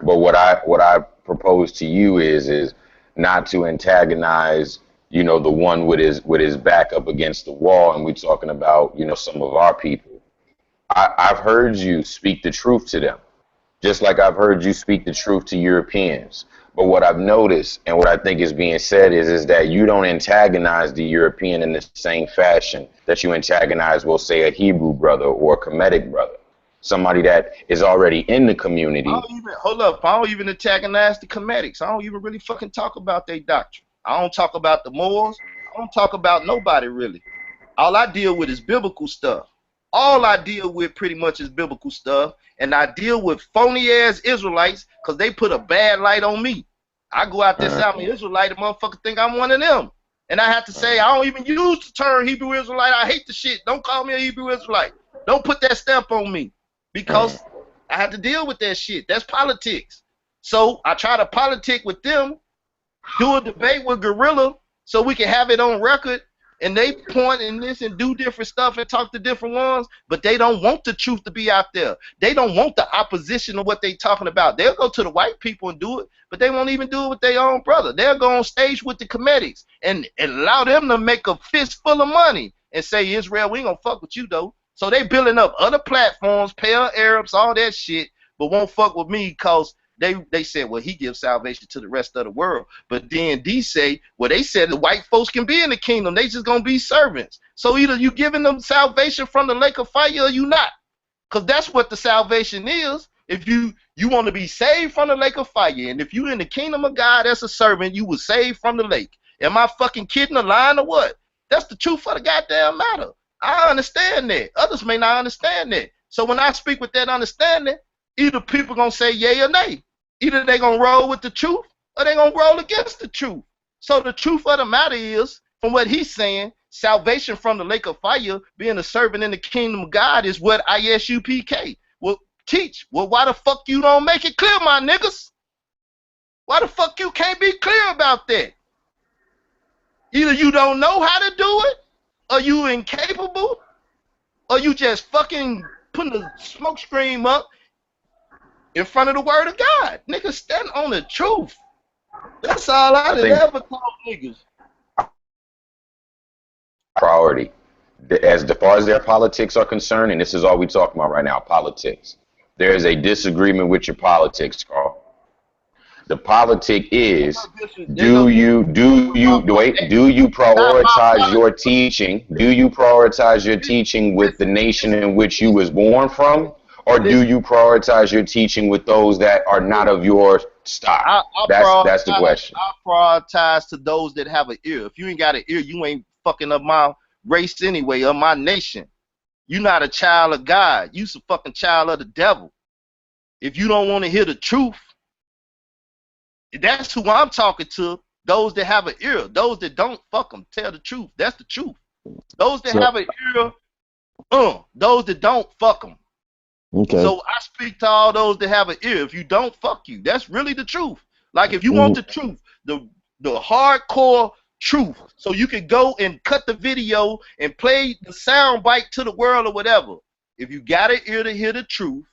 But what I propose to you is not to antagonize, the one with his back up against the wall, and we're talking about, some of our people. I've heard you speak the truth to them, just like I've heard you speak the truth to Europeans. But what I've noticed and what I think is being said is that you don't antagonize the European in the same fashion that you antagonize, we'll say, a Hebrew brother or a Kemetic brother, somebody that is already in the community. Hold up. I don't even antagonize the Kemetics. I don't even really fucking talk about their doctrine. I don't talk about the Moors. I don't talk about nobody really. All I deal with is biblical stuff. All I deal with pretty much is biblical stuff, and I deal with phony ass Israelites because they put a bad light on me. I go out there say I'm an Israelite, the motherfucker think I'm one of them. And I have to say, I don't even use the term Hebrew Israelite. I hate the shit. Don't call me a Hebrew Israelite. Don't put that stamp on me because I have to deal with that shit. That's politics. So I try to politic with them, do a debate with Gorilla so we can have it on record and they point in this and do different stuff and talk to different ones, but they don't want the truth to be out there. They don't want the opposition of what they talking about. They'll go to the white people and do it, but they won't even do it with their own brother. They'll go on stage with the comedics and allow them to make a fistful of money and say, Israel, we ain't gonna fuck with you though. So they building up other platforms, pale Arabs, all that shit, but won't fuck with me because they said, well, he gives salvation to the rest of the world. But then D say, well, they said the white folks can be in the kingdom. They just going to be servants. So either you giving them salvation from the lake of fire or you not. Because that's what the salvation is. If you want to be saved from the lake of fire, and if you in the kingdom of God as a servant, you will saved from the lake. Am I fucking kidding the line or what? That's the truth of the goddamn matter. I understand that. Others may not understand that. So when I speak with that understanding, either people going to say yay or nay. Either they going to roll with the truth or they going to roll against the truth. So the truth of the matter is, from what he's saying, salvation from the lake of fire, being a servant in the kingdom of God is what I.S.U.P.K will teach. Well, why the fuck you don't make it clear, my niggas? Why the fuck you can't be clear about that? Either you don't know how to do it, or you incapable, or you just fucking putting a smoke screen up in front of the word of God. Niggas stand on the truth. That's all I ever told niggas. Priority. As far as their politics are concerned, and this is all we talking about right now, politics. There is a disagreement with your politics, Carl. The politic is, do you prioritize your teaching? Do you prioritize your teaching with the nation in which you was born from? Or do you prioritize your teaching with those that are not of your stock? That's the question. I prioritize to those that have an ear. If you ain't got an ear, you ain't fucking up my race anyway, or my nation. You not a child of God. You's a fucking child of the devil. If you don't want to hear the truth, that's who I'm talking to. Those that have an ear. Those that don't, fuck them. Tell the truth. That's the truth. Those that have an ear, those that don't, fuck them. Okay. So I speak to all those that have an ear. If you don't, fuck you. That's really the truth. Like if you want the truth, the hardcore truth, so you can go and cut the video and play the sound bite to the world or whatever. If you got an ear to hear the truth,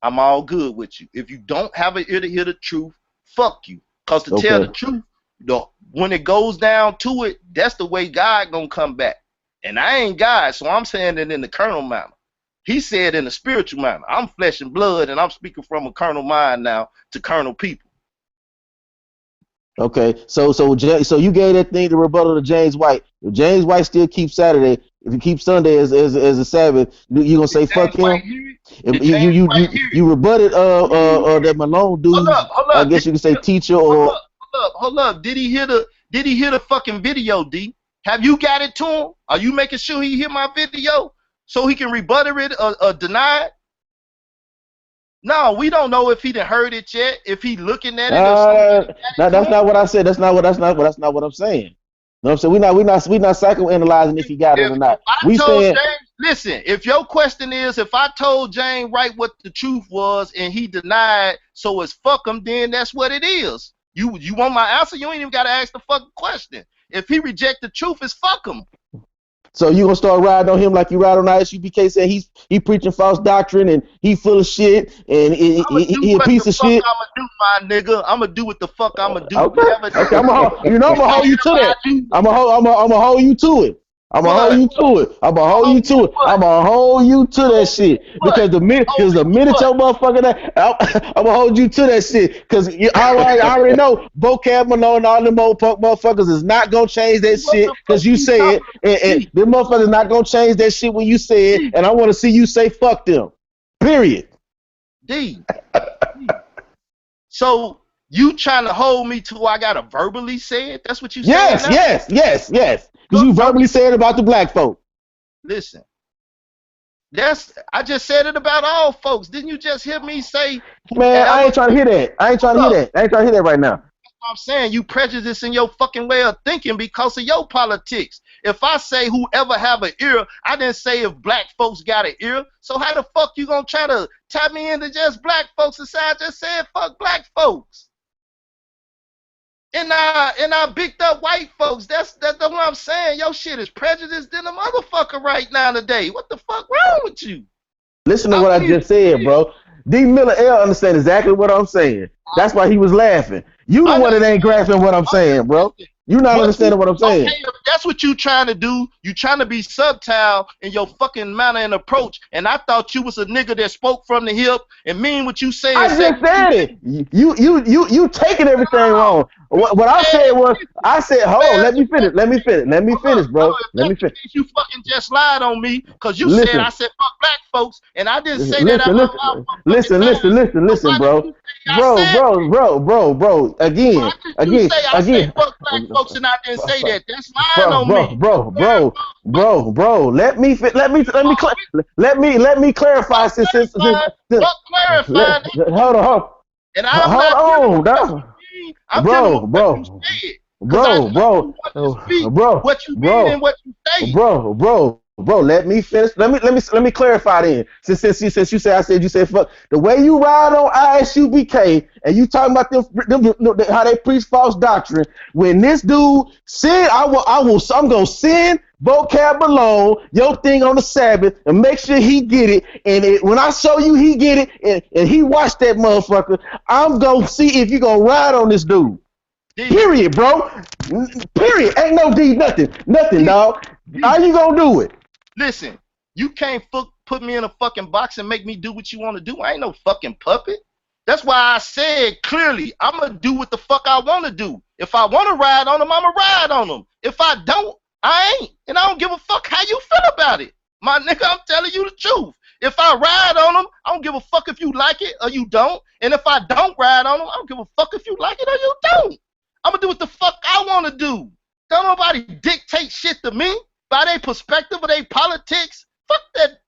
I'm all good with you. If you don't have an ear to hear the truth, fuck you. Because to tell the truth, when it goes down to it, that's the way God gonna come back. And I ain't God, so I'm saying it in the carnal manner. He said in the spiritual manner. I'm flesh and blood, and I'm speaking from a carnal mind now to carnal people. Okay, so you gave that thing to rebuttal to James White. If James White still keeps Saturday, if you keep Sunday as a Sabbath, you gonna say fuck him? You rebutted that Malone dude. Hold up. I guess you can say teacher or hold up. Did he hear the fucking video, D? Have you got it to him? Are you making sure he hear my video so he can rebut it or deny it? No, we don't know if he done heard it yet. If he looking at it, that's not what I said. That's not what I'm saying. You know what I'm saying? We're not psychoanalyzing if he got it or not. We saying, listen, if your question is if I told James Wright what the truth was and he denied, so it's fuck him, then that's what it is. You want my answer? You ain't even gotta ask the fucking question. If he reject the truth, it's fuck him. So you gonna start riding on him like you ride on I.S.U.P.K, saying he preaching false doctrine and he full of shit and he a piece of shit. I'ma do, my nigga. I'ma do what the fuck I'ma do. Okay, I'm gonna hold you to that. I'm gonna hold you to it. I'm gonna hold you to it. I'm gonna hold you to that shit. Because the minute your motherfucker that, I'm gonna hold you to that shit. Because I already know vocab Malone and all them old punk motherfuckers is not gonna change that shit because you say it. And them motherfuckers not gonna change that shit when you say it. And I want to see you say fuck them. Period. D. So you trying to hold me to I gotta verbally say it? That's what you saying? Yes. Because you verbally said about the black folk. Listen, I just said it about all folks. Didn't you just hear me say? Man, I ain't trying to hear that. I ain't trying to hear that right now. That's what I'm saying. You prejudice in your fucking way of thinking because of your politics. If I say whoever have an ear, I didn't say if black folks got an ear. So how the fuck you gonna try to tie me into just black folks and say I just said fuck black folks? And I bigged up white folks. That's what I'm saying. Your shit is prejudiced than a motherfucker right now today. What the fuck wrong with you? Listen to what I just said, bro. D. Miller L understand exactly what I'm saying. That's why he was laughing. You the one that ain't grasping what I'm saying, bro. You not understanding what I'm saying. Okay, if that's what you trying to do. You trying to be subtle in your fucking manner and approach. And I thought you was a nigga that spoke from the hip and mean what you said. I just said it. You taking everything wrong. What I said was, I said, hold on, let me finish, bro. Let me finish. You fucking just lied on me because you said I said fuck black folks, and I didn't say that out loud. Listen, bro. Again. I said fuck black folks, and I didn't say that. That's lying on me. Bro. Let me clarify. Hold on. And I'm hold on, I'm bro. What you mean and what you say. Bro, let me finish. Let me clarify then. Since you said you said fuck the way you ride on I.S.U.P.K. and you talking about them how they preach false doctrine. When this dude said I'm gonna send vocab alone your thing on the Sabbath and make sure he get it. And when I show you he get it and he watch that motherfucker, I'm gonna see if you gonna ride on this dude. Period, bro. Period. Ain't no D, nothing, dog. How you gonna do it? Listen, you can't put me in a fucking box and make me do what you want to do. I ain't no fucking puppet. That's why I said clearly, I'm going to do what the fuck I want to do. If I want to ride on them, I'm going to ride on them. If I don't, I ain't. And I don't give a fuck how you feel about it. My nigga, I'm telling you the truth. If I ride on them, I don't give a fuck if you like it or you don't. And if I don't ride on them, I don't give a fuck if you like it or you don't. I'm going to do what the fuck I want to do. Don't nobody dictate shit to me. By their perspective or their politics, fuck that.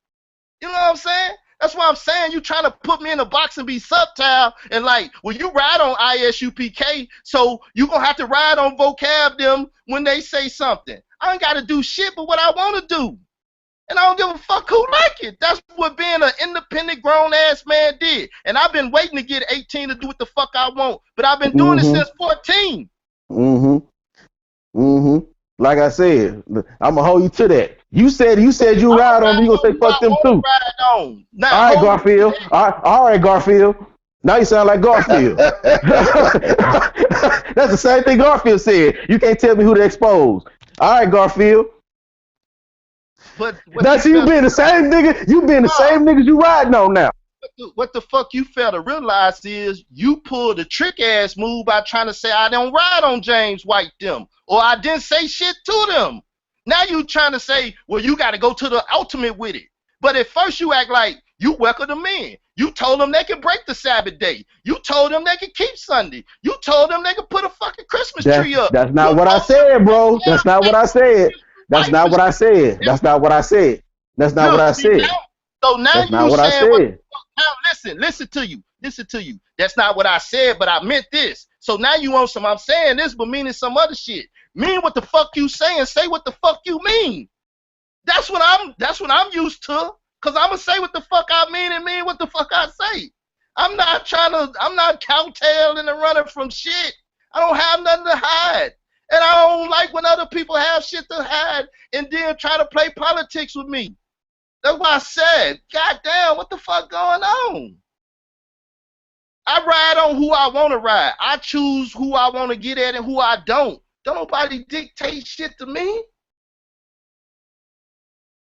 You know what I'm saying? That's why I'm saying you trying to put me in a box and be subtle and like, well, you ride on I.S.U.P.K, so you gonna have to ride on vocab them when they say something. I ain't gotta do shit but what I wanna do. And I don't give a fuck who like it. That's what being an independent grown-ass man did. And I've been waiting to get 18 to do what the fuck I want. But I've been doing it since 14. Like I said, I'm gonna hold you to that. You said you ride on, you gonna say fuck them too. All right, Garfield. All right, Garfield. Now you sound like Garfield. That's the same thing Garfield said. You can't tell me who to expose. All right, Garfield. But that's you being the same nigga. You being the same niggas you riding on now. What the fuck you fail to realize is you pulled a trick ass move by trying to say I don't ride on James White them, or I didn't say shit to them. Now you trying to say, well, you got to go to the ultimate with it. But at first you act like you welcome them in. You told them they could break the Sabbath day. You told them they could keep Sunday. You told them they could put a fucking Christmas tree up. That's not what I said, bro. That's not what I said. That's not what I said. That's not what I said. That's not what I said. So now that's not what I said. Now listen to you. That's not what I said, but I meant this. So now you want some, I'm saying this, but meaning some other shit. Mean what the fuck you saying, say what the fuck you mean. That's what I'm used to. Cause I'm gonna say what the fuck I mean and mean what the fuck I say. I'm not cowtailing and running from shit. I don't have nothing to hide. And I don't like when other people have shit to hide and then try to play politics with me. That's why I said, God damn, what the fuck going on? I ride on who I want to ride. I choose who I want to get at and who I don't. Don't nobody dictate shit to me.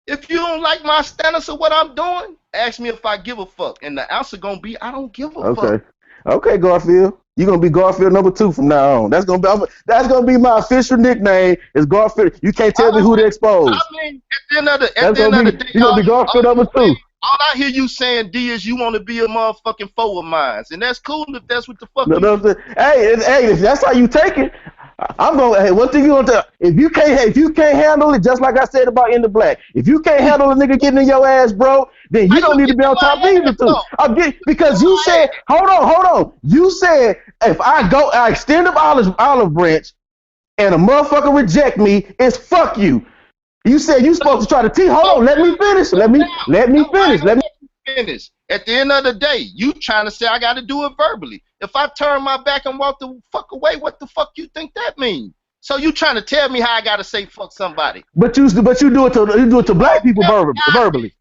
If you don't like my stance of what I'm doing, ask me if I give a fuck. And the answer gonna be, I don't give a fuck. Okay, Garfield. You're gonna be Garfield number 2 from now on. That's gonna be my official nickname is Garfield. You can't tell me who to expose. I mean, at the end of the day, you're gonna be Garfield number 2. All I hear you saying, D, is you want to be a motherfucking foe of mine. And that's cool if that's what the fuck Hey, if that's how you take it, I'm gonna. Hey, one thing you gonna tell? If you can't handle it, just like I said about In the Black, if you can't handle a nigga getting in your ass, bro, then you don't need to be on top either too. Because you said, hold on. You said if I extend up olive branch, and a motherfucker reject me, it's fuck you. You said you supposed to try to teach. Hold on, let me finish. Let me finish. At the end of the day, you trying to say I got to do it verbally. If I turn my back and walk the fuck away, what the fuck you think that means? So you trying to tell me how I gotta say fuck somebody? But you do it to black people verbally.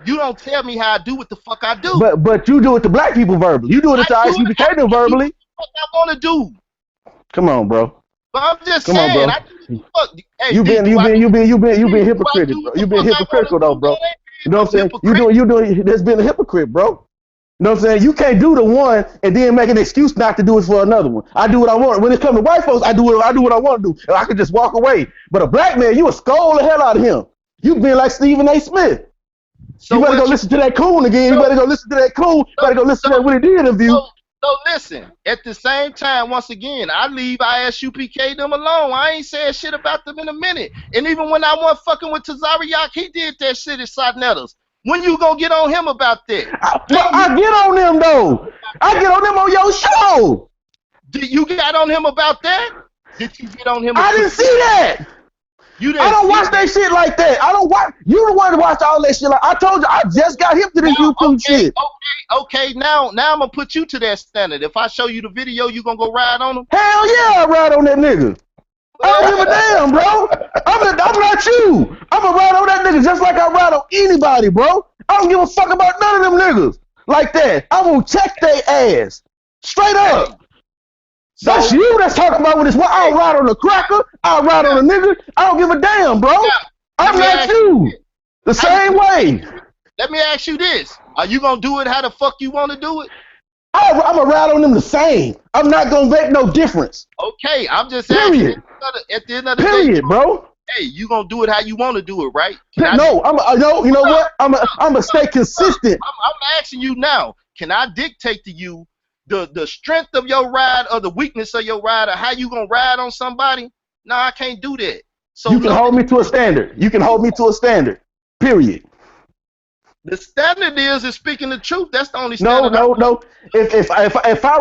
You don't tell me how I do what the fuck I do. But you do it to black people verbally. You do it to I.S.U.P.K verbally. What I want to do. Come on, bro. But I'm just saying. Hey, you've been hypocritical, bro. You've been hypocritical though, bro. You know what I'm saying? You doing. There's been a hypocrite, bro. You know what I'm saying? You can't do the one and then make an excuse not to do it for another one. I do what I want. When it comes to white folks, I do what I want to do. And I can just walk away. But a black man, you would scold the hell out of him. You been like Stephen A. Smith. So you better go listen to that coon again. You better go listen to that coon. You better go listen to that what he did interview. So listen, at the same time, once again, I leave I.S.U.P.K them alone. I ain't saying shit about them in a minute. And even when I wasn't fucking with Sicarii, he did that shit at Sotnettles. When you gonna get on him about that? I get on them though. I get on them on your show. Did you get on him about that? Did you get on him? I didn't see that. I don't watch that shit like that. I don't watch. You the one to watch all that shit. Like I told you, I just got hip to this YouTube shit. Okay. Now I'm gonna put you to that standard. If I show you the video, you gonna go ride on him? Hell yeah, I ride on that nigga. I don't give a damn, bro. I'm not you. I'm gonna ride on that nigga just like I ride on anybody, bro. I don't give a fuck about none of them niggas like that. I'm gonna check their ass straight up. So, that's you that's talking about when it's what I'll ride on a cracker, I'll ride on a nigga. I don't give a damn, bro. I'm not you. The same way. Let me ask you this. Are you gonna do it how the fuck you wanna do it? I'm gonna ride on them the same. I'm not gonna make no difference. Okay, I'm just asking. At the end of the day, bro. Hey, you gonna do it how you want to do it, right? You know what? I'm gonna stay consistent. I'm asking you now. Can I dictate to you the strength of your ride or the weakness of your ride or how you gonna ride on somebody? No, I can't do that. So you can hold me to a standard. You can hold me to a standard. Period. The standard is speaking the truth. That's the only standard. No. If I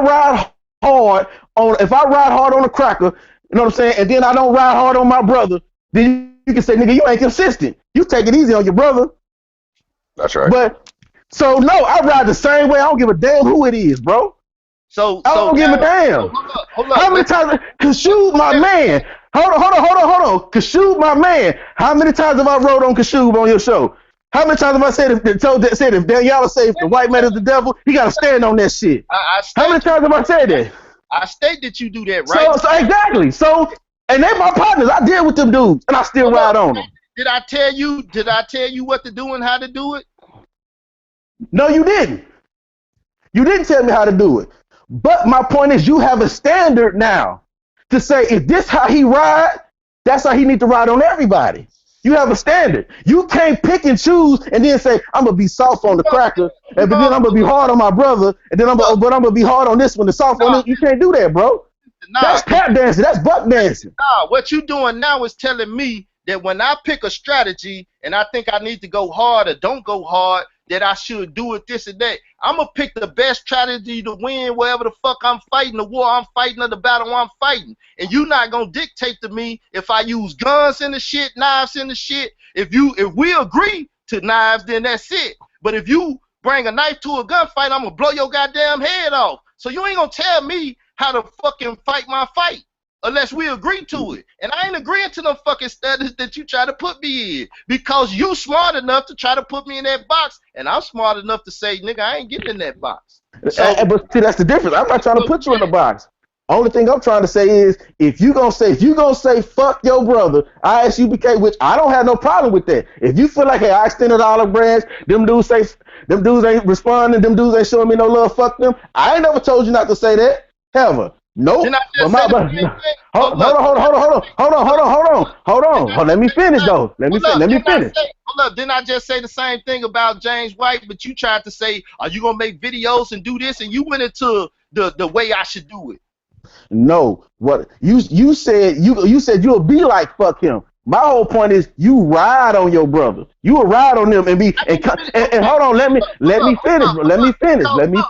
ride hard on a cracker, you know what I'm saying, and then I don't ride hard on my brother, then you can say, nigga, you ain't consistent. You take it easy on your brother. That's right. But so no, I ride the same way. I don't give a damn who it is, bro. I don't give a damn. Hold up. How many times? Kashoub, my man. Hold on. Kashoub, my man. How many times have I rode on Kashoub on your show? How many times have I said if Daniela say if the white man is the devil, he gotta stand on that shit? How many times have I said that? I state that you do that, right? So exactly. So and they my partners. I deal with them dudes, and I still ride on them. Did I tell you what to do and how to do it? No, you didn't. You didn't tell me how to do it. But my point is, you have a standard now to say if this how he ride, that's how he need to ride on everybody. You have a standard. You can't pick and choose and then say I'm gonna be soft on the cracker, and but then I'm gonna be hard on my brother, and then I'm gonna be hard on this one, the soft on this. You can't do that, bro. That's tap dancing. That's buck dancing. Nah, what you doing now is telling me that when I pick a strategy and I think I need to go hard or don't go hard, that I should do it this and that. I'm going to pick the best strategy to win wherever the fuck I'm fighting, the war I'm fighting or the battle I'm fighting. And you're not going to dictate to me if I use guns in the shit, knives in the shit. If we agree to knives, then that's it. But if you bring a knife to a gunfight, I'm going to blow your goddamn head off. So you ain't going to tell me how to fucking fight my fight unless we agree to it. And I ain't agreeing to no fucking status that you try to put me in because you smart enough to try to put me in that box, and I'm smart enough to say, nigga, I ain't getting in that box. So, but see, that's the difference. I'm not trying to put you in the box. Only thing I'm trying to say is if you gonna say fuck your brother, I.S.U.P.K, which I don't have no problem with that. If you feel like, hey, I extended olive branch, them dudes ain't responding, them dudes ain't showing me no love, fuck them. I ain't never told you not to say that. Ever. Nope. Hold on. Let me finish though. Let me finish. Hold up. Didn't I just say the same thing about James White? But you tried to say, are you gonna make videos and do this? And you went into the way I should do it. No. What you said you'll be like fuck him. My whole point is you ride on your brother. You will ride on them and hold on. Let me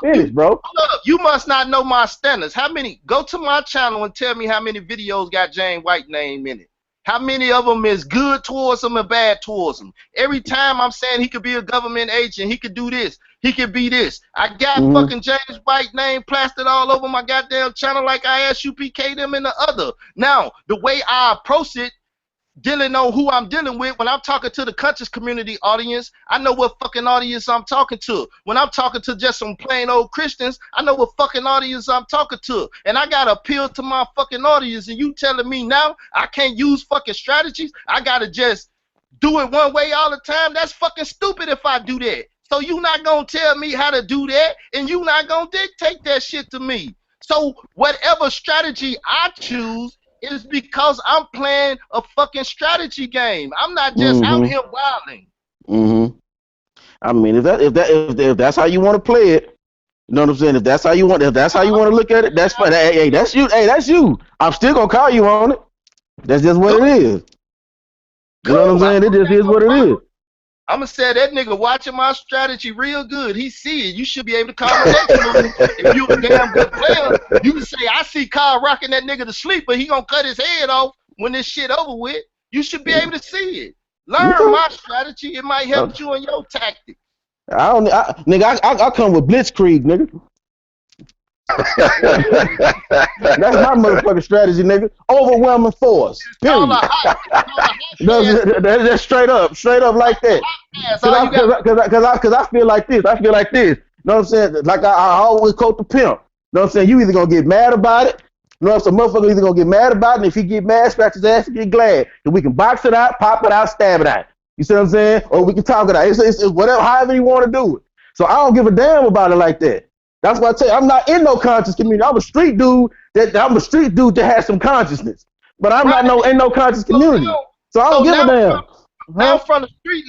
finish, bro. Look, you must not know my standards. Go to my channel and tell me how many videos got James White name in it. How many of them is good towards him and bad towards him? Every time I'm saying he could be a government agent, he could do this, he could be this. I got fucking James White name plastered all over my goddamn channel like I.S.U.P.K them and the other. Now, the way I approach it, dealing on who I'm dealing with, when I'm talking to the conscious community audience, I know what fucking audience I'm talking to. When I'm talking to just some plain old Christians, I know what fucking audience I'm talking to. And I gotta appeal to my fucking audience, and you telling me now I can't use fucking strategies? I gotta just do it one way all the time? That's fucking stupid if I do that. So you not gonna tell me how to do that, and you not gonna dictate that shit to me. So whatever strategy I choose, it's because I'm playing a fucking strategy game. I'm not just out here wilding. I mean, if that's how you want to play it, you know what I'm saying? If that's how you want to look at it, that's fine. Hey, that's you. Hey, that's you. I'm still gonna call you on it. That's just what it is. You know what I'm saying? It just is what it is. I'm gonna say that nigga watching my strategy real good. He see it. You should be able to call the next move. If you a damn good player, you can say, I see Kyle rocking that nigga to sleep, but he gonna cut his head off when this shit over with. You should be able to see it. Learn my strategy. It might help you in your tactics. Nigga, I come with blitzkrieg, nigga. That's my motherfucking strategy, nigga. Overwhelming force. Period. That's straight up like that. Cause I feel like this. You know what I'm saying? Like I always quote the pimp. You know what I'm saying? You either gonna get mad about it. You know, some motherfucker either gonna get mad about it, and if he get mad, scratch his ass and get glad. And we can box it out, pop it out, stab it out. You see what I'm saying? Or we can talk it out. It's whatever, however you want to do it. So I don't give a damn about it like that. That's why I tell you, I'm not in no conscious community. I'm a street dude that has some consciousness. But I'm not in no conscious community. So I don't give a damn. Now from the street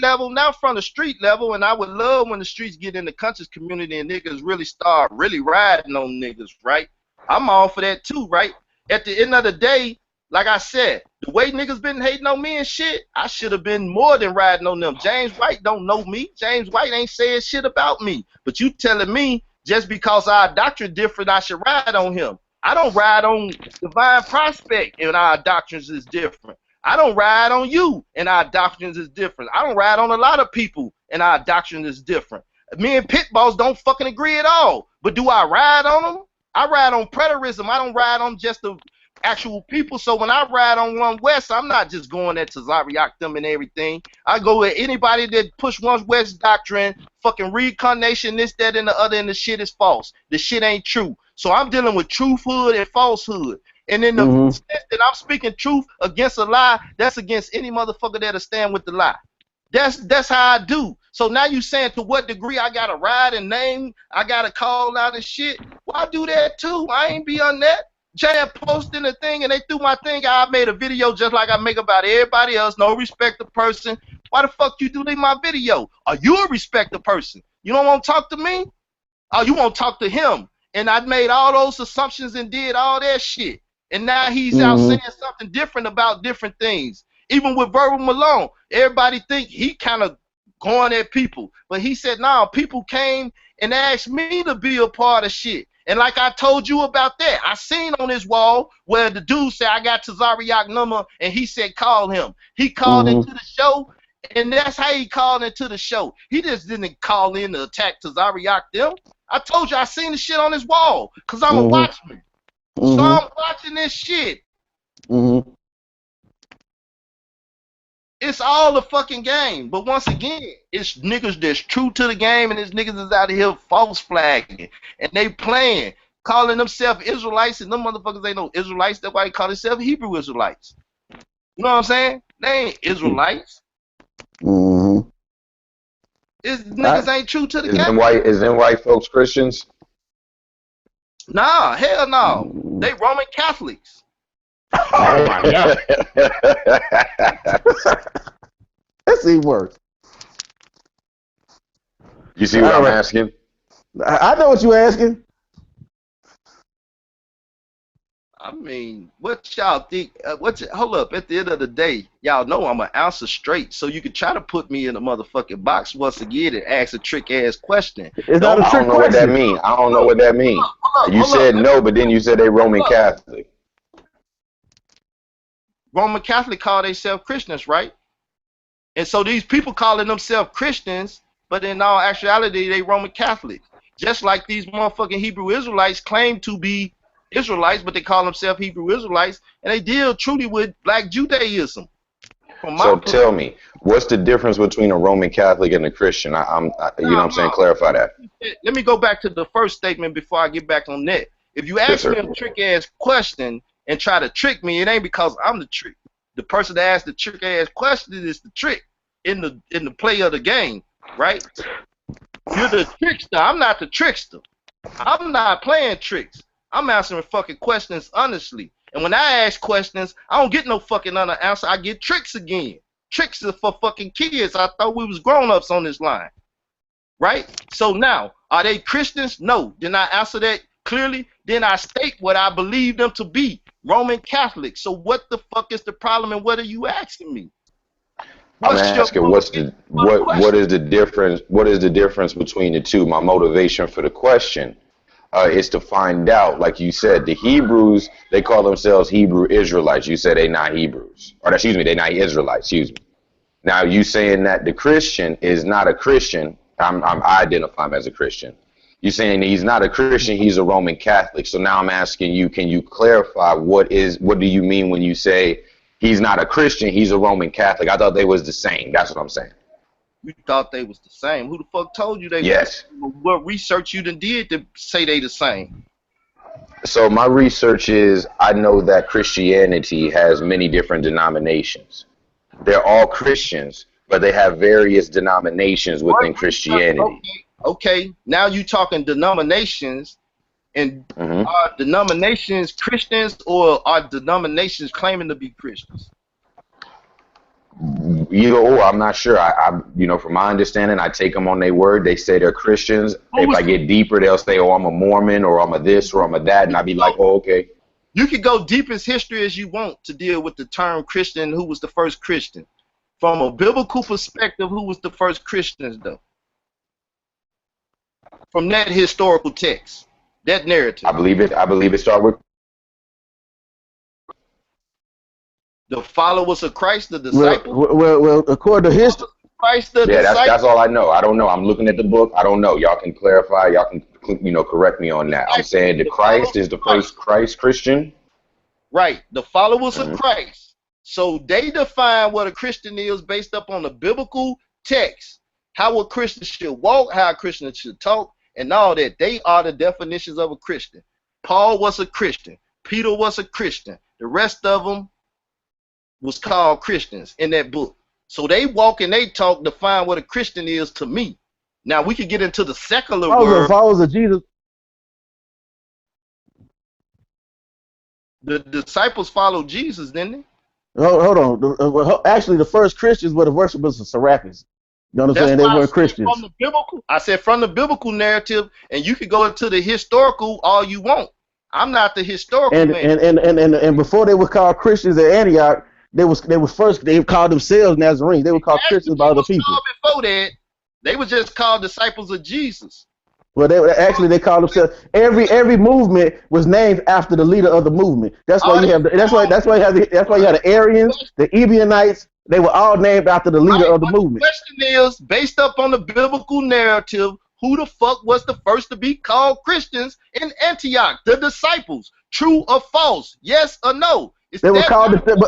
level, and I would love when the streets get in the conscious community and niggas really start riding on niggas, right? I'm all for that too, right? At the end of the day, like I said, the way niggas been hating on me and shit, I should have been more than riding on them. James White don't know me. James White ain't saying shit about me. But you telling me just because our doctrine different, I should ride on him. I don't ride on Divine Prospect and our doctrines is different. I don't ride on you and our doctrines is different. I don't ride on a lot of people and our doctrine is different. Me and Pitballs don't fucking agree at all. But do I ride on them? I ride on preterism. I don't ride on just the actual people. So when I ride on One West, I'm not just going at Sicarii them and everything. I go with anybody that push One West doctrine, fucking reincarnation, this, that, and the other, and the shit is false. The shit ain't true. So I'm dealing with truthhood and falsehood. And in the sense that I'm speaking truth against a lie, that's against any motherfucker that'll stand with the lie. That's how I do. So now you saying to what degree I gotta ride and name, I gotta call out and shit. Well, I do that too. I ain't be on that. Jan posting a thing and they threw my thing. I made a video just like I make about everybody else. No respect the person. Why the fuck you delete my video? Are you a respected person? You don't want to talk to me? Oh, you want to talk to him? And I made all those assumptions and did all that shit. And now he's out saying something different about different things. Even with Verbal Malone, everybody think he kind of going at people. But he said, nah, people came and asked me to be a part of shit. And like I told you about that, I seen on his wall where the dude said, I got Sicarii number, and he said, call him. He called into the show, and that's how he called into the show. He just didn't call in to attack Sicarii them. I told you I seen the shit on his wall, because I'm a watchman. So I'm watching this shit. It's all a fucking game. But once again, it's niggas that's true to the game, and it's niggas is out of here false flagging. And they playing, calling themselves Israelites, and them motherfuckers ain't no Israelites. That's why they call themselves Hebrew Israelites. You know what I'm saying? They ain't Israelites. Niggas ain't true to the game. Is them white folks Christians? Nah, hell no. They Roman Catholics. Oh my God. That's even worse. You see what I'm asking? I know what you're asking. I mean, what y'all think? Hold up. At the end of the day, y'all know I'm an answer straight, so you can try to put me in a motherfucking box once again and ask a trick ass question. It's not a trick question. I don't know what that means. I don't know what that means. You said no, but then you said they Roman Catholic. Roman Catholic call themselves Christians, right? And so these people calling themselves Christians, but in all actuality, they Roman Catholics. Just like these motherfucking Hebrew Israelites claim to be Israelites, but they call themselves Hebrew Israelites, and they deal truly with Black Judaism. So tell me, what's the difference between a Roman Catholic and a Christian? You know what I'm saying? Clarify that. Let me go back to the first statement before I get back on that. If you ask me a trick-ass question and try to trick me, it ain't because I'm the trick. The person that asked the trick-ass question is the trick in the play of the game, right? You're the trickster. I'm not the trickster. I'm not playing tricks. I'm answering fucking questions honestly. And when I ask questions, I don't get no fucking other answer. I get tricks again. Tricks are for fucking kids. I thought we was grown-ups on this line. Right? So now, are they Christians? No. Didn't I answer that clearly? Then I state what I believe them to be. Roman Catholics. So what the fuck is the problem and what are you asking me? I'm asking what is the difference between the two? My motivation for the question is to find out, like you said, the Hebrews, they call themselves Hebrew Israelites. You said they're not Hebrews. Or excuse me, they're not Israelites, excuse me. Now you saying that the Christian is not a Christian, I identify him as a Christian. You're saying he's not a Christian, he's a Roman Catholic. So now I'm asking you, can you clarify what do you mean when you say he's not a Christian, he's a Roman Catholic? I thought they was the same. That's what I'm saying. You thought they was the same. Who the fuck told you they was the same? What research you done did to say they the same? So my research is, I know that Christianity has many different denominations. They're all Christians, but they have various denominations within Christianity. Okay. Now you talking denominations, and are denominations Christians or are denominations claiming to be Christians? Either or, I'm not sure. I from my understanding, I take them on their word. They say they're Christians. If I get deeper, they'll say, "Oh, I'm a Mormon," or "I'm a this," or "I'm a that," and I'd be like, "Oh, okay." You can go deep as history as you want to deal with the term Christian. Who was the first Christian? From a biblical perspective, who was the first Christians, though? From that historical text, that narrative. I believe it started with the followers of Christ, the disciples. Well, according to history, Christ, the disciples. That's all I know. I don't know. I'm looking at the book. I don't know. Y'all can clarify. Y'all can correct me on that. I'm saying the Christ is the first Christian. Right. The followers of Christ. So they define what a Christian is based up on the biblical text. How a Christian should walk, how a Christian should talk, and all that. They are the definitions of a Christian. Paul was a Christian. Peter was a Christian. The rest of them was called Christians in that book. So they walk and they talk, define what a Christian is to me. Now we can get into the secular world. Followers of Jesus. The disciples followed Jesus, didn't they? Hold on. Actually, the first Christians were the worshipers of Serapis. You know what I'm saying? They weren't Christians. From the biblical, I said from the biblical narrative, and you can go into the historical all you want. I'm not the historical man. And before they were called Christians at Antioch, they called themselves Nazarenes. They were called Christians by other people. Before that, they were just called disciples of Jesus. Well, they called themselves. Every movement was named after the leader of the movement. That's why you have the Arians, the Ebionites. They were all named after the leader of the movement. The question is, based up on the biblical narrative, who the fuck was the first to be called Christians in Antioch? The disciples. True or false? Yes or no? They were called, but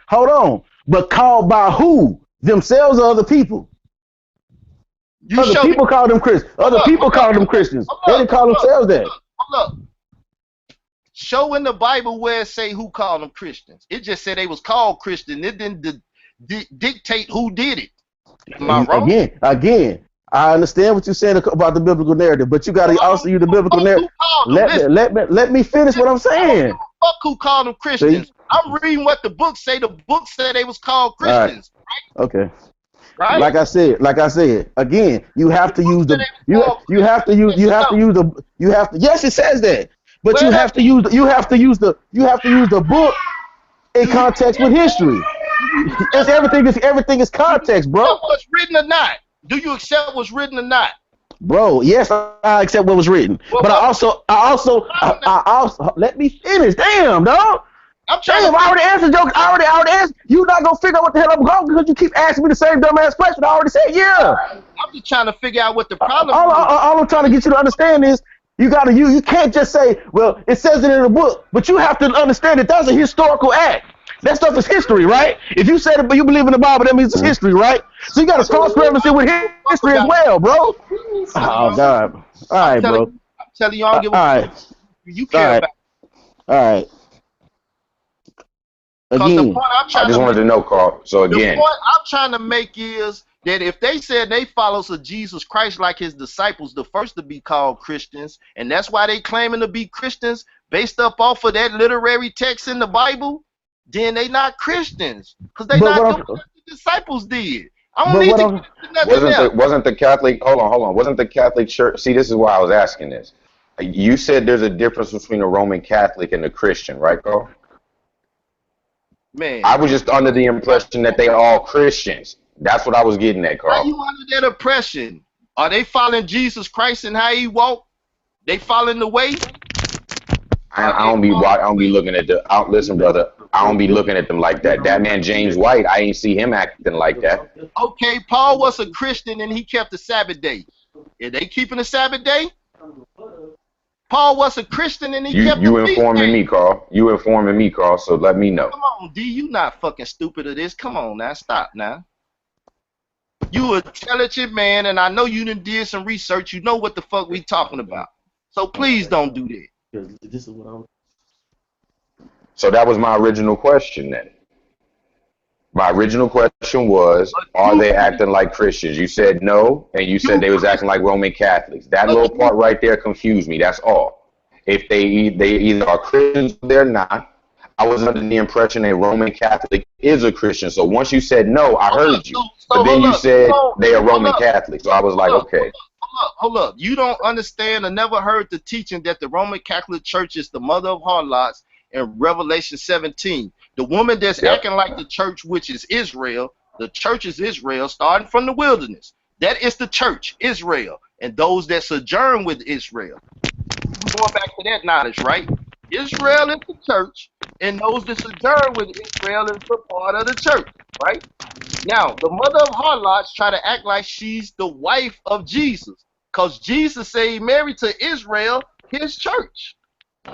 hold on. But called by who? Themselves or other people? Other people called them Christians. Other people called them Christians. They didn't call themselves that. Hold up. Show in the Bible where it say who called them Christians. It just said they was called Christian. It didn't dictate who did it. Am I wrong? Again, I understand what you're saying about the biblical narrative, but you got to also use the biblical narrative. Let me finish what I'm saying. Fuck who called them Christians. See? I'm reading what the book say. The book said they was called Christians. Right? Okay. Right? Like I said, again, you have to use the yes, it says that. But you have to use the book in context with history. Everything is context, bro. What's written or not? Do you accept what's written or not? Bro, yes, I accept what was written. But I also let me finish. Damn, dog. I'm trying Damn, I already answered your. I already answered. You not gonna figure out what the hell I'm going because you keep asking me the same dumbass question. I already said yeah. I'm just trying to figure out what the problem All I'm trying to get you to understand is you can't just say, well, it says it in the book, but you have to understand that that's a historical act. That stuff is history, right? If you said it, but you believe in the Bible, that means it's history, right? So you got to cross-reference it with history as well, bro. Oh God! All right, bro. I'm telling you, I don't give a All right, fuck. You all care right, about. all right. Because the Again, point I'm I trying just to wanted make, to know, Carl. So the again, point I'm trying to make is that if they said they followers of Jesus Christ like his disciples, the first to be called Christians, and that's why they claiming to be Christians based up off of that literary text in the Bible, then they not Christians because they but not doing what what the disciples did. I don't but need what to I'm, get into nothing else. wasn't the Catholic? Hold on. Wasn't the Catholic Church? See, this is why I was asking this. You said there's a difference between a Roman Catholic and a Christian, right, Carl? Man, I was just under the impression that they are all Christians. That's what I was getting at, how Carl. you under that oppression? Are they following Jesus Christ and how he walked? They following the way? I don't be looking at listen, brother. I don't be looking at them like that. That man James White, I ain't see him acting like that. Okay, Paul was a Christian and he kept the Sabbath day. Are they keeping the Sabbath day? Paul was a Christian and he kept You the feast informing day. me, Carl. You informing me, Carl. So let me know. Come on, D, you not fucking stupid of this. Come on now, stop now. You an intelligent man, and I know you done did some research. You know what the fuck we talking about. So please don't do that. this is what I'm. So that was my original question then. My original question was, are they acting like Christians? You said no, and you said they was acting like Roman Catholics. That little part right there confused me. That's all. If they either are Christians or they're not. I was under the impression a Roman Catholic is a Christian. So once you said no, I heard you. But then you said they are Roman Catholics. So I was like, okay. Hold up. You don't understand or never heard the teaching that the Roman Catholic Church is the mother of harlots in Revelation 17. The woman that's acting like the church, which is Israel, the church is Israel, starting from the wilderness. That is the church, Israel, and those that sojourn with Israel. Going back to that knowledge, right? Israel is the church, and those that sojourn with Israel is the part of the church, right? Now, the mother of harlots try to act like she's the wife of Jesus, because Jesus said he married to Israel, his church.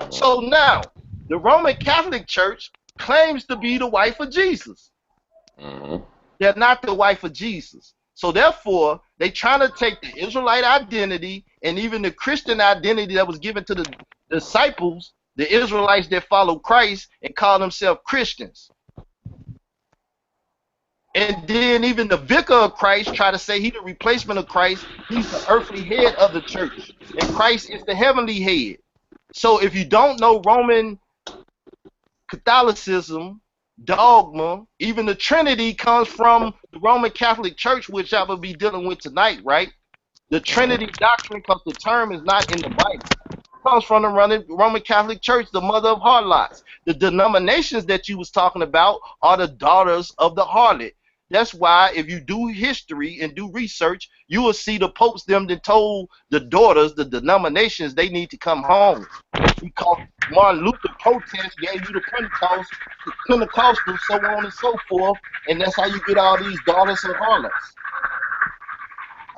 So now, the Roman Catholic Church claims to be the wife of Jesus. They're not the wife of Jesus. So therefore, they trying to take the Israelite identity and even the Christian identity that was given to the disciples, the Israelites that follow Christ, and call themselves Christians. And then even the vicar of Christ try to say he the replacement of Christ. He's the earthly head of the church, and Christ is the heavenly head. So if you don't know Roman Catholicism, dogma, even the Trinity comes from the Roman Catholic Church, which I will be dealing with tonight, right? The Trinity doctrine, because the term is not in the Bible, comes from the Roman Catholic Church, the mother of harlots. The denominations that you was talking about are the daughters of the harlot. That's why if you do history and do research, you will see the popes them that told the daughters, the denominations, they need to come home. Because Martin Luther protest gave you the Pentecostals, so on and so forth, and that's how you get all these daughters of harlots.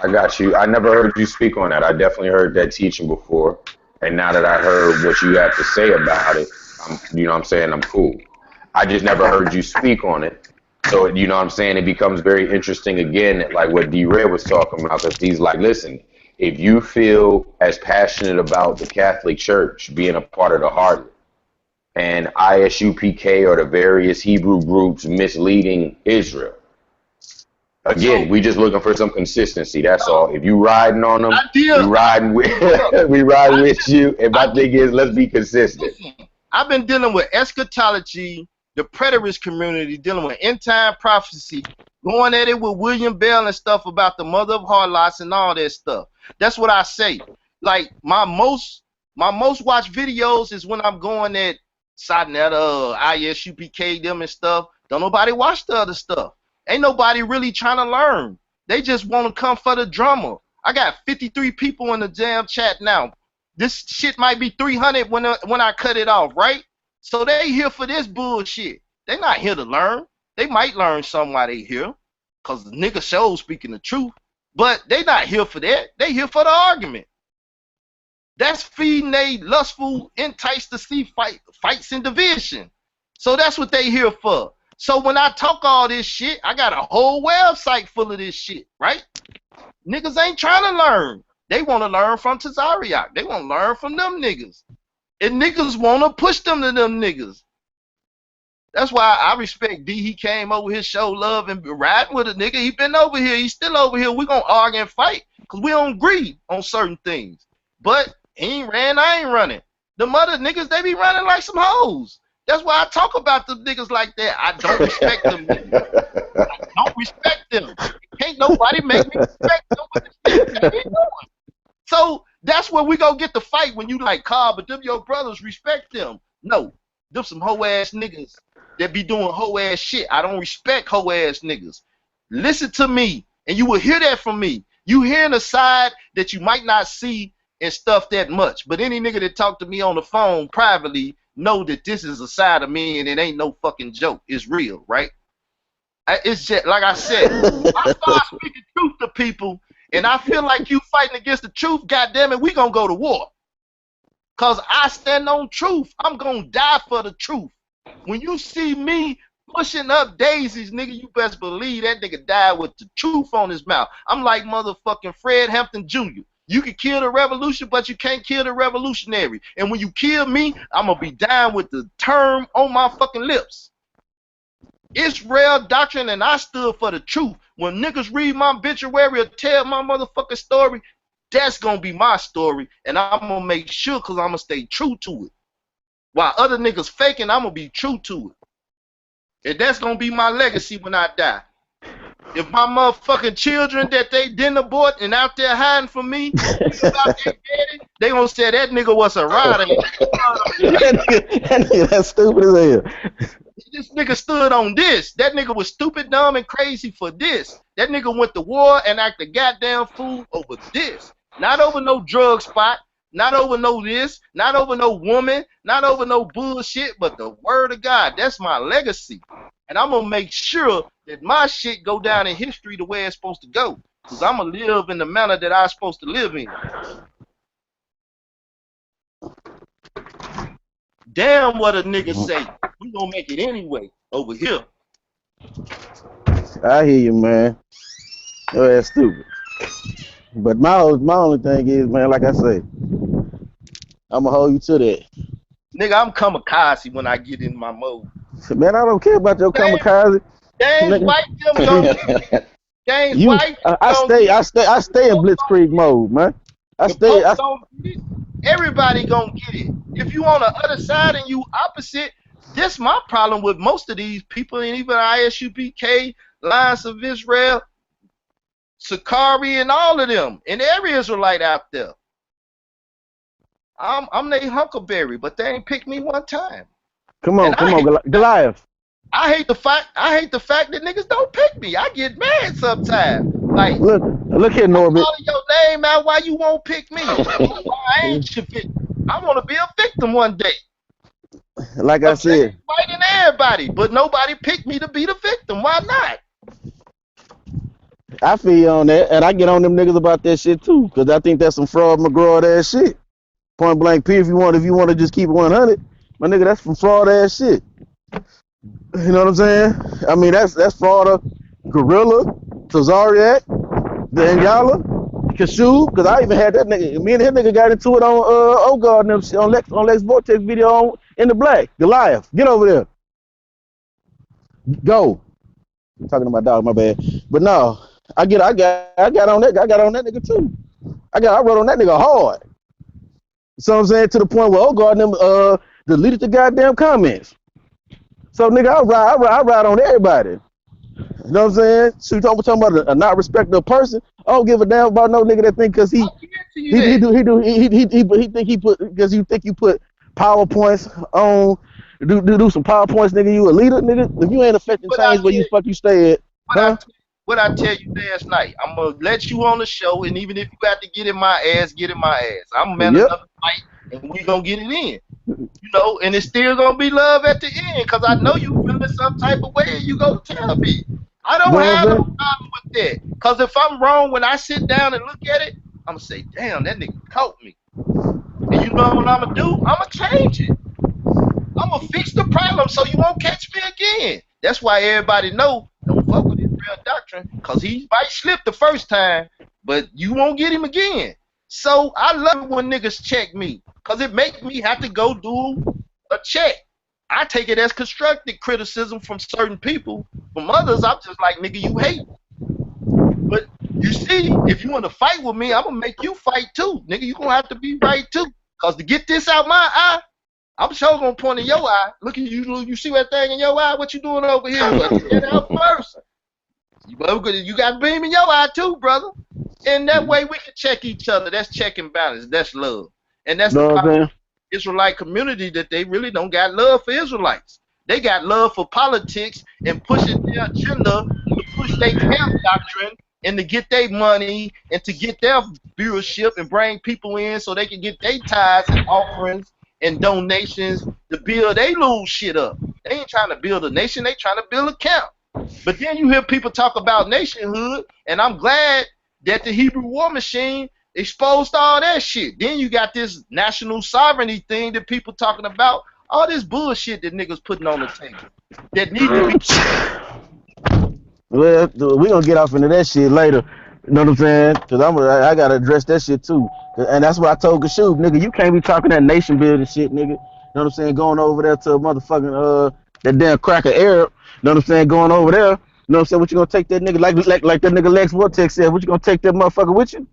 I got you. I never heard you speak on that. I definitely heard that teaching before. And now that I heard what you have to say about it, I'm saying, I'm cool. I just never heard you speak on it. So, you know what I'm saying? It becomes very interesting again, like what D-Ray was talking about, because he's like, listen, if you feel as passionate about the Catholic Church being a part of the harlot and I.S.U.P.K or the various Hebrew groups misleading Israel, again, we just looking for some consistency. That's all. If you riding on them, we riding with you. And my thing is, let's be consistent. Listen, I've been dealing with eschatology, the preterist community, dealing with end time prophecy, going at it with William Bell and stuff about the mother of harlots and all that stuff. That's what I say. Like my most watched videos is when I'm going at Sodnetta, I.S.U.P.K them and stuff. Don't nobody watch the other stuff. Ain't nobody really trying to learn. They just want to come for the drama. I got 53 people in the damn chat now. This shit might be 300 when I cut it off, right? So they here for this bullshit. They not here to learn. They might learn something while they here, cause the nigga show speaking the truth. But they not here for that. They here for the argument. That's feeding they lustful, entice to see fights and division. So that's what they here for. So when I talk all this shit, I got a whole website full of this shit, right? Niggas ain't trying to learn. They want to learn from Sicarii. They want to learn from them niggas. And niggas want to push them to them niggas. That's why I respect D. He came over here, show love, and riding with a nigga. He been over here. He's still over here. We gonna argue and fight because we don't agree on certain things. But he ain't ran, I ain't running. The mother niggas, they be running like some hoes. That's why I talk about the niggas like that. I don't respect them niggas. I don't respect them. Can't nobody make me respect them with the shit they be doing. So that's where we go get the fight when you like, Carl, but them your brothers, respect them. No, them some hoe ass niggas that be doing hoe ass shit. I don't respect hoe ass niggas. Listen to me, and you will hear that from me. You hearing a side that you might not see and stuff that much. But any nigga that talk to me on the phone privately know that this is a side of me and it ain't no fucking joke. It's real, right? It's just like I said, I start speaking truth to people, and I feel like you fighting against the truth. Goddamn it, we gonna go to war. Cause I stand on truth. I'm gonna die for the truth. When you see me pushing up daisies, nigga, you best believe that nigga died with the truth on his mouth. I'm like motherfucking Fred Hampton Jr. You can kill the revolution, but you can't kill the revolutionary. And when you kill me, I'm gonna be down with the term on my fucking lips. Israel doctrine, and I stood for the truth. When niggas read my obituary or tell my motherfucking story, that's gonna be my story, and I'm gonna make sure, cause I'm gonna stay true to it. While other niggas faking, I'm gonna be true to it. And that's gonna be my legacy when I die. If my motherfucking children that they didn't abort and out there hiding from me, about their daddy, they gonna say that nigga was a rider. that nigga, that's stupid as hell. This nigga stood on this. That nigga was stupid, dumb, and crazy for this. That nigga went to war and acted goddamn fool over this. Not over no drug spot, not over no this, not over no woman, not over no bullshit, but the word of God. That's my legacy. And I'm gonna make sure that my shit go down in history the way it's supposed to go. Because I'm gonna live in the manner that I'm supposed to live in. Damn what a nigga say. We gonna make it anyway over here. I hear you, man. Oh, that's stupid. But my only thing is, man, like I say, I'm gonna hold you to that. Nigga, I'm kamikaze when I get in my mode. Man, I don't care about your kamikaze. James White, them gonna James White. I stay in blitzkrieg mode, man. Everybody gonna get it. If you on the other side and you opposite, this my problem with most of these people, and even I.S.U.P.K, Alliance of Israel, Sicarii, and all of them, and every Israelite out there. I'm their huckleberry, but they ain't picked me one time. Come on, Goliath. I hate the fact that niggas don't pick me. I get mad sometimes. Like, look here, Norbert. Call your name out. Why you won't pick me? I ain't your victim. I want to be a victim one day. Like I said, fighting everybody, but nobody picked me to be the victim. Why not? I feel you on that, and I get on them niggas about that shit too, because I think that's some fraud McGraw ass shit. Point blank P. If you want to just keep it 100, my nigga, that's some fraud ass shit. You know what I'm saying? I mean, that's fraud of Gorilla, Tazariak, the Ingala, Kashu, because I even had that nigga. Me and that nigga got into it on God and them on Lex Vortex video in the black. Goliath, get over there. Go. I'm talking to my dog, my bad. But no, I got on that nigga too. I wrote on that nigga hard. So I'm saying, to the point where God and them deleted the goddamn comments. So nigga, I ride on everybody. You know what I'm saying? So you talking about a not respectable person? I don't give a damn about no nigga that think because he think you put PowerPoints on, do some PowerPoints, nigga. You a leader, nigga. If you ain't affecting change where you fuck you stay at, huh? What I tell you last night, I'm gonna let you on the show, and even if you got to get in my ass, get in my ass. I'm man enough to fight, and we gonna get it in. You know, and it's still gonna be love at the end, because I know you feeling some type of way and you go tell me. I don't You know what have I'm no saying? problem with that. Because if I'm wrong, when I sit down and look at it, I'm gonna say, damn, that nigga caught me. And you know what I'm gonna do? I'm gonna change it. I'm gonna fix the problem so you won't catch me again. That's why everybody know, don't fuck with Israel Doctrine, because he might slip the first time, but you won't get him again. So I love it when niggas check me, because it makes me have to go do a check. I take it as constructive criticism from certain people. From others, I'm just like, nigga, you hate. But you see, if you want to fight with me, I'm gonna make you fight too. Nigga, you gonna have to be right too. Because to get this out my eye, I'm sure gonna point in your eye. Look at you, you see that thing in your eye? What you doing over here? You better get out first. You got to beam in your eye too, brother. And that way we can check each other. That's check and balance. That's love. And that's You the know what I'm problem saying? with the Israelite community, that they really don't got love for Israelites. They got love for politics and pushing their agenda to push their camp doctrine and to get their money and to get their viewership and bring people in so they can get their tithes and offerings and donations to build they little shit up. They ain't trying to build a nation. They trying to build a camp. But then you hear people talk about nationhood, and I'm glad that the Hebrew war machine exposed all that shit. Then you got this national sovereignty thing that people talking about, all this bullshit that niggas putting on the table that need to be. Well, we gonna get off into that shit later. You know what I'm saying? Cause I gotta address that shit too. And that's what I told Kashoub, nigga, you can't be talking that nation building shit, nigga. You know what I'm saying? Going over there to a motherfucking that damn cracker Arab. You know what I'm saying? Going over there. You know what I'm saying? What you gonna take that nigga like that nigga Lex Vortex said? What you gonna take that motherfucker with you?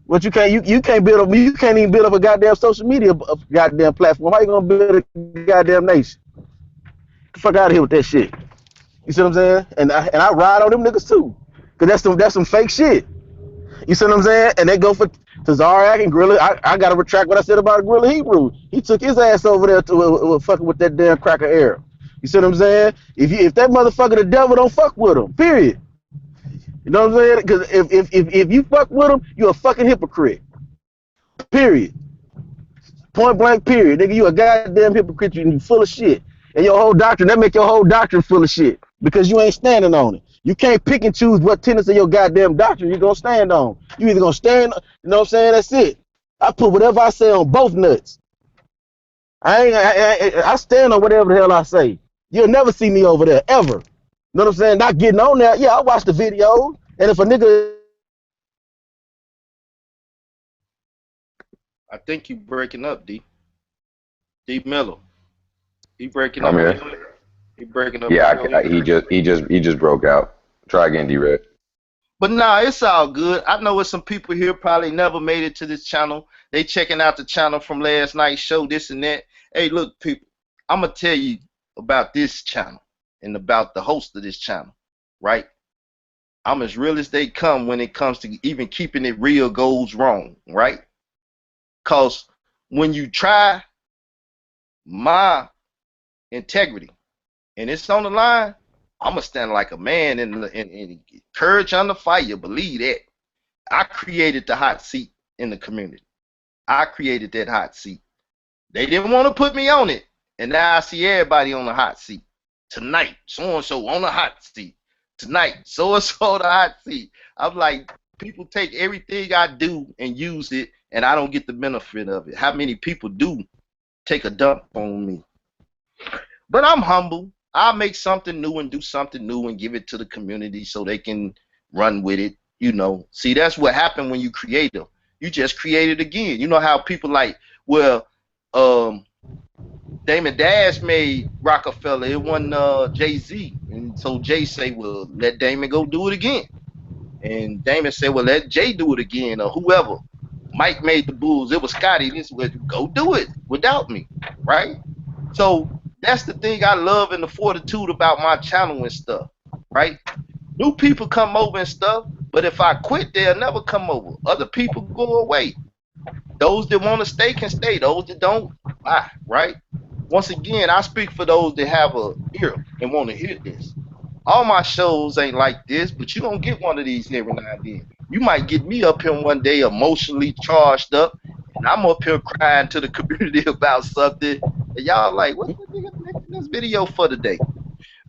What you can't you can't build up, you can't even build up a goddamn social media goddamn platform. How you gonna build a goddamn nation? Get the fuck out of here with that shit. You see what I'm saying? And I ride on them niggas too, cause that's some fake shit. You see what I'm saying? And they go for Tazarak and Gorilla. I gotta retract what I said about Gorilla Hebrew. He took his ass over there to fucking with that damn cracker Arab. You see what I'm saying? If that motherfucker the devil, don't fuck with him. Period. You know what I'm saying? Because if you fuck with him, you a fucking hypocrite. Period. Point blank. Period. Nigga, you a goddamn hypocrite. You full of shit. And your whole doctrine, that make your whole doctrine full of shit because you ain't standing on it. You can't pick and choose what tenets of your goddamn doctrine you're gonna stand on. You either gonna stand, you know what I'm saying? That's it. I put whatever I say on both nuts. I stand on whatever the hell I say. You'll never see me over there ever. You know what I'm saying? Not getting on there. Yeah, I watch the videos, and if a nigga, I think you breaking up, D Miller. He breaking I'm up. here. He breaking up. Yeah, he just broke out. Try again, D-Red. But nah, it's all good. I know there's some people here probably never made it to this channel. They checking out the channel from last night's show, this and that. Hey, look, people, I'm going to tell you about this channel and about the host of this channel, right? I'm as real as they come when it comes to even keeping it real goes wrong, right? Because when you try my integrity and it's on the line, I'm going to stand like a man and courage under fire. Believe that. I created the hot seat in the community. I created that hot seat. They didn't want to put me on it. And now I see everybody on the hot seat. Tonight, so-and-so on the hot seat. Tonight, so-and-so on the hot seat. I'm like, people take everything I do and use it, and I don't get the benefit of it. How many people do take a dump on me? But I'm humble. I'll make something new and do something new and give it to the community so they can run with it. You know, see, that's what happened when you create them. You just create it again. You know how people like, well, Damon Dash made Rockefeller. It wasn't Jay-Z. And so Jay say, well, let Damon go do it again. And Damon said, well, let Jay do it again or whoever. Mike made the Bulls. It was Scotty. This was, go do it without me, right? So that's the thing I love and the fortitude about my channel and stuff, right? New people come over and stuff, but if I quit, they'll never come over. Other people go away. Those that want to stay can stay. Those that don't, bye, right? Once again, I speak for those that have a ear and want to hear this. All my shows ain't like this, but you're going to get one of these every now and then. You might get me up here one day emotionally charged up, And I'm up here crying to the community about something, and y'all like, what's the nigga making this video for today?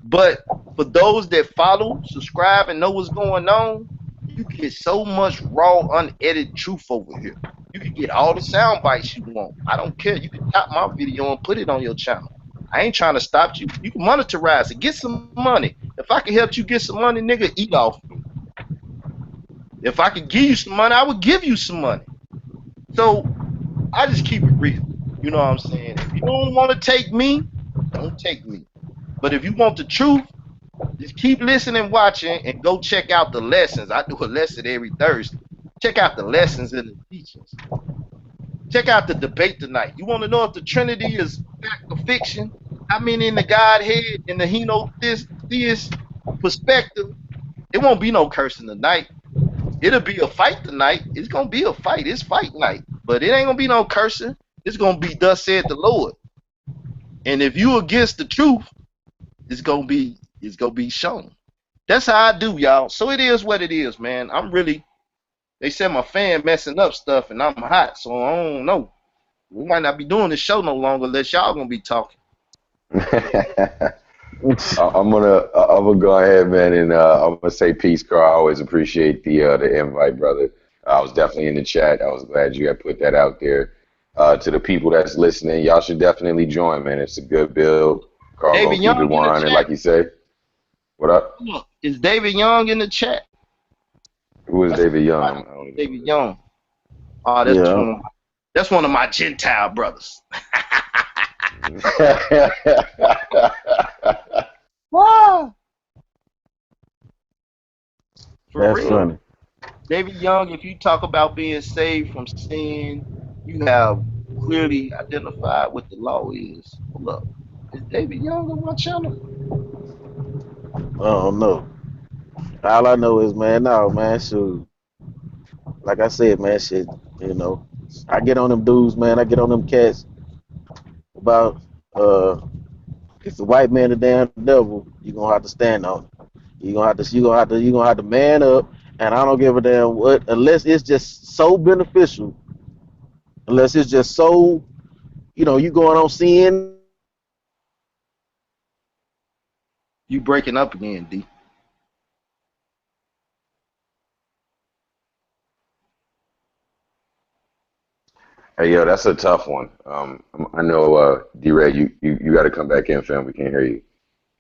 But for those that follow, subscribe, and know what's going on, you get so much raw, unedited truth over here. You can get all the sound bites you want. I don't care. You can top my video and put it on your channel. I ain't trying to stop you. You can monetize it. Get some money. If I can help you get some money, nigga, eat off me. If I could give you some money, I would give you some money. So I just keep it real. You know what I'm saying? If you don't want to take me, don't take me. But if you want the truth, just keep listening, watching, and go check out the lessons. I do a lesson every Thursday. Check out the lessons and the teachings. Check out the debate tonight. You want to know if the Trinity is fact or fiction? How many in the Godhead and the henotheist perspective? It won't be no cursing tonight. It'll be a fight tonight. It's gonna be a fight. It's fight night. But it ain't gonna be no cursing. It's gonna be thus said the Lord. And if you against the truth, it's gonna be shown. That's how I do, y'all. So it is what it is, man. They said my fan messing up stuff and I'm hot, so I don't know. We might not be doing this show no longer unless y'all gonna be talking. I'm gonna go ahead, man, and I'm gonna say peace, Carl. I always appreciate the invite, brother. I was definitely in the chat. I was glad you had put that out there. To the people that's listening, y'all should definitely join, man. It's a good build. Carl gonna keep it 100, like you say. What up? Is David Young in the chat? Who is David Young? David Young. Oh, that's one of my Gentile brothers. Wow. That's real. Funny. David Young, if you talk about being saved from sin, you have clearly identified what the law is. Hold up. Is David Young on my channel? I don't know. All I know is, man, shoot. Like I said, man, shit, you know, I get on them dudes, man. I get on them cats about if the white man the damn devil, you gonna have to stand on it. You gonna have to man up, and I don't give a damn what, unless it's just so beneficial, unless it's just so, you know, you going on sin. You breaking up again, D. Hey, yo, that's a tough one. I know, D-Ray, you got to come back in, fam. We can't hear you.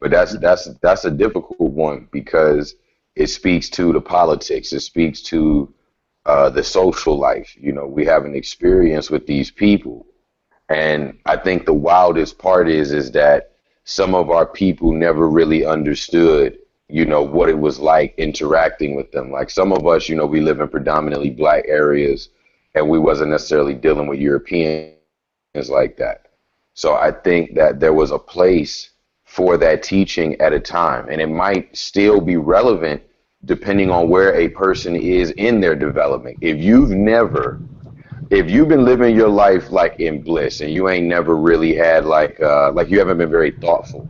But that's a difficult one because it speaks to the politics. It speaks to the social life. You know, we have an experience with these people. And I think the wildest part is that some of our people never really understood, you know, what it was like interacting with them. Like some of us, you know, we live in predominantly black areas and we wasn't necessarily dealing with Europeans like that. So I think that there was a place for that teaching at a time, and it might still be relevant depending on where a person is in their development. If you've been living your life like in bliss and you ain't never really had like you haven't been very thoughtful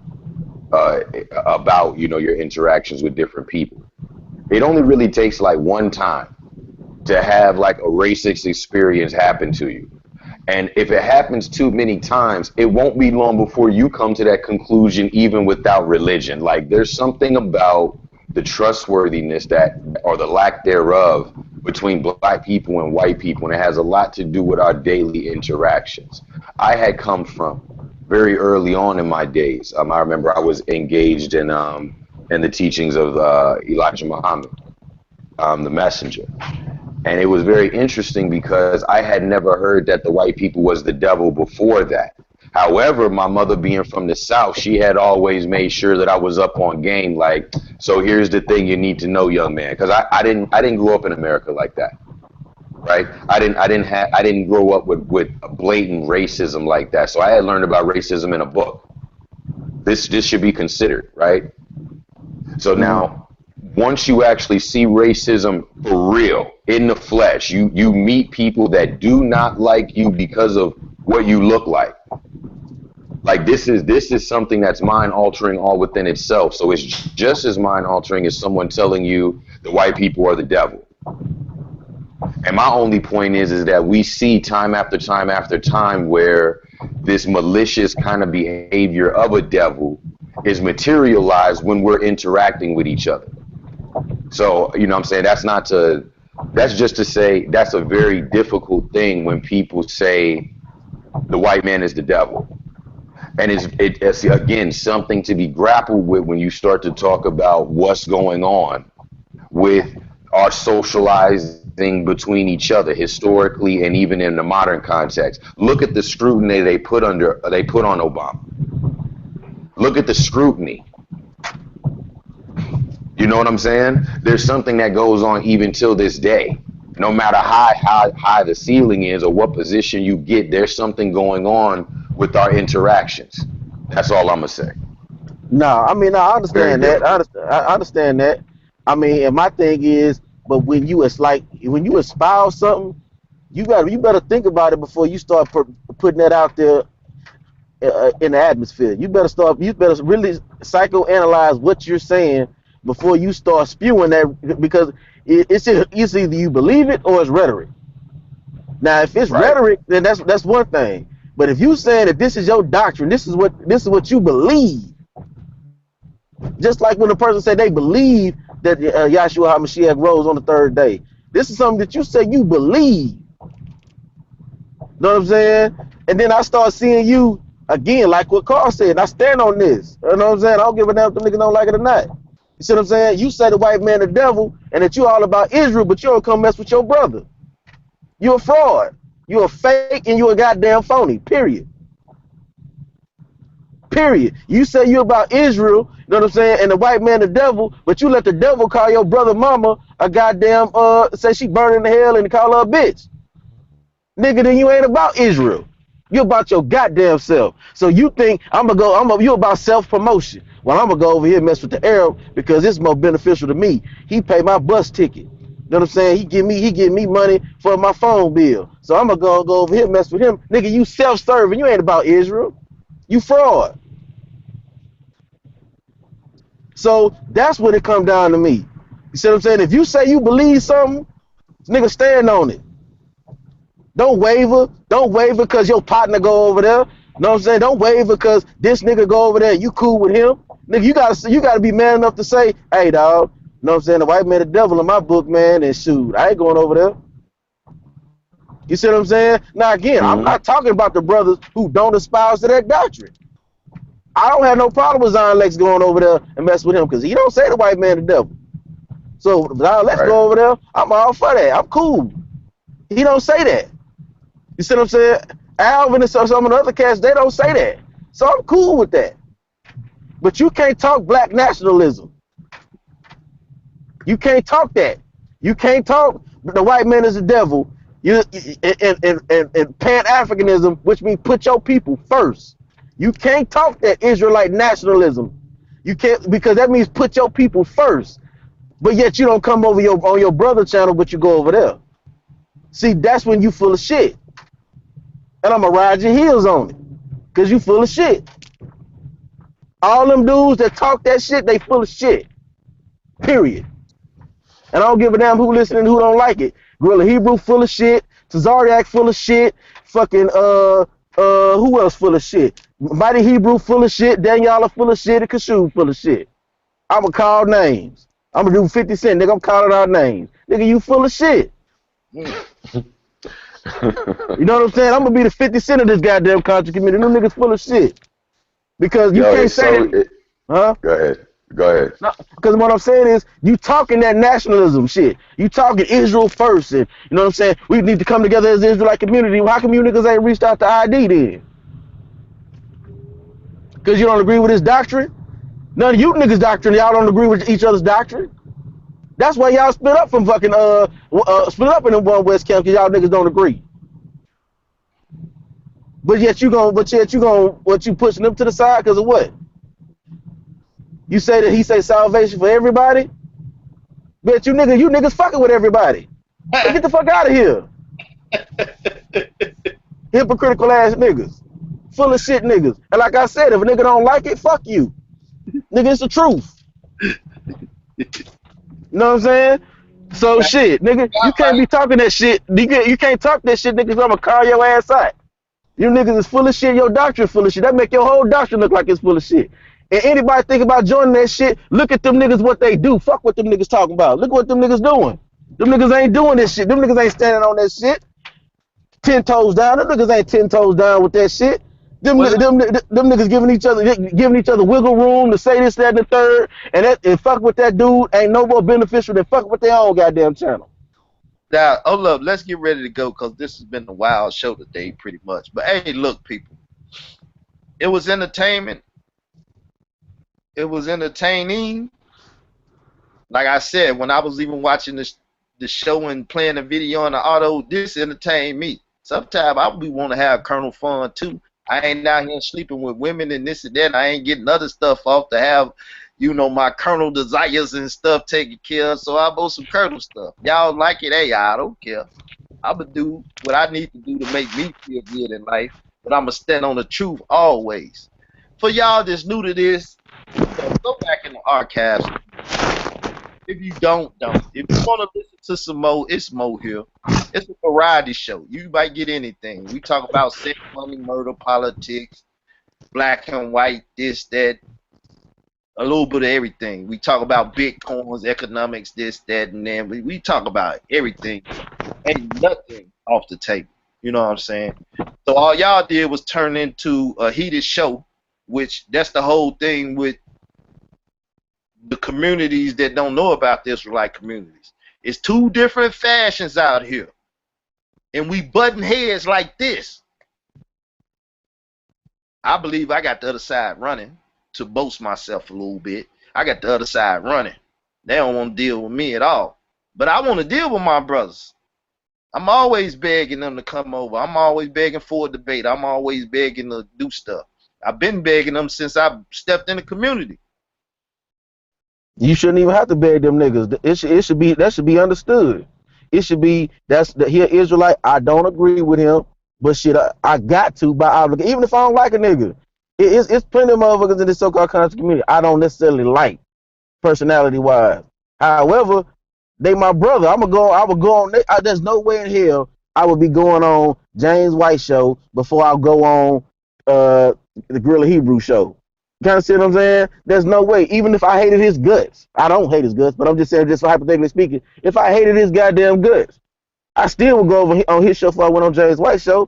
about, you know, your interactions with different people, it only really takes like one time to have like a racist experience happen to you. And if it happens too many times, it won't be long before you come to that conclusion, even without religion. Like there's something about the trustworthiness that, or the lack thereof, between black people and white people, and it has a lot to do with our daily interactions. I had come from very early on in my days. I remember I was engaged in the teachings of Elijah Muhammad, the messenger. And it was very interesting because I had never heard that the white people was the devil before that. However, my mother being from the South, she had always made sure that I was up on game. Like, so here's the thing you need to know, young man, because I didn't grow up in America like that, right? I didn't grow up with blatant racism like that. So I had learned about racism in a book. This should be considered, right? So now, once you actually see racism for real in the flesh, you meet people that do not like you because of what you look like. Like this is something that's mind altering all within itself. So it's just as mind altering as someone telling you the white people are the devil. And my only point is that we see time after time after time where this malicious kind of behavior of a devil is materialized when we're interacting with each other. So, you know what I'm saying? That's just to say that's a very difficult thing when people say the white man is the devil. And it's again something to be grappled with when you start to talk about what's going on with our socializing between each other historically and even in the modern context. Look at the scrutiny they put on Obama. Look at the scrutiny. You know what I'm saying? There's something that goes on even till this day. No matter how high the ceiling is or what position you get, there's something going on with our interactions. That's all I'm gonna say. No, I mean, no, I Very understand that. difficult. I understand that. I mean, and my thing is, but when you when you espouse something, you better think about it before you start putting that out there in the atmosphere. You better really psychoanalyze what you're saying before you start spewing that, because it's either you believe it or it's rhetoric. Now, if it's Right. rhetoric, then that's one thing. But if you saying that this is your doctrine, this is what you believe, just like when a person said they believe that Yahshua HaMashiach rose on the third day, this is something that you say you believe. Know what I'm saying? And then I start seeing you again, like what Carl said, and I stand on this. You know what I'm saying? I don't give a damn if the niggas don't like it or not. You see what I'm saying? You say the white man the devil and that you all about Israel, but you don't come mess with your brother. You a fraud. You a fake and you a goddamn phony. Period. Period. You say you about Israel, you know what I'm saying, and the white man the devil, but you let the devil call your brother mama a goddamn say she burning the hell and call her a bitch. Nigga, then you ain't about Israel. You about your goddamn self. So you think you about self-promotion. Well, I'm gonna go over here and mess with the Arab because it's more beneficial to me. He pay my bus ticket. You know what I'm saying? He give me money for my phone bill. So I'm gonna go over here and mess with him. Nigga, you self-serving. You ain't about Israel. You fraud. So that's what it come down to me. You see what I'm saying? If you say you believe something, nigga, stand on it. Don't waver. Don't waver because your partner go over there. Know what I'm saying? Don't waver because this nigga go over there and you cool with him. Nigga, you gotta be man enough to say, hey dog, know what I'm saying? The white man the devil in my book, man, and shoot, I ain't going over there. You see what I'm saying? Now again, I'm Mm-hmm. not talking about the brothers who don't espouse to that doctrine. I don't have no problem with Zion Lex going over there and mess with him because he don't say the white man the devil. So Zion Lex Right. go over there, I'm all for that. I'm cool. He don't say that. You see what I'm saying? Alvin and some of the other cats, they don't say that. So I'm cool with that. But you can't talk black nationalism. You can't talk that. You can't talk the white man is the devil. And Pan-Africanism, which means put your people first. You can't talk that Israelite nationalism. You can't, because that means put your people first. But yet you don't come over on your brother channel, but you go over there. See, that's when you full of shit. And I'm gonna ride your heels on it. Cause you full of shit. All them dudes that talk that shit, they full of shit. Period. And I don't give a damn who listening, who don't like it. Gorilla Hebrew full of shit. Tazariak full of shit. Fucking who else full of shit? Mighty Hebrew full of shit. Daniela full of shit. And Kashu full of shit. I'ma call names. I'ma do 50 Cent, nigga. I'm calling out names. Nigga, you full of shit. You know what I'm saying? I'm gonna be the 50 Cent of this goddamn country community. Them niggas full of shit. Because you can't say that. Huh? Go ahead. Go ahead. No, because what I'm saying is, you talking that nationalism shit. You talking Israel first, and you know what I'm saying? We need to come together as the Israelite community. Well, how come you niggas ain't reached out to ID then? Because you don't agree with his doctrine? None of you niggas' doctrine, y'all don't agree with each other's doctrine. That's why y'all split up from fucking split up in the one West Camp, because y'all niggas don't agree. But yet you pushing them to the side because of what? You say that he say salvation for everybody? Bet you niggas fucking with everybody. So get the fuck out of here. Hypocritical ass niggas. Full of shit niggas. And like I said, if a nigga don't like it, fuck you. Nigga, it's the truth. You know what I'm saying? So shit, nigga, you can't be talking that shit. You can't talk that shit, nigga. 'Cause I'ma call your ass out. You niggas is full of shit. Your doctrine full of shit. That make your whole doctrine look like it's full of shit. And anybody think about joining that shit, look at them niggas what they do. Fuck what them niggas talking about. Look what them niggas doing. Them niggas ain't doing this shit. Them niggas ain't standing on that shit. 10 toes down. Them niggas ain't 10 toes down with that shit. Well, Them niggas giving each other wiggle room to say this, that, and the third, and fuck with that dude ain't no more beneficial than fuck with their own goddamn channel. now, hold up, let's get ready to go because this has been a wild show today, pretty much. But hey, look, people, it was entertainment. It was entertaining. Like I said, when I was even watching the show and playing the video on the auto, this entertained me. Sometimes I would want to have Colonel fun too. I ain't out here sleeping with women and this and that. I ain't getting other stuff off to have, you know, my Colonel desires and stuff taken care of. So I bought some Colonel stuff. Y'all like it? Hey, I don't care. I'ma do what I need to do to make me feel good in life. But I'ma stand on the truth always. For y'all that's new to this, go back in the archives. If you don't. If you want to listen to some more, it's more here. It's a variety show. You might get anything. We talk about sex, money, murder, politics, black and white, this, that, a little bit of everything. We talk about bitcoins, economics, this, that, and then. We talk about everything. Ain't nothing off the table. You know what I'm saying? So all y'all did was turn into a heated show, which that's the whole thing with the communities that don't know about the Israelite communities. It's two different fashions out here. And we button heads like this. I believe I got the other side running to boast myself a little bit. I got the other side running. They don't want to deal with me at all. But I want to deal with my brothers. I'm always begging them to come over. I'm always begging for a debate. I'm always begging to do stuff. I've been begging them since I stepped in the community. You shouldn't even have to beg them niggas. It should be that should be understood. It should be here Israelite. I don't agree with him, but shit, I got to by obligation. Even if I don't like a nigga, it's plenty of motherfuckers in this so-called conscious community I don't necessarily like personality wise. However, they my brother. I would go on. There's no way in hell I would be going on James White show before I go on the Gorilla Hebrew show. Kind of see what I'm saying? There's no way. Even if I hated his guts, I don't hate his guts, but I'm just saying, just hypothetically speaking, if I hated his goddamn guts, I still would go over on his show before I went on James White show.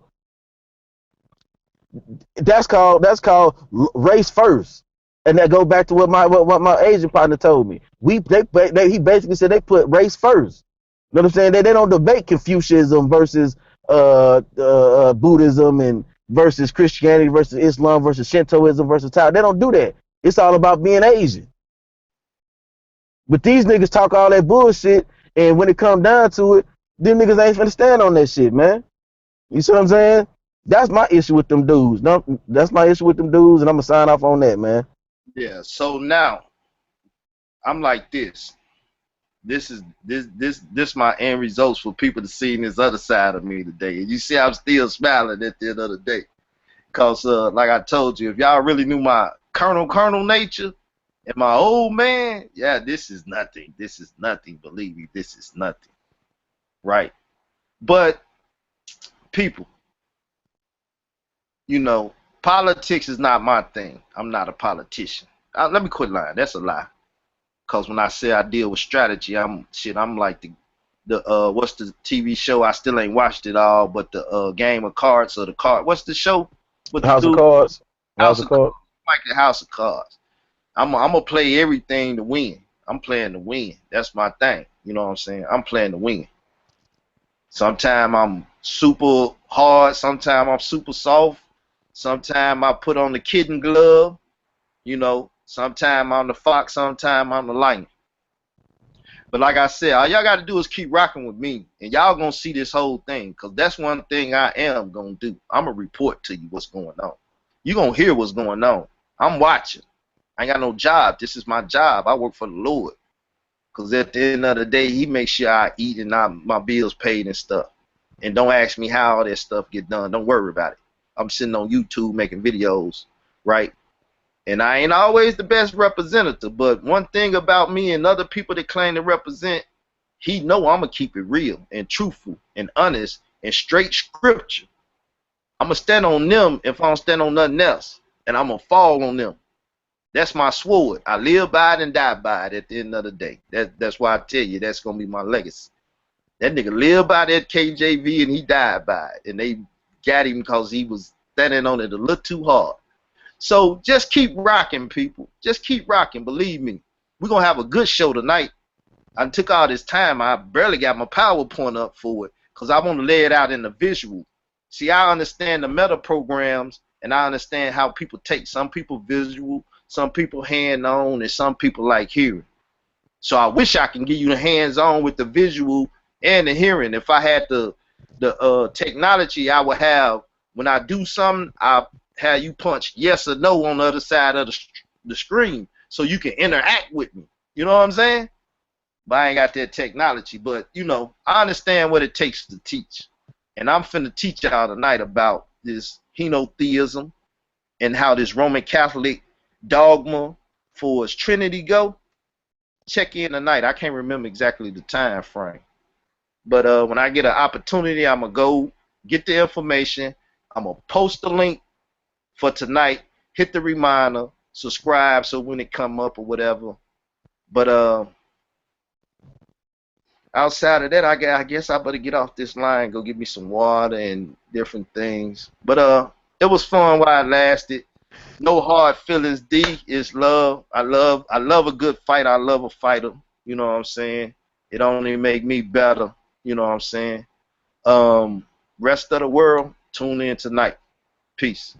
That's called race first, and that go back to what my Asian partner told me. He basically said they put race first. You know what I'm saying? They don't debate Confucianism versus Buddhism and versus Christianity versus Islam versus Shintoism versus Tao. They don't do that. It's all about being Asian. But these niggas talk all that bullshit, and when it come down to it, them niggas ain't finna stand on that shit, man. You see what I'm saying? That's my issue with them dudes. No, that's my issue with them dudes, and I'm gonna sign off on that, man. Yeah. So now, I'm like this. This my end results for people to see this other side of me today. And you see I'm still smiling at the end of the day. Because like I told you, if y'all really knew my Colonel nature and my old man, yeah, this is nothing. This is nothing. Believe me, this is nothing. Right? But people, you know, politics is not my thing. I'm not a politician. Let me quit lying. That's a lie. Cause when I say I deal with strategy, I'm like the what's the TV show? I still ain't watched it all, but the game of cards or the card. What's the show? House of Cards. House of Cards. Like the House of Cards. I'm gonna play everything to win. I'm playing to win. That's my thing. You know what I'm saying? I'm playing to win. Sometimes I'm super hard. Sometimes I'm super soft. Sometimes I put on the kitten glove. You know. Sometimes I'm the fox, sometimes I'm the lion. But like I said, all y'all got to do is keep rocking with me, and y'all going to see this whole thing, because that's one thing I am going to do. I'm going to report to you what's going on. You're going to hear what's going on. I'm watching. I ain't got no job. This is my job. I work for the Lord. Because at the end of the day, he makes sure I eat and my bills paid and stuff. And don't ask me how all that stuff get done. Don't worry about it. I'm sitting on YouTube making videos, right? And I ain't always the best representative, but one thing about me and other people that claim to represent he know I'm gonna keep it real and truthful and honest and straight scripture. I'm gonna stand on them if I don't stand on nothing else, and I'm gonna fall on them. That's my sword. I live by it and die by it at the end of the day. That's why I tell you that's gonna be my legacy. That nigga lived by that KJV and he died by it, and they got him because he was standing on it a little too hard. So just keep rocking, people. Just keep rocking. Believe me, we're gonna have a good show tonight. I took all this time. I barely got my PowerPoint up for it because I want to lay it out in the visual. See, I understand the meta programs and I understand how people take. Some people visual, some people hand-on, and some people like hearing. So I wish I can give you the hands-on with the visual and the hearing. If I had the technology, I would have, when I do something, I have you punch yes or no on the other side of the screen so you can interact with me. You know what I'm saying? But I ain't got that technology. But, you know, I understand what it takes to teach. And I'm finna teach y'all tonight about this henotheism and how this Roman Catholic dogma for its Trinity go. Check in tonight. I can't remember exactly the time frame. But when I get an opportunity, I'm going to go get the information. I'm going to post the link for tonight. Hit the reminder. Subscribe so when it come up or whatever. But outside of that, I guess I better get off this line, go get me some water and different things. But it was fun while it lasted. No hard feelings. D is love. I love a good fight. I love a fighter. You know what I'm saying? It only make me better. You know what I'm saying? Rest of the world, tune in tonight. Peace.